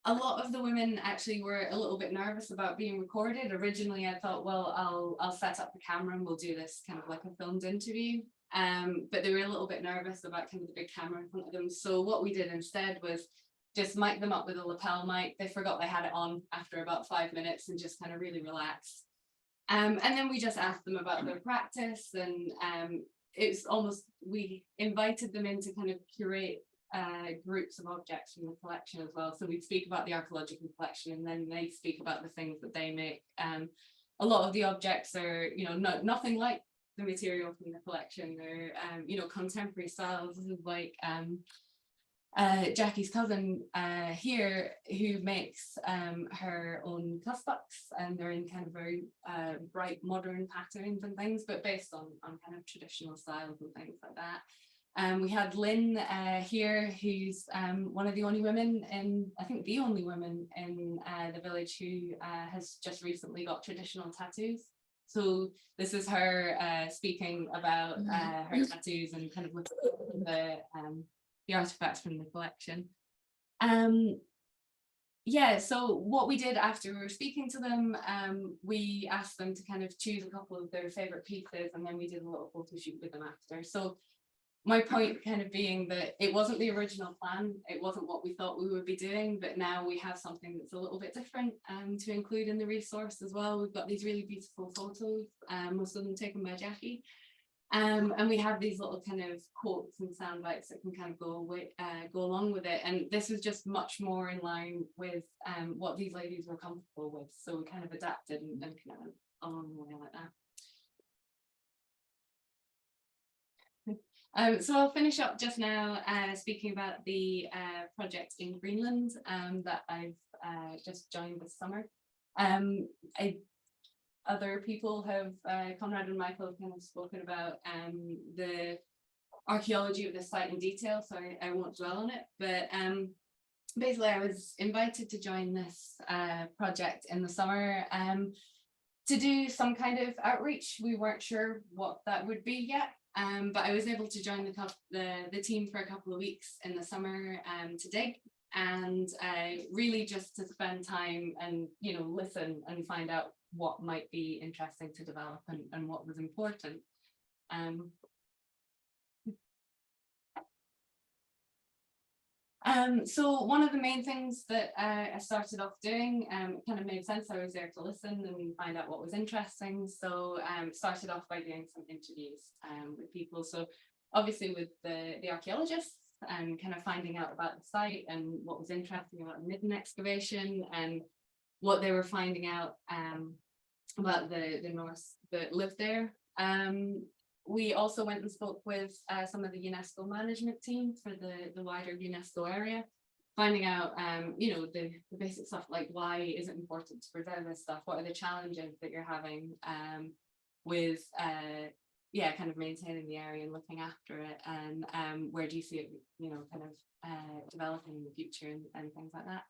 A lot of the women actually were a little bit nervous about being recorded. Originally, I thought, well, I'll set up the camera and we'll do this kind of like a filmed interview. But they were a little bit nervous about kind of the big camera in front of them. So what we did instead was just mic them up with a lapel mic. They forgot they had it on after about 5 minutes and just kind of really relaxed. And then we just asked them about their practice, and it's almost, we invited them in to kind of curate groups of objects from the collection as well. So we'd speak about the archaeological collection, and then they speak about the things that they make. A lot of the objects are, you know, nothing like the material from the collection. They're, you know, contemporary styles. This is like Jackie's cousin here, who makes her own cusbucks, and they're in kind of very bright modern patterns and things, but based on kind of traditional styles and things like that. We had Lynn here, who's one of the only women in, I think the only woman in the village who has just recently got traditional tattoos. So this is her speaking about her tattoos and kind of looking at the artifacts from the collection. Yeah, so what we did after we were speaking to them, we asked them to kind of choose a couple of their favorite pieces, and then we did a little photo shoot with them after. So my point kind of being that it wasn't the original plan, it wasn't what we thought we would be doing, but now we have something that's a little bit different to include in the resource as well. We've got these really beautiful photos, most of them taken by Jackie. And we have these little kind of quotes and sound bites that can kind of go along with it. And this was just much more in line with what these ladies were comfortable with. So we kind of adapted and kind of went along the way like that. So I'll finish up just now speaking about the project in Greenland that I've just joined this summer. Other people have, Konrad and Michael have kind of spoken about the archaeology of the site in detail, so I won't dwell on it. But basically I was invited to join this project in the summer to do some kind of outreach. We weren't sure what that would be yet. But I was able to join the team for a couple of weeks in the summer to dig, and really just to spend time and, you know, listen and find out what might be interesting to develop and what was important. So one of the main things that I started off doing, it kind of made sense. I was there to listen and find out what was interesting. So started off by doing some interviews with people. So obviously with the archaeologists, and kind of finding out about the site and what was interesting about the midden excavation and what they were finding out about the Norse that lived there. We also went and spoke with some of the UNESCO management team for the wider UNESCO area, finding out, you know, the basic stuff like why is it important to preserve this stuff? What are the challenges that you're having with, yeah, kind of maintaining the area and looking after it, and where do you see it, you know, kind of developing in the future and things like that.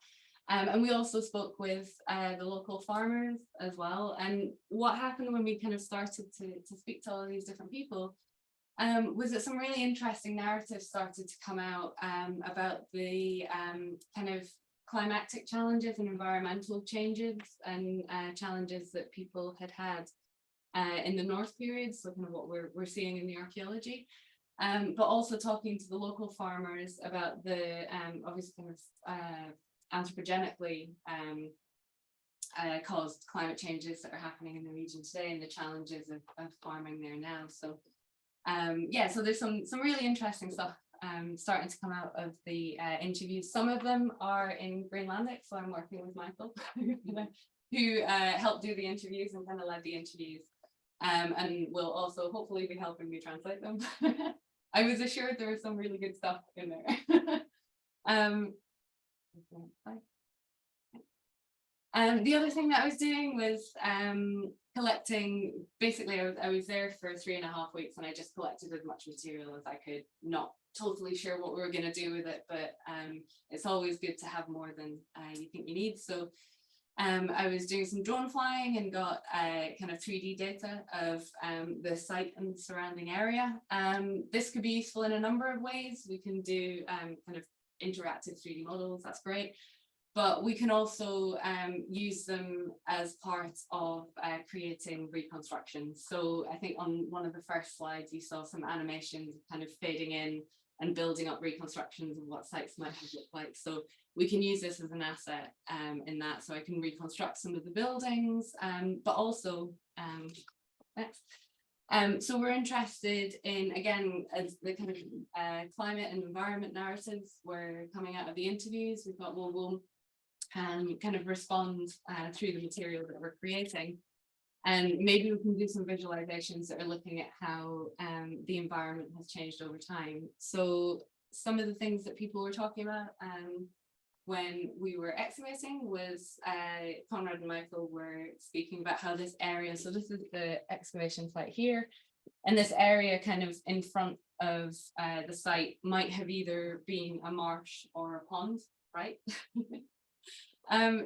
And we also spoke with the local farmers as well. And what happened when we kind of started to speak to all of these different people was that some really interesting narratives started to come out about the kind of climatic challenges and environmental changes and challenges that people had in the North period, so kind of what we're seeing in the archaeology. But also talking to the local farmers about the obviously kind of anthropogenically caused climate changes that are happening in the region today and the challenges of farming there now. So yeah, so there's some really interesting stuff starting to come out of the interviews. Some of them are in Greenlandic, so I'm working with Michael who helped do the interviews and kind of led the interviews, and will also hopefully be helping me translate them. I was assured there was some really good stuff in there. The other thing that I was doing was collecting, basically I was there for 3.5 weeks and I just collected as much material as I could, not totally sure what we were going to do with it, but it's always good to have more than you think you need. So I was doing some drone flying and got kind of 3D data of the site and the surrounding area. This could be useful in a number of ways. We can do kind of interactive 3D models, that's great. But we can also use them as part of creating reconstructions. So I think on one of the first slides, you saw some animations kind of fading in and building up reconstructions of what sites might have looked like. So we can use this as an asset in that. So I can reconstruct some of the buildings, but also next. So we're interested in, again, as the kind of climate and environment narratives were coming out of the interviews. We thought, well, we'll kind of respond through the material that we're creating. And maybe we can do some visualizations that are looking at how the environment has changed over time. So some of the things that people were talking about when we were excavating was Konrad and Michael were speaking about how this area, so this is the excavation site here, and this area kind of in front of the site might have either been a marsh or a pond, right?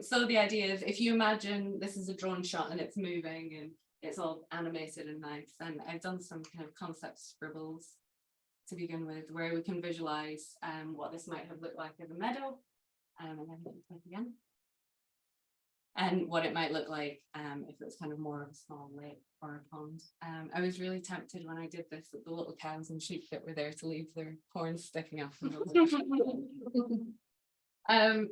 So the idea is, if you imagine this is a drone shot and it's moving and it's all animated and nice, and I've done some kind of concept scribbles to begin with, where we can visualize what this might have looked like as a meadow, and then click again, and what it might look like if it was kind of more of a small lake or a pond. I was really tempted when I did this at the little cows and sheep that were there to leave their horns sticking up.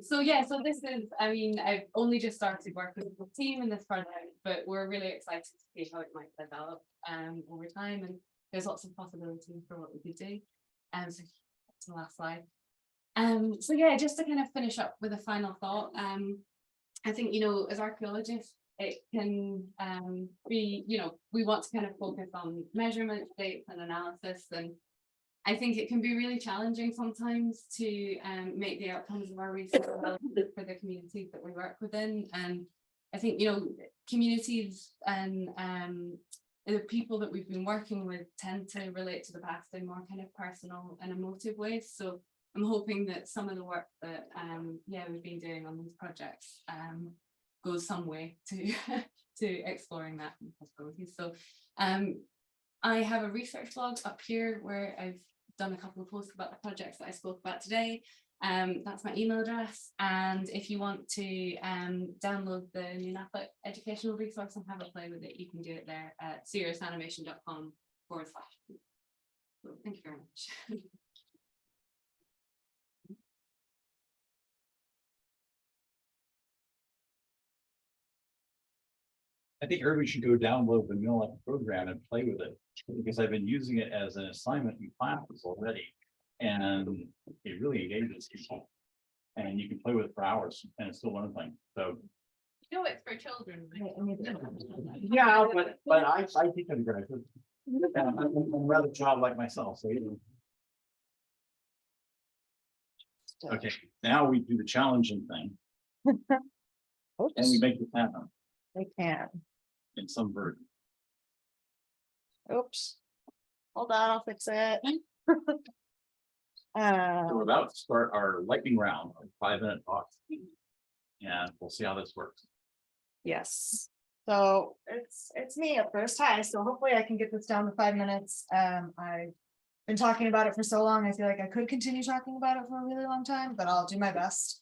So yeah, so this is, I mean, I've only just started working with the team in this project, but we're really excited to see how it might develop over time, and there's lots of possibilities for what we could do. So that's the last slide. So yeah, just to kind of finish up with a final thought, I think, you know, as archaeologists, it can be, you know, we want to kind of focus on measurement, dates and analysis, and I think it can be really challenging sometimes to make the outcomes of our research relevant for the communities that we work within. And I think, you know, communities and the people that we've been working with tend to relate to the past in more kind of personal and emotive ways. So I'm hoping that some of the work that yeah, we've been doing on these projects goes some way to to exploring that possibilities. So I have a research blog up here where I've done a couple of posts about the projects that I spoke about today. That's my email address. And if you want to download the Inoqqassaaq educational resource and have a play with it, you can do it there at seriousanimation.com/. So thank you very much. I think everybody should go download the Inoqqassaaq program and play with it, because I've been using it as an assignment in classes already, and it really engages people. And you can play with it for hours and it's still one thing. So No, it's for children. yeah, but I think I'm great. I'm rather childlike myself, so you know. Okay, now we do the challenging thing, and we make it happen They can. in some version. Oops. Hold on, I'll fix it. So we're about to start our lightning round, our 5-minute talks. And we'll see how this works. Yes. So it's me at first. Hi. So hopefully I can get this down to 5 minutes. I've been talking about it for so long. I feel like I could continue talking about it for a really long time, but I'll do my best.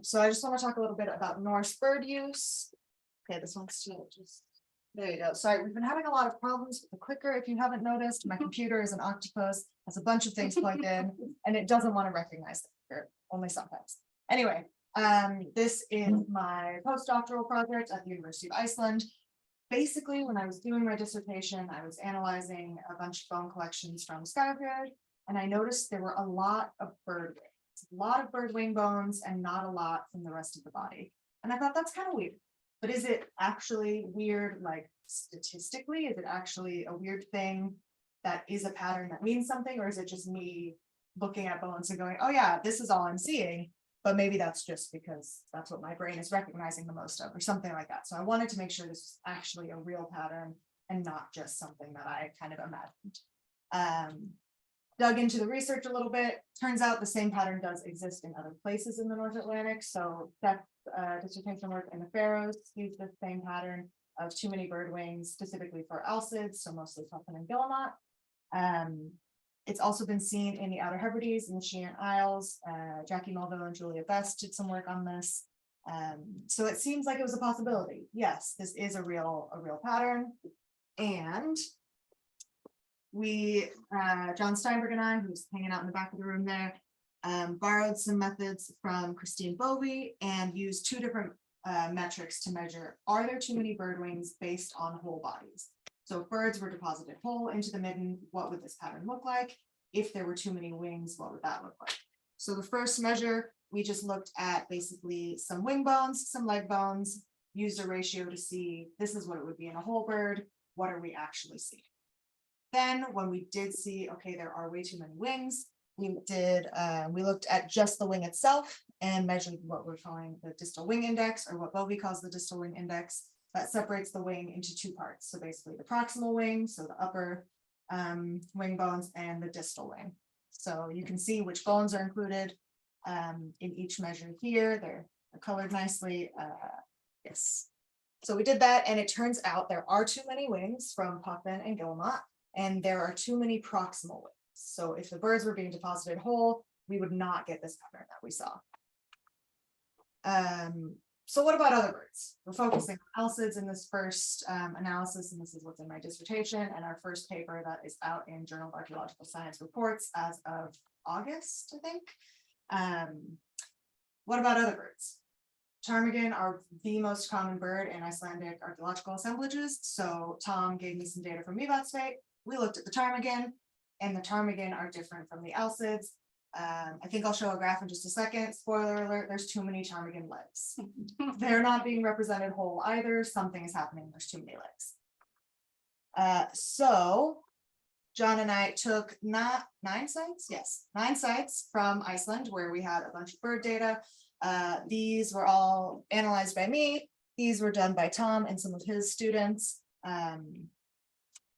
So I just want to talk a little bit about Norse bird use. Okay, this one's still just, there you go. Sorry, we've been having a lot of problems with the clicker. If you haven't noticed, my computer is an octopus, has a bunch of things plugged in, and it doesn't want to recognize the clicker, only sometimes. Anyway, this is my postdoctoral project at the University of Iceland. Basically, when I was doing my dissertation, I was analyzing a bunch of bone collections from Skarðfjörð, and I noticed there were a lot of bird wings, a lot of bird wing bones, and not a lot from the rest of the body. And I thought that's kind of weird. But is it actually weird, like statistically? Is it actually a weird thing that is a pattern that means something? Or is it just me looking at bones and going, oh yeah, this is all I'm seeing, but maybe that's just because that's what my brain is recognizing the most of, or something like that. So I wanted to make sure this was actually a real pattern and not just something that I kind of imagined. dug into the research a little bit. Turns out the same pattern does exist in other places in the North Atlantic. So that dissertation work in the Faroes used the same pattern of too many bird wings, specifically for alcids, so mostly puffin and guillemot. It's also been seen in the Outer Hebrides and the Sheeran Isles. Jackie Melville and Julia Best did some work on this. So it seems like it was a possibility. Yes, this is a real pattern. And we, John Steinberg and I, who's hanging out in the back of the room there, borrowed some methods from Christine Bovey and used two different metrics to measure, are there too many bird wings based on whole bodies? So if birds were deposited whole into the midden, what would this pattern look like? If there were too many wings, what would that look like? So the first measure, we just looked at basically some wing bones, some leg bones, used a ratio to see this is what it would be in a whole bird. What are we actually seeing? Then when we did see, okay, there are way too many wings, we looked at just the wing itself and measured what we're calling the distal wing index, or what Bovey calls the distal wing index. That separates the wing into two parts. So basically the proximal wing, so the upper wing bones, and the distal wing. So you can see which bones are included in each measure here. They're colored nicely. Yes. So we did that, and it turns out there are too many wings from puffin and guillemot, and there are too many proximal wings. So if the birds were being deposited whole, we would not get this pattern that we saw. So what about other birds? We're focusing on alcids in this first analysis, and this is what's in my dissertation and our first paper that is out in Journal of Archaeological Science Reports as of August, I think. What about other birds? Ptarmigan are the most common bird in Icelandic archaeological assemblages. So Tom gave me some data from Mývatnssveit. We looked at the ptarmigan, and the ptarmigan are different from the alcids. I think I'll show a graph in just a second. Spoiler alert, there's too many ptarmigan legs. They're not being represented whole either. Something is happening. There's too many legs. So John and I took not 9 sites. Yes, 9 sites from Iceland where we had a bunch of bird data. These were all analyzed by me. These were done by Tom and some of his students.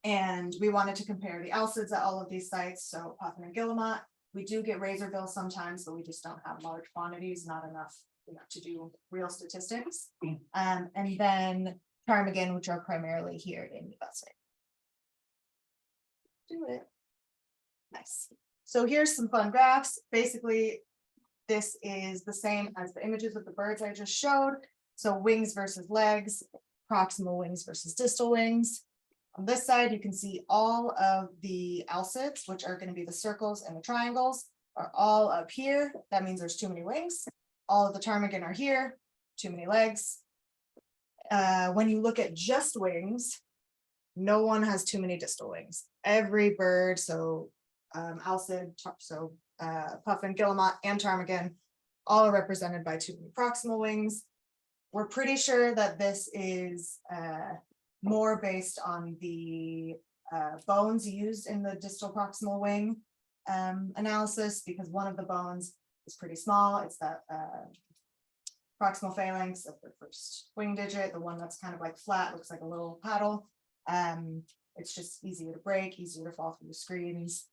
And we wanted to compare the alcids at all of these sites. So puffin and guillemot. We do get razorbill sometimes, but we just don't have large quantities, not enough, to do real statistics. And then ptarmigan, which are primarily here in Mývatnssveit. Do it. Nice. So here's some fun graphs. Basically, this is the same as the images of the birds I just showed. So wings versus legs, proximal wings versus distal wings. On this side, you can see all of the alcids, which are going to be the circles and the triangles, are all up here. That means there's too many wings. All of the ptarmigan are here, too many legs. When you look at just wings, no one has too many distal wings. Every bird, so alcid, so puffin, guillemot, and ptarmigan, all are represented by too many proximal wings. We're pretty sure that this is more based on the bones used in the distal proximal wing analysis, because one of the bones is pretty small. It's that proximal phalanx of the first wing digit, the one that's kind of like flat, looks like a little paddle. It's just easier to break, easier to fall through the screens.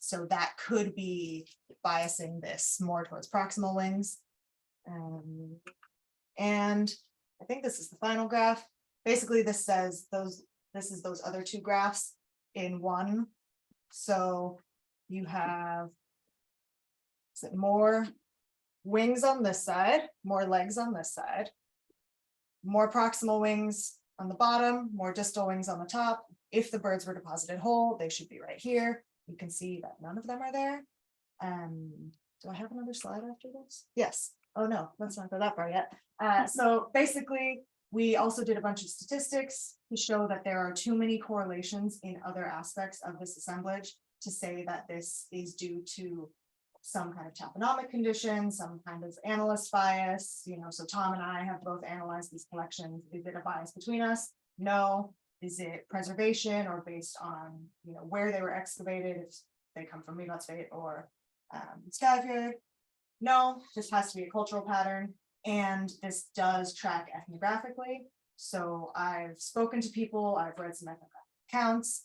So that could be biasing this more towards proximal wings. And I think this is the final graph. Basically, this says this is those other 2 graphs in one. So you have more wings on this side, more legs on this side, more proximal wings on the bottom, more distal wings on the top. If the birds were deposited whole, they should be right here. You can see that none of them are there. Do I have another slide after this? Yes. Oh no, let's not go that far yet. So basically, we also did a bunch of statistics to show that there are too many correlations in other aspects of this assemblage to say that this is due to some kind of taxonomic condition, some kind of analyst bias. So Tom and I have both analyzed these collections. Is it a bias between us? No. Is it preservation or based on where they were excavated, if they come from Mývatnssveit or Skagafjörð? No, this has to be a cultural pattern. And this does track ethnographically. So I've spoken to people, I've read some ethnographic accounts.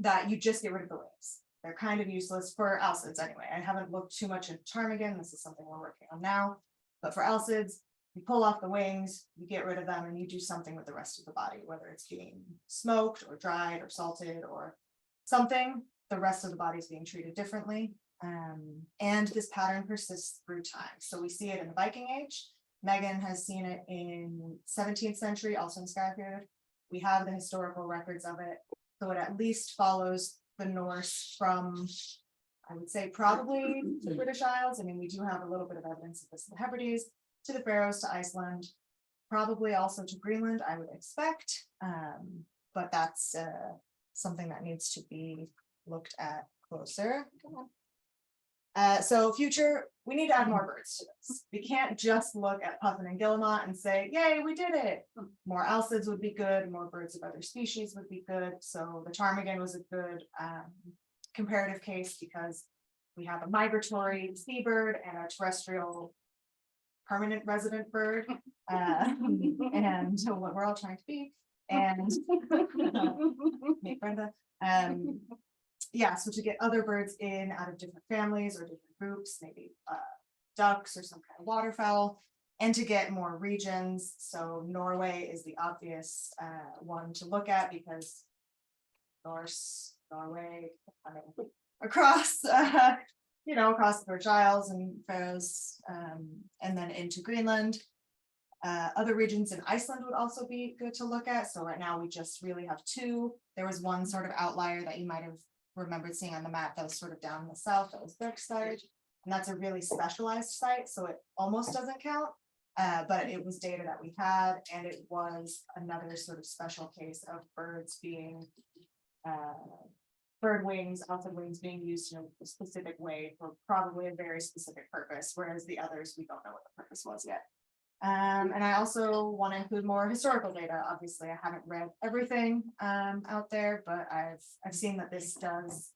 that you just get rid of the wings. They're kind of useless for alcids anyway. I haven't looked too much into ptarmigan. This is something we're working on now. But for alcids, you pull off the wings, you get rid of them, and you do something with the rest of the body, whether it's being smoked or dried or salted or something. The rest of the body is being treated differently. And this pattern persists through time. So we see it in the Viking Age. Megan has seen it in 17th century, also in Skagafjord. We have the historical records of it. So it at least follows the Norse from, I would say, probably the British Isles. I mean, we do have a little bit of evidence of this in the Hebrides, to the Faroes, to Iceland, probably also to Greenland, I would expect. But that's something that needs to be looked at closer. Come on. So future, we need to add more birds to this. We can't just look at Puffin and Guillemot and say, yay, we did it. More alcids would be good, more birds of other species would be good. So the ptarmigan was a good comparative case because we have a migratory seabird and a terrestrial permanent resident bird. And what we're all trying to be. And make Brenda. Yeah, so to get other birds in out of different families or different groups, maybe ducks or some kind of waterfowl, and to get more regions. So Norway is the obvious one to look at because Norway, across, across the British Isles and Faroes, and then into Greenland. Other regions in Iceland would also be good to look at. So right now we just really have two. There was one sort of outlier that you might have remembered seeing on the map that was sort of down in the south, that was Bergstad, and that's a really specialized site, so it almost doesn't count, but it was data that we had, and it was another sort of special case of birds being bird wings, alcid wings being used in a specific way for probably a very specific purpose, whereas the others, we don't know what the purpose was yet. And I also want to include more historical data. Obviously, I haven't read everything out there, but I've seen that this does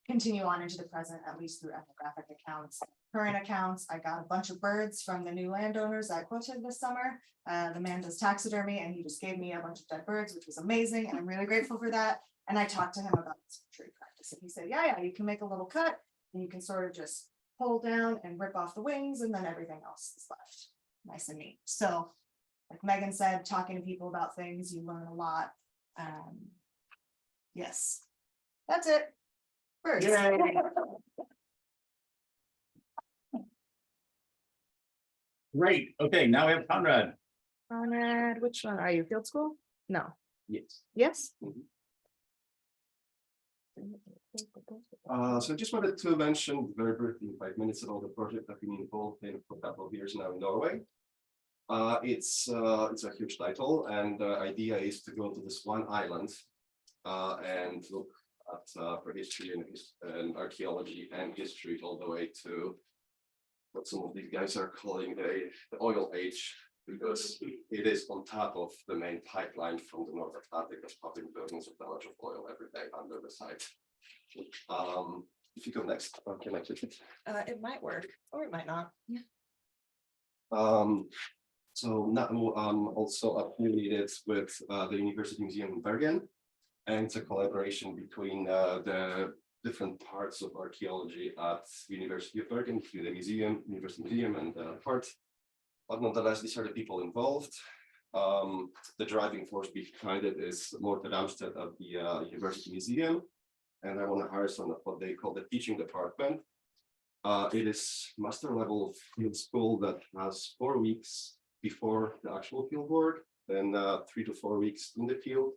continue on into the present, at least through ethnographic accounts. Current accounts, I got a bunch of birds from the new landowners I quoted this summer. The man does taxidermy, and he just gave me a bunch of dead birds, which was amazing, and I'm really grateful for that. And I talked to him about this tree practice, and he said, yeah, you can make a little cut, and you can sort of just pull down and rip off the wings, and then everything else is left. Nice and neat. So like Megan said, talking to people about things, you learn a lot. Yes, that's it. Birds. Great. Okay, now we have Conrad. Conrad, which one are you? Field school? No. Yes. Yes. So I just wanted to mention very briefly in 5 minutes about the project I've been involved in for a couple of years now in Norway. It's a huge title, and the idea is to go to this one island and look at for history and archaeology and history all the way to what some of these guys are calling the oil age, because it is on top of the main pipeline from the North Atlantic that's pumping billions of dollars of oil every day under the site. If you go next, can I click it? It might work, or it might not. Yeah. So NABO also affiliated with the University Museum in Bergen, and it's a collaboration between the different parts of archaeology at the University of Bergen, the museum, University Museum, and the part. But nonetheless, these are the people involved. The driving force behind it is Morten Ramstedt of the University Museum, and I want to hire someone of what they call the teaching department. It is master level field school that has 4 weeks before the actual field work, then 3 to 4 weeks in the field,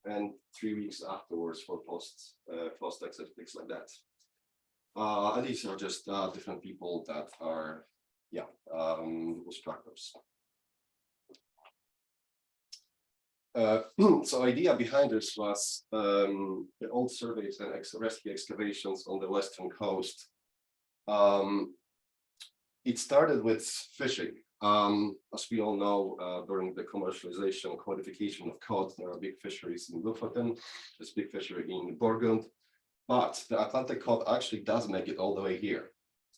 and 3 weeks afterwards for post exit, things like that. And these are just different people that are, instructors. So idea behind this was the old surveys and rescue excavations on the western coast. It started with fishing. As we all know, during the commercialization and codification of cod, there are big fisheries in Lofoten, there's big fishery in Borgund, but the Atlantic cod actually does make it all the way here.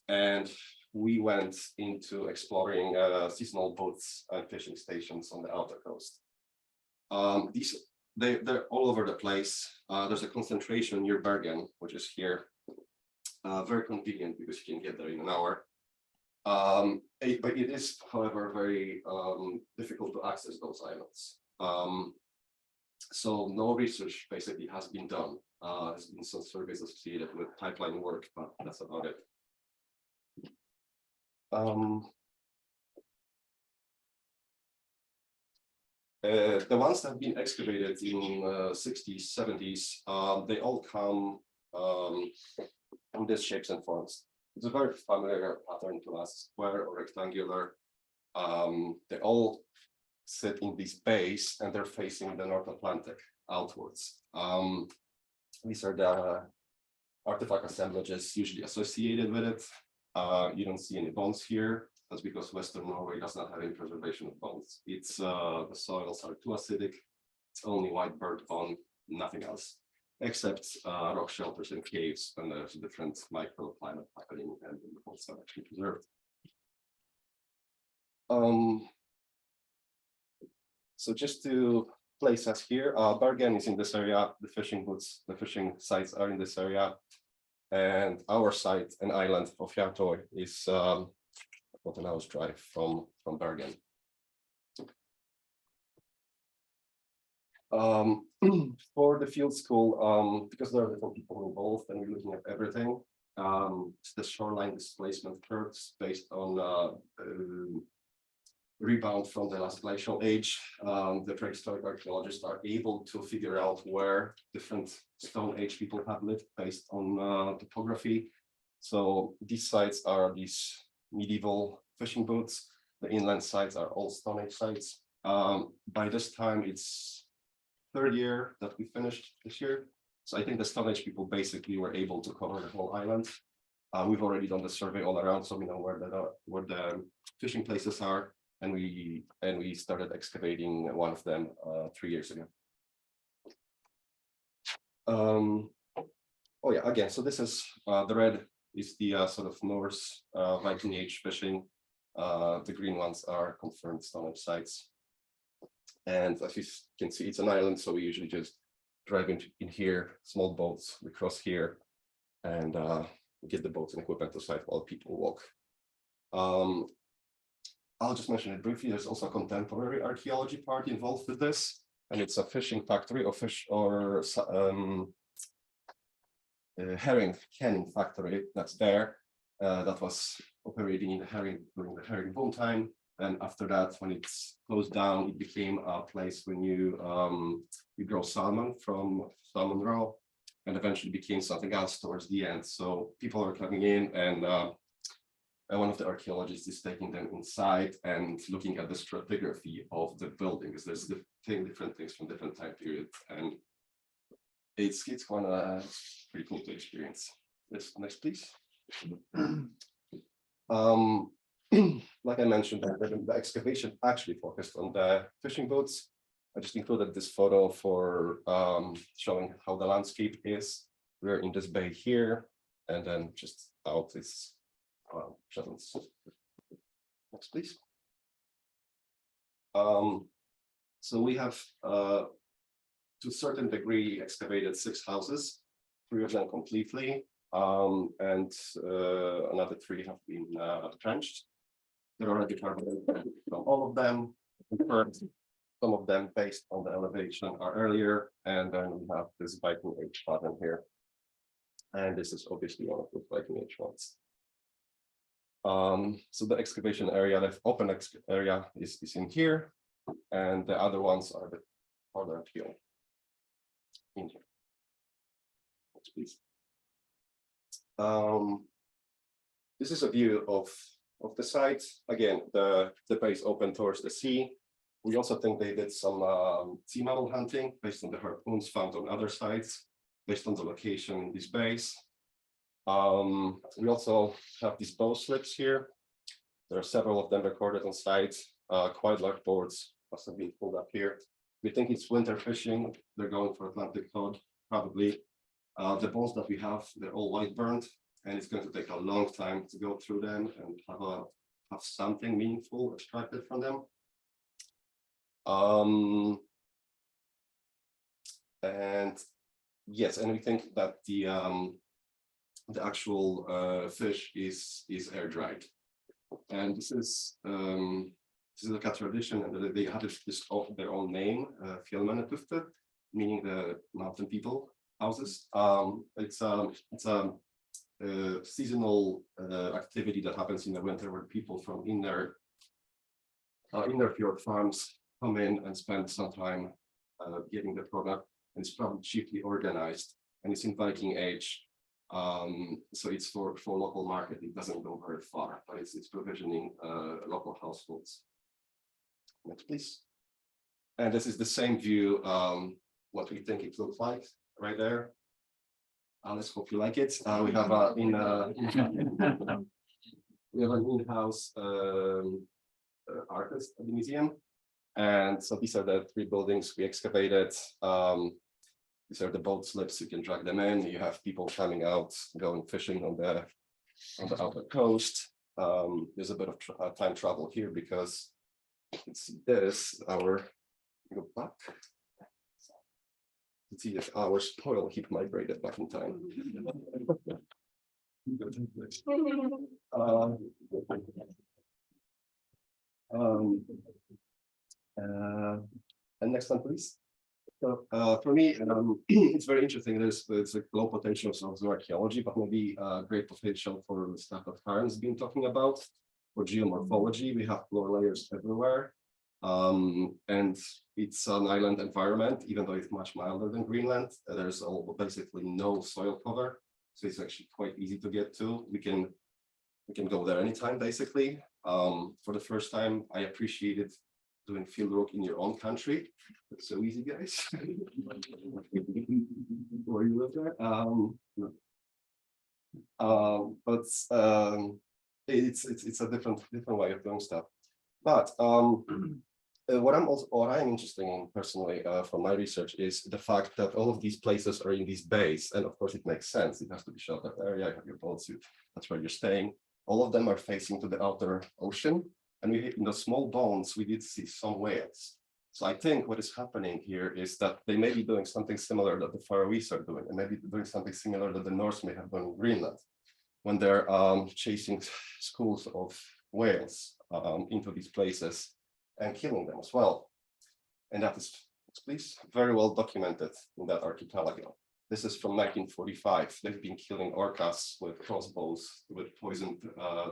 And we went into exploring seasonal boats and fishing stations on the outer coast. These they're all over the place. There's a concentration near Bergen, which is here. Very convenient because you can get there in an hour. But it is, however, very difficult to access those islands. So no research basically has been done. There's been some surveys associated with pipeline work, but that's about it. The ones that have been excavated in 60s, 70s, they all come in these shapes and forms. It's a very familiar pattern to us, square or rectangular. They all sit in this base and they're facing the North Atlantic outwards. These are the artifact assemblages usually associated with it. You don't see any bones here. That's because Western Norway does not have any preservation of bones. It's the soils are too acidic. It's only white bird bone, nothing else, except rock shelters and caves, and there's a different microclimate happening, and the bones are actually preserved. So just to place us here, Bergen is in this area. The fishing boats, the fishing sites are in this area, and our site, an island of Hjartøy, is about an hour's drive from Bergen. For the field school, because there are different people involved and we're looking at everything, it's the shoreline displacement curves based on rebound from the last glacial age. The prehistoric archaeologists are able to figure out where different Stone Age people have lived based on topography. So these sites are these medieval fishing boats. The inland sites are all Stone Age sites. By this time, it's third year that we finished this year. So I think the Stone Age people basically were able to cover the whole island. We've already done the survey all around, so we know where the fishing places are, and we started excavating one of them 3 years ago. Oh yeah, again, so this is the red is the sort of Norse Viking Age fishing. The green ones are confirmed Stone Age sites. And as you can see, it's an island, so we usually just drive in here, small boats, we cross here, and get the boats and equipment to site while people walk. I'll just mention it briefly. There's also a contemporary archaeology part involved with this, and it's a fishing factory or herring canning factory that's there. That was operating in the herring during the herring boom time. And after that, when it's closed down, it became a place when you grow salmon from salmon roe, and eventually became something else towards the end. So people are coming in, and one of the archaeologists is taking them inside and looking at the stratigraphy of the building, because there's different things from different time periods, and it's kind of pretty cool to experience. Next, please. Like I mentioned, the excavation actually focused on the fishing boats. I just included this photo for showing how the landscape is. We're in this bay here, and then just out is shuttles. Next, please. So we have, to a certain degree, excavated 6 houses, 3 of them completely, and another 3 have been trenched. They're already carbon from all of them. Confirmed. Some of them based on the elevation are earlier, and then we have this Viking Age pattern here. And this is obviously one of the Viking Age ones. So the excavation area, the open area is in here, and the other ones are the farther uphill in here. Next, please. This is a view of the site. Again, the bay is open towards the sea. We also think they did some sea mammal hunting based on the harpoons found on other sites, based on the location in this base. We also have these bow slips here. There are several of them recorded on site. Quite large boards must have been pulled up here. We think it's winter fishing. They're going for Atlantic cod, probably. The bones that we have, they're all white burned, and it's going to take a long time to go through them and have something meaningful extracted from them. And yes, and we think that the actual fish is air dried. And this is like a tradition, and they have their own name, Fjellmannatufte, meaning the mountain people houses. It's a seasonal activity that happens in the winter, where people from inner fjord farms come in and spend some time getting the product. And it's probably cheaply organized, and it's in Viking age. So it's for local market. It doesn't go very far, but it's provisioning local households. Next, please. And this is the same view, what we think it looks like right there. Let's hope you like it. We have an in-house artist at the museum. And so these are the 3 buildings we excavated. These are the boat slips. You can drag them in. You have people coming out, going fishing on the outer coast. There's a bit of time travel here, because you can see this, go back. Let's see if our spoil heap migrated back in time. And next one, please. So for me, it's very interesting. There's a low potential of archaeology, but maybe great potential for the stuff that Karen's been talking about. For geomorphology, we have floor layers everywhere. And it's an island environment, even though it's much milder than Greenland. There's basically no soil cover, so it's actually quite easy to get to. We can go there anytime, basically. For the first time, I appreciated doing fieldwork in your own country. It's so easy, guys. Where you live there. But it's a different way of doing stuff. But what I'm interested in personally from my research is the fact that all of these places are in these bays, and of course it makes sense. It has to be sheltered area. You have your boat suit. That's where you're staying. All of them are facing to the outer ocean, and in the small bones we did see some whales. So I think what is happening here is that they may be doing something similar that the Faroese are doing, and maybe doing something similar that the Norse may have done in Greenland, when they're chasing schools of whales into these places and killing them as well. And that is, please, very well documented in that archipelago. This is from 1945. They've been killing orcas with crossbows with poisoned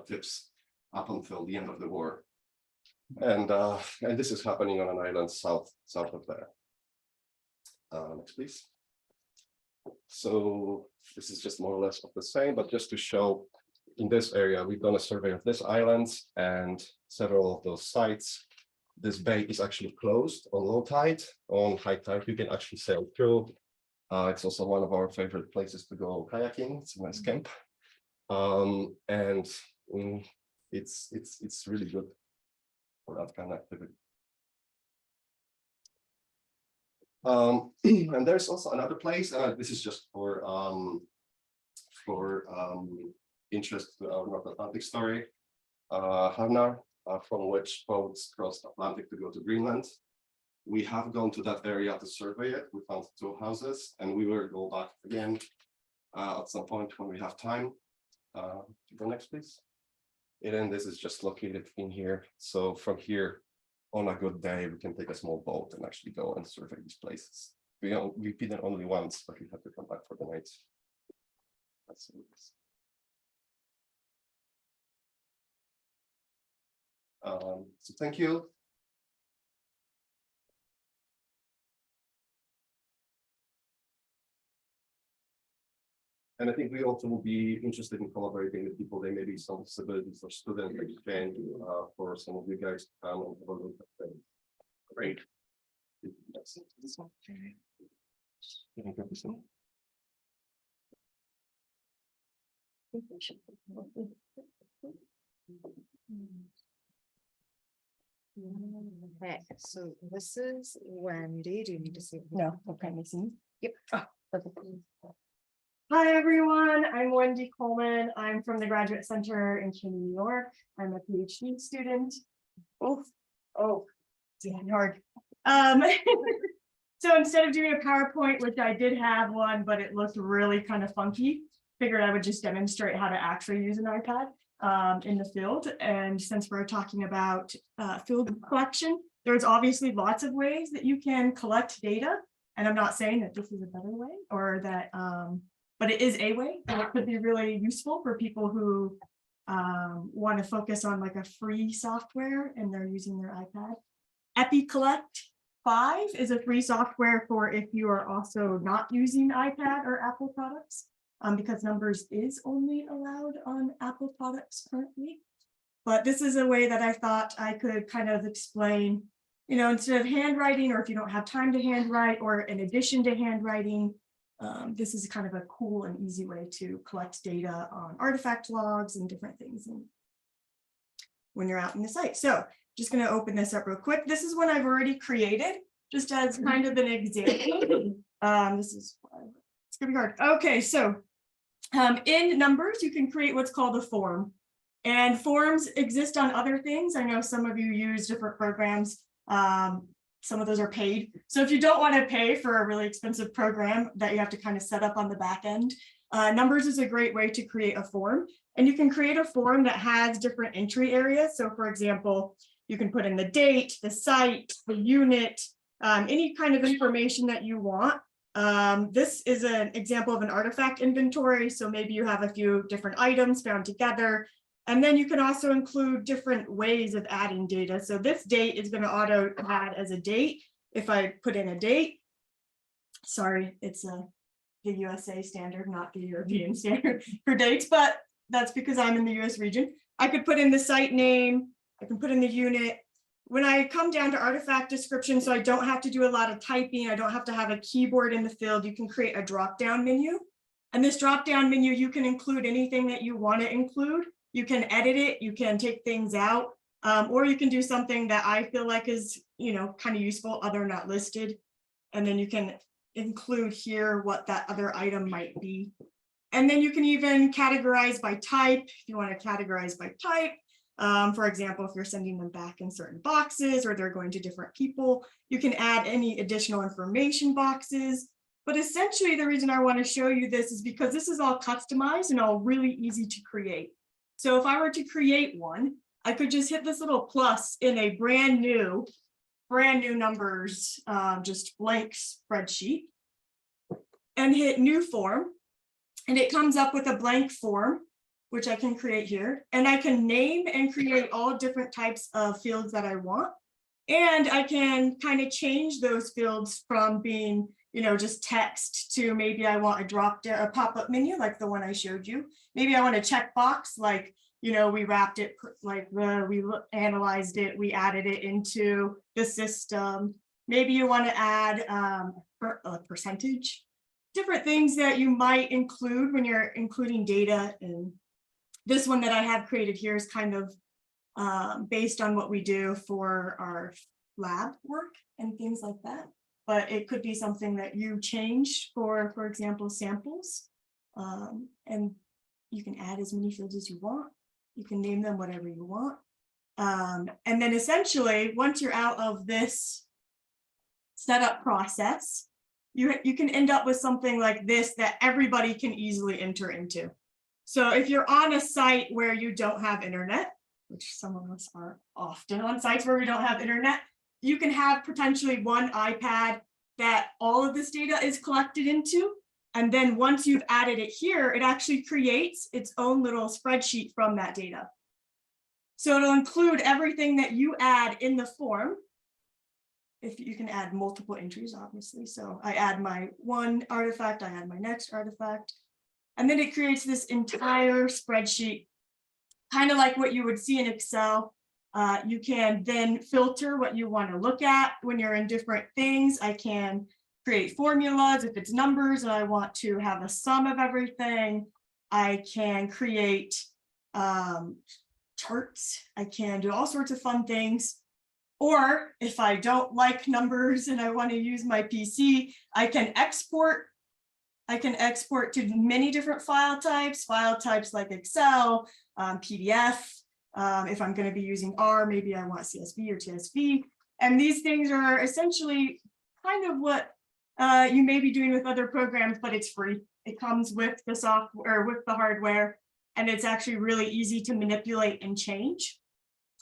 tips up until the end of the war. And this is happening on an island south of there. Next, please. So this is just more or less of the same, but just to show, in this area, we've done a survey of this island and several of those sites. This bay is actually closed on low tide. On high tide, you can actually sail through. It's also one of our favorite places to go kayaking. It's a nice camp. And it's really good for that kind of activity. And there's also another place, this is just for interest to our North Atlantic story, Havnar, from which boats crossed Atlantic to go to Greenland. We have gone to that area to survey it. We found 2 houses, and we will go back again at some point when we have time. Go next, please. And then this is just located in here. So from here, on a good day, we can take a small boat and actually go and survey these places. We've been there only once, but we have to come back for the night. That's it. So thank you. And I think we also will be interested in collaborating with people. There may be some possibilities for student exchange for some of you guys to come and have a look at things. Great. This one. Okay, so this is Wendy. Do you need to see? No, okay, see. Yep. Oh, perfect. Hi, everyone. I'm Wendi Coleman. I'm from the Graduate Center in Keene, New York. I'm a PhD student. Oh, it's hard. So instead of doing a PowerPoint, which I did have one, but it looked really kind of funky, figured I would just demonstrate how to actually use an iPad in the field. And since we're talking about field collection, there's obviously lots of ways that you can collect data. And I'm not saying that this is a better way or that, but it is a way that could be really useful for people who want to focus on like a free software and they're using their iPad. EpiCollect 5 is a free software for if you are also not using iPad or Apple products, because numbers is only allowed on Apple products currently. But this is a way that I thought I could kind of explain, you know, instead of handwriting, or if you don't have time to handwrite, or in addition to handwriting, this is kind of a cool and easy way to collect data on artifact logs and different things when you're out in the site. So just going to open this up real quick. This is one I've already created, just as kind of an example. This is, it's gonna be hard. Okay, so in numbers, you can create what's called a form. And forms exist on other things. I know some of you use different programs. Some of those are paid. So if you don't want to pay for a really expensive program that you have to kind of set up on the back end, numbers is a great way to create a form. And you can create a form that has different entry areas. So for example, you can put in the date, the site, the unit, any kind of information that you want. This is an example of an artifact inventory. So maybe you have a few different items found together. And then you can also include different ways of adding data. So this date is going to auto add as a date. If I put in a date, sorry, it's the USA standard, not the European standard for dates, but that's because I'm in the US region. I could put in the site name, I can put in the unit. When I come down to artifact description, so I don't have to do a lot of typing, I don't have to have a keyboard in the field, you can create a drop-down menu. And this drop-down menu, you can include anything that you want to include. You can edit it, you can take things out, or you can do something that I feel like is, you know, kind of useful, other not listed. And then you can include here what that other item might be. And then you can even categorize by type, if you want to categorize by type. For example, if you're sending them back in certain boxes or they're going to different people, you can add any additional information boxes. But essentially, the reason I want to show you this is because this is all customized and all really easy to create. So if I were to create one, I could just hit this little plus in a brand new numbers, just blank spreadsheet, and hit new form. And it comes up with a blank form, which I can create here. And I can name and create all different types of fields that I want. And I can kind of change those fields from being, you know, just text to maybe I want a drop down, a pop-up menu like the one I showed you. Maybe I want a checkbox like, you know, we wrapped it, like we analyzed it, we added it into the system. Maybe you want to add a percentage, different things that you might include when you're including data. And this one that I have created here is kind of based on what we do for our lab work and things like that. But it could be something that you change for example, samples. And you can add as many fields as you want. You can name them whatever you want. And then essentially, once you're out of this setup process, you can end up with something like this that everybody can easily enter into. So if you're on a site where you don't have internet, which some of us are often on sites where we don't have internet, you can have potentially one iPad that all of this data is collected into. And then once you've added it here, it actually creates its own little spreadsheet from that data. So it'll include everything that you add in the form. If you can add multiple entries, obviously. So I add my one artifact, I add my next artifact, and then it creates this entire spreadsheet, kind of like what you would see in Excel. You can then filter what you want to look at when you're in different things. I can create formulas if it's numbers and I want to have a sum of everything. I can create charts. I can do all sorts of fun things. Or if I don't like numbers and I want to use my PC, I can export. I can export to many different file types like Excel, PDF. If I'm going to be using R, maybe I want CSV or TSV. And these things are essentially kind of what you may be doing with other programs, but it's free. It comes with the software, with the hardware, and it's actually really easy to manipulate and change.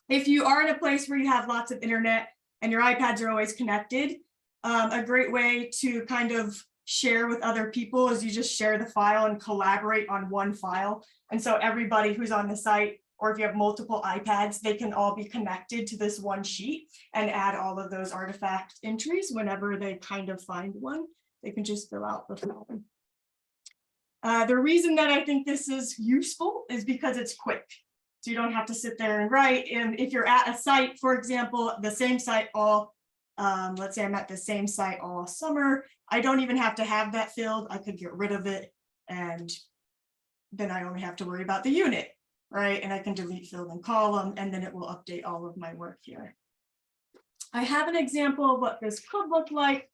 If you are in a place where you have lots of internet and your iPads are always connected, a great way to kind of share with other people is you just share the file and collaborate on one file. And so everybody who's on the site, or if you have multiple iPads, they can all be connected to this one sheet and add all of those artifact entries whenever they kind of find one. They can just fill out the form. The reason that I think this is useful is because it's quick. So you don't have to sit there and write. And if you're at a site, for example, the same site all, let's say I'm at the same site all summer, I don't even have to have that filled. I could get rid of it. And then I only have to worry about the unit, right? And I can delete field and column, and then it will update all of my work here. I have an example of what this could look like,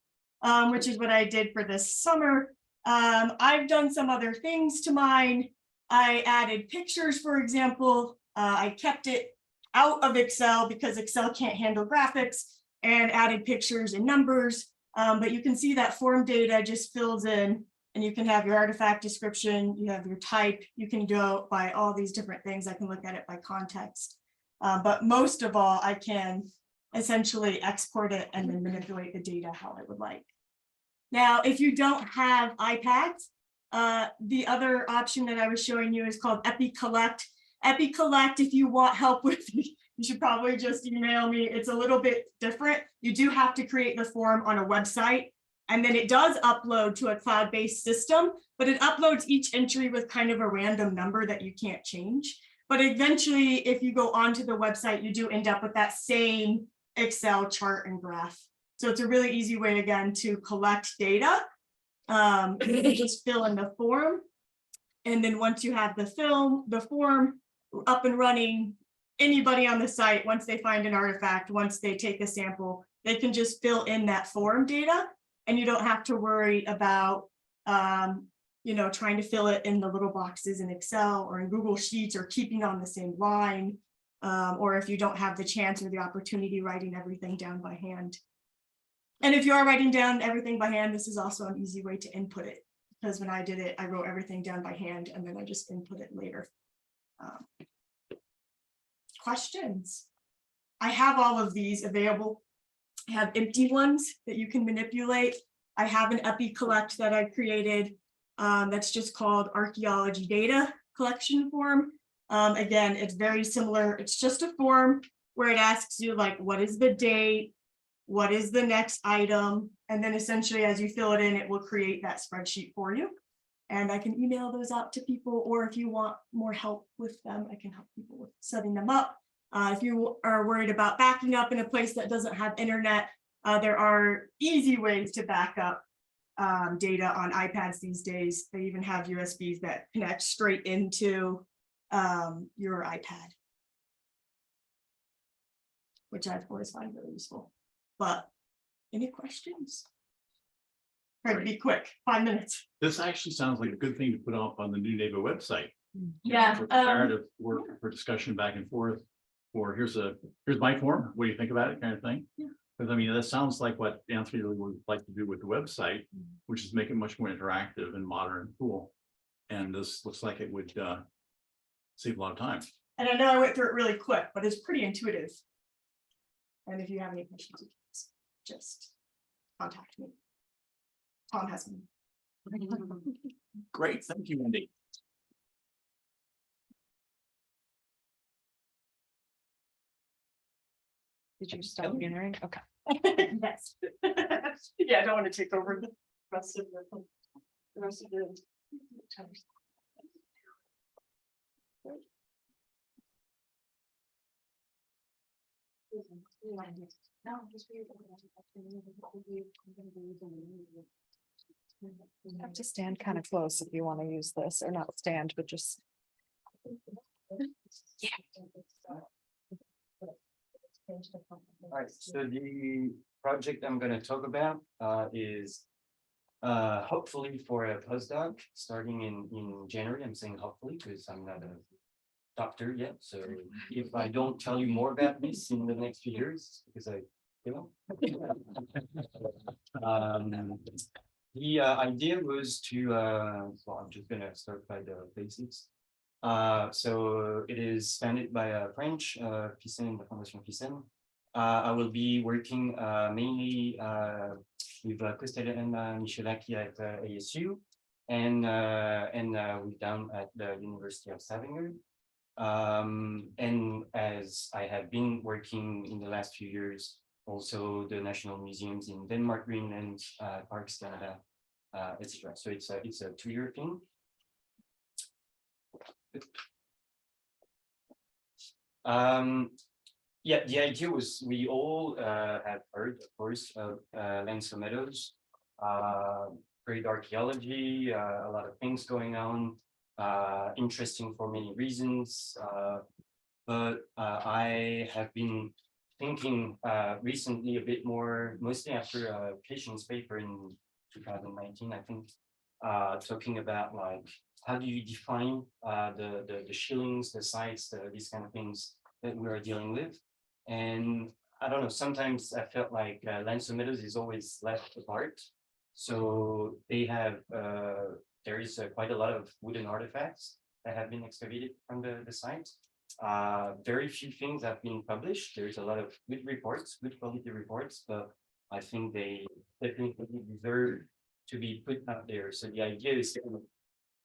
which is what I did for this summer. I've done some other things to mine. I added pictures, for example. I kept it out of Excel because Excel can't handle graphics, and added pictures and numbers. But you can see that form data just fills in, and you can have your artifact description, you have your type, you can go by all these different things. I can look at it by context. But most of all, I can essentially export it and then manipulate the data how I would like. Now, if you don't have iPads, the other option that I was showing you is called EpiCollect. EpiCollect, if you want help with it, you should probably just email me. It's a little bit different. You do have to create the form on a website, and then it does upload to a cloud-based system, but it uploads each entry with kind of a random number that you can't change. But eventually, if you go onto the website, you do end up with that same Excel chart and graph. So it's a really easy way, again, to collect data. You just fill in the form. And then once you have the form up and running, anybody on the site, once they find an artifact, once they take a sample, they can just fill in that form data, and you don't have to worry about trying to fill it in the little boxes in Excel or in Google Sheets, or keeping on the same line, or if you don't have the chance or the opportunity, writing everything down by hand. And if you are writing down everything by hand, this is also an easy way to input it, because when I did it, I wrote everything down by hand and then I just input it later. Questions? I have all of these available. I have empty ones that you can manipulate. I have an EpiCollect that I created that's just called Archaeology Data Collection Form. Again, it's very similar. It's just a form where it asks you, like, what is the date? What is the next item? And then essentially, as you fill it in, it will create that spreadsheet for you. And I can email those out to people, or if you want more help with them, I can help people with setting them up. If you are worried about backing up in a place that doesn't have internet, there are easy ways to back up data on iPads these days. They even have USBs that connect straight into your iPad, which I've always found really useful. But any questions? Try to be quick, 5 minutes. This actually sounds like a good thing to put up on the new NABO website. Yeah. For comparative work, for discussion back and forth, or here's my form, what do you think about it, kind of thing. Because I mean, that sounds like what Anthony really would like to do with the website, which is make it much more interactive and modern and cool. And this looks like it would save a lot of time. And I know I went through it really quick, but it's pretty intuitive. And if you have any questions, just contact me. Tom has me. Great, thank you, Wendy. Did you stop entering? Okay. Yes. Yeah, I don't want to take over the rest of the You have to stand kind of close if you want to use this, or not stand, but just. Yeah. All right, so the project I'm going to talk about is hopefully for a postdoc starting in January. I'm saying hopefully because I'm not a doctor yet. So if I don't tell you more about this in the next few years, because I The idea was to, well, I'm just gonna start by the basics. So it is founded by a French, Pissen, the Fondation Pissen. I will be working mainly with Kostela and Michelaki at ASU and with them at the University of Stavanger. And as I have been working in the last few years, also the national museums in Denmark, Greenland, Parks Canada, etc. So it's a 2-year thing. Yeah, the idea was we all have heard, of course, of Lancer Meadows, great archaeology, a lot of things going on, interesting for many reasons. But I have been thinking recently a bit more, mostly after a Patience paper in 2019, I think, talking about like, how do you define the shillings, the sites, these kind of things that we are dealing with. And I don't know, sometimes I felt like Lancer Meadows is always left apart. So they have, there is quite a lot of wooden artifacts that have been excavated from the site. Very few things have been published. There's a lot of good reports, good quality reports, but I think they definitely deserve to be put out there. So the idea is to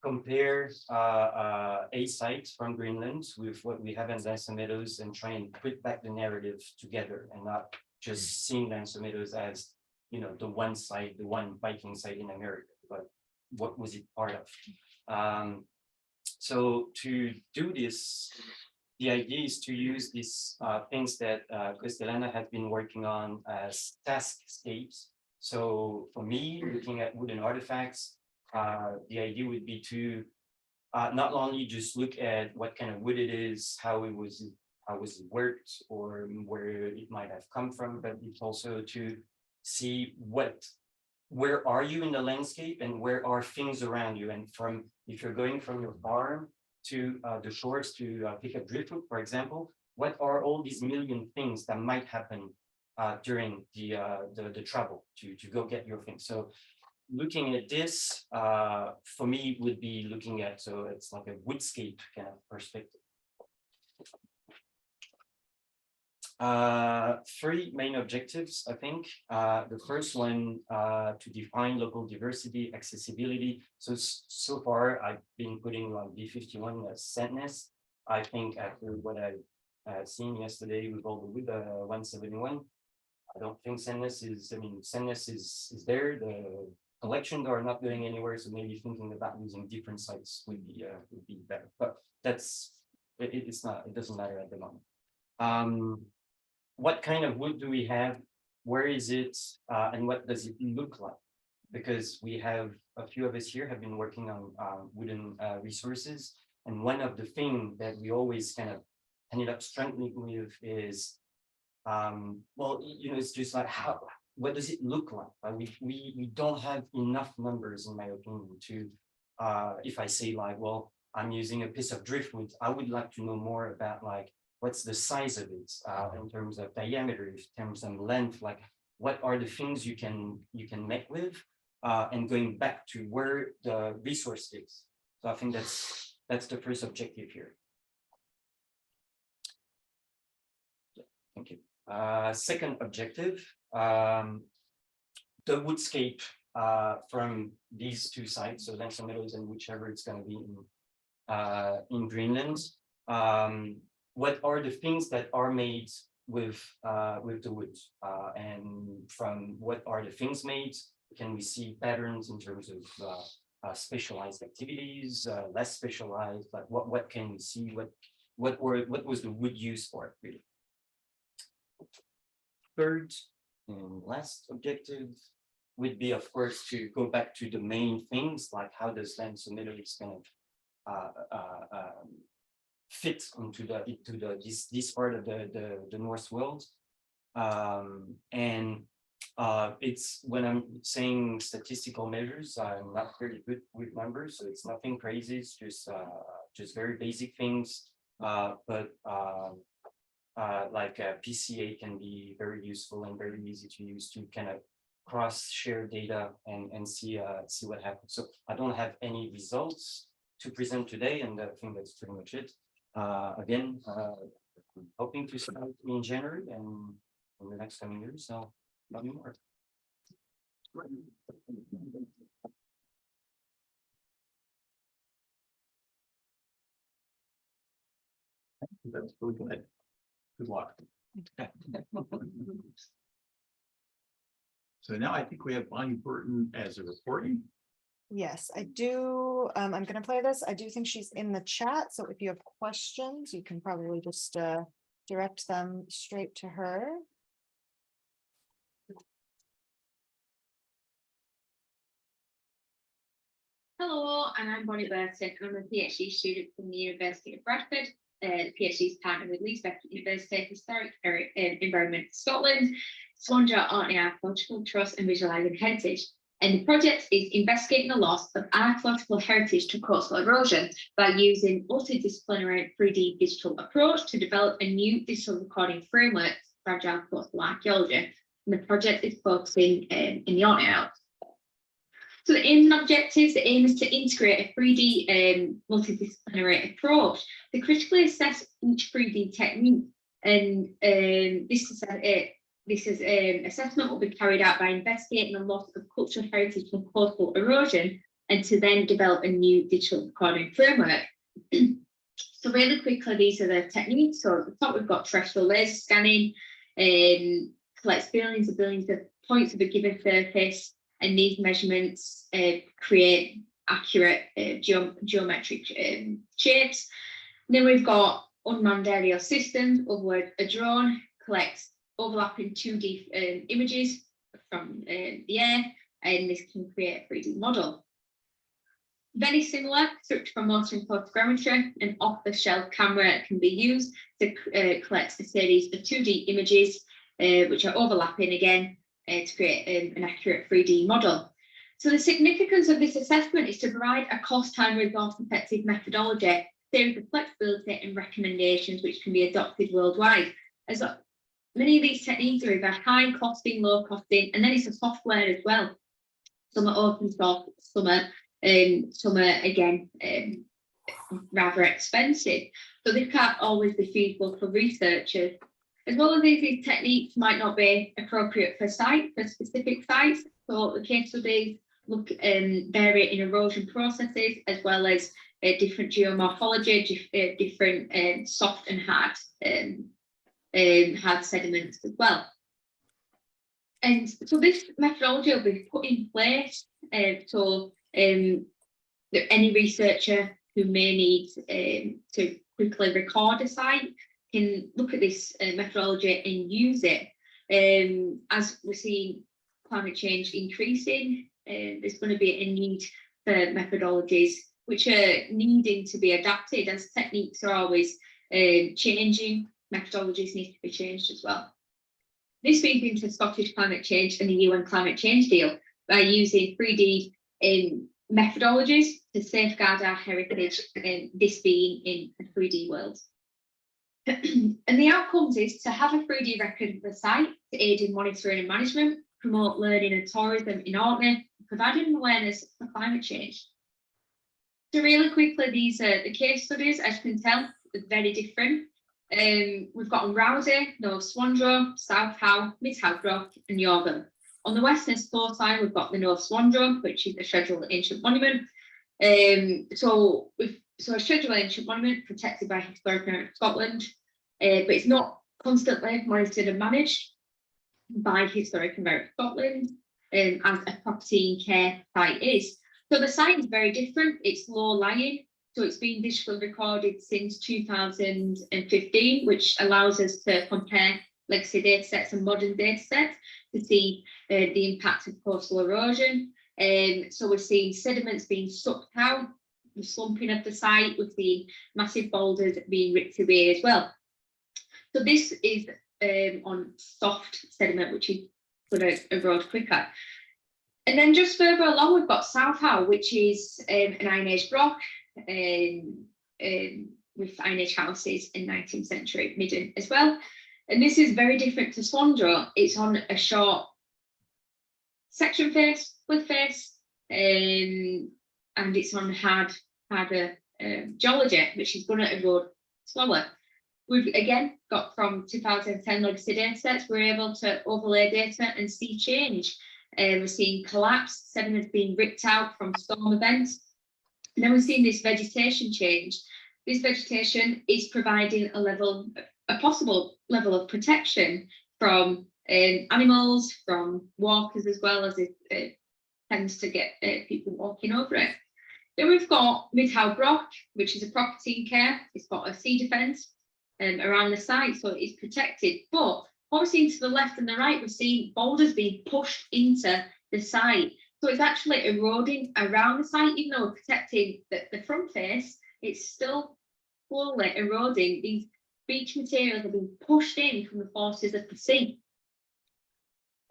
compare a site from Greenland with what we have in Lancer Meadows and try and put back the narrative together and not just seeing Lancer Meadows as, you know, the one site, the one Viking site in America, but what was it part of? So to do this, the idea is to use these things that Kristelana has been working on as taskscapes. So for me, looking at wooden artifacts, the idea would be to not only just look at what kind of wood it is, how it was worked, or where it might have come from, but it's also to see where are you in the landscape and where are things around you. And from, if you're going from your farm to the shores to pick up driftwood, for example, what are all these million things that might happen during the travel to go get your things. So looking at this, for me, would be looking at, so it's like a woodscape kind of perspective. 3 main objectives, I think. The first one, to define local diversity, accessibility. So far, I've been putting like B51 as Sandness. I think after what I've seen yesterday with all the wood 171, I don't think Sandness is, I mean, Sandness is there. The collections are not going anywhere, so maybe thinking about using different sites would be better. But that's, it's not, it doesn't matter at the moment. What kind of wood do we have? Where is it? And what does it look like? Because we have, a few of us here have been working on wooden resources. And one of the things that we always kind of ended up struggling with is, well, you know, it's just like, what does it look like? We don't have enough numbers, in my opinion, to, if I say like, well, I'm using a piece of driftwood, I would like to know more about like, what's the size of it in terms of diameter, in terms of length, like what are the things you can make with, and going back to where the resource is. So I think that's the first objective here. Yeah, thank you. Second objective, the woodscape from these 2 sites, so Lancer Meadows and whichever it's going to be in Greenland. What are the things that are made with the wood, and from what are the things made? Can we see patterns in terms of specialized activities, less specialized? Like what can we see? What was the wood used for? Really. Third and last objective would be, of course, to go back to the main things, like how does Lancer Meadows kind of fit into this part of the Norse world. And it's, when I'm saying statistical measures, I'm not very good with numbers, so it's nothing crazy. It's just very basic things. But like PCA can be very useful and very easy to use to kind of cross-share data and see what happens. So I don't have any results to present today, and I think that's pretty much it. Again, hoping to start in January and in the next coming years, so nothing more. That's really good. Good luck. So now I think we have Bonnie Burton as a recording. Yes, I do. I'm going to play this. I do think she's in the chat. So if you have questions, you can probably just direct them straight to her. Hello, and I'm Bonnie Burton. I'm a PhD student from the University of Bradford. The PhD is partnered with Leeds University Historic Environment Scotland, Swansea Árni Archaeological Trust and Visualising Heritage. And the project is investigating the loss of archaeological heritage to coastal erosion by using multidisciplinary 3D digital approach to develop a new digital recording framework for fragile coastal archaeology. And the project is focusing in the Árni Islands. So the aims and objectives, the aim is to integrate a 3D multidisciplinary approach to critically assess each 3D technique. And this assessment will be carried out by investigating the loss of cultural heritage from coastal erosion and to then develop a new digital recording framework. So really quickly, these are the techniques. So at the top, we've got terrestrial laser scanning, collects billions of points of a given surface, and these measurements create accurate geometric shapes. And then we've got unmanned aerial systems, otherwise a drone collects overlapping 2D images from the air, and this can create a 3D model. Very similar, structure for motion photogrammetry, an off-the-shelf camera can be used to collect a series of 2D images, which are overlapping again, to create an accurate 3D model. So the significance of this assessment is to provide a cost, time, resource effective methodology, series of flexibility and recommendations which can be adopted worldwide. As many of these techniques are either high costing, low costing, and then it's a software as well. Some are open source, some are again rather expensive. So this can't always be feasible for researchers. As well as these techniques might not be appropriate for specific sites. So the case studies look vary in erosion processes as well as different geomorphology, different soft and hard sediments as well. And so this methodology will be put in place so any researcher who may need to quickly record a site can look at this methodology and use it. As we're seeing climate change increasing, there's going to be a need for methodologies which are needing to be adapted as techniques are always changing. Methodologies need to be changed as well. This feeds into Scottish climate change and the UN climate change deal by using 3D methodologies to safeguard our heritage, this being in a 3D world. And the outcomes is to have a 3D record of the site to aid in monitoring and management, promote learning and tourism in Árni, providing awareness for climate change. So really quickly, these are the case studies. As you can tell, they're very different. We've got on Rousey, North Swansea, South Howe, Mid Haverock and Yorgan. On the western shore side, we've got the North Swansea, which is a scheduled ancient monument. So a scheduled ancient monument protected by Historic Heritage Scotland, but it's not constantly monitored and managed by Historic Heritage Scotland, as a property and care site is. So the site is very different. It's low lying, so it's been digitally recorded since 2015, which allows us to compare legacy data sets and modern data sets to see the impact of coastal erosion. So we're seeing sediments being sucked out, the slumping of the site, we're seeing massive boulders being ripped away as well. So this is on soft sediment, which is going to erode quicker. And then just further along, we've got South Howe, which is an Iron Age rock, with Iron Age houses in 19th century midden as well. And this is very different to Swandraw. It's on a short section face, cliff face, and it's on harder geology, which is going to erode slower. We've again got from 2010 legacy data sets, we're able to overlay data and see change. We're seeing collapse, sediment being ripped out from storm events. And then we're seeing this vegetation change. This vegetation is providing a possible level of protection from animals, from walkers, as well as it tends to get people walking over it. Then we've got Midhow which is a property in care. It's got a sea defence around the site, so it's protected. But what we're seeing to the left and the right, we're seeing boulders being pushed into the site. So it's actually eroding around the site, even though we're protecting the front face, it's still slowly eroding. These beach materials are being pushed in from the forces of the sea.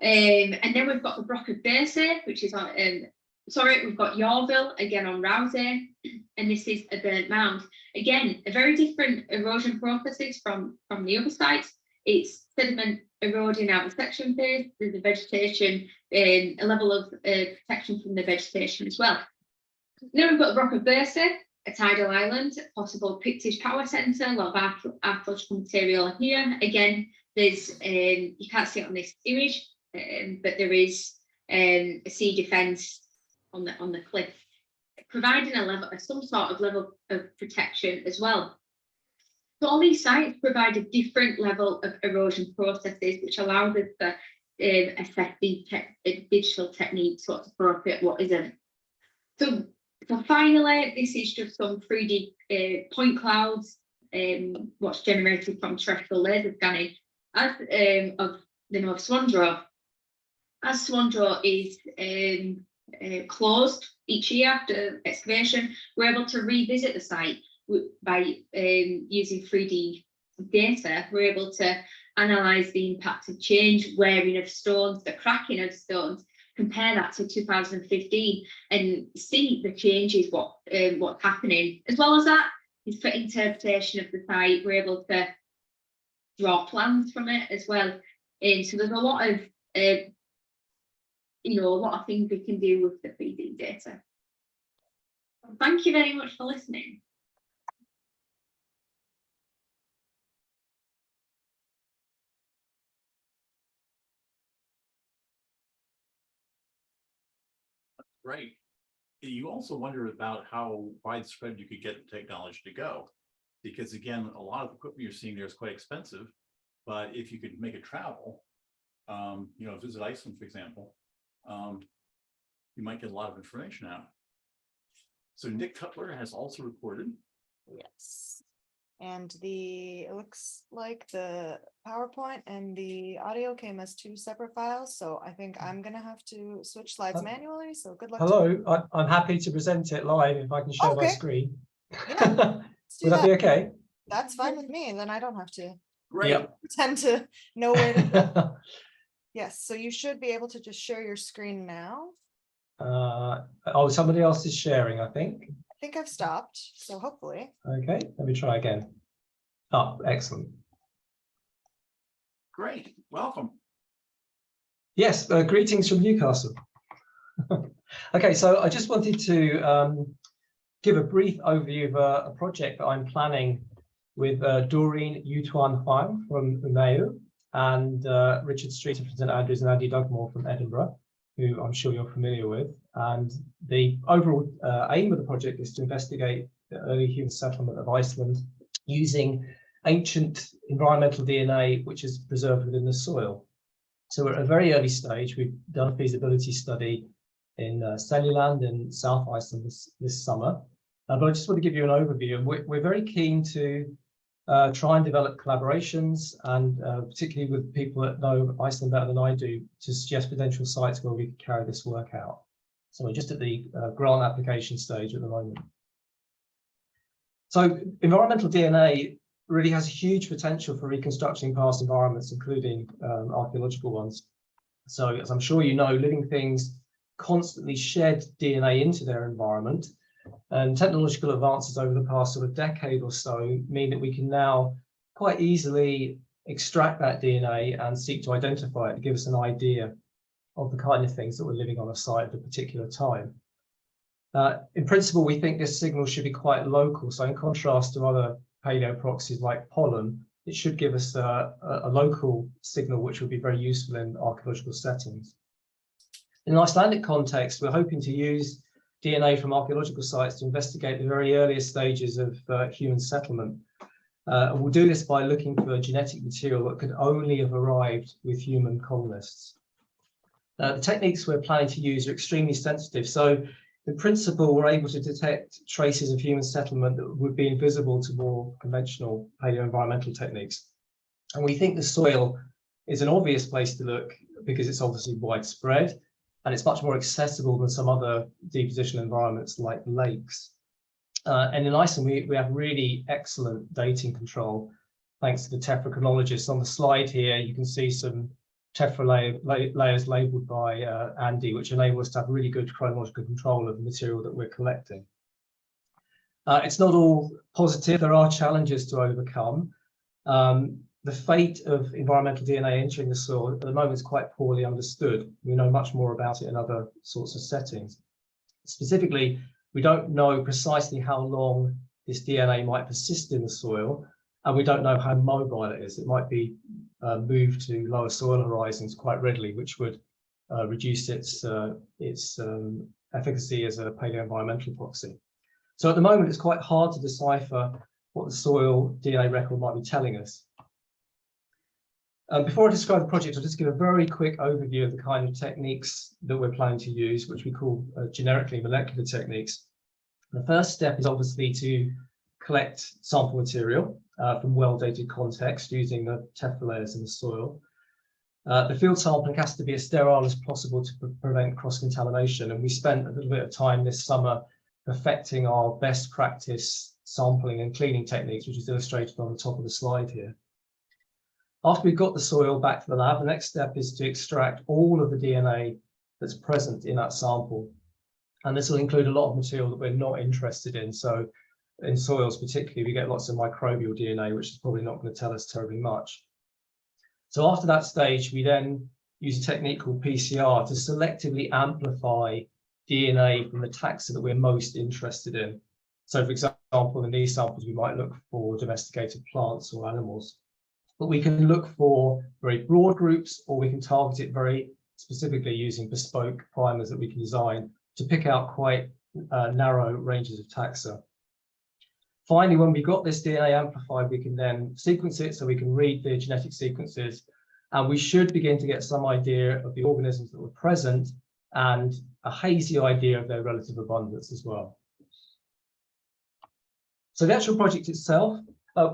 And then we've got the Broch of Bearsay, which is on, we've got Yorville again on Rousey, and this is a burnt mound. Again, a very different erosion processes from the other sites. It's sediment eroding out the section phase, there's the vegetation, a level of protection from the vegetation as well. Then we've got the Broch of Bearsay, a tidal island, possible Pictish power centre, a lot of archaeological material here. Again, there's you can't see it on this image, but there is a sea defence on the cliff, providing some sort of level of protection as well. So all these sites provide a different level of erosion processes, which allows us to assess the digital techniques, what's appropriate, what isn't. So finally, this is just some 3D point clouds, what's generated from terrestrial laser scanning of the North Swandraw. As Swandraw is closed each year after excavation, we're able to revisit the site by using 3D data. We're able to analyse the impact of change, wearing of stones, the cracking of stones, compare that to 2015 and see the changes, what's happening. As well as that, is for interpretation of the site, we're able to draw plans from it as well. And so there's a lot of a lot of things we can do with the 3D data. Thank you very much for listening. Great. You also wonder about how widespread you could get the technology to go. Because again, a lot of equipment you're seeing there is quite expensive, but if you could make it travel, visit Iceland, for example, you might get a lot of information out. So Nick Cutler has also recorded. Yes. And it looks like the PowerPoint and the audio came as 2 separate files. So I think I'm going to have to switch slides manually. So good luck. Hello, I'm happy to present it live if I can share my screen. Yeah, would that be okay? That's fine with me. And then I don't have to pretend to know where to go. Yes, so you should be able to just share your screen now. Somebody else is sharing, I think. I think I've stopped, so hopefully. Okay, let me try again. Oh, excellent. Great, welcome. Yes, greetings from Newcastle. Okay, so I just wanted to give a brief overview of a project that I'm planning with Doreen Yutuan Huang from Mayo and Richard Streeter from St Andrews and Andy Dugmore from Edinburgh, who I'm sure you're familiar with. And the overall aim of the project is to investigate the early human settlement of Iceland using ancient environmental DNA, which is preserved within the soil. So we're at a very early stage. We've done a feasibility study in Seljaland in South Iceland this summer. But I just want to give you an overview. And we're very keen to try and develop collaborations, and particularly with people that know Iceland better than I do, to suggest potential sites where we could carry this work out. So we're just at the grant application stage at the moment. So environmental DNA really has a huge potential for reconstructing past environments, including archaeological ones. So as I'm sure you know, living things constantly shed DNA into their environment, And technological advances over the past sort of decade or so mean that we can now quite easily extract that DNA and seek to identify it to give us an idea of the kind of things that were living on a site at a particular time. In principle, we think this signal should be quite local. So in contrast to other paleoproxies like pollen, it should give us a local signal which would be very useful in archaeological settings. In an Icelandic context, we're hoping to use DNA from archaeological sites to investigate the very earliest stages of human settlement. And we'll do this by looking for genetic material that could only have arrived with human colonists. The techniques we're planning to use are extremely sensitive. So in principle, we're able to detect traces of human settlement that would be invisible to more conventional paleo-environmental techniques. And we think the soil is an obvious place to look because it's obviously widespread and it's much more accessible than some other deposition environments like lakes. And in Iceland, we have really excellent dating control thanks to the tephra chronologists. On the slide here, you can see some tephra layers labeled by Andy, which enable us to have really good chronological control of the material that we're collecting. It's not all positive. There are challenges to overcome. The fate of environmental DNA entering the soil at the moment is quite poorly understood. We know much more about it in other sorts of settings. Specifically, we don't know precisely how long this DNA might persist in the soil, and we don't know how mobile it is. It might be moved to lower soil horizons quite readily, which would reduce its efficacy as a paleo-environmental proxy. So at the moment, it's quite hard to decipher what the soil DNA record might be telling us. Before I describe the project, I'll just give a very quick overview of the kind of techniques that we're planning to use, which we call generically molecular techniques. The first step is obviously to collect sample material from well-dated context using the tephra layers in the soil. The field sampling has to be as sterile as possible to prevent cross-contamination, and we spent a little bit of time this summer perfecting our best practice sampling and cleaning techniques, which is illustrated on the top of the slide here. After we've got the soil back to the lab, the next step is to extract all of the DNA that's present in that sample. And this will include a lot of material that we're not interested in. So in soils particularly, we get lots of microbial DNA, which is probably not going to tell us terribly much. So after that stage, we then use a technique called PCR to selectively amplify DNA from the taxa that we're most interested in. So for example, in these samples, we might look for domesticated plants or animals. But we can look for very broad groups, or we can target it very specifically using bespoke primers that we can design to pick out quite narrow ranges of taxa. Finally, when we got this DNA amplified, we can then sequence it so we can read the genetic sequences, and we should begin to get some idea of the organisms that were present and a hazy idea of their relative abundance as well. So the actual project itself,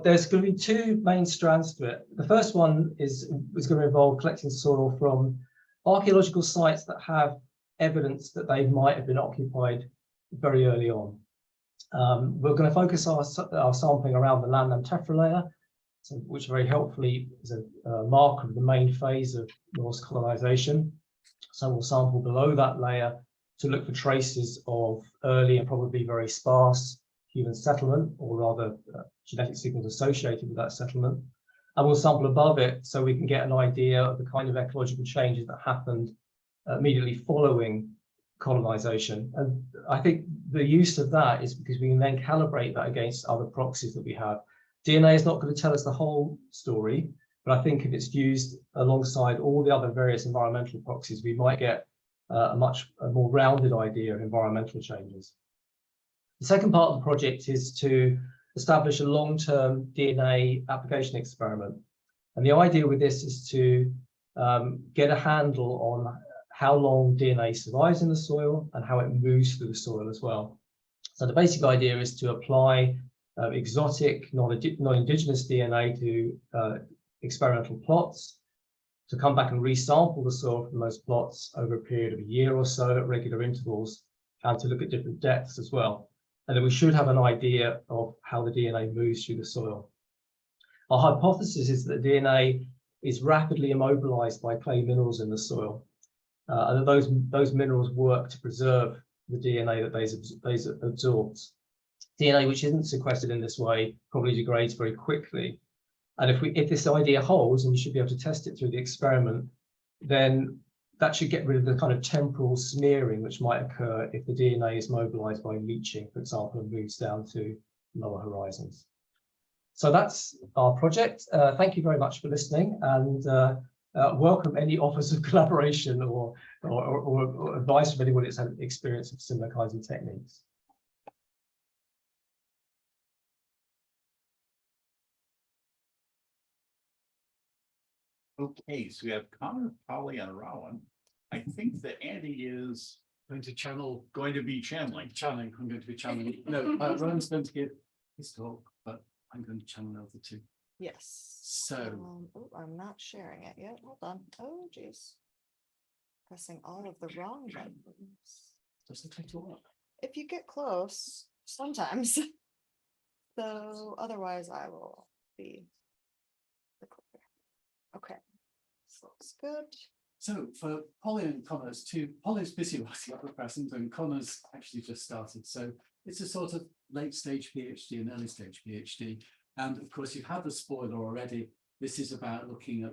there's going to be two main strands to it. The first one is going to involve collecting soil from archaeological sites that have evidence that they might have been occupied very early on. We're going to focus our sampling around the land and tephra layer, which very helpfully is a marker of the main phase of Norse colonization. So we'll sample below that layer to look for traces of early and probably very sparse human settlement, or rather genetic signals associated with that settlement. And we'll sample above it so we can get an idea of the kind of ecological changes that happened immediately following colonization. And I think the use of that is because we can then calibrate that against other proxies that we have. DNA is not going to tell us the whole story, but I think if it's used alongside all the other various environmental proxies, we might get a more rounded idea of environmental changes. The second part of the project is to establish a long-term DNA application experiment. And the idea with this is to get a handle on how long DNA survives in the soil and how it moves through the soil as well. So the basic idea is to apply exotic, non-indigenous DNA to experimental plots, to come back and resample the soil from those plots over a period of a year or so at regular intervals, and to look at different depths as well. And then we should have an idea of how the DNA moves through the soil. Our hypothesis is that DNA is rapidly immobilized by clay minerals in the soil, and that those minerals work to preserve the DNA that they've absorbed. DNA which isn't sequestered in this way probably degrades very quickly. And if this idea holds, and we should be able to test it through the experiment, then that should get rid of the kind of temporal smearing which might occur if the DNA is mobilized by leaching, for example, and moves down to lower horizons. So that's our project. Thank you very much for listening, and welcome any offers of collaboration or advice from anyone that's had experience of similar kinds of techniques. Okay, so we have Connor, Polly, and Rowan. I think that Andy is going to be channeling. I'm going to be channeling. No, Rowan's going to give his talk, but I'm going to channel over two. Yes. So, oh, I'm not sharing it yet. Hold on. Oh, geez. Pressing all of the wrong buttons. Does it take to work? If you get close, sometimes. So otherwise I will be the clicker. Okay. So looks good. So for Polly and Connor's too, Polly's busy writing up a present and Connor's actually just started. So it's a sort of late stage PhD and early stage PhD. And of course, you've had the spoiler already. This is about looking at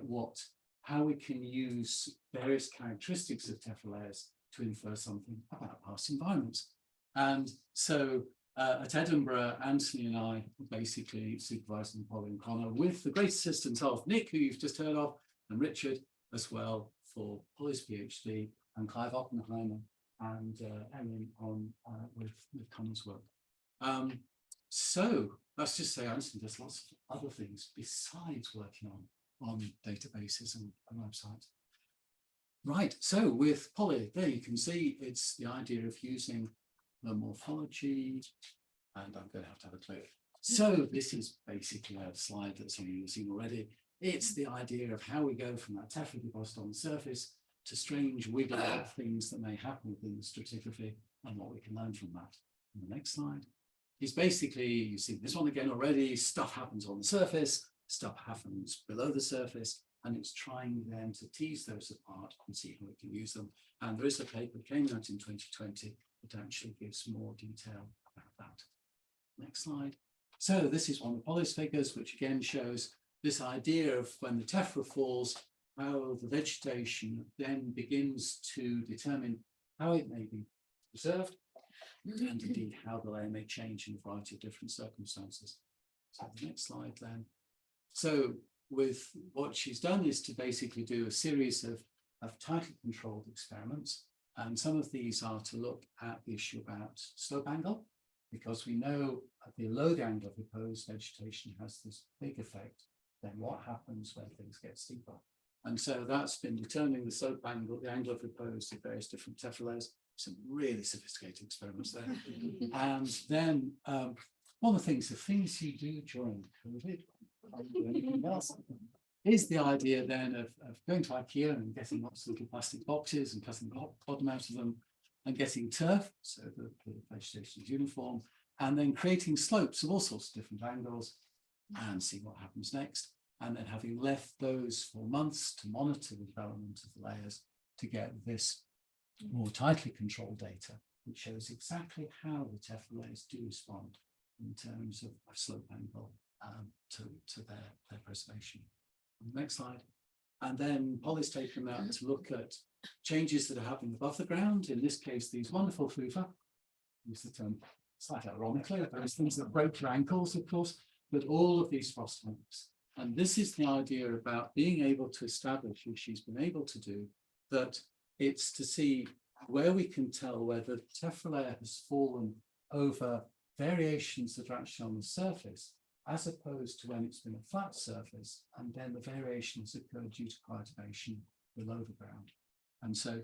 how we can use various characteristics of tephra layers to infer something about past environments. And so at Edinburgh, Anthony and I basically supervising Polly and Connor with the great assistance of Nick, who you've just heard of, and Richard as well for Polly's PhD, and Clive Oppenheimer and Erin on with Connor's work. So let's just say Anthony does lots of other things besides working on databases and websites. Right, so with Polly, there you can see it's the idea of using the morphology, and I'm going to have a click. So this is basically a slide that some of you have seen already. It's the idea of how we go from that tephra deposit on the surface to strange wiggly things that may happen within the stratigraphy and what we can learn from that. And the next slide is basically, you've seen this one again already, stuff happens on the surface, stuff happens below the surface, and it's trying then to tease those apart and see how we can use them. And there is a paper that came out in 2020 that actually gives more detail about that. Next slide. So this is one of Polly's figures, which again shows this idea of when the tephra falls, how the vegetation then begins to determine how it may be preserved, and indeed how the layer may change in a variety of different circumstances. So the next slide then. So with what she's done is to basically do a series of tightly controlled experiments. And some of these are to look at the issue about slope angle, because we know at the low angle of repose, vegetation has this big effect. Then what happens when things get steeper? And so that's been determining the slope angle, the angle of repose of various different tephra layers. Some really sophisticated experiments there. And then one of the things you do during COVID, anything else, is the idea then of going to IKEA and getting lots of little plastic boxes and cutting the bottom out of them and getting turf, so the vegetation is uniform, and then creating slopes of all sorts of different angles and see what happens next. And then having left those for months to monitor the development of the layers to get this more tightly controlled data, which shows exactly how the tephra layers do respond in terms of slope angle to their preservation. Next slide. And then Polly's taken that to look at changes that are happening above the ground. In this case, these wonderful fuva, use the term slightly ironically, those things that break your ankles, of course, but all of these frost lumps. And this is the idea about being able to establish, which she's been able to do, that it's to see where we can tell whether the tephra layer has fallen over variations that are actually on the surface, as opposed to when it's been a flat surface, and then the variations occur due to cultivation below the ground. And so,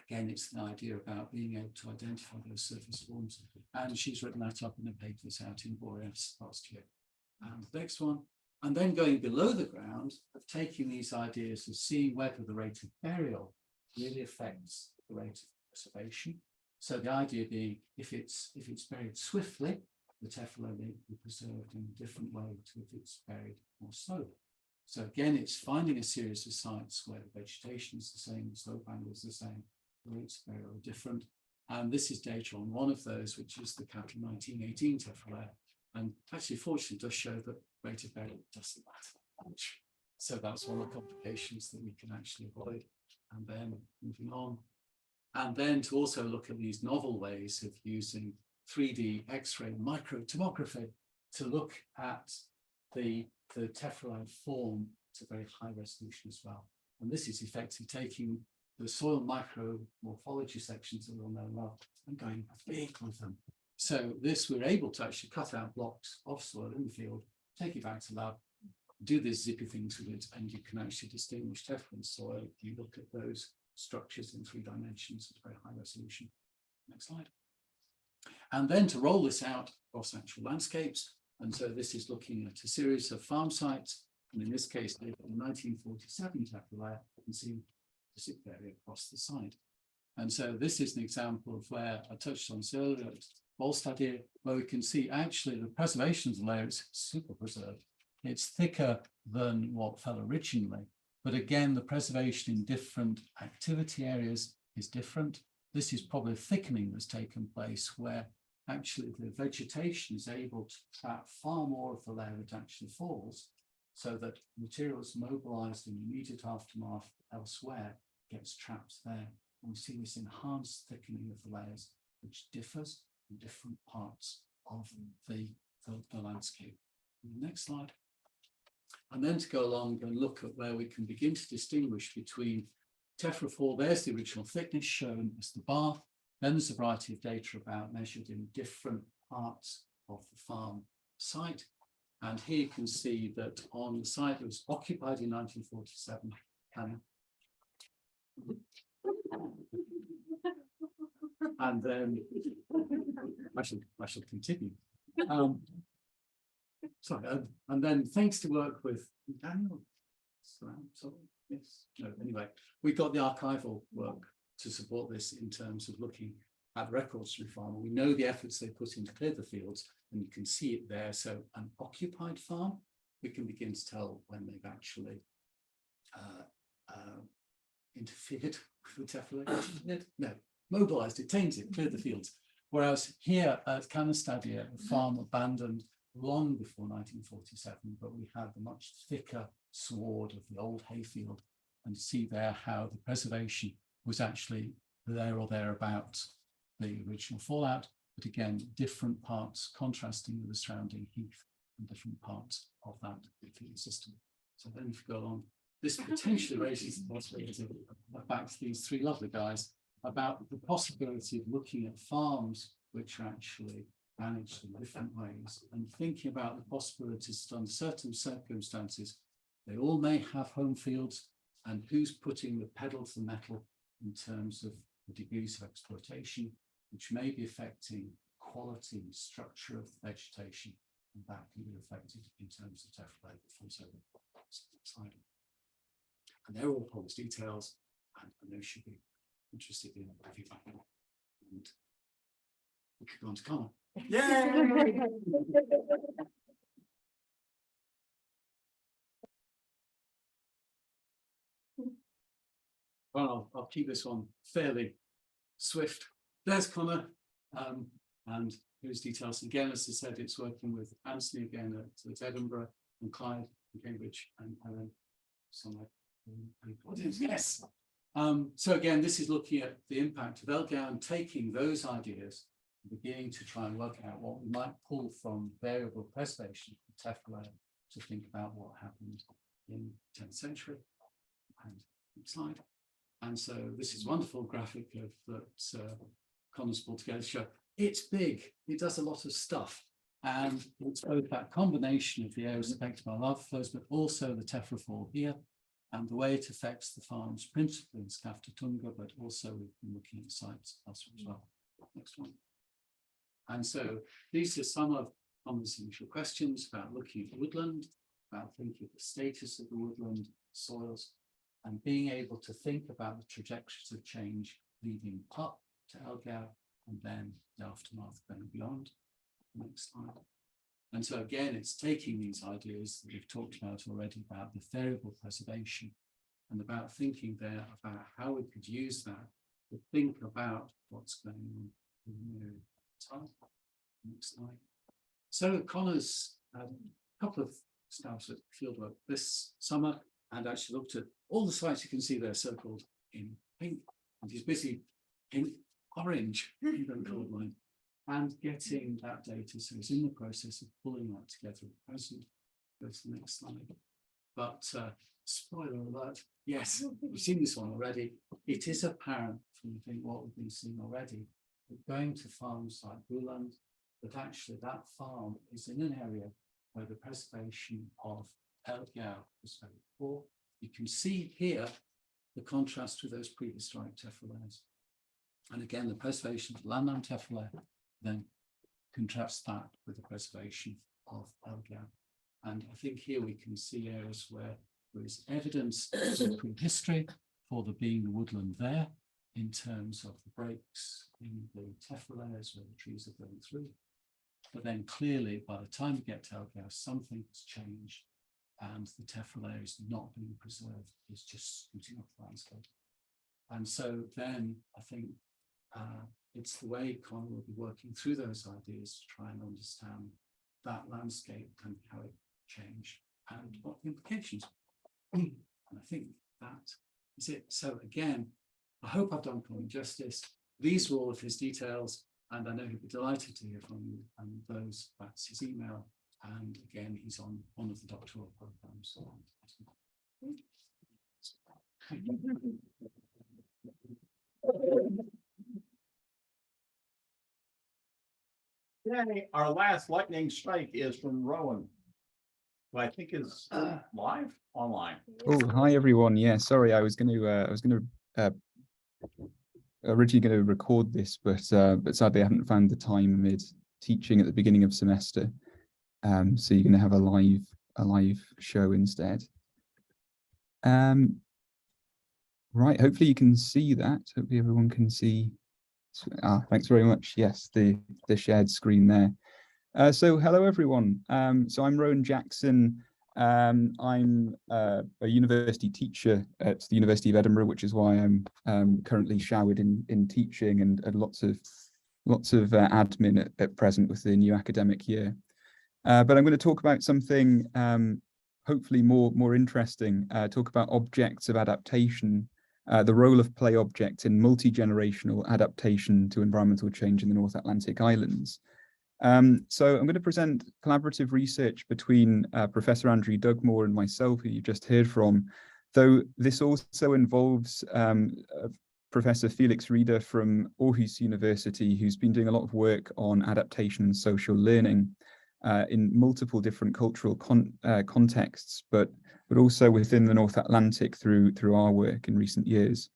again, it's the idea about being able to identify those surface forms. And she's written that up in a paper that's out in Boreas last year. And the next one, and then going below the ground, of taking these ideas of seeing whether the rate of burial really affects the rate of preservation. So the idea being, if it's buried swiftly, the tephra layer may be preserved in a different way to if it's buried more slowly. So again, it's finding a series of sites where the vegetation is the same, the slope angle is the same, the rates of burial are different, And this is data on one of those, which is the capital 1918 tephra layer. And actually, fortunately, it does show that rate of burial doesn't matter that much. So that's one of the complications that we can actually avoid. And then moving on. And then to also look at these novel ways of using 3D X-ray microtomography to look at the tephra form to very high resolution as well. And this is effectively taking the soil micromorphology sections that we all know well and going big with them. So this, we're able to actually cut out blocks of soil in the field, take it back to lab, do this zippy things with it, and you can actually distinguish tephra in soil. You look at those structures in 3 dimensions at very high resolution. Next slide. And then to roll this out across actual landscapes. And so this is looking at a series of farm sites. And in this case, they've got the 1947 tephra layer. You can see the zip area across the side. And so this is an example of where I touched on this earlier, Bolstad here, where we can see actually the preservation of the layer is super preserved. It's thicker than what fell originally. But again, the preservation in different activity areas is different. This is probably a thickening that's taken place where actually the vegetation is able to trap far more of the layer that actually falls, so that materials mobilized in the immediate aftermath elsewhere gets trapped there. And we see this enhanced thickening of the layers, which differs in different parts of the landscape. Next slide. And then to go along and look at where we can begin to distinguish between tephra fall. There's the original thickness shown as the bar. Then there's a variety of data about measured in different parts of the farm site. And here you can see that on the site that was occupied in 1947, and then I shall continue. Sorry, and then thanks to work with Daniel, yes, no, anyway, we got the archival work to support this in terms of looking at records from the farm. We know the efforts they put in to clear the fields, and you can see it there. So an occupied farm, we can begin to tell when they've actually interfered with the tephra. No, mobilized it, tamed it, cleared the fields. Whereas here at Canastadia, the farm abandoned long before 1947, but we had the much thicker sward of the old hayfield, and see there how the preservation was actually there or thereabouts the original fallout, but again, different parts contrasting with the surrounding heath and different parts of that field system. So then if you go along, this potentially raises the possibility of back to these 3 lovely guys about the possibility of looking at farms which are actually managed in different ways and thinking about the possibilities that under certain circumstances, they all may have home fields, and who's putting the pedal to the metal in terms of the degrees of exploitation, which may be affecting quality and structure of vegetation, and that can be affected in terms of tephra that falls over the side. And they're all policy details, and I know you should be interested in review back. And we could go on to Connor. Yay! Well, I'll keep this one fairly swift. There's Connor, and here's details. Again, as I said, it's working with Anthony again at Edinburgh, and Clyde and Cambridge, and Helen somewhere. Yes. So again, this is looking at the impact of Elgau and taking those ideas, beginning to try and work out what we might pull from variable preservation of tephra to think about what happened in the 10th century. And next slide. And so this is a wonderful graphic of that Connor's pulled together to show it's big, it does a lot of stuff. And it's both that combination of the areas affected by lava flows, but also the tephra fall here, and the way it affects the farms, principally in Skaftatunga, but also we've been looking at sites elsewhere as well. Next one. And so these are some of Connor's initial questions about looking at woodland, about thinking of the status of the woodland, soils, and being able to think about the trajectories of change leading up to Elgau and then the aftermath going beyond. Next slide. And so again, it's taking these ideas that we've talked about already about the variable preservation and about thinking there about how we could use that to think about what's going on in the time. Next slide. So Connor's a couple of stabs at fieldwork this summer and actually looked at all the sites you can see there circled in pink, and he's busy in orange, even colored line, and getting that data. So he's in the process of pulling that together at present. Go to the next slide. But spoiler alert, yes, we've seen this one already. It is apparent from what we've been seeing already, that going to farms like Greenland, that actually that farm is in an area where the preservation of Elgau was very poor. You can see here the contrast with those prehistoric tephra. And again, the preservation of landline tephra then contrasts that with the preservation of Elgau. And I think here we can see areas where there is evidence of prehistory for there being the woodland there in terms of the breaks in the tephra layers where the trees are going through. But then clearly, by the time you get to Elgau, something has changed and the tephra layer is not being preserved, it's just scooting off the landscape. And so then I think it's the way Conrad will be working through those ideas to try and understand that landscape and how it changed and what the implications were. And I think that is it. So again, I hope I've done Conrad justice. These were all of his details, and I know he'll be delighted to hear from you. And that's his email. And again, he's on one of the doctoral programs. Yay, our last lightning strike is from Rowan, who I think is live online. Oh, hi everyone. Yeah, sorry, I was originally going to record this, but sadly I hadn't found the time amid teaching at the beginning of semester. So you're going to have a live show instead. Right, hopefully you can see that. Hopefully everyone can see. Thanks very much. Yes, the shared screen there. So hello everyone. So I'm Rowan Jackson. I'm a university teacher at the University of Edinburgh, which is why I'm currently showered in teaching and lots of admin at present with the new academic year. But I'm going to talk about something hopefully more interesting. Talk about objects of adaptation. The role of play objects in multi-generational adaptation to environmental change in the North Atlantic Islands. So I'm going to present collaborative research between Professor Andrew Dugmore and myself, who you just heard from, though this also involves Professor Felix Rieder from Aarhus University, who's been doing a lot of work on adaptation and social learning in multiple different cultural contexts, but also within the North Atlantic through our work in recent years.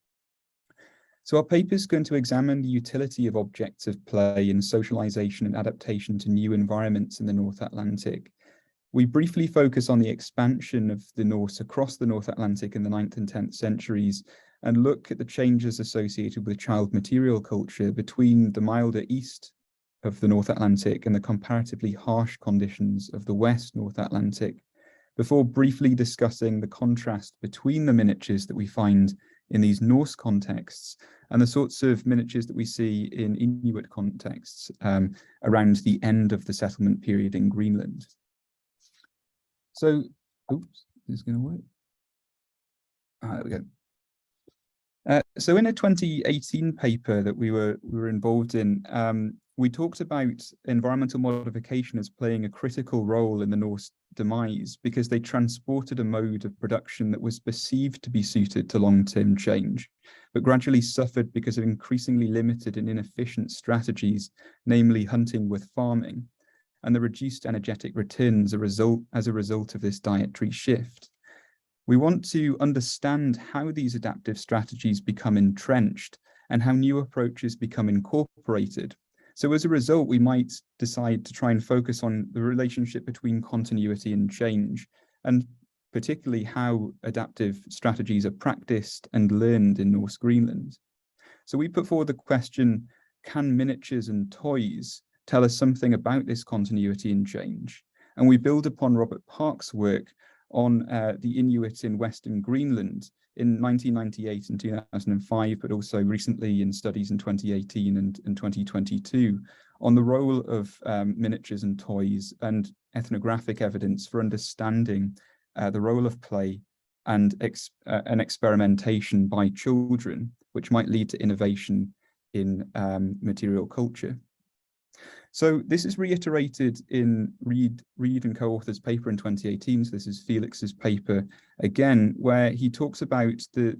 So our paper is going to examine the utility of objects of play in socialization and adaptation to new environments in the North Atlantic. We briefly focus on the expansion of the Norse across the North Atlantic in the 9th and 10th centuries and look at the changes associated with child material culture between the milder east of the North Atlantic and the comparatively harsh conditions of the West North Atlantic, before briefly discussing the contrast between the miniatures that we find in these Norse contexts and the sorts of miniatures that we see in Inuit contexts around the end of the settlement period in Greenland. So, oops, this is going to work. There we go. So in a 2018 paper that we were involved in, we talked about environmental modification as playing a critical role in the Norse demise because they transported a mode of production that was perceived to be suited to long-term change, but gradually suffered because of increasingly limited and inefficient strategies, namely hunting with farming, and the reduced energetic returns as a result of this dietary shift. We want to understand how these adaptive strategies become entrenched and how new approaches become incorporated. So as a result, we might decide to try and focus on the relationship between continuity and change, and particularly how adaptive strategies are practiced and learned in Norse Greenland. So we put forward the question, can miniatures and toys tell us something about this continuity and change? And we build upon Robert Park's work on the Inuit in Western Greenland in 1998 and 2005, but also recently in studies in 2018 and 2022 on the role of miniatures and toys and ethnographic evidence for understanding the role of play and experimentation by children, which might lead to innovation in material culture. So this is reiterated in Reed and co-author's paper in 2018. So this is Felix's paper again, where he talks about the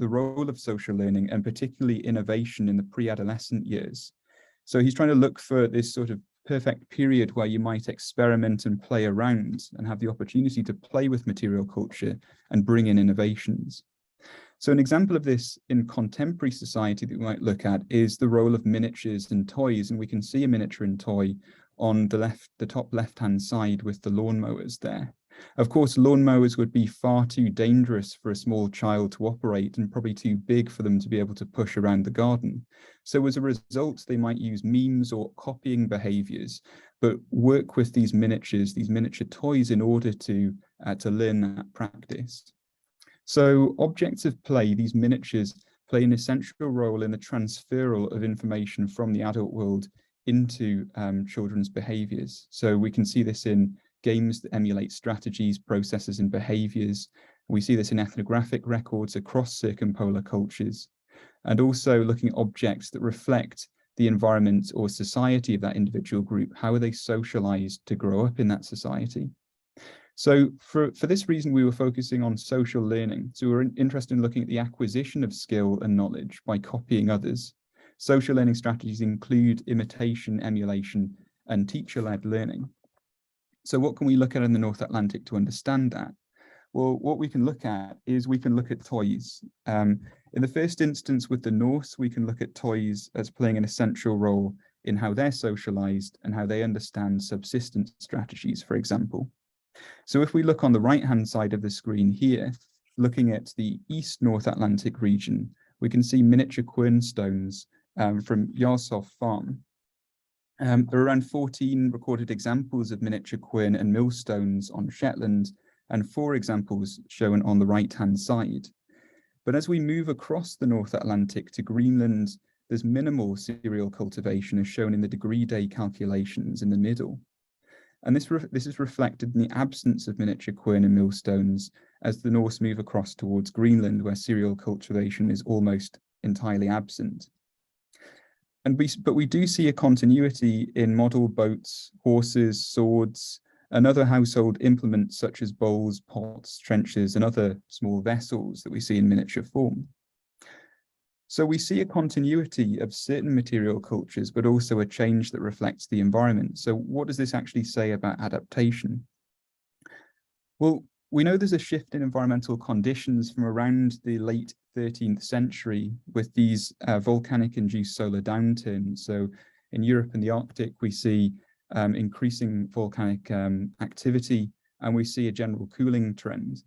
role of social learning and particularly innovation in the pre-adolescent years. So he's trying to look for this sort of perfect period where you might experiment and play around and have the opportunity to play with material culture and bring in innovations. So an example of this in contemporary society that we might look at is the role of miniatures and toys. And we can see a miniature and toy on the top left-hand side with the lawnmowers there. Of course, lawnmowers would be far too dangerous for a small child to operate and probably too big for them to be able to push around the garden. So as a result, they might use memes or copying behaviors, but work with these miniature toys in order to learn that practice. So objects of play, these miniatures, play an essential role in the transferal of information from the adult world into children's behaviors. So we can see this in games that emulate strategies, processes, and behaviors. We see this in ethnographic records across circumpolar cultures, and also looking at objects that reflect the environment or society of that individual group. How are they socialized to grow up in that society? So for this reason, we were focusing on social learning. So we were interested in looking at the acquisition of skill and knowledge by copying others. Social learning strategies include imitation, emulation, and teacher-led learning. So what can we look at in the North Atlantic to understand that? Well, what we can look at is we can look at toys. In the first instance with the Norse, we can look at toys as playing an essential role in how they're socialized and how they understand subsistence strategies, for example. So if we look on the right-hand side of the screen here, looking at the East North Atlantic region, we can see miniature quernstones from Yarsov Farm. There are around 14 recorded examples of miniature quern and millstones on Shetland, and 4 examples shown on the right-hand side. But as we move across the North Atlantic to Greenland, there's minimal cereal cultivation as shown in the degree day calculations in the middle. And this is reflected in the absence of miniature quern and millstones as the Norse move across towards Greenland, where cereal cultivation is almost entirely absent. But we do see a continuity in model boats, horses, swords, and other household implements such as bowls, pots, trenchers, and other small vessels that we see in miniature form. So we see a continuity of certain material cultures, but also a change that reflects the environment. So what does this actually say about adaptation? Well, we know there's a shift in environmental conditions from around the late 13th century with these volcanic-induced solar downturns. So in Europe and the Arctic, we see increasing volcanic activity, and we see a general cooling trend.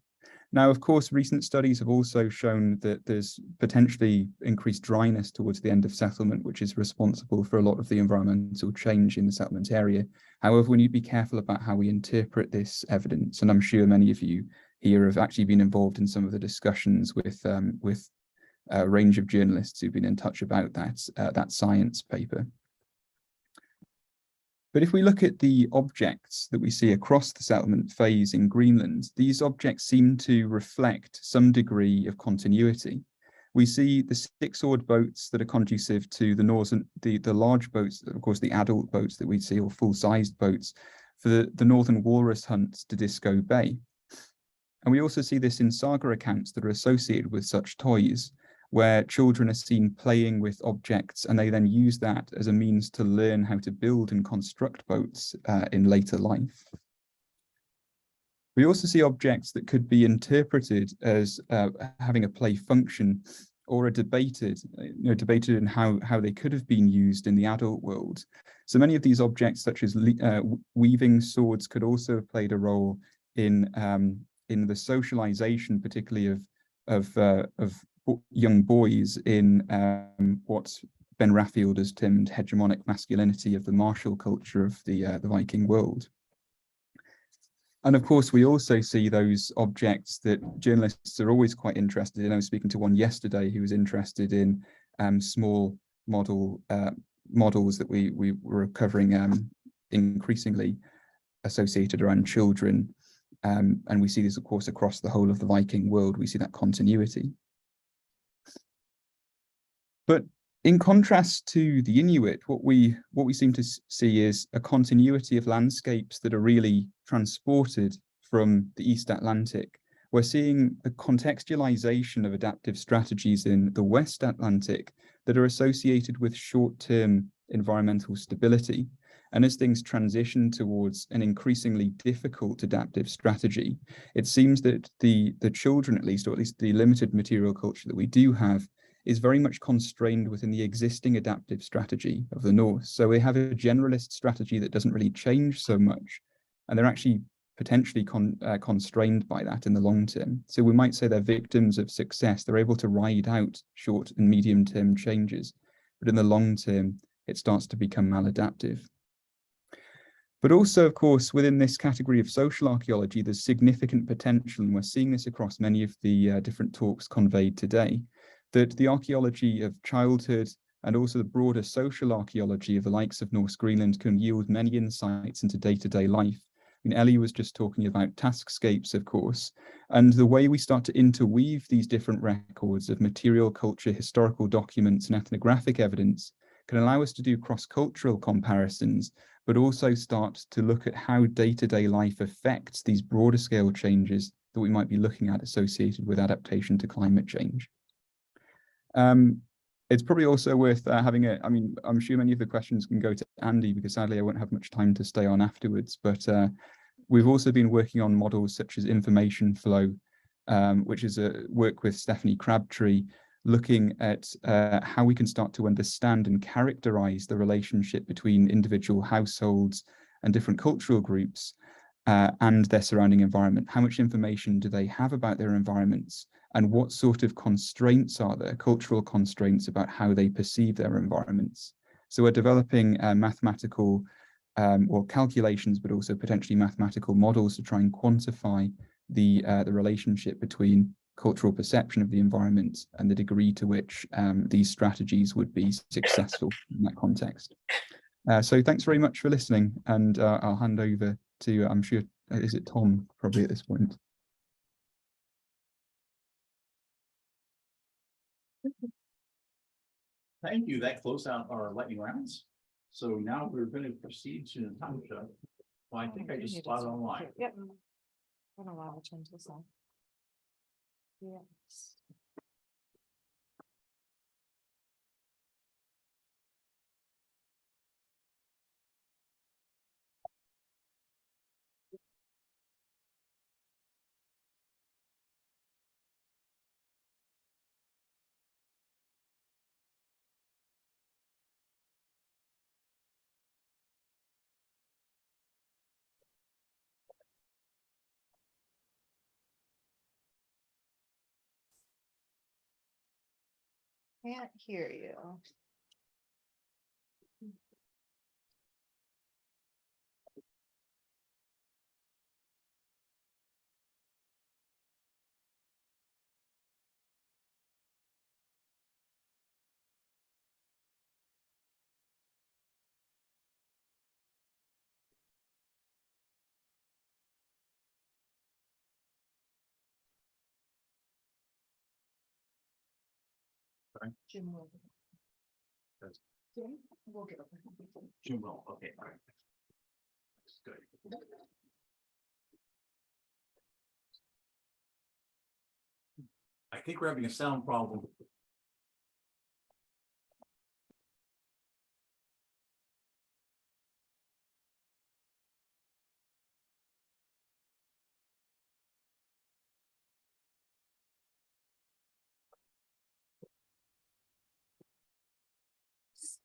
Now, of course, recent studies have also shown that there's potentially increased dryness towards the end of settlement, which is responsible for a lot of the environmental change in the settlement area. However, we need to be careful about how we interpret this evidence, and I'm sure many of you here have actually been involved in some of the discussions with a range of journalists who've been in touch about that science paper. But if we look at the objects that we see across the settlement phase in Greenland, these objects seem to reflect some degree of continuity. We see the 6-oared boats that are conducive to the large boats, of course, the adult boats that we see, or full-sized boats, for the northern walrus hunts to Disco Bay. And we also see this in saga accounts that are associated with such toys, where children are seen playing with objects and they then use that as a means to learn how to build and construct boats in later life. We also see objects that could be interpreted as having a play function, or are debated in how they could have been used in the adult world. So many of these objects, such as weaving swords, could also have played a role in the socialization, particularly of young boys in what Ben Raffield has termed hegemonic masculinity of the martial culture of the Viking world. And of course, we also see those objects that journalists are always quite interested in. I was speaking to one yesterday who was interested in small models that we were covering increasingly associated around children. And we see this, of course, across the whole of the Viking world. We see that continuity. But in contrast to the Inuit, what we seem to see is a continuity of landscapes that are really transported from the East Atlantic. We're seeing a contextualization of adaptive strategies in the West Atlantic that are associated with short-term environmental stability. And as things transition towards an increasingly difficult adaptive strategy, it seems that the children, at least, or at least the limited material culture that we do have, is very much constrained within the existing adaptive strategy of the Norse. So we have a generalist strategy that doesn't really change so much, and they're actually potentially constrained by that in the long term. So we might say they're victims of success. They're able to ride out short and medium term changes, but in the long term, it starts to become maladaptive. But also, of course, within this category of social archaeology, there's significant potential, and we're seeing this across many of the different talks conveyed today, that the archaeology of childhood and also the broader social archaeology of the likes of Norse Greenland can yield many insights into day-to-day life. I mean, Elie was just talking about taskscapes, of course, and the way we start to interweave these different records of material culture, historical documents, and ethnographic evidence can allow us to do cross-cultural comparisons, but also start to look at how day-to-day life affects these broader scale changes that we might be looking at associated with adaptation to climate change. It's probably also worth having a, I mean, I'm sure many of the questions can go to Andy because sadly I won't have much time to stay on afterwards, but we've also been working on models such as information flow, which is a work with Stephanie Crabtree, looking at how we can start to understand and characterize the relationship between individual households and different cultural groups and their surrounding environment. How much information do they have about their environments? And what sort of constraints are there, cultural constraints about how they perceive their environments? So we're developing mathematical or calculations, but also potentially mathematical models to try and quantify the relationship between cultural perception of the environment and the degree to which these strategies would be successful in that context. So thanks very much for listening, and I'll hand over to, I'm sure, is it Tom probably at this point? Thank you. That closed out our lightning rounds. So now we're going to proceed to Natasha. Well, I think I just spotted online. Yep. I don't know why I changed this one. Yes. Can't hear you. Jim will. We'll get over. Jim will. Okay. All right. That's good. I think we're having a sound problem.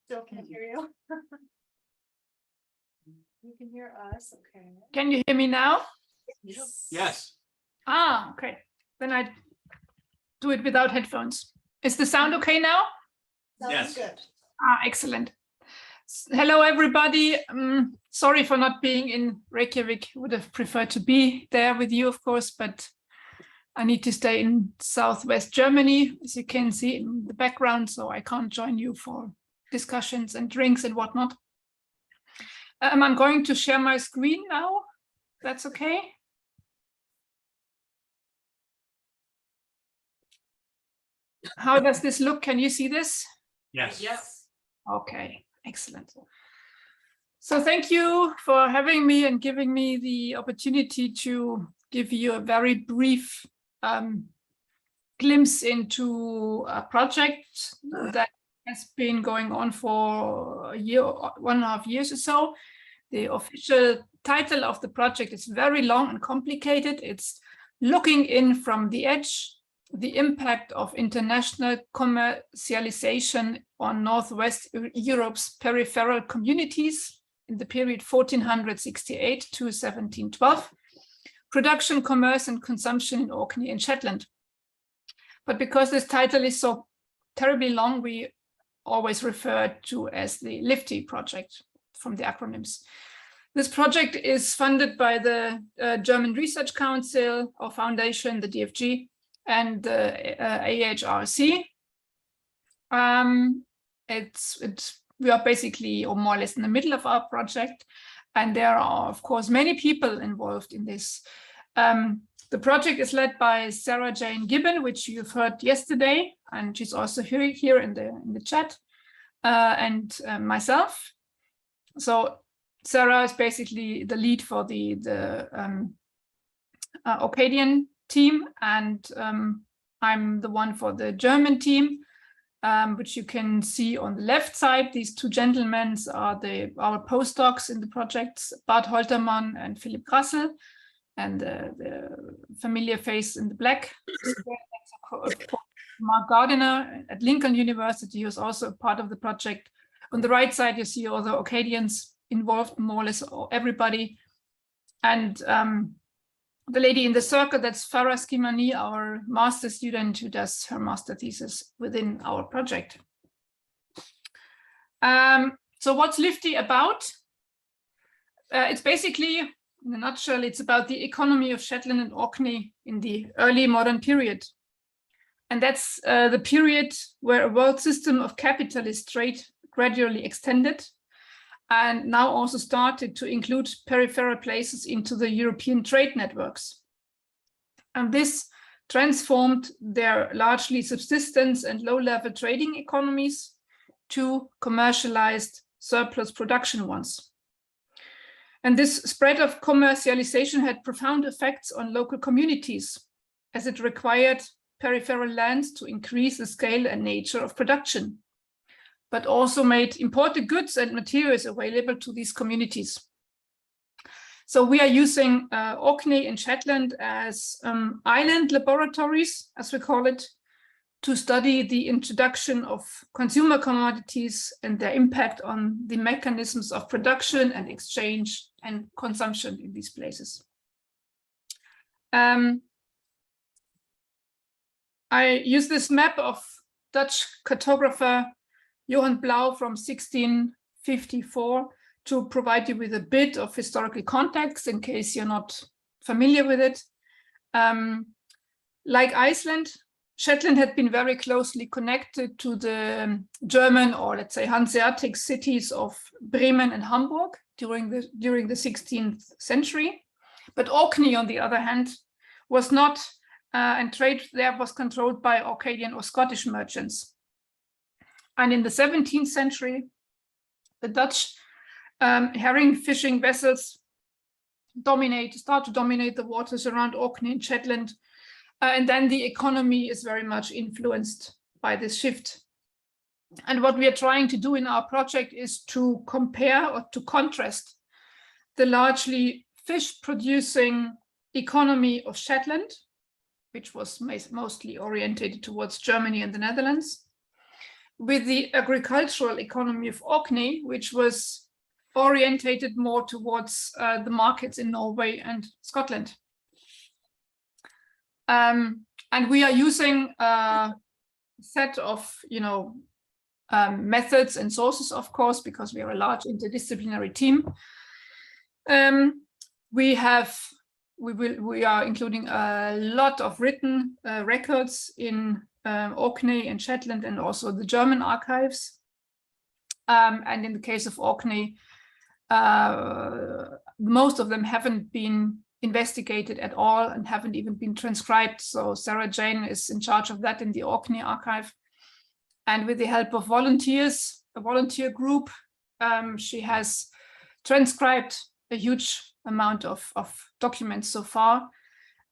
Still can't hear you. You can hear us, okay. Can you hear me now? Yes. Ah, okay. Then I do it without headphones. Is the sound okay now? Yes. Good. Ah, excellent. Hello, everybody. Sorry for not being in Reykjavik. Would have preferred to be there with you, of course, but I need to stay in southwest Germany, as you can see in the background, so I can't join you for discussions and drinks and whatnot. I'm going to share my screen now. That's okay. How does this look? Can you see this? Yes. Yes. Okay, excellent. So thank you for having me and giving me the opportunity to give you a very brief glimpse into a project that has been going on for a year, 1.5 years or so. The official title of the project is very long and complicated. It's Looking in from the Edge, the impact of international commercialization on Northwest Europe's peripheral communities in the period 1468 to 1712, production, commerce, and consumption in Orkney and Shetland. But because this title is so terribly long, we always refer to as the LIFTI project from the acronyms. This project is funded by the German Research Council or Foundation, the DFG, and the AHRC. We are basically, or more or less, in the middle of our project, and there are, of course, many people involved in this. The project is led by Sarah Jane Gibbon, which you've heard yesterday, and she's also here in the chat, and myself. So Sarah is basically the lead for the Orcadian team, and I'm the one for the German team, which you can see on the left side. These two gentlemen are our postdocs in the projects, Bart Holtermann and Philipp Grassel, and the familiar face in the black. Mark Gardiner at Lincoln University, who's also part of the project. On the right side, you see all the Orcadians involved, more or less everybody. And the lady in the circle, that's Farah Skimani, our master student who does her master thesis within our project. So what's LIFTI about? It's basically, in a nutshell, it's about the economy of Shetland and Orkney in the early modern period. And that's the period where a world system of capitalist trade gradually extended and now also started to include peripheral places into the European trade networks. And this transformed their largely subsistence and low-level trading economies to commercialized surplus production ones. And this spread of commercialization had profound effects on local communities, as it required peripheral lands to increase the scale and nature of production, but also made imported goods and materials available to these communities. So we are using Orkney and Shetland as island laboratories, as we call it, to study the introduction of consumer commodities and their impact on the mechanisms of production and exchange and consumption in these places. I use this map of Dutch cartographer Johan Blauw from 1654 to provide you with a bit of historical context in case you're not familiar with it. Like Iceland, Shetland had been very closely connected to the German, or let's say Hanseatic cities of Bremen and Hamburg during the 16th century. But Orkney, on the other hand, was not, and trade there was controlled by Orcadian or Scottish merchants. And in the 17th century, the Dutch herring fishing vessels start to dominate the waters around Orkney and Shetland. And then the economy is very much influenced by this shift. And what we are trying to do in our project is to compare or to contrast the largely fish-producing economy of Shetland, which was mostly oriented towards Germany and the Netherlands, with the agricultural economy of Orkney, which was orientated more towards the markets in Norway and Scotland. And we are using a set of, methods and sources, of course, because we are a large interdisciplinary team. We are including a lot of written records in Orkney and Shetland, and also the German archives. And in the case of Orkney, most of them haven't been investigated at all and haven't even been transcribed. So Sarah Jane is in charge of that in the Orkney archive. And with the help of volunteers, a volunteer group, she has transcribed a huge amount of documents so far,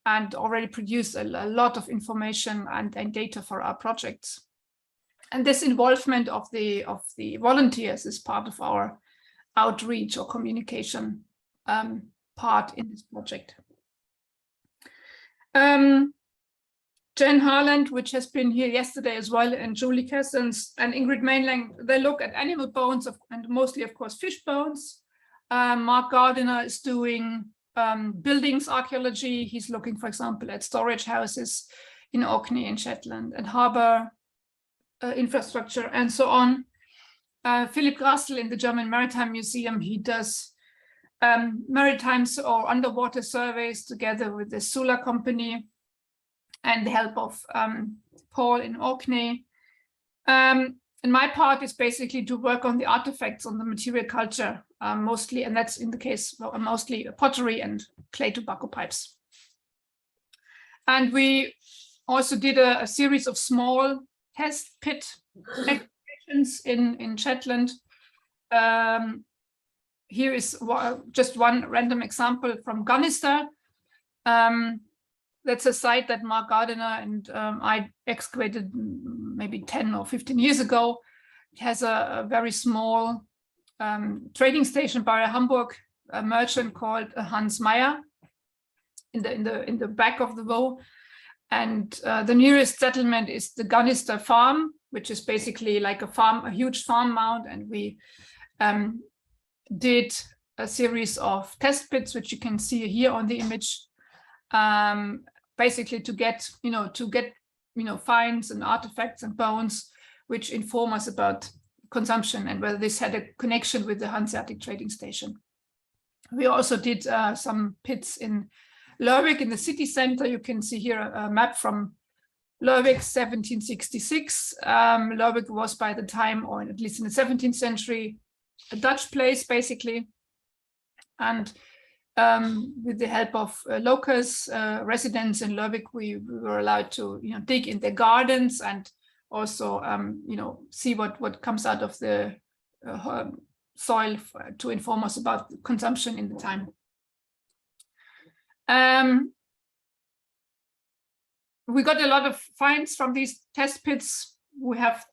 and already produced a lot of information and data for our projects. And this involvement of the volunteers is part of our outreach or communication part in this project. Jen Harland, which has been here yesterday as well, and Julie Kessens and Ingrid Mainlang, they look at animal bones and mostly, of course, fish bones. Mark Gardiner is doing buildings archaeology. He's looking, for example, at storage houses in Orkney and Shetland, and harbor infrastructure, and so on. Philip Grassel in the German Maritime Museum, he does maritime or underwater surveys together with the Sula company and the help of Paul in Orkney. And my part is basically to work on the artifacts, on the material culture, mostly, and that's in the case mostly pottery and clay tobacco pipes. And we also did a series of small test pit excavations in Shetland. Here is just one random example from Gunnister. That's a site that Mark Gardiner and I excavated maybe 10 or 15 years ago. It has a very small trading station by a Hamburg merchant called Hans Meyer in the back of the Vaud. And the nearest settlement is the Gunnister farm, which is basically like a huge farm mound. And we did a series of test pits, which you can see here on the image, basically to get finds and artifacts and bones, which inform us about consumption and whether this had a connection with the Hanseatic trading station. We also did some pits in Lerwick in the city center. You can see here a map from Lerwick, 1766. Lerwick was by the time, or at least in the 17th century, a Dutch place, basically. And with the help of locals, residents in Lerwick, we were allowed to dig in their gardens and also see what comes out of the soil to inform us about consumption in the time. We got a lot of finds from these test pits. We have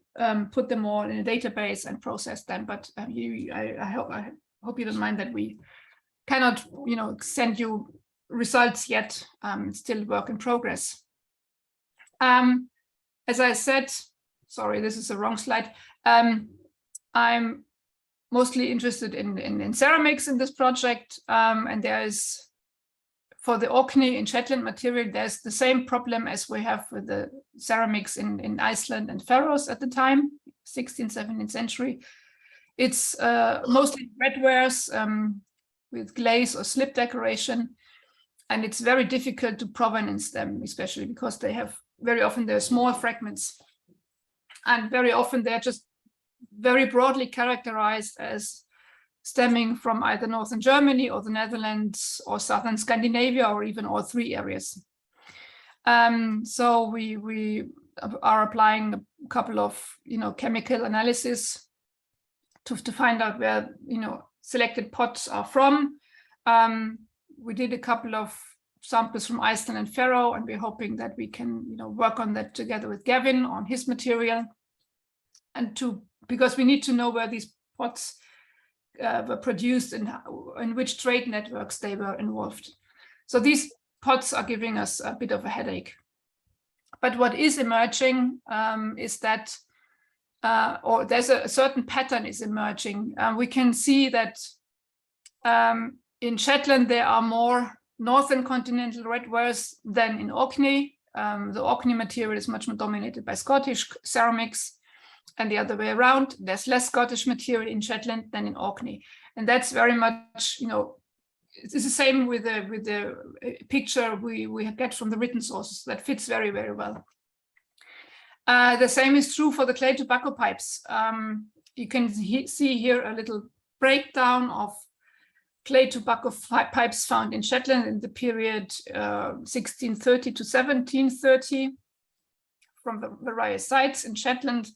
put them all in a database and processed them, but I hope you don't mind that we cannot send you results yet. It's still work in progress. As I said, sorry, this is the wrong slide. I'm mostly interested in ceramics in this project, and there is, for the Orkney and Shetland material, there's the same problem as we have with the ceramics in Iceland and Faroes at the time, 16th, 17th century. It's mostly redwares with glaze or slip decoration, and it's very difficult to provenance them, especially because they have, very often they're small fragments, and very often they're just very broadly characterized as stemming from either northern Germany or the Netherlands or southern Scandinavia, or even all three areas. So we are applying a couple of chemical analysis to find out where selected pots are from. We did a couple of samples from Iceland and Faroe, and we're hoping that we can work on that together with Gavin on his material, and because we need to know where these pots were produced and in which trade networks they were involved. So these pots are giving us a bit of a headache. But what is emerging is that, or there's a certain pattern is emerging. We can see that in Shetland there are more northern continental redwares than in Orkney. The Orkney material is much more dominated by Scottish ceramics. and the other way around. There's less Scottish material in Shetland than in Orkney. And that's very much, it's the same with the picture we get from the written sources. That fits very, very well. The same is true for the clay tobacco pipes. You can see here a little breakdown of clay tobacco pipes found in Shetland in the period 1630 to 1730 from the various sites in Shetland.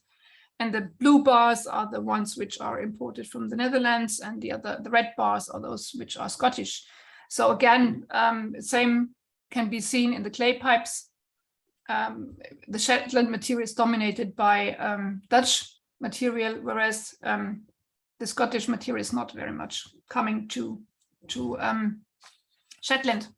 And the blue bars are the ones which are imported from the Netherlands, and the red bars are those which are Scottish. So again, same can be seen in the clay pipes. The Shetland material is dominated by Dutch material, whereas the Scottish material is not very much coming to Shetland.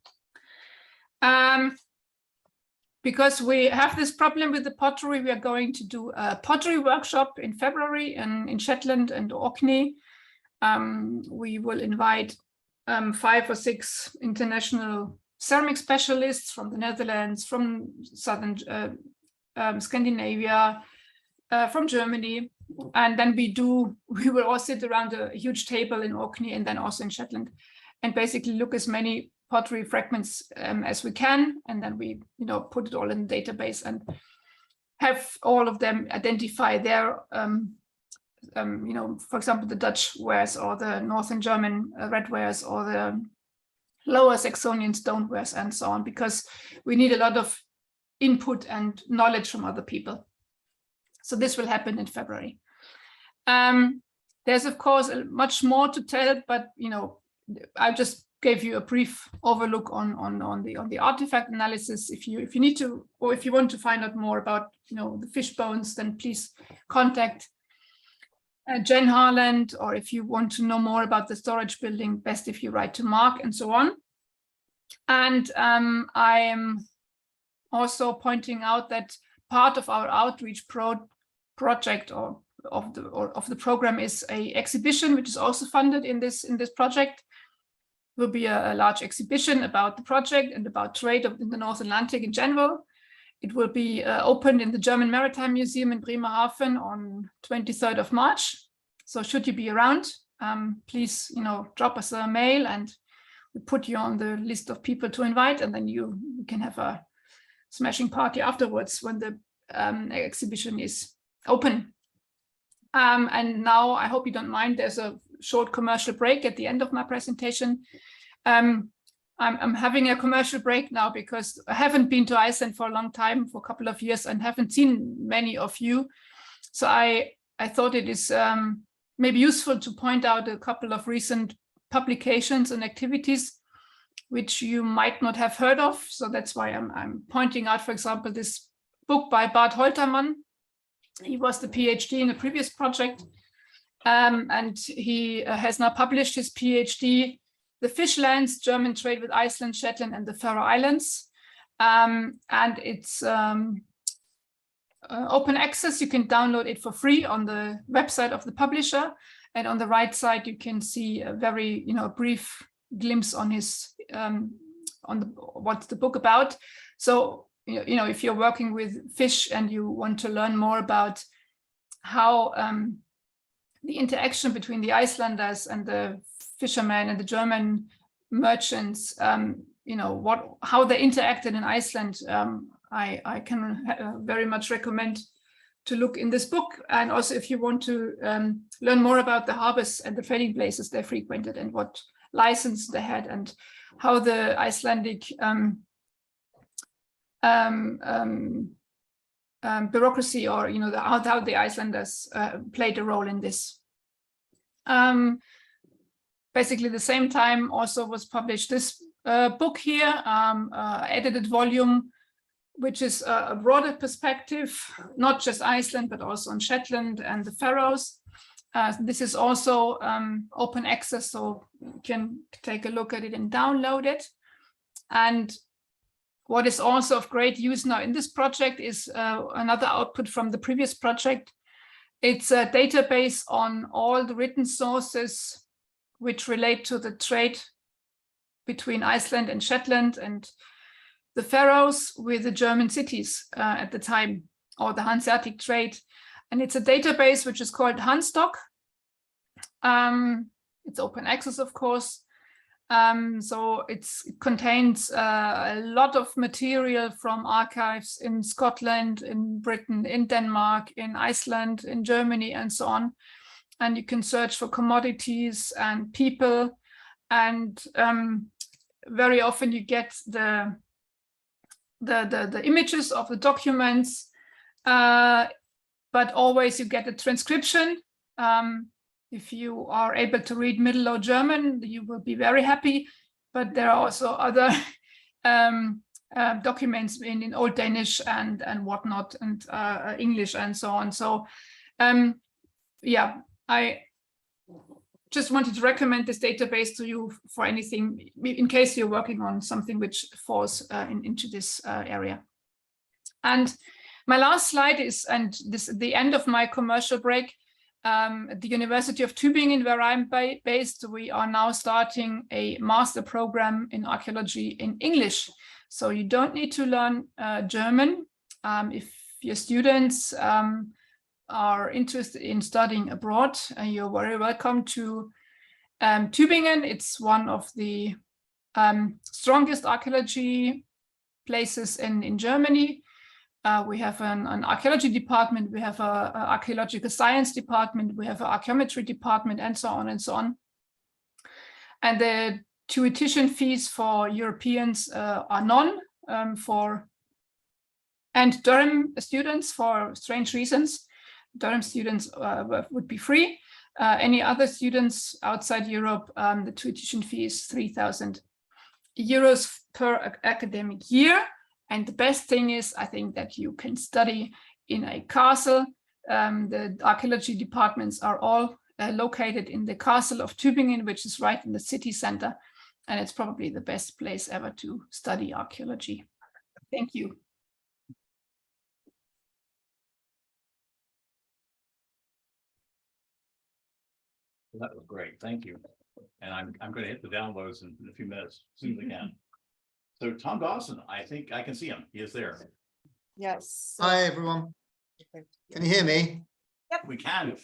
Because we have this problem with the pottery, we are going to do a pottery workshop in February in Shetland and Orkney. We will invite 5 or 6 international ceramic specialists from the Netherlands, from southern Scandinavia, from Germany. And then we will all sit around a huge table in Orkney and then also in Shetland, and basically look as many pottery fragments as we can, and then we put it all in the database and have all of them identify their for example, the Dutch wares or the Northern German red wares or the Lower Saxonian stone wares and so on, because we need a lot of input and knowledge from other people. So this will happen in February. There's of course much more to tell, but I just gave you a brief overlook on the artifact analysis. If you need to, or if you want to find out more about the fish bones, then please contact Jen Harland, or if you want to know more about the storage building, best if you write to Mark and so on. And I am also pointing out that part of our outreach project or of the program is a exhibition which is also funded in this project. Will be a large exhibition about the project and about trade in the North Atlantic in general. It will be opened in the German Maritime Museum in Bremerhaven on 23rd of March. So should you be around, please drop us a mail and we put you on the list of people to invite, and then you can have a smashing party afterwards when the exhibition is open. And now I hope you don't mind, there's a short commercial break at the end of my presentation. I'm having a commercial break now because I haven't been to Iceland for a long time, for a couple of years, and haven't seen many of you. So I thought it is maybe useful to point out a couple of recent publications and activities which you might not have heard of. So that's why I'm pointing out, for example, this book by Bart Holtermann. He was the PhD in the previous project. And he has now published his PhD, The Fishlands, German Trade with Iceland, Shetland, and the Faroe Islands. And it's open access. You can download it for free on the website of the publisher. And on the right side, you can see a very, brief glimpse on his, what's the book about. So, if you're working with fish and you want to learn more about how the interaction between the Icelanders and the fishermen and the German merchants, how they interacted in Iceland, I can very much recommend to look in this book. And also if you want to learn more about the harbors and the trading places they frequented and what license they had and how the Icelandic bureaucracy, or how the Icelanders played a role in this. Basically, the same time also was published this book here, edited volume, which is a broader perspective, not just Iceland, but also on Shetland and the Faroes. This is also open access, so you can take a look at it and download it. And what is also of great use now in this project is another output from the previous project. It's a database on all the written sources which relate to the trade between Iceland and Shetland and the Faroes with the German cities at the time, or the Hanseatic trade. And it's a database which is called Handstock. It's open access, of course. So it contains a lot of material from archives in Scotland, in Britain, in Denmark, in Iceland, in Germany, and so on. And you can search for commodities and people. And very often you get the images of the documents, but always you get a transcription. If you are able to read Middle Low German, you will be very happy. But there are also other documents in Old Danish and whatnot, and English and so on. So yeah, I just wanted to recommend this database to you for anything, in case you're working on something which falls into this area. And my last slide is, and this the end of my commercial break. At the University of Tübingen, where I'm based, we are now starting a master program in archaeology in English. So you don't need to learn German. If your students are interested in studying abroad, you're very welcome to Tübingen. It's one of the strongest archaeology places in Germany. We have an archaeology department, we have an archaeological science department, we have an archaeometry department, and so on and so on. And the tuition fees for Europeans are none, and Durham students, for strange reasons, Durham students would be free. Any other students outside Europe, the tuition fee is 3,000 euros per academic year. And the best thing is, I think, that you can study in a castle. The archaeology departments are all located in the castle of Tübingen, which is right in the city center. And it's probably the best place ever to study archaeology. Thank you. That was great. Thank you. And I'm going to hit the downloads in a few minutes, as soon as I can. So Tom Dawson, I think I can see him. He is there. Yes. Hi, everyone. Can you hear me? Yep. We can.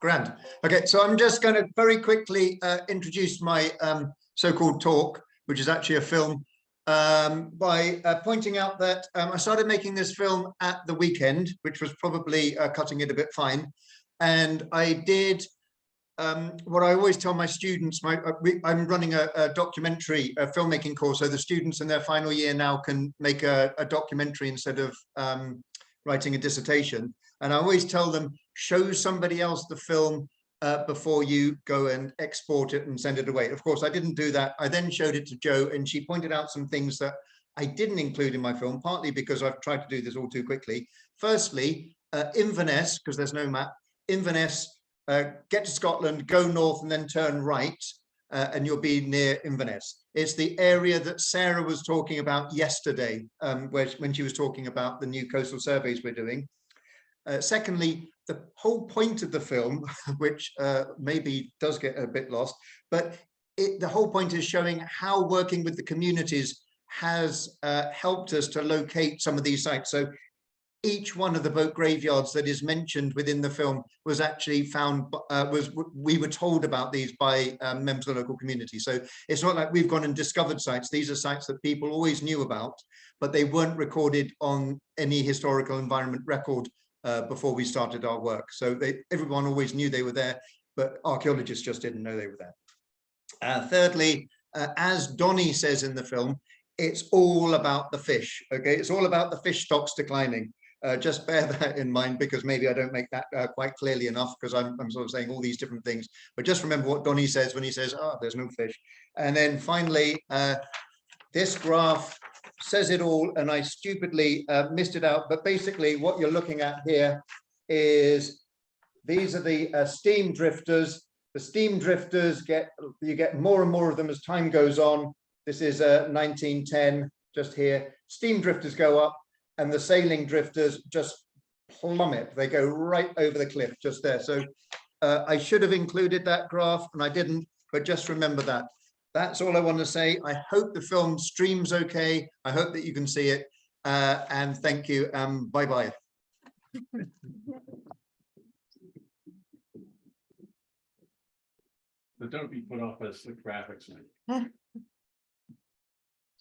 Grand. Okay, so I'm just going to very quickly introduce my so-called talk, which is actually a film, by pointing out that I started making this film at the weekend, which was probably cutting it a bit fine. And I did what I always tell my students. I'm running a documentary filmmaking course, so the students in their final year now can make a documentary instead of writing a dissertation. And I always tell them, show somebody else the film before you go and export it and send it away. Of course, I didn't do that. I then showed it to Jo, and she pointed out some things that I didn't include in my film, partly because I've tried to do this all too quickly. Firstly, Inverness, because there's no map, Inverness, get to Scotland, go north and then turn right, and you'll be near Inverness. It's the area that Sarah was talking about yesterday, when she was talking about the new coastal surveys we're doing. Secondly, the whole point of the film, which maybe does get a bit lost, but the whole point is showing how working with the communities has helped us to locate some of these sites. So each one of the boat graveyards that is mentioned within the film was actually found, we were told about these by members of the local community. So it's not like we've gone and discovered sites. These are sites that people always knew about, but they weren't recorded on any historical environment record before we started our work. So everyone always knew they were there, but archaeologists just didn't know they were there. Thirdly, as Donnie says in the film, it's all about the fish, okay? It's all about the fish stocks declining. Just bear that in mind, because maybe I don't make that quite clearly enough, because I'm sort of saying all these different things. But just remember what Donnie says when he says, oh, there's no fish. And then finally, this graph says it all, and I stupidly missed it out. But basically what you're looking at here is, these are the steam drifters. The steam drifters you get more and more of them as time goes on. This is 1910, just here. Steam drifters go up, and the sailing drifters just plummet. They go right over the cliff just there. So I should have included that graph, and I didn't, but just remember that. That's all I want to say. I hope the film streams okay. I hope that you can see it. And thank you. Bye-bye. But don't be put off by the slick graphics, man.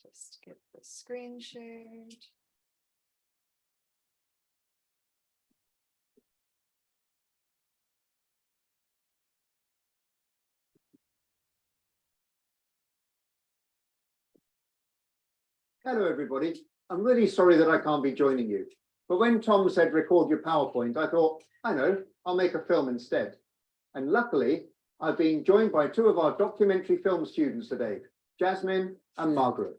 Just get the screen shared. Hello, everybody. I'm really sorry that I can't be joining you. But when Tom said record your PowerPoint, I thought, I know, I'll make a film instead. And luckily, I've been joined by two of our documentary film students today, Jasmine and Margaret.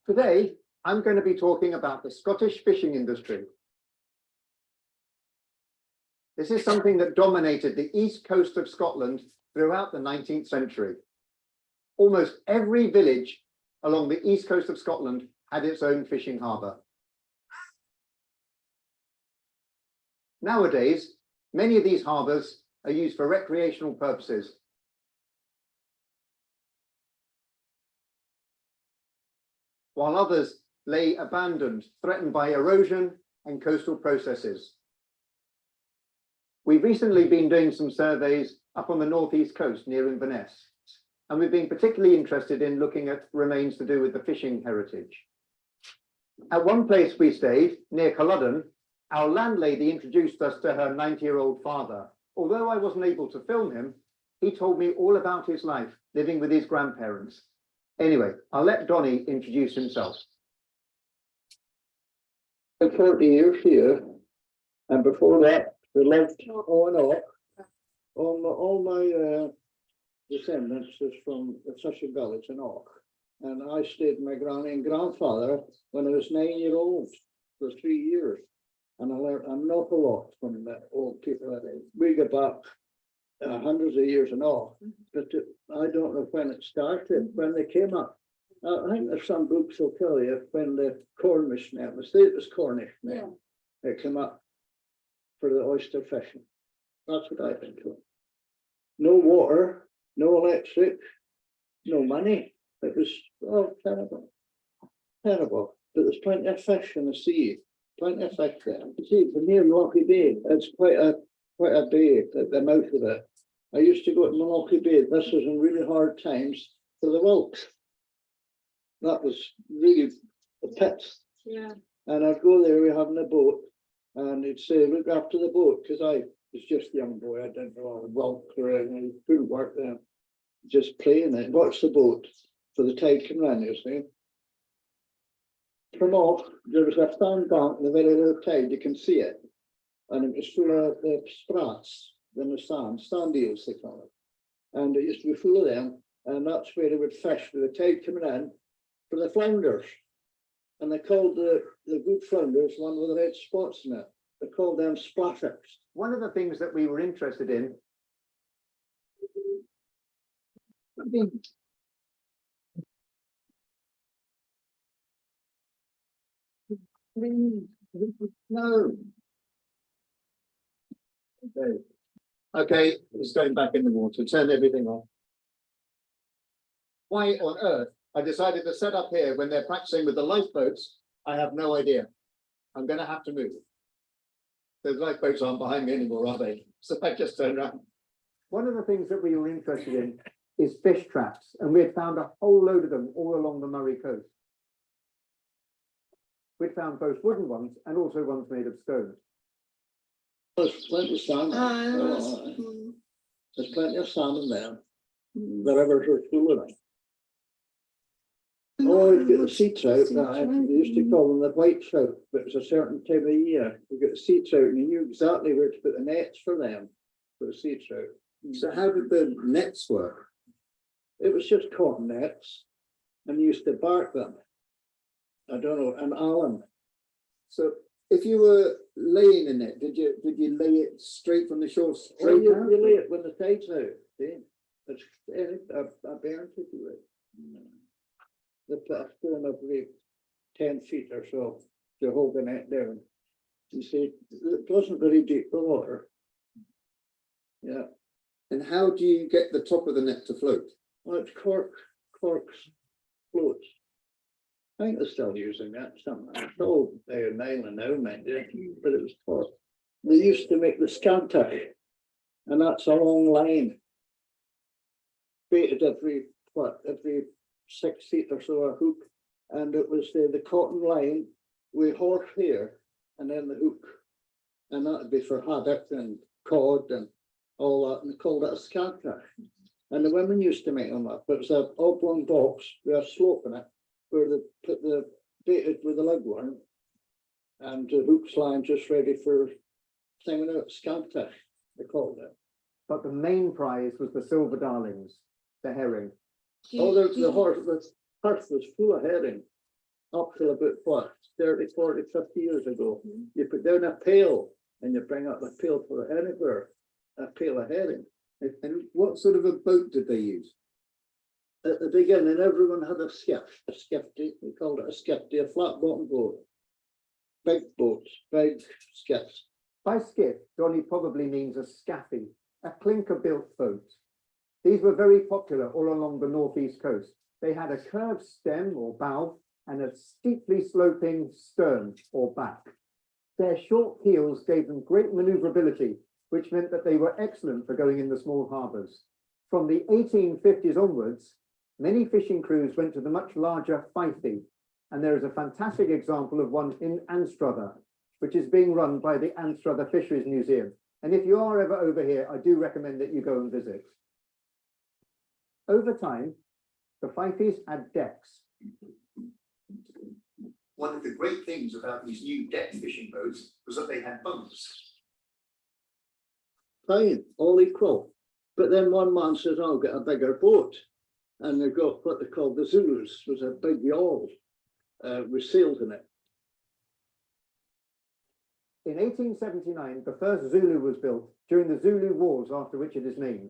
Today, I'm going to be talking about the Scottish fishing industry. This is something that dominated the east coast of Scotland throughout the 19th century. Almost every village along the east coast of Scotland had its own fishing harbour. Nowadays, many of these harbours are used for recreational purposes. While others lay abandoned, threatened by erosion and coastal processes. We've recently been doing some surveys up on the northeast coast near Inverness, and we've been particularly interested in looking at remains to do with the fishing heritage. At one place we stayed, near Culloden, our landlady introduced us to her 90-year-old father. Although I wasn't able to film him, he told me all about his life living with his grandparents. Anyway, I'll let Donnie introduce himself. 40 years here, and before that, we lived on and off. All my descendants is from the fishing village in Ock, and I stayed with my granny and grandfather when I was 9-year-old for 3 years, and I learned an awful lot from the old people. We go back hundreds of years and all, but I don't know when it started, when they came up. I think there's some books will tell you when the Cornish name, it was Cornish name, it came up for the oyster fishing. That's what I've been told. No water, no electric, no money. It was terrible, terrible. But there's plenty of fish in the sea, plenty of fish there. See, from here in Lochie Bay, it's quite a bay at the mouth of it. I used to go to Lochie Bay. This was in really hard times for the Wilkes. That was really the pits. Yeah. And I'd go there, we were having a boat, and he'd say, look after the boat, because I was just a young boy. I didn't know how to walk or anything. I couldn't work there. Just playing it, watch the boat for the tide coming in, you see. From off, there was a sandbank in the very low tide, you can see it. And it was full of sprats in the sand eels, they call it. And it used to be full of them, and that's where they would fish with the tide coming in for the flounders. And they called the good flounders, one with the red spots in it, they called them splashers. One of the things that we were interested in no. Okay, it's going back in the water. Turn everything off. Why on earth I decided to set up here when they're practicing with the lifeboats? I have no idea. I'm going to have to move. The lifeboats aren't behind me anymore, are they? So I just turned around. One of the things that we were interested in is fish traps, and we had found a whole load of them all along the Murray coast. We'd found both wooden ones and also ones made of stone. There's plenty of salmon. There's plenty of salmon there. The rivers are full of them. Oh, you get the sea trout. They used to call them the white trout, but it was a certain time of year. You get the sea trout, and you knew exactly where to put the nets for them, for the sea trout. So how did the nets work? It was just cotton nets, and you used to bark them. I don't know, an alum. So if you were laying a net, did you lay it straight from the shore? Well, you lay it when the tide's out. See? It's a bear to do it. They put a stone of 10 feet or so to hold the net down. You see, it wasn't very deep, the water. Yeah. And how do you get the top of the net to float? Well, it's corks floats. I think they're still using that somewhere. It's all there in Ireland now, mind you, but it was cork. They used to make the scanter. And that's a long line. Baited every 6 feet or so a hook. And it was the cotton line with horsehair and then the hook. And that would be for haddock and cod and all that. And they called it a scantach. And the women used to make them up. It was an oblong box with a slope in it where they put the baited with the legworm and the hooks line just ready for thinging out scantach, they called it. But the main prize was the silver darlings, the herring. Oh, the horse was full of herring up till about what, 30, 40, 50 years ago. You put down a pail and you bring up a pail for anywhere, a pail of herring. And what sort of a boat did they use? At the beginning, everyone had a skifty, they called it a skifty, a flat bottom boat. Big boats, big skiffs. By skiff, Donny probably means a scaffy, a clinker-built boat. These were very popular all along the northeast coast. They had a curved stem or bow and a steeply sloping stern or back. Their short keels gave them great maneuverability, which meant that they were excellent for going in the small harbours. From the 1850s onwards, many fishing crews went to the much larger Feeley, and there is a fantastic example of one in Anstruther, which is being run by the Anstruther Fisheries Museum. And if you are ever over here, I do recommend that you go and visit. Over time, the Feeleys had decks. One of the great things about these new deck fishing boats was that they had bunks. Fine, all equal. But then one man says, I'll get a bigger boat. And they got what they called the Zulus, was a big yawl with sails in it. In 1879, the first Zulu was built during the Zulu Wars, after which it is named.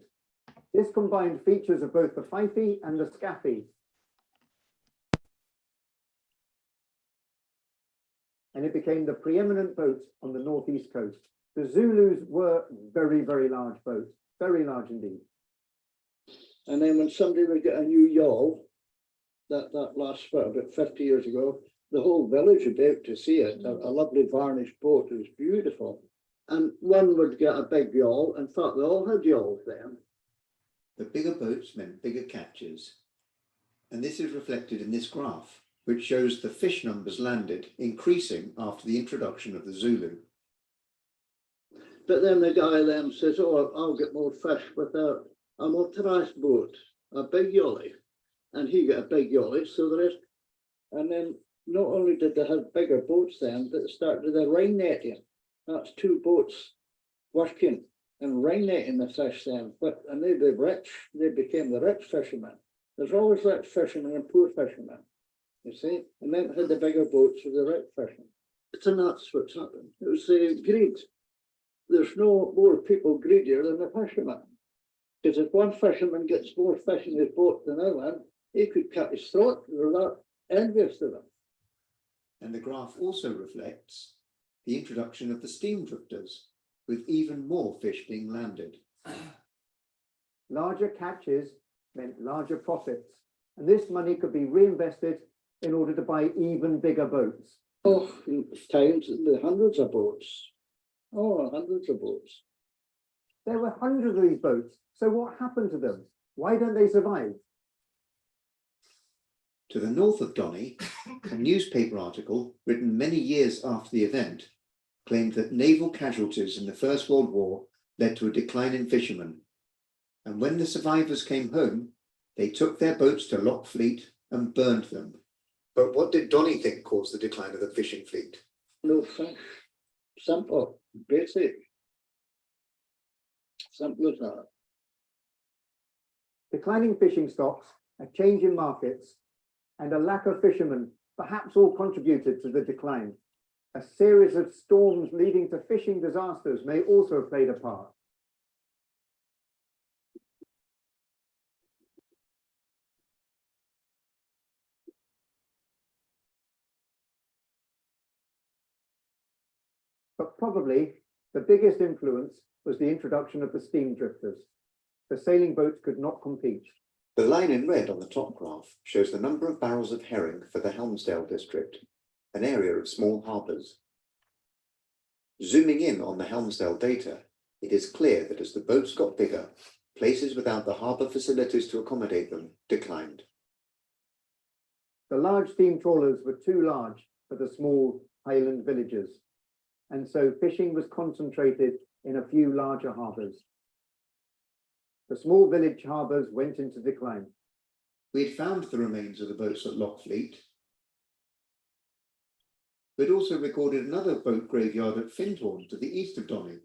This combined features of both the Feeley and the Scaffy. And it became the preeminent boat on the northeast coast. The Zulus were very, very large boats, very large indeed. And then when somebody would get a new yawl, that last about 50 years ago, the whole village would be able to see it, a lovely varnished boat, it was beautiful. And one would get a big yawl, in fact they all had yawls then. The bigger boats meant bigger catches. And this is reflected in this graph, which shows the fish numbers landed increasing after the introduction of the Zulu. But then the guy then says, oh, I'll get more fish with a motorised boat, a big yolly. And he got a big yolly, so the rest. And then not only did they have bigger boats then, but they started the Rhine netting. That's two boats working and Rhine netting the fish then. And they'd be rich, they became the rich fishermen. There's always rich fishermen and poor fishermen, you see. And then had the bigger boats with the rich fishermen. And that's what's happened. It was greed. There's no more people greedier than the fishermen. Because if one fisherman gets more fish in his boat than another, he could cut his throat. They're that envious of them. And the graph also reflects the introduction of the steam drifters, with even more fish being landed. Larger catches meant larger profits, and this money could be reinvested in order to buy even bigger boats. Oh, times the hundreds of boats. Oh, hundreds of boats. There were hundreds of these boats, so what happened to them? Why don't they survive? To the north of Donny, a newspaper article written many years after the event claimed that naval casualties in the First World War led to a decline in fishermen. And when the survivors came home, they took their boats to Loch Fleet and burned them. But what did Donny think caused the decline of the fishing fleet? No fish. Simple, basic. Simple as that. Declining fishing stocks, a change in markets, and a lack of fishermen perhaps all contributed to the decline. A series of storms leading to fishing disasters may also have played a part. But probably the biggest influence was the introduction of the steam drifters. The sailing boats could not compete. The line in red on the top graph shows the number of barrels of herring for the Helmsdale district, an area of small harbours. Zooming in on the Helmsdale data, It is clear that as the boats got bigger, places without the harbour facilities to accommodate them declined. The large steam trawlers were too large for the small Highland villages, and so fishing was concentrated in a few larger harbours. The small village harbours went into decline. We had found the remains of the boats at Lockfleet. We'd also recorded another boat graveyard at Findhorn to the east of Donny.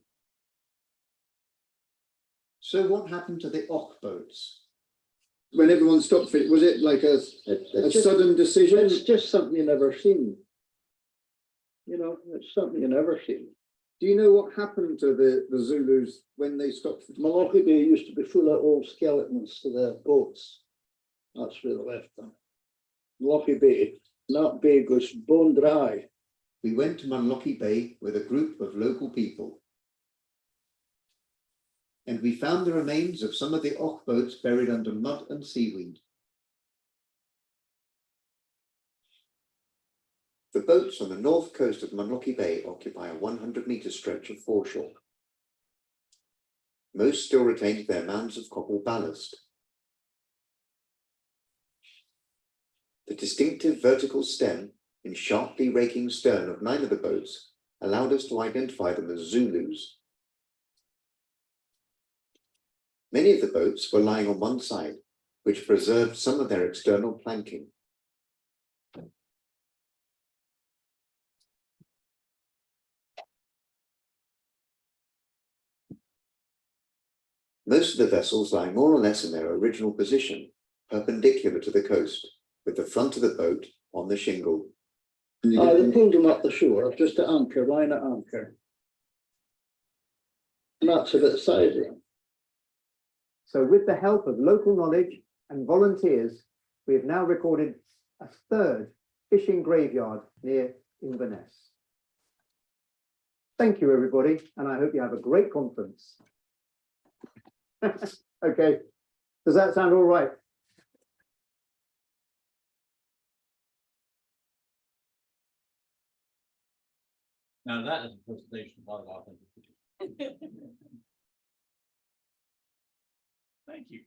So what happened to the Ock boats? When everyone stopped for it, was it like a sudden decision? It's just something you never seen. You know, it's something you never seen. Do you know what happened to the Zulus when they stopped? Malachy Bay used to be full of old skeletons to their boats. That's where they left them. Malachy Bay, and that bay goes bone dry. We went to Munlochy Bay with a group of local people. And we found the remains of some of the Ock boats buried under mud and seaweed. The boats on the north coast of Munlochy Bay occupy a 100-metre stretch of foreshore. Most still retained their mounds of copper ballast. The distinctive vertical stem and sharply raking stern of 9 of the boats allowed us to identify them as Zulus. Many of the boats were lying on one side, which preserved some of their external planking. Most of the vessels lie more or less in their original position, perpendicular to the coast, with the front of the boat on the shingle. They pulled them up the shore, just at anchor, line at anchor. And that's a bit of sizing. So with the help of local knowledge and volunteers, we have now recorded a third fishing graveyard near Inverness. Thank you, everybody, and I hope you have a great conference. Okay, does that sound all right? Now that is a presentation of authenticity. Thank you.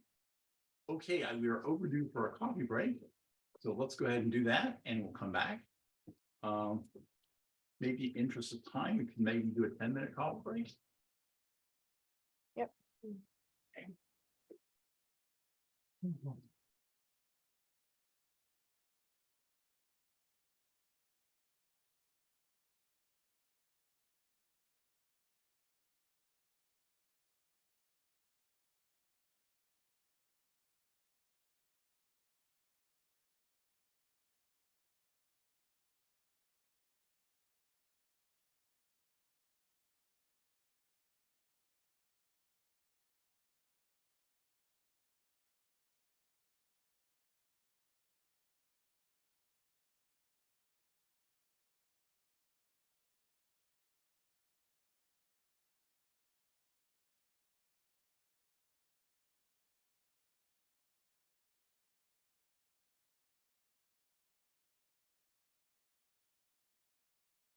Okay, we are overdue for a coffee break. So let's go ahead and do that and we'll come back. Maybe in interest of time, we can maybe do a 10-minute coffee break. Yep. Okay.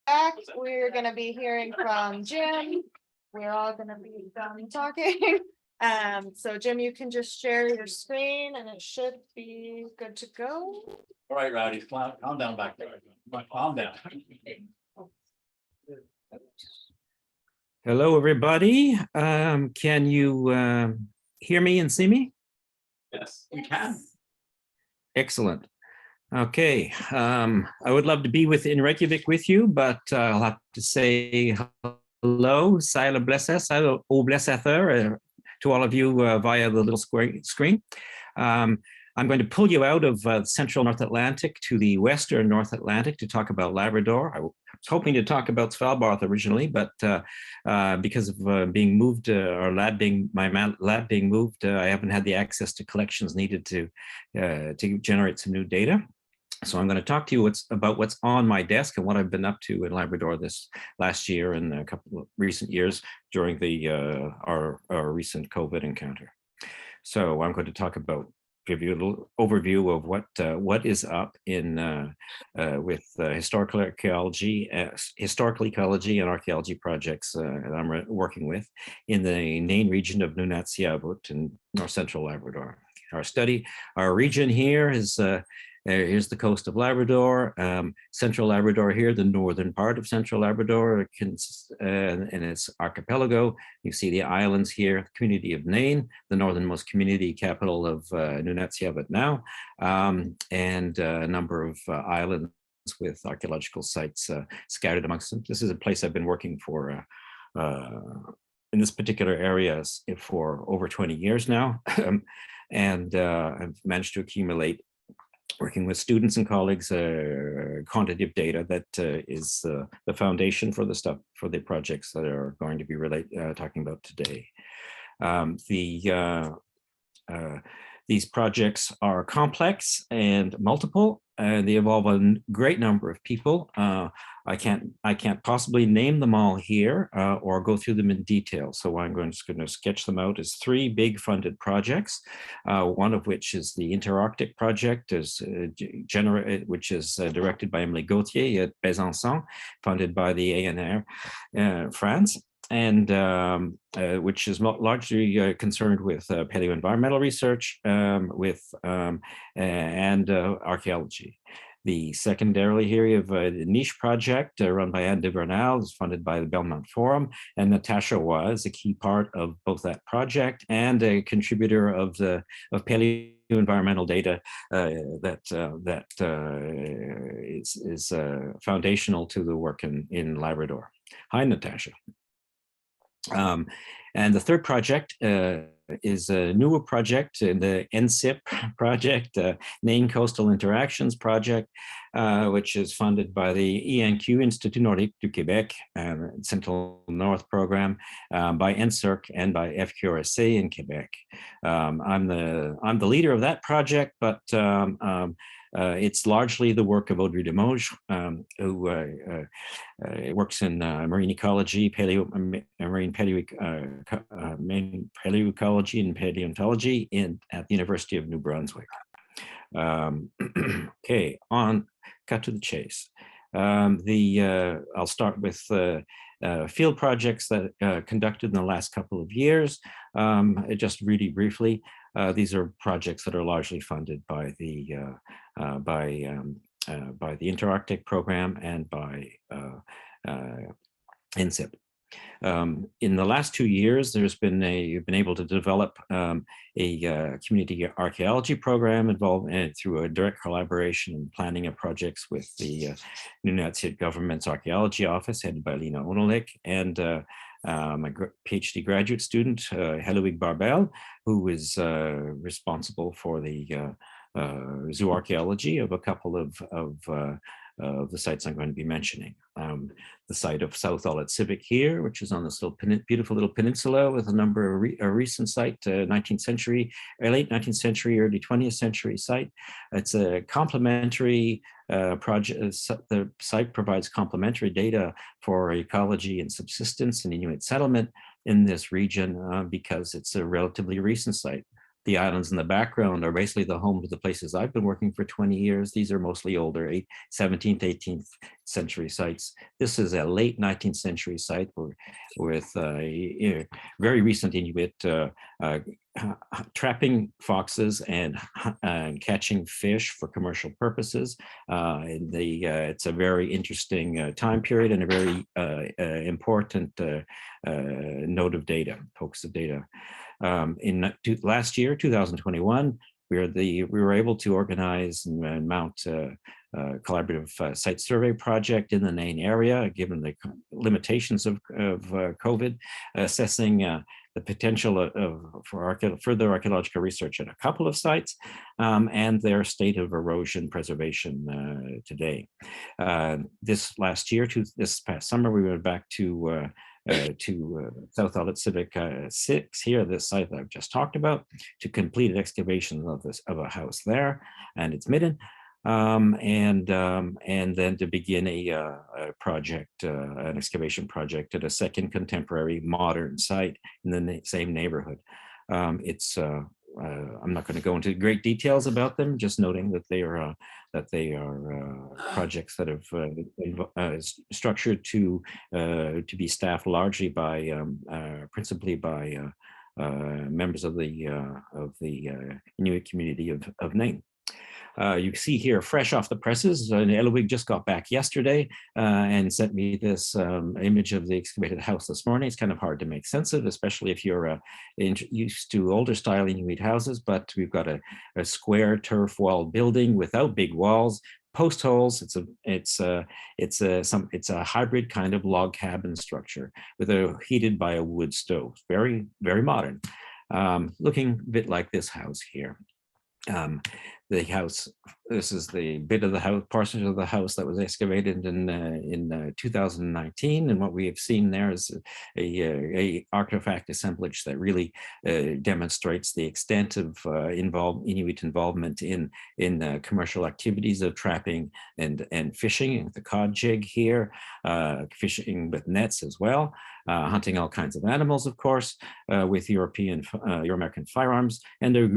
Back, we're gonna be hearing from Jim. We're all gonna be done talking. So Jim, you can just share your screen and it should be good to go. All right, Rowdy, calm down back there. Calm down. Hello, everybody. Can you hear me and see me? Yes, we can. Excellent. Okay, I would love to be in Reykjavik with you, but I'll have to say hello, Sæl blessað, og blessaður, to all of you via the little screen. I'm going to pull you out of central North Atlantic to the western North Atlantic to talk about Labrador. I was hoping to talk about Svalbard originally, but because of being moved, my lab being moved, I haven't had the access to collections needed to generate some new data. So I'm going to talk to you about what's on my desk and what I've been up to in Labrador this last year and a couple of recent years during our recent COVID encounter. So I'm going to talk about give you a little overview of what is up in with historical archaeology, historical ecology and archaeology projects that I'm working with in the Nain region of Nunat-Siavut in north central Labrador. Our region here is here's the coast of Labrador, central Labrador here, the northern part of central Labrador, and its archipelago. You see the islands here, the community of Nain, the northernmost community capital of Nunat-Siavut now, and a number of islands with archaeological sites scattered amongst them. This is a place I've been working for in this particular area for over 20 years now, and I've managed to accumulate, working with students and colleagues, quantitative data that is the foundation for the projects that are going to be talking about today. These projects are complex and multiple, and they involve a great number of people. I can't possibly name them all here or go through them in detail. So I'm just going to sketch them out as 3 big funded projects. One of which is the Interarctic project, which is directed by Emily Gauthier at Besançon, funded by the ANR France, and which is largely concerned with paleoenvironmental research and archaeology. The secondarily here you have a niche project run by Anne de Bernal, is funded by the Belmont Forum, and Natasha was a key part of both that project and a contributor of paleoenvironmental data that is foundational to the work in Labrador. Hi, Natasha. And the third project is a newer project in the NCIP project, Nain Coastal Interactions project, which is funded by the INQ, Institut Nordique du Québec, Central North program, by NSERC and by FQRC in Quebec. I'm the leader of that project, but it's largely the work of Audrey Demoge, who works in marine ecology, marine paleoecology and paleontology at the University of New Brunswick. Okay, cut to the chase. I'll start with field projects that conducted in the last couple of years. Just really briefly, these are projects that are largely funded by the Interarctic program and by NCIP. In the last 2 years, you've been able to develop a community archaeology program involved through a direct collaboration and planning of projects with the Nunat government's archaeology office headed by Lena Onolik and my PhD graduate student, Heloïg Barbel, who is responsible for the zooarchaeology of a couple of the sites I'm going to be mentioning. The site of South Inoqqassaaq here, which is on this beautiful little peninsula with a number of a recent site, 19th century, late 19th century, early 20th century site. It's a complementary project. The site provides complementary data for ecology and subsistence and Inuit settlement in this region because it's a relatively recent site. The islands in the background are basically the home to the places I've been working for 20 years. These are mostly older 17th, 18th century sites. This is a late 19th century site with very recent Inuit trapping foxes and catching fish for commercial purposes. It's a very interesting time period and a very important node of data, focus of data. In last year, 2021, we were able to organize and mount a collaborative site survey project in the Nain area, given the limitations of COVID, assessing the potential for further archaeological research at a couple of sites and their state of erosion preservation today. This past summer, we went back to South Inoqqassaaq 6 here, this site that I've just talked about, to complete an excavation of a house there and its midden, and then to begin a project, an excavation project at a second contemporary modern site in the same neighborhood. It's I'm not going to go into great details about them, just noting that they are projects that have structured to be staffed largely by principally by members of the Inuit community of Nain. You see here, fresh off the presses, Eloig just got back yesterday and sent me this image of the excavated house this morning. It's kind of hard to make sense of, especially if you're used to older style Inuit houses, but we've got a square turf wall building without big walls, post holes. It's a hybrid kind of log cabin structure heated by a wood stove. Very, very modern. Looking a bit like this house here. The house, this is the bit of the house, portion of the house that was excavated in 2019, and what we have seen there is a artifact assemblage that really demonstrates the extent of Inuit involvement in commercial activities of trapping and fishing, the cod jig here, fishing with nets as well, hunting all kinds of animals, of course, with Euro-American firearms, and a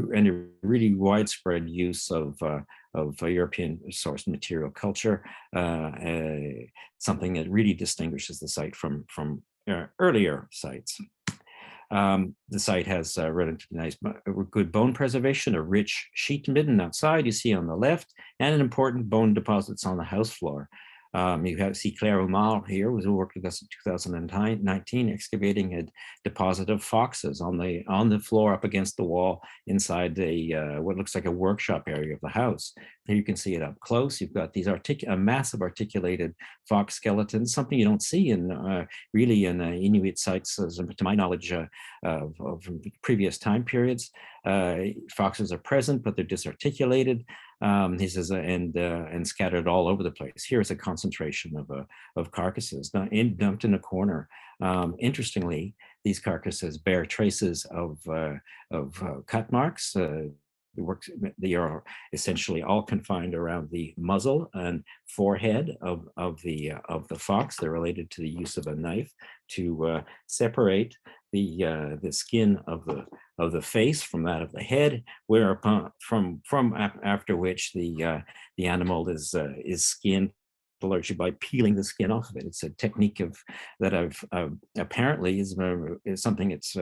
really widespread use of European sourced material culture, something that really distinguishes the site from earlier sites. The site has relatively nice, good bone preservation, a rich sheet midden outside you see on the left, and an important bone deposits on the house floor. You see Claire Omar here, who worked with us in 2019, excavating a deposit of foxes on the floor up against the wall inside what looks like a workshop area of the house. Here you can see it up close. You've got these a massive articulated fox skeletons, something you don't see really in Inuit sites, to my knowledge, of previous time periods. Foxes are present, but they're disarticulated. He says, and scattered all over the place. Here's a concentration of carcasses dumped in a corner. Interestingly, these carcasses bear traces of cut marks. They are essentially all confined around the muzzle and forehead of the fox. They're related to the use of a knife to separate the skin of the face from that of the head, whereupon after which the animal is skinned largely by peeling the skin off of it. It's a technique that apparently is something that's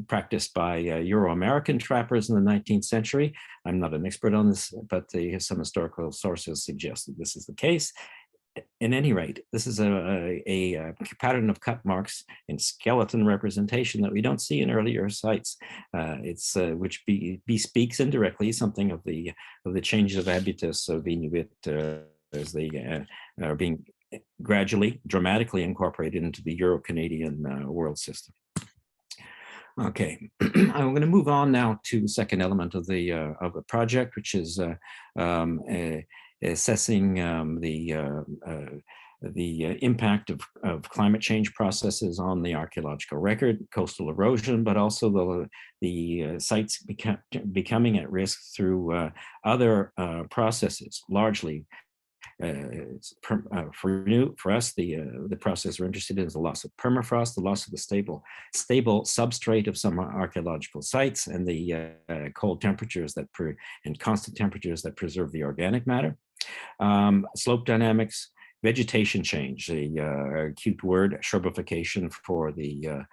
practiced by Euro-American trappers in the 19th century. I'm not an expert on this, but some historical sources suggest that this is the case. At any rate, this is a pattern of cut marks and skeleton representation that we don't see in earlier sites. Which bespeaks indirectly something of the changes of habitus of Inuit as they are being gradually, dramatically incorporated into the Euro-Canadian world system. Okay, I'm going to move on now to the second element of the project, which is assessing the impact of climate change processes on the archaeological record, coastal erosion, but also the sites becoming at risk through other processes, largely. For us, the process we're interested in is the loss of permafrost, the loss of the stable substrate of some archaeological sites, and the cold temperatures and constant temperatures that preserve the organic matter. Slope dynamics, vegetation change, the cute word, shrubbification for the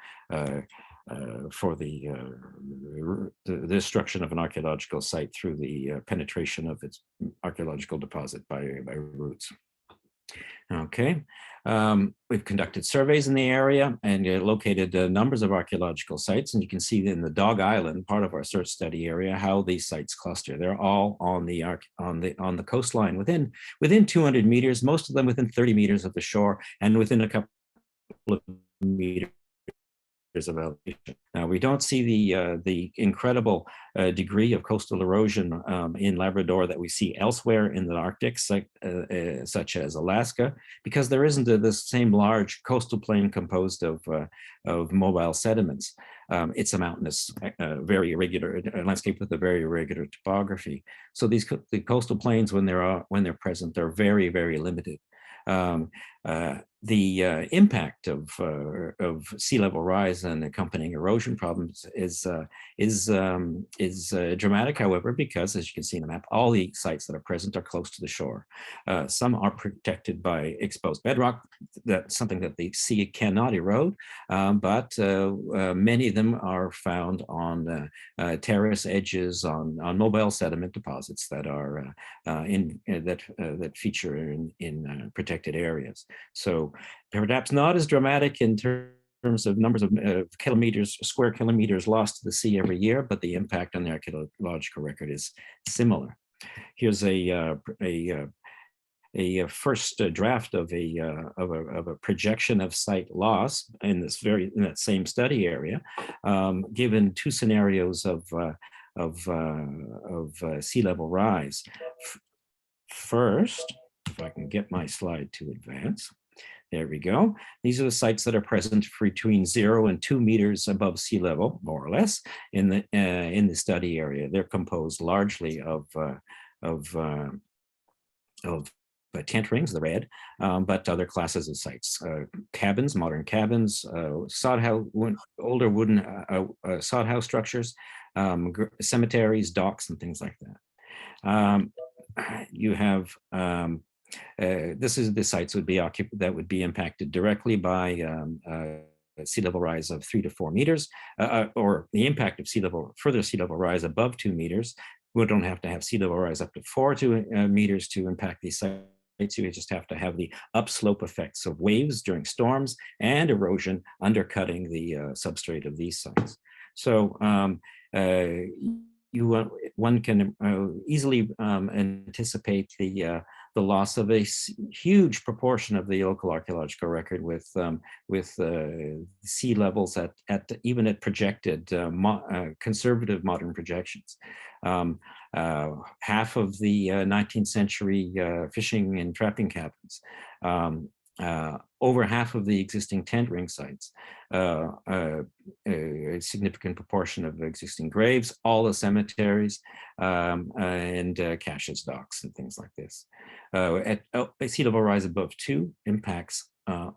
destruction of an archaeological site through the penetration of its archaeological deposit by roots. Okay, we've conducted surveys in the area and located numbers of archaeological sites, and you can see in the Dog Island, part of our search study area, how these sites cluster. They're all on the coastline, within 200 meters, most of them within 30 meters of the shore, and within a couple of meters of elevation. Now, we don't see the incredible degree of coastal erosion in Labrador that we see elsewhere in the Arctic, such as Alaska, because there isn't this same large coastal plain composed of mobile sediments. It's a mountainous, very irregular landscape with a very irregular topography. So the coastal plains, when they're present, they're very, very limited. impact of sea level rise and accompanying erosion problems is dramatic, however, because as you can see in the map, all the sites that are present are close to the shore. Some are protected by exposed bedrock, that's something that the sea cannot erode, but many of them are found on terrace edges, on mobile sediment deposits that are that feature in protected areas. So perhaps not as dramatic in terms of numbers of square kilometers lost to the sea every year, but the impact on the archaeological record is similar. Here's a first draft of a projection of site loss in that same study area, given two scenarios of sea level rise. First, if I can get my slide to advance. There we go. These are the sites that are present between 0 and 2 meters above sea level, more or less, in the study area. They're composed largely of tent rings, the red, but other classes of sites: cabins, modern cabins, older wooden sod house structures, cemeteries, docks, and things like that. You have this is the sites that would be impacted directly by sea level rise of 3 to 4 meters, or the impact of further sea level rise above 2 meters. We don't have to have sea level rise up to 4 meters to impact these sites. You just have to have the upslope effects of waves during storms and erosion undercutting the substrate of these sites. So one can easily anticipate the loss of a huge proportion of the local archaeological record with sea levels even at projected conservative modern projections. Half of the 19th century fishing and trapping cabins, over half of the existing tent ring sites, a significant proportion of existing graves, all the cemeteries, and caches, docks, and things like this. At sea level rise above 2 impacts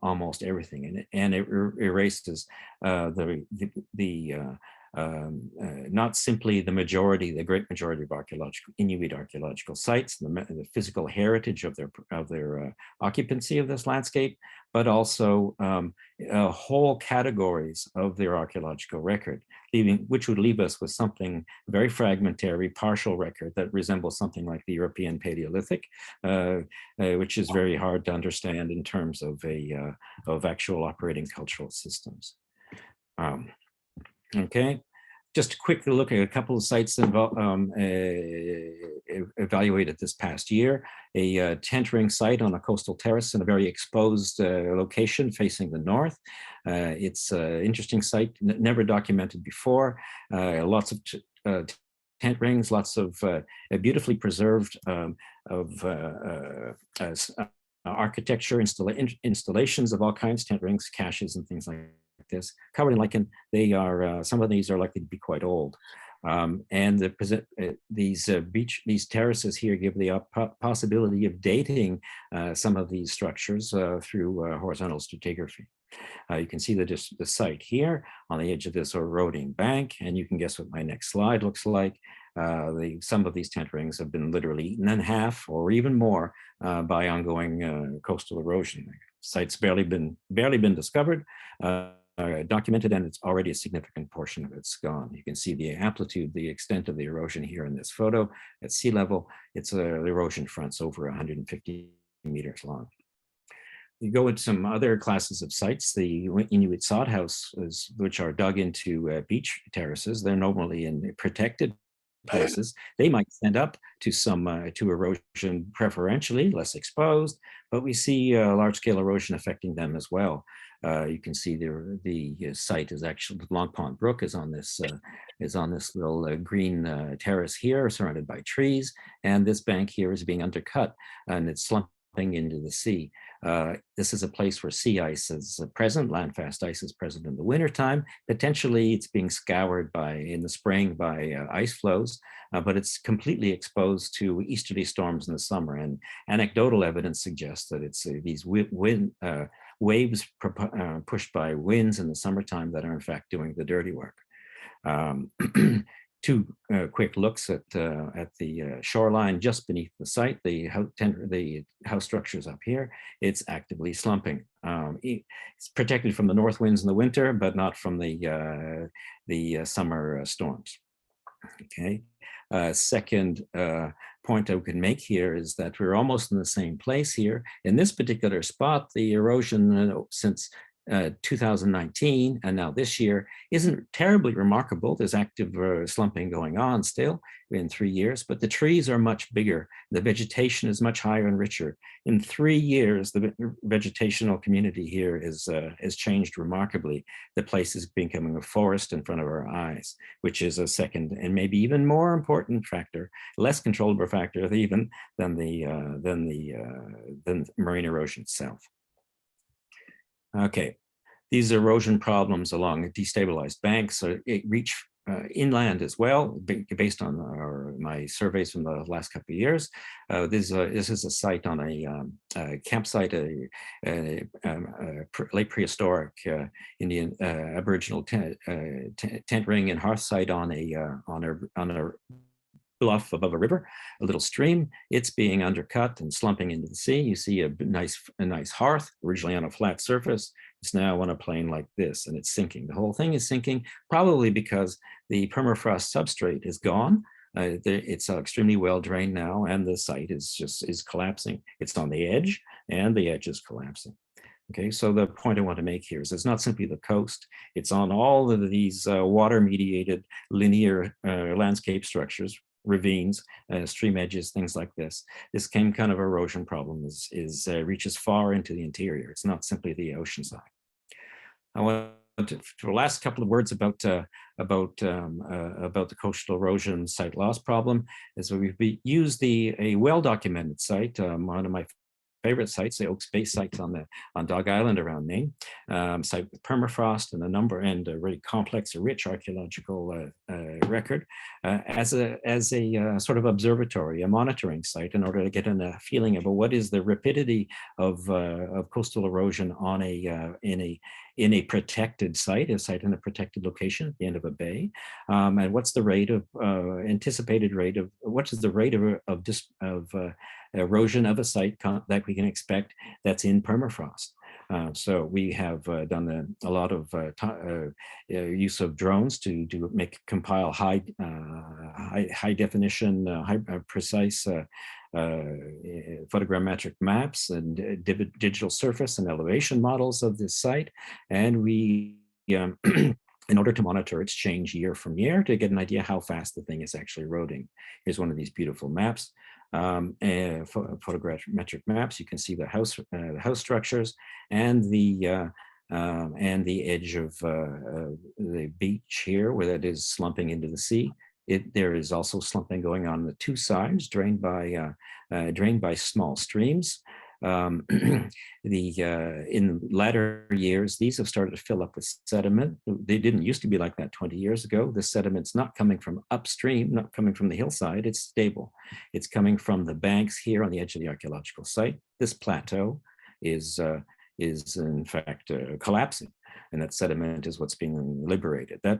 almost everything, and it erases not simply the great majority of Inuit archaeological sites, the physical heritage of their occupancy of this landscape, but also whole categories of their archaeological record, which would leave us with something very fragmentary, partial record that resembles something like the European Paleolithic, which is very hard to understand in terms of actual operating cultural systems. Okay, just to quickly look at a couple of sites evaluated this past year. A tent ring site on a coastal terrace in a very exposed location facing the north. It's an interesting site, never documented before. Lots of tent rings, lots of beautifully preserved architecture, installations of all kinds, tent rings, caches, and things like this, covered in lichen. They are some of these are likely to be quite old, and these terraces here give the possibility of dating some of these structures through horizontal stratigraphy. You can see the site here on the edge of this eroding bank, and you can guess what my next slide looks like. Some of these tent rings have been literally eaten in half or even more by ongoing coastal erosion. The site's barely been discovered, documented, and it's already a significant portion of it's gone. You can see the amplitude, the extent of the erosion here in this photo. At sea level, the erosion front's over 150 meters long. You go into some other classes of sites, the Inuit sod houses, which are dug into beach terraces. They're normally in protected places. They might stand up to to erosion preferentially, less exposed, but we see large-scale erosion affecting them as well. You can see the site is actually, Long Pond Brook is on this little green terrace here, surrounded by trees, and this bank here is being undercut, and it's slumping into the sea. This is a place where sea ice is present, landfast ice is present in the wintertime. Potentially it's being scoured in the spring by ice flows, but it's completely exposed to easterly storms in the summer. And anecdotal evidence suggests that it's these waves pushed by winds in the summertime that are in fact doing the dirty work. Two quick looks at the shoreline just beneath the site. The house structures up here. It's actively slumping. It's protected from the north winds in the winter, but not from the summer storms. Okay. Second point I can make here is that we're almost in the same place here. In this particular spot, the erosion since 2019 and now this year isn't terribly remarkable. There's active slumping going on still in 3 years, but the trees are much bigger. The vegetation is much higher and richer. In 3 years, the vegetational community here has changed remarkably. The place is becoming a forest in front of our eyes, which is a second and maybe even more important factor, less controllable factor even than marine erosion itself. Okay, these erosion problems along destabilized banks reach inland as well, based on my surveys from the last couple of years. This is a site on a campsite, a late prehistoric Indian Aboriginal tent ring and hearth site on a bluff above a river, a little stream. It's being undercut and slumping into the sea. You see a nice hearth, originally on a flat surface. It's now on a plane like this, and it's sinking. The whole thing is sinking, probably because the permafrost substrate is gone. It's extremely well drained now, and the site is collapsing. It's on the edge, and the edge is collapsing. Okay, so the point I want to make here is it's not simply the coast. It's on all of these water-mediated linear landscape structures, ravines, stream edges, things like this. This kind of erosion problem reaches far into the interior. It's not simply the ocean side. I want to, for the last couple of words about the coastal erosion site loss problem, is we've used a well-documented site, one of my favorite sites, the Oaks Bay sites on Dog Island around Maine, site with permafrost and a really complex, rich archaeological record, as a sort of observatory, a monitoring site, in order to get a feeling about what is the rapidity of coastal erosion on in a protected site, a site in a protected location at the end of a bay, and what's the rate of anticipated rate of what is the rate of erosion of a site that we can expect that's in permafrost. So we have done a lot of use of drones to compile high definition, precise photogrammetric maps and digital surface and elevation models of this site, and we in order to monitor its change year from year to get an idea how fast the thing is actually eroding. Here's one of these beautiful maps. Photogrammetric maps. You can see the house structures and the edge of the beach here, where that is slumping into the sea. There is also slumping going on the two sides, drained by small streams. In latter years, these have started to fill up with sediment. They didn't used to be like that 20 years ago. The sediment's not coming from upstream, not coming from the hillside. It's stable. It's coming from the banks here on the edge of the archaeological site. This plateau is in fact collapsing, and that sediment is what's being liberated by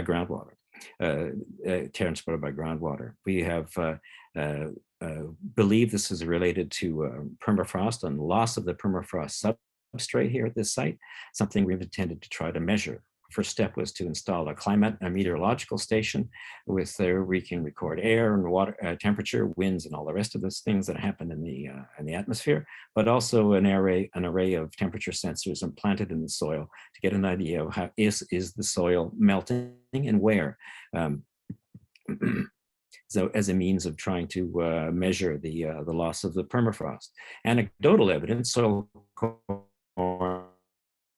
groundwater. Transported by groundwater. We have believe this is related to permafrost and loss of the permafrost substrate here at this site, something we've intended to try to measure. First step was to install a meteorological station where we can record air and water temperature, winds, and all the rest of those things that happen in the atmosphere, but also an array of temperature sensors implanted in the soil to get an idea of how is the soil melting and where. So as a means of trying to measure the loss of the permafrost. Anecdotal evidence, so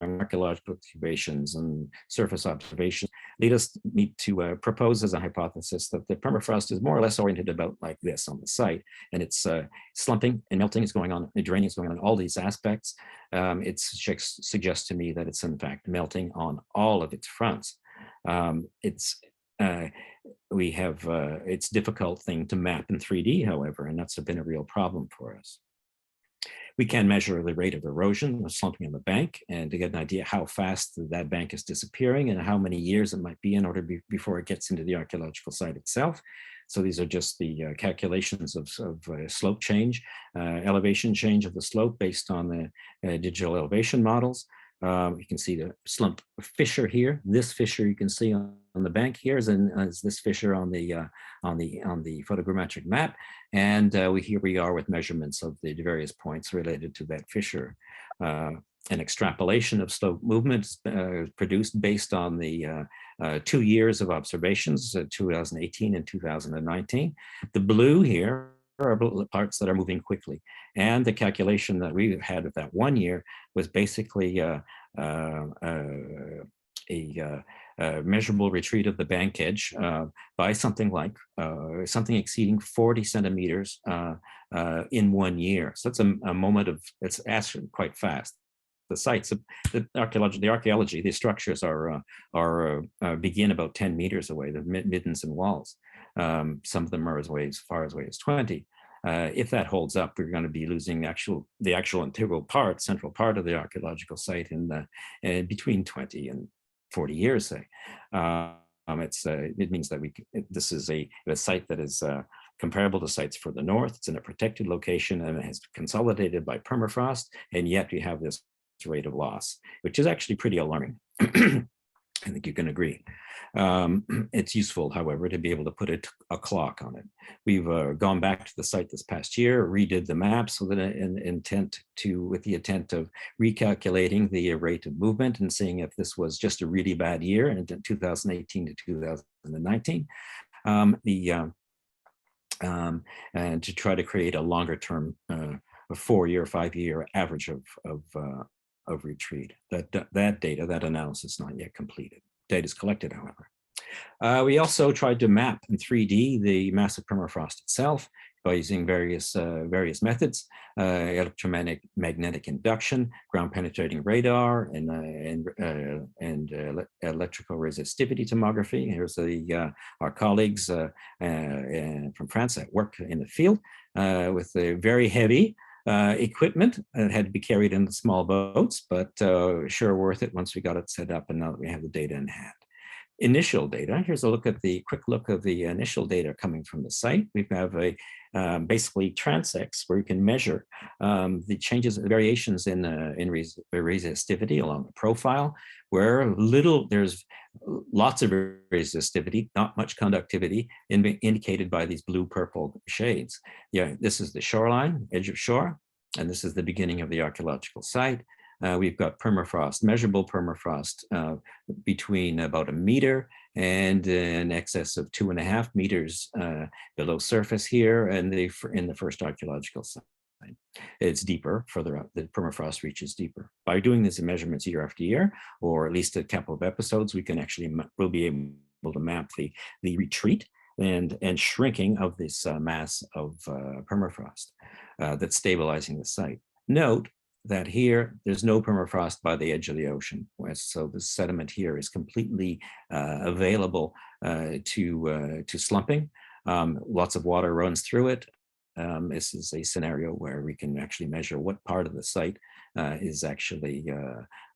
archaeological excavations and surface observations lead us to propose as a hypothesis that the permafrost is more or less oriented about like this on the site, and it's slumping and melting is going on, and draining is going on, all these aspects. It suggests to me that it's in fact melting on all of its fronts. It's a difficult thing to map in 3D, however, and that's been a real problem for us. We can measure the rate of erosion, the slumping on the bank, and to get an idea how fast that bank is disappearing and how many years it might be in order before it gets into the archaeological site itself. So these are just the calculations of slope change, elevation change of the slope based on the digital elevation models. You can see the slump fissure here. This fissure you can see on the bank here is this fissure on the photogrammetric map, and here we are with measurements of the various points related to that fissure. An extrapolation of slope movements produced based on the 2 years of observations, 2018 and 2019. The blue here are parts that are moving quickly. And the calculation that we had with that 1 year was basically a measurable retreat of the bank edge by something like, something exceeding 40 centimeters in 1 year. So that's a moment of, it's actually quite fast. The sites, the archaeology, the structures begin about 10 meters away, the middens and walls. Some of them are as far away as 20. If that holds up, we're going to be losing the actual integral part, central part of the archaeological site in between 20 and 40 years, say. It means that this is a site that is comparable to sites further north. It's in a protected location and it has consolidated by permafrost, and yet we have this rate of loss, which is actually pretty alarming. I think you can agree. It's useful, however, to be able to put a clock on it. We've gone back to the site this past year, redid the map so that with the intent of recalculating the rate of movement and seeing if this was just a really bad year in 2018 to 2019. And to try to create a longer term, a 4-year, 5-year average of retreat. That data, that analysis is not yet completed. Data is collected, however. We also tried to map in 3D the massive permafrost itself by using various methods, electromagnetic induction, ground penetrating radar, and electrical resistivity tomography. Here's our colleagues from France that work in the field with the very heavy equipment that had to be carried in the small boats, but sure worth it once we got it set up and now that we have the data in hand. Initial data, here's a quick look of the initial data coming from the site. We have basically transects where you can measure the changes, variations in resistivity along the profile, where there's lots of resistivity, not much conductivity, indicated by these blue-purple shades. Yeah, this is the shoreline, edge of shore, and this is the beginning of the archaeological site. We've got permafrost, measurable permafrost between about 1 meter and in excess of 2.5 meters below surface here, and in the first archaeological site. It's deeper, further up, the permafrost reaches deeper. By doing these measurements year after year, or at least a couple of episodes, we'll be able to map the retreat and shrinking of this mass of permafrost that's stabilizing the site. Note that here, there's no permafrost by the edge of the ocean. So the sediment here is completely available to slumping. Lots of water runs through it. This is a scenario where we can actually measure what part of the site is actually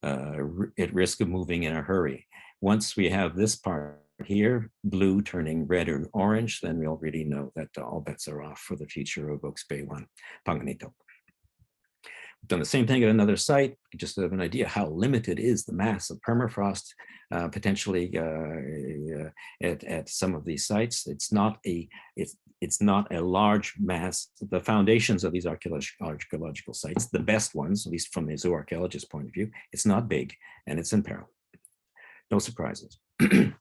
at risk of moving in a hurry. Once we have this part here, blue turning red or orange, then we'll really know that all bets are off for the future of Oaks Bay 1, Panganito. We've done the same thing at another site, just to have an idea how limited is the mass of permafrost potentially at some of these sites. It's not a large mass. The foundations of these archaeological sites, the best ones, at least from the zooarchaeologist's point of view, it's not big and it's in peril. No surprises. The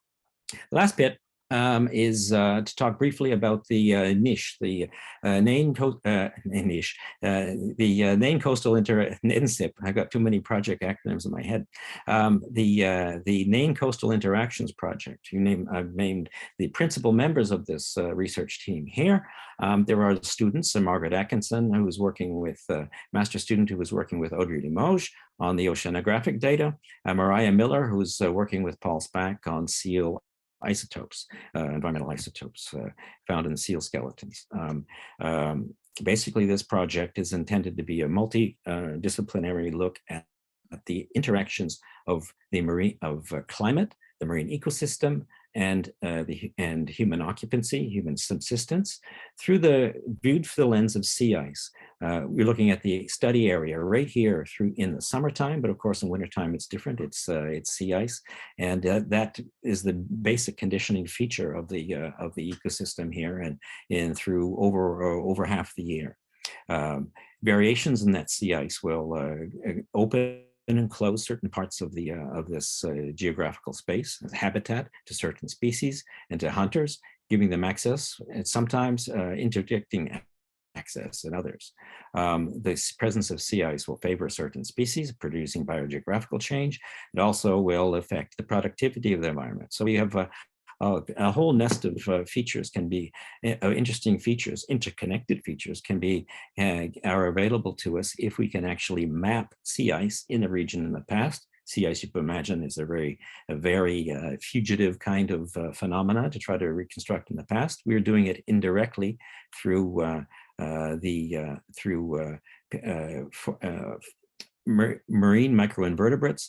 last bit is to talk briefly about the niche, the Nain Coastal NCIP. I've got too many project acronyms in my head. The Nain Coastal Interactions Project. I've named the principal members of this research team here. There are students, Margaret Atkinson, who was working with master student who was working with Audrey Limoges on the oceanographic data. Mariah Miller, who's working with Paul Spack on seal isotopes, environmental isotopes found in seal skeletons. Basically, this project is intended to be a multidisciplinary look at the interactions of the marine climate, the marine ecosystem, and human occupancy, human subsistence, viewed through the lens of sea ice. We're looking at the study area right here in the summertime, but of course in wintertime it's different. It's sea ice, and that is the basic conditioning feature of the ecosystem here, and through over half the year. Variations in that sea ice will open and close certain parts of this geographical space, habitat to certain species and to hunters, giving them access, and sometimes interdicting access in others. The presence of sea ice will favor certain species, producing biogeographical change. It also will affect the productivity of the environment. So we have a whole nest of features can be interesting features, interconnected features are available to us if we can actually map sea ice in the region in the past. Sea ice, you can imagine, is a very fugitive kind of phenomena to try to reconstruct in the past. We're doing it indirectly through marine microinvertebrates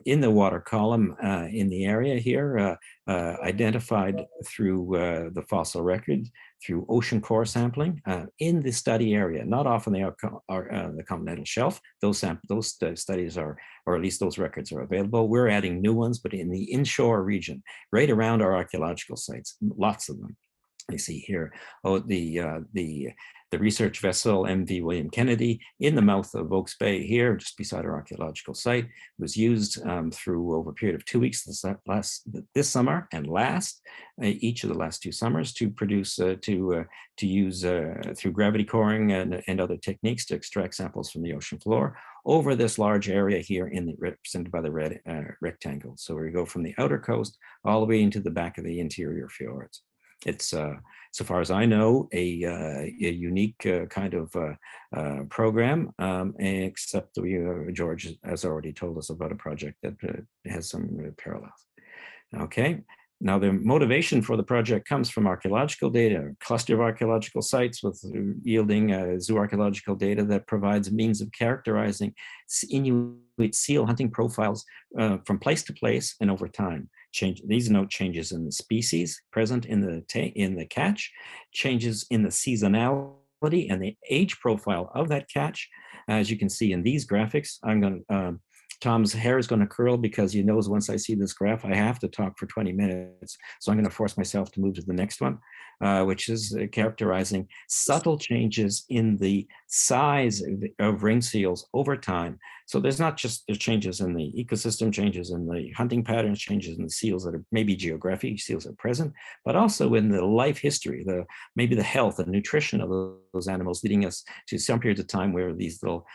in the water column in the area here, identified through the fossil record, through ocean core sampling in the study area, not off on the continental shelf. Those studies are, or at least those records are available. We're adding new ones, but in the inshore region, right around our archaeological sites, lots of them. You see here, the research vessel MV William Kennedy in the mouth of Oaks Bay here, just beside our archaeological site, was used through over a period of 2 weeks this summer and each of the last 2 summers to produce, to use through gravity coring and other techniques to extract samples from the ocean floor over this large area here represented by the red rectangle. So we go from the outer coast all the way into the back of the interior fjords. It's, so far as I know, a unique kind of program, except George has already told us about a project that has some parallels. Okay, now the motivation for the project comes from archaeological data, a cluster of archaeological sites with yielding zooarchaeological data that provides means of characterizing Inuit seal hunting profiles from place to place and over time. These note changes in the species present in the catch, changes in the seasonality and the age profile of that catch. As you can see in these graphics, Tom's hair is going to curl because he knows once I see this graph, I have to talk for 20 minutes. So I'm going to force myself to move to the next one, which is characterizing subtle changes in the size of ring seals over time. So there's not just the changes in the ecosystem, changes in the hunting patterns, changes in the seals that are maybe geographic seals are present, but also in the life history, maybe the health and nutrition of those animals, leading us to some periods of time where these little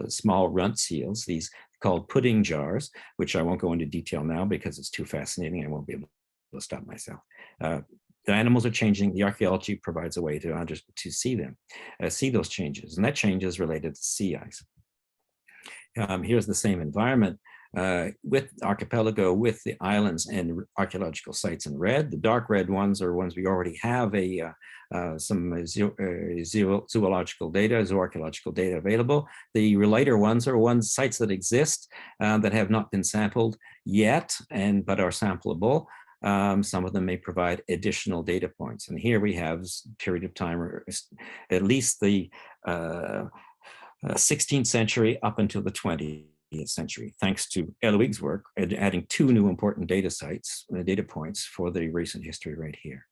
small runt seals, these called pudding jars, which I won't go into detail now because it's too fascinating. I won't be able to stop myself. The animals are changing. The archaeology provides a way to see them, see those changes, and that change is related to sea ice. Here's the same environment with archipelago, with the islands and archaeological sites in red. The dark red ones are ones we already have some zoological data, zooarchaeological data available. The lighter ones are sites that exist that have not been sampled yet, but are sampleable. Some of them may provide additional data points. And here we have a period of time, or at least the 16th century up until the 20th century, thanks to Eloig's work, adding 2 new important data points for the recent history right here.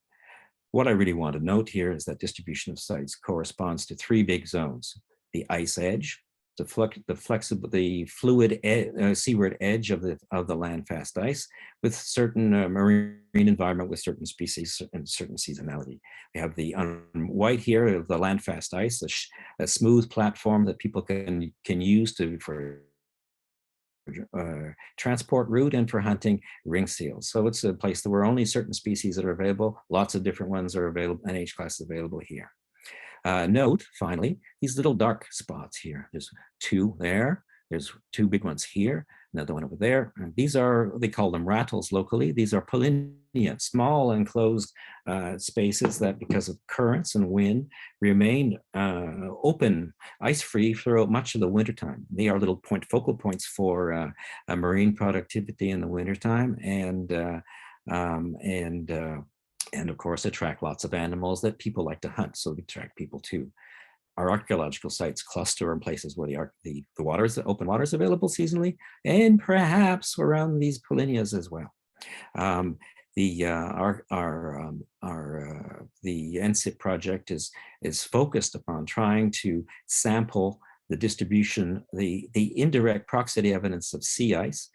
What I really want to note here is that distribution of sites corresponds to 3 big zones: the ice edge, the fluid seaward edge of the landfast ice, with certain marine environment with certain species and certain seasonality. We have the white here of the landfast ice, a smooth platform that people can use for transport route and for hunting ring seals. So it's a place where only certain species that are available, lots of different ones are available, and age class is available here. Note, finally, these little dark spots here. There's 2 there, There's two big ones here, another one over there. And these are, they call them rattles locally. These are polynya, small enclosed spaces that, because of currents and wind, remain open, ice-free throughout much of the wintertime. They are little focal points for marine productivity in the wintertime, and of course attract lots of animals that people like to hunt, so they attract people too. Our archaeological sites cluster in places where the open water is available seasonally, and perhaps around these polynyas as well. The NSIP project is focused upon trying to sample the distribution, the indirect proximity evidence of sea ice,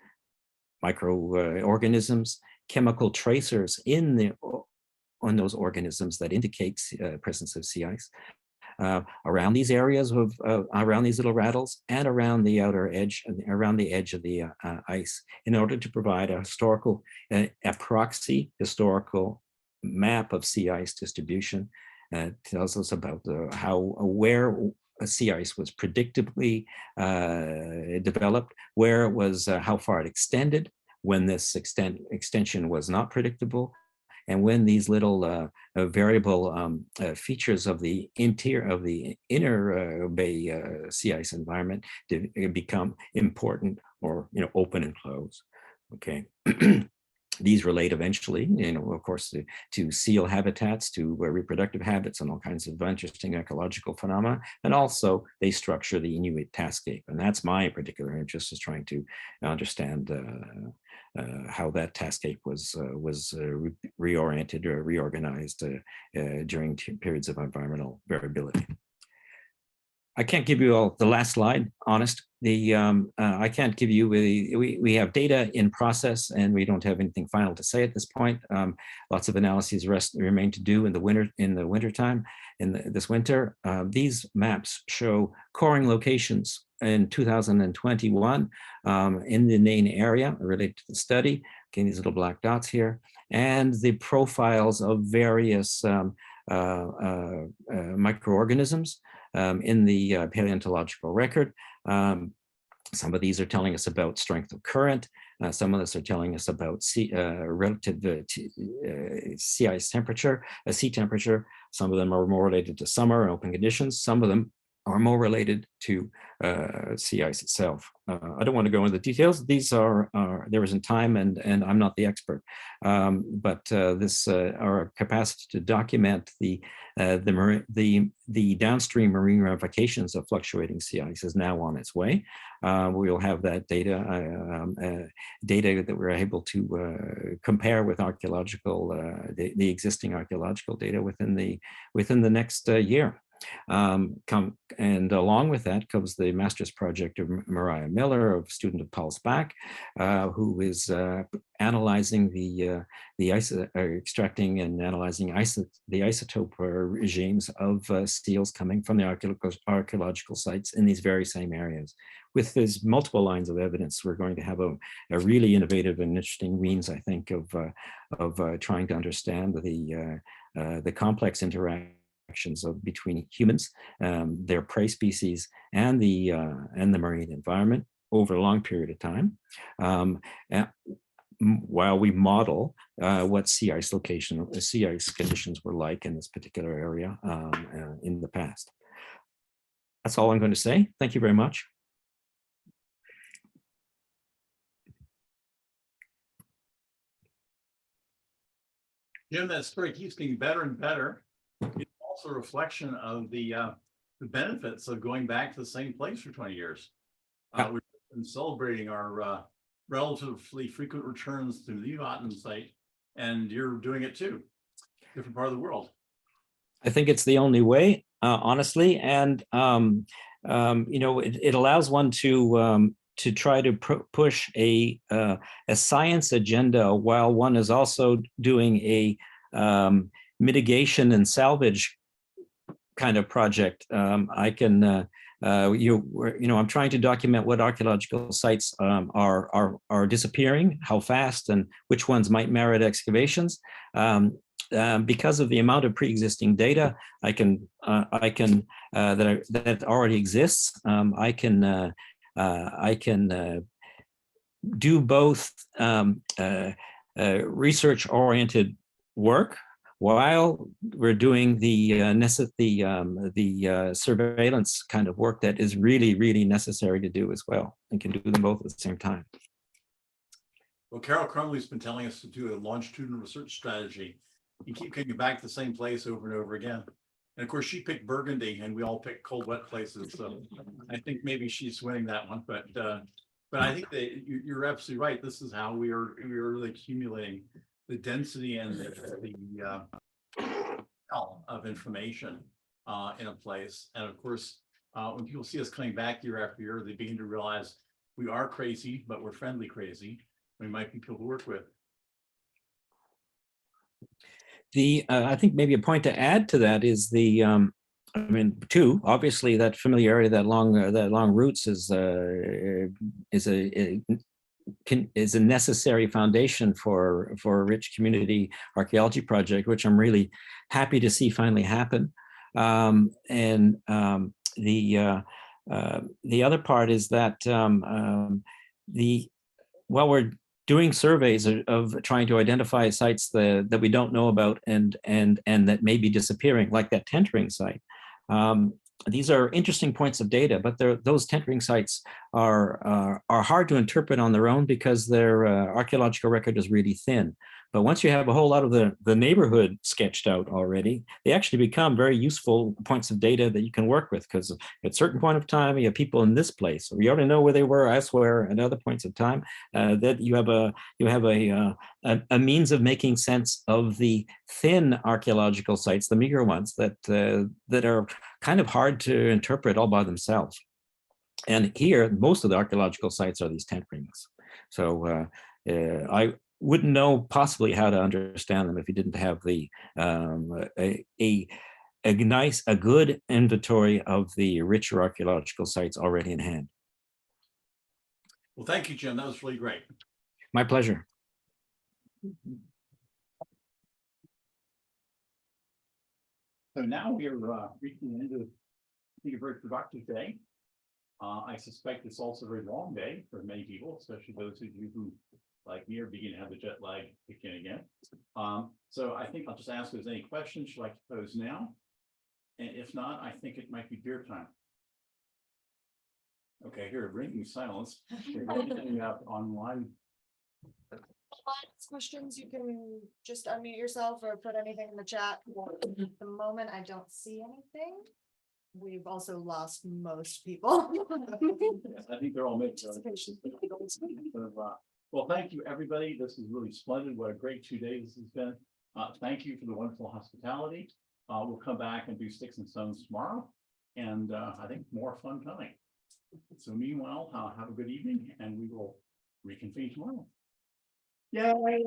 microorganisms, chemical tracers on those organisms that indicates presence of sea ice. Around these areas of around these little rattles and around the outer edge, around the edge of the ice, in order to provide a historical, a proxy historical map of sea ice distribution. Tells us about where sea ice was predictably developed, where it was, how far it extended, when this extension was not predictable, and when these little variable features of the inner bay sea ice environment become important, or open and close. Okay. These relate eventually, of course, to seal habitats, to reproductive habits, and all kinds of interesting ecological phenomena. And also they structure the Inuit taskscape. And that's my particular interest, is trying to understand how that taskscape was reoriented or reorganized during periods of environmental variability. I can't give you all the last slide, honest. I can't give you, we have data in process and we don't have anything final to say at this point. Lots of analyses remain to do in the wintertime, this winter. These maps show coring locations in 2021 in the main area related to the study. Again, these little black dots here, and the profiles of various microorganisms in the paleontological record. Some of these are telling us about strength of current. Some of us are telling us about relative sea ice temperature, sea temperature. Some of them are more related to summer and open conditions. Some of them are more related to sea ice itself. I don't want to go into the details. These are there isn't time, and I'm not the expert. But our capacity to document the downstream marine ramifications of fluctuating sea ice is now on its way. We'll have that data that we're able to compare with archaeological the existing archaeological data within the next year. And along with that comes the master's project of Mariah Miller, a student of Paul Spack, who is analyzing extracting and analyzing the isotope regimes of seals coming from the archaeological sites in these very same areas. With these multiple lines of evidence, we're going to have a really innovative and interesting means, I think, of trying to understand the complex interactions between humans, their prey species, and the marine environment over a long period of time, while we model what sea ice conditions were like in this particular area in the past. That's all I'm going to say. Thank you very much. Jim, that story keeps getting better and better. It's also a reflection of the benefits of going back to the same place for 20 years. We've been celebrating our relatively frequent returns to the Mývatnssveit, and you're doing it too, different part of the world. I think it's the only way, honestly, and it allows one to try to push a science agenda while one is also doing a mitigation and salvage kind of project. I'm trying to document what archaeological sites are disappearing, how fast, and which ones might merit excavations. Because of the amount of pre-existing data that already exists, I can I can do both research-oriented work while we're doing the surveillance kind of work that is really necessary to do as well, and can do them both at the same time. Well, Carol Crumley's been telling us to do a longitudinal research strategy. You keep coming back to the same place over and over again. And of course, she picked Burgundy, and we all picked cold, wet places. So I think maybe she's winning that one. But I think that you're absolutely right. This is how we are really accumulating the density and the of information in a place. And of course, when people see us coming back year after year, they begin to realize we are crazy, but we're friendly crazy. We might be people to work with. I think maybe a point to add to that is obviously that familiarity, that long roots is a necessary foundation for a rich community archaeology project, which I'm really happy to see finally happen. The other part is that while we're doing surveys of trying to identify sites that we don't know about and that may be disappearing, like that tentering site. These are interesting points of data, but those tentering sites are hard to interpret on their own because their archaeological record is really thin. But once you have a whole lot of the neighborhood sketched out already, they actually become very useful points of data that you can work with, because at a certain point of time, you have people in this place. We already know where they were elsewhere at other points of time. That you have a means of making sense of the thin archaeological sites, the meager ones that are kind of hard to interpret all by themselves. And here, most of the archaeological sites are these tent rings. So I wouldn't know possibly how to understand them if you didn't have a good inventory of the richer archaeological sites already in hand. Well, thank you, Jim. That was really great. My pleasure. So now we are reaching the end of, I think, a very productive day. I suspect it's also a very long day for many people, especially those of you who, like me, are beginning to have the jet lag kick in again. So I think I'll just ask if there's any questions you'd like to pose now. And if not, I think it might be beer time. Okay, here, ringing silence. Anything you have online? Questions, you can just unmute yourself or put anything in the chat. At the moment, I don't see anything. We've also lost most people. Yes, I think they're all making. Well, thank you, everybody. This is really splendid. What a great 2 days this has been. Thank you for the wonderful hospitality. We'll come back and do Sticks and Stones tomorrow. And I think more fun coming. So meanwhile, have a good evening, and we will reconvene tomorrow. Yay!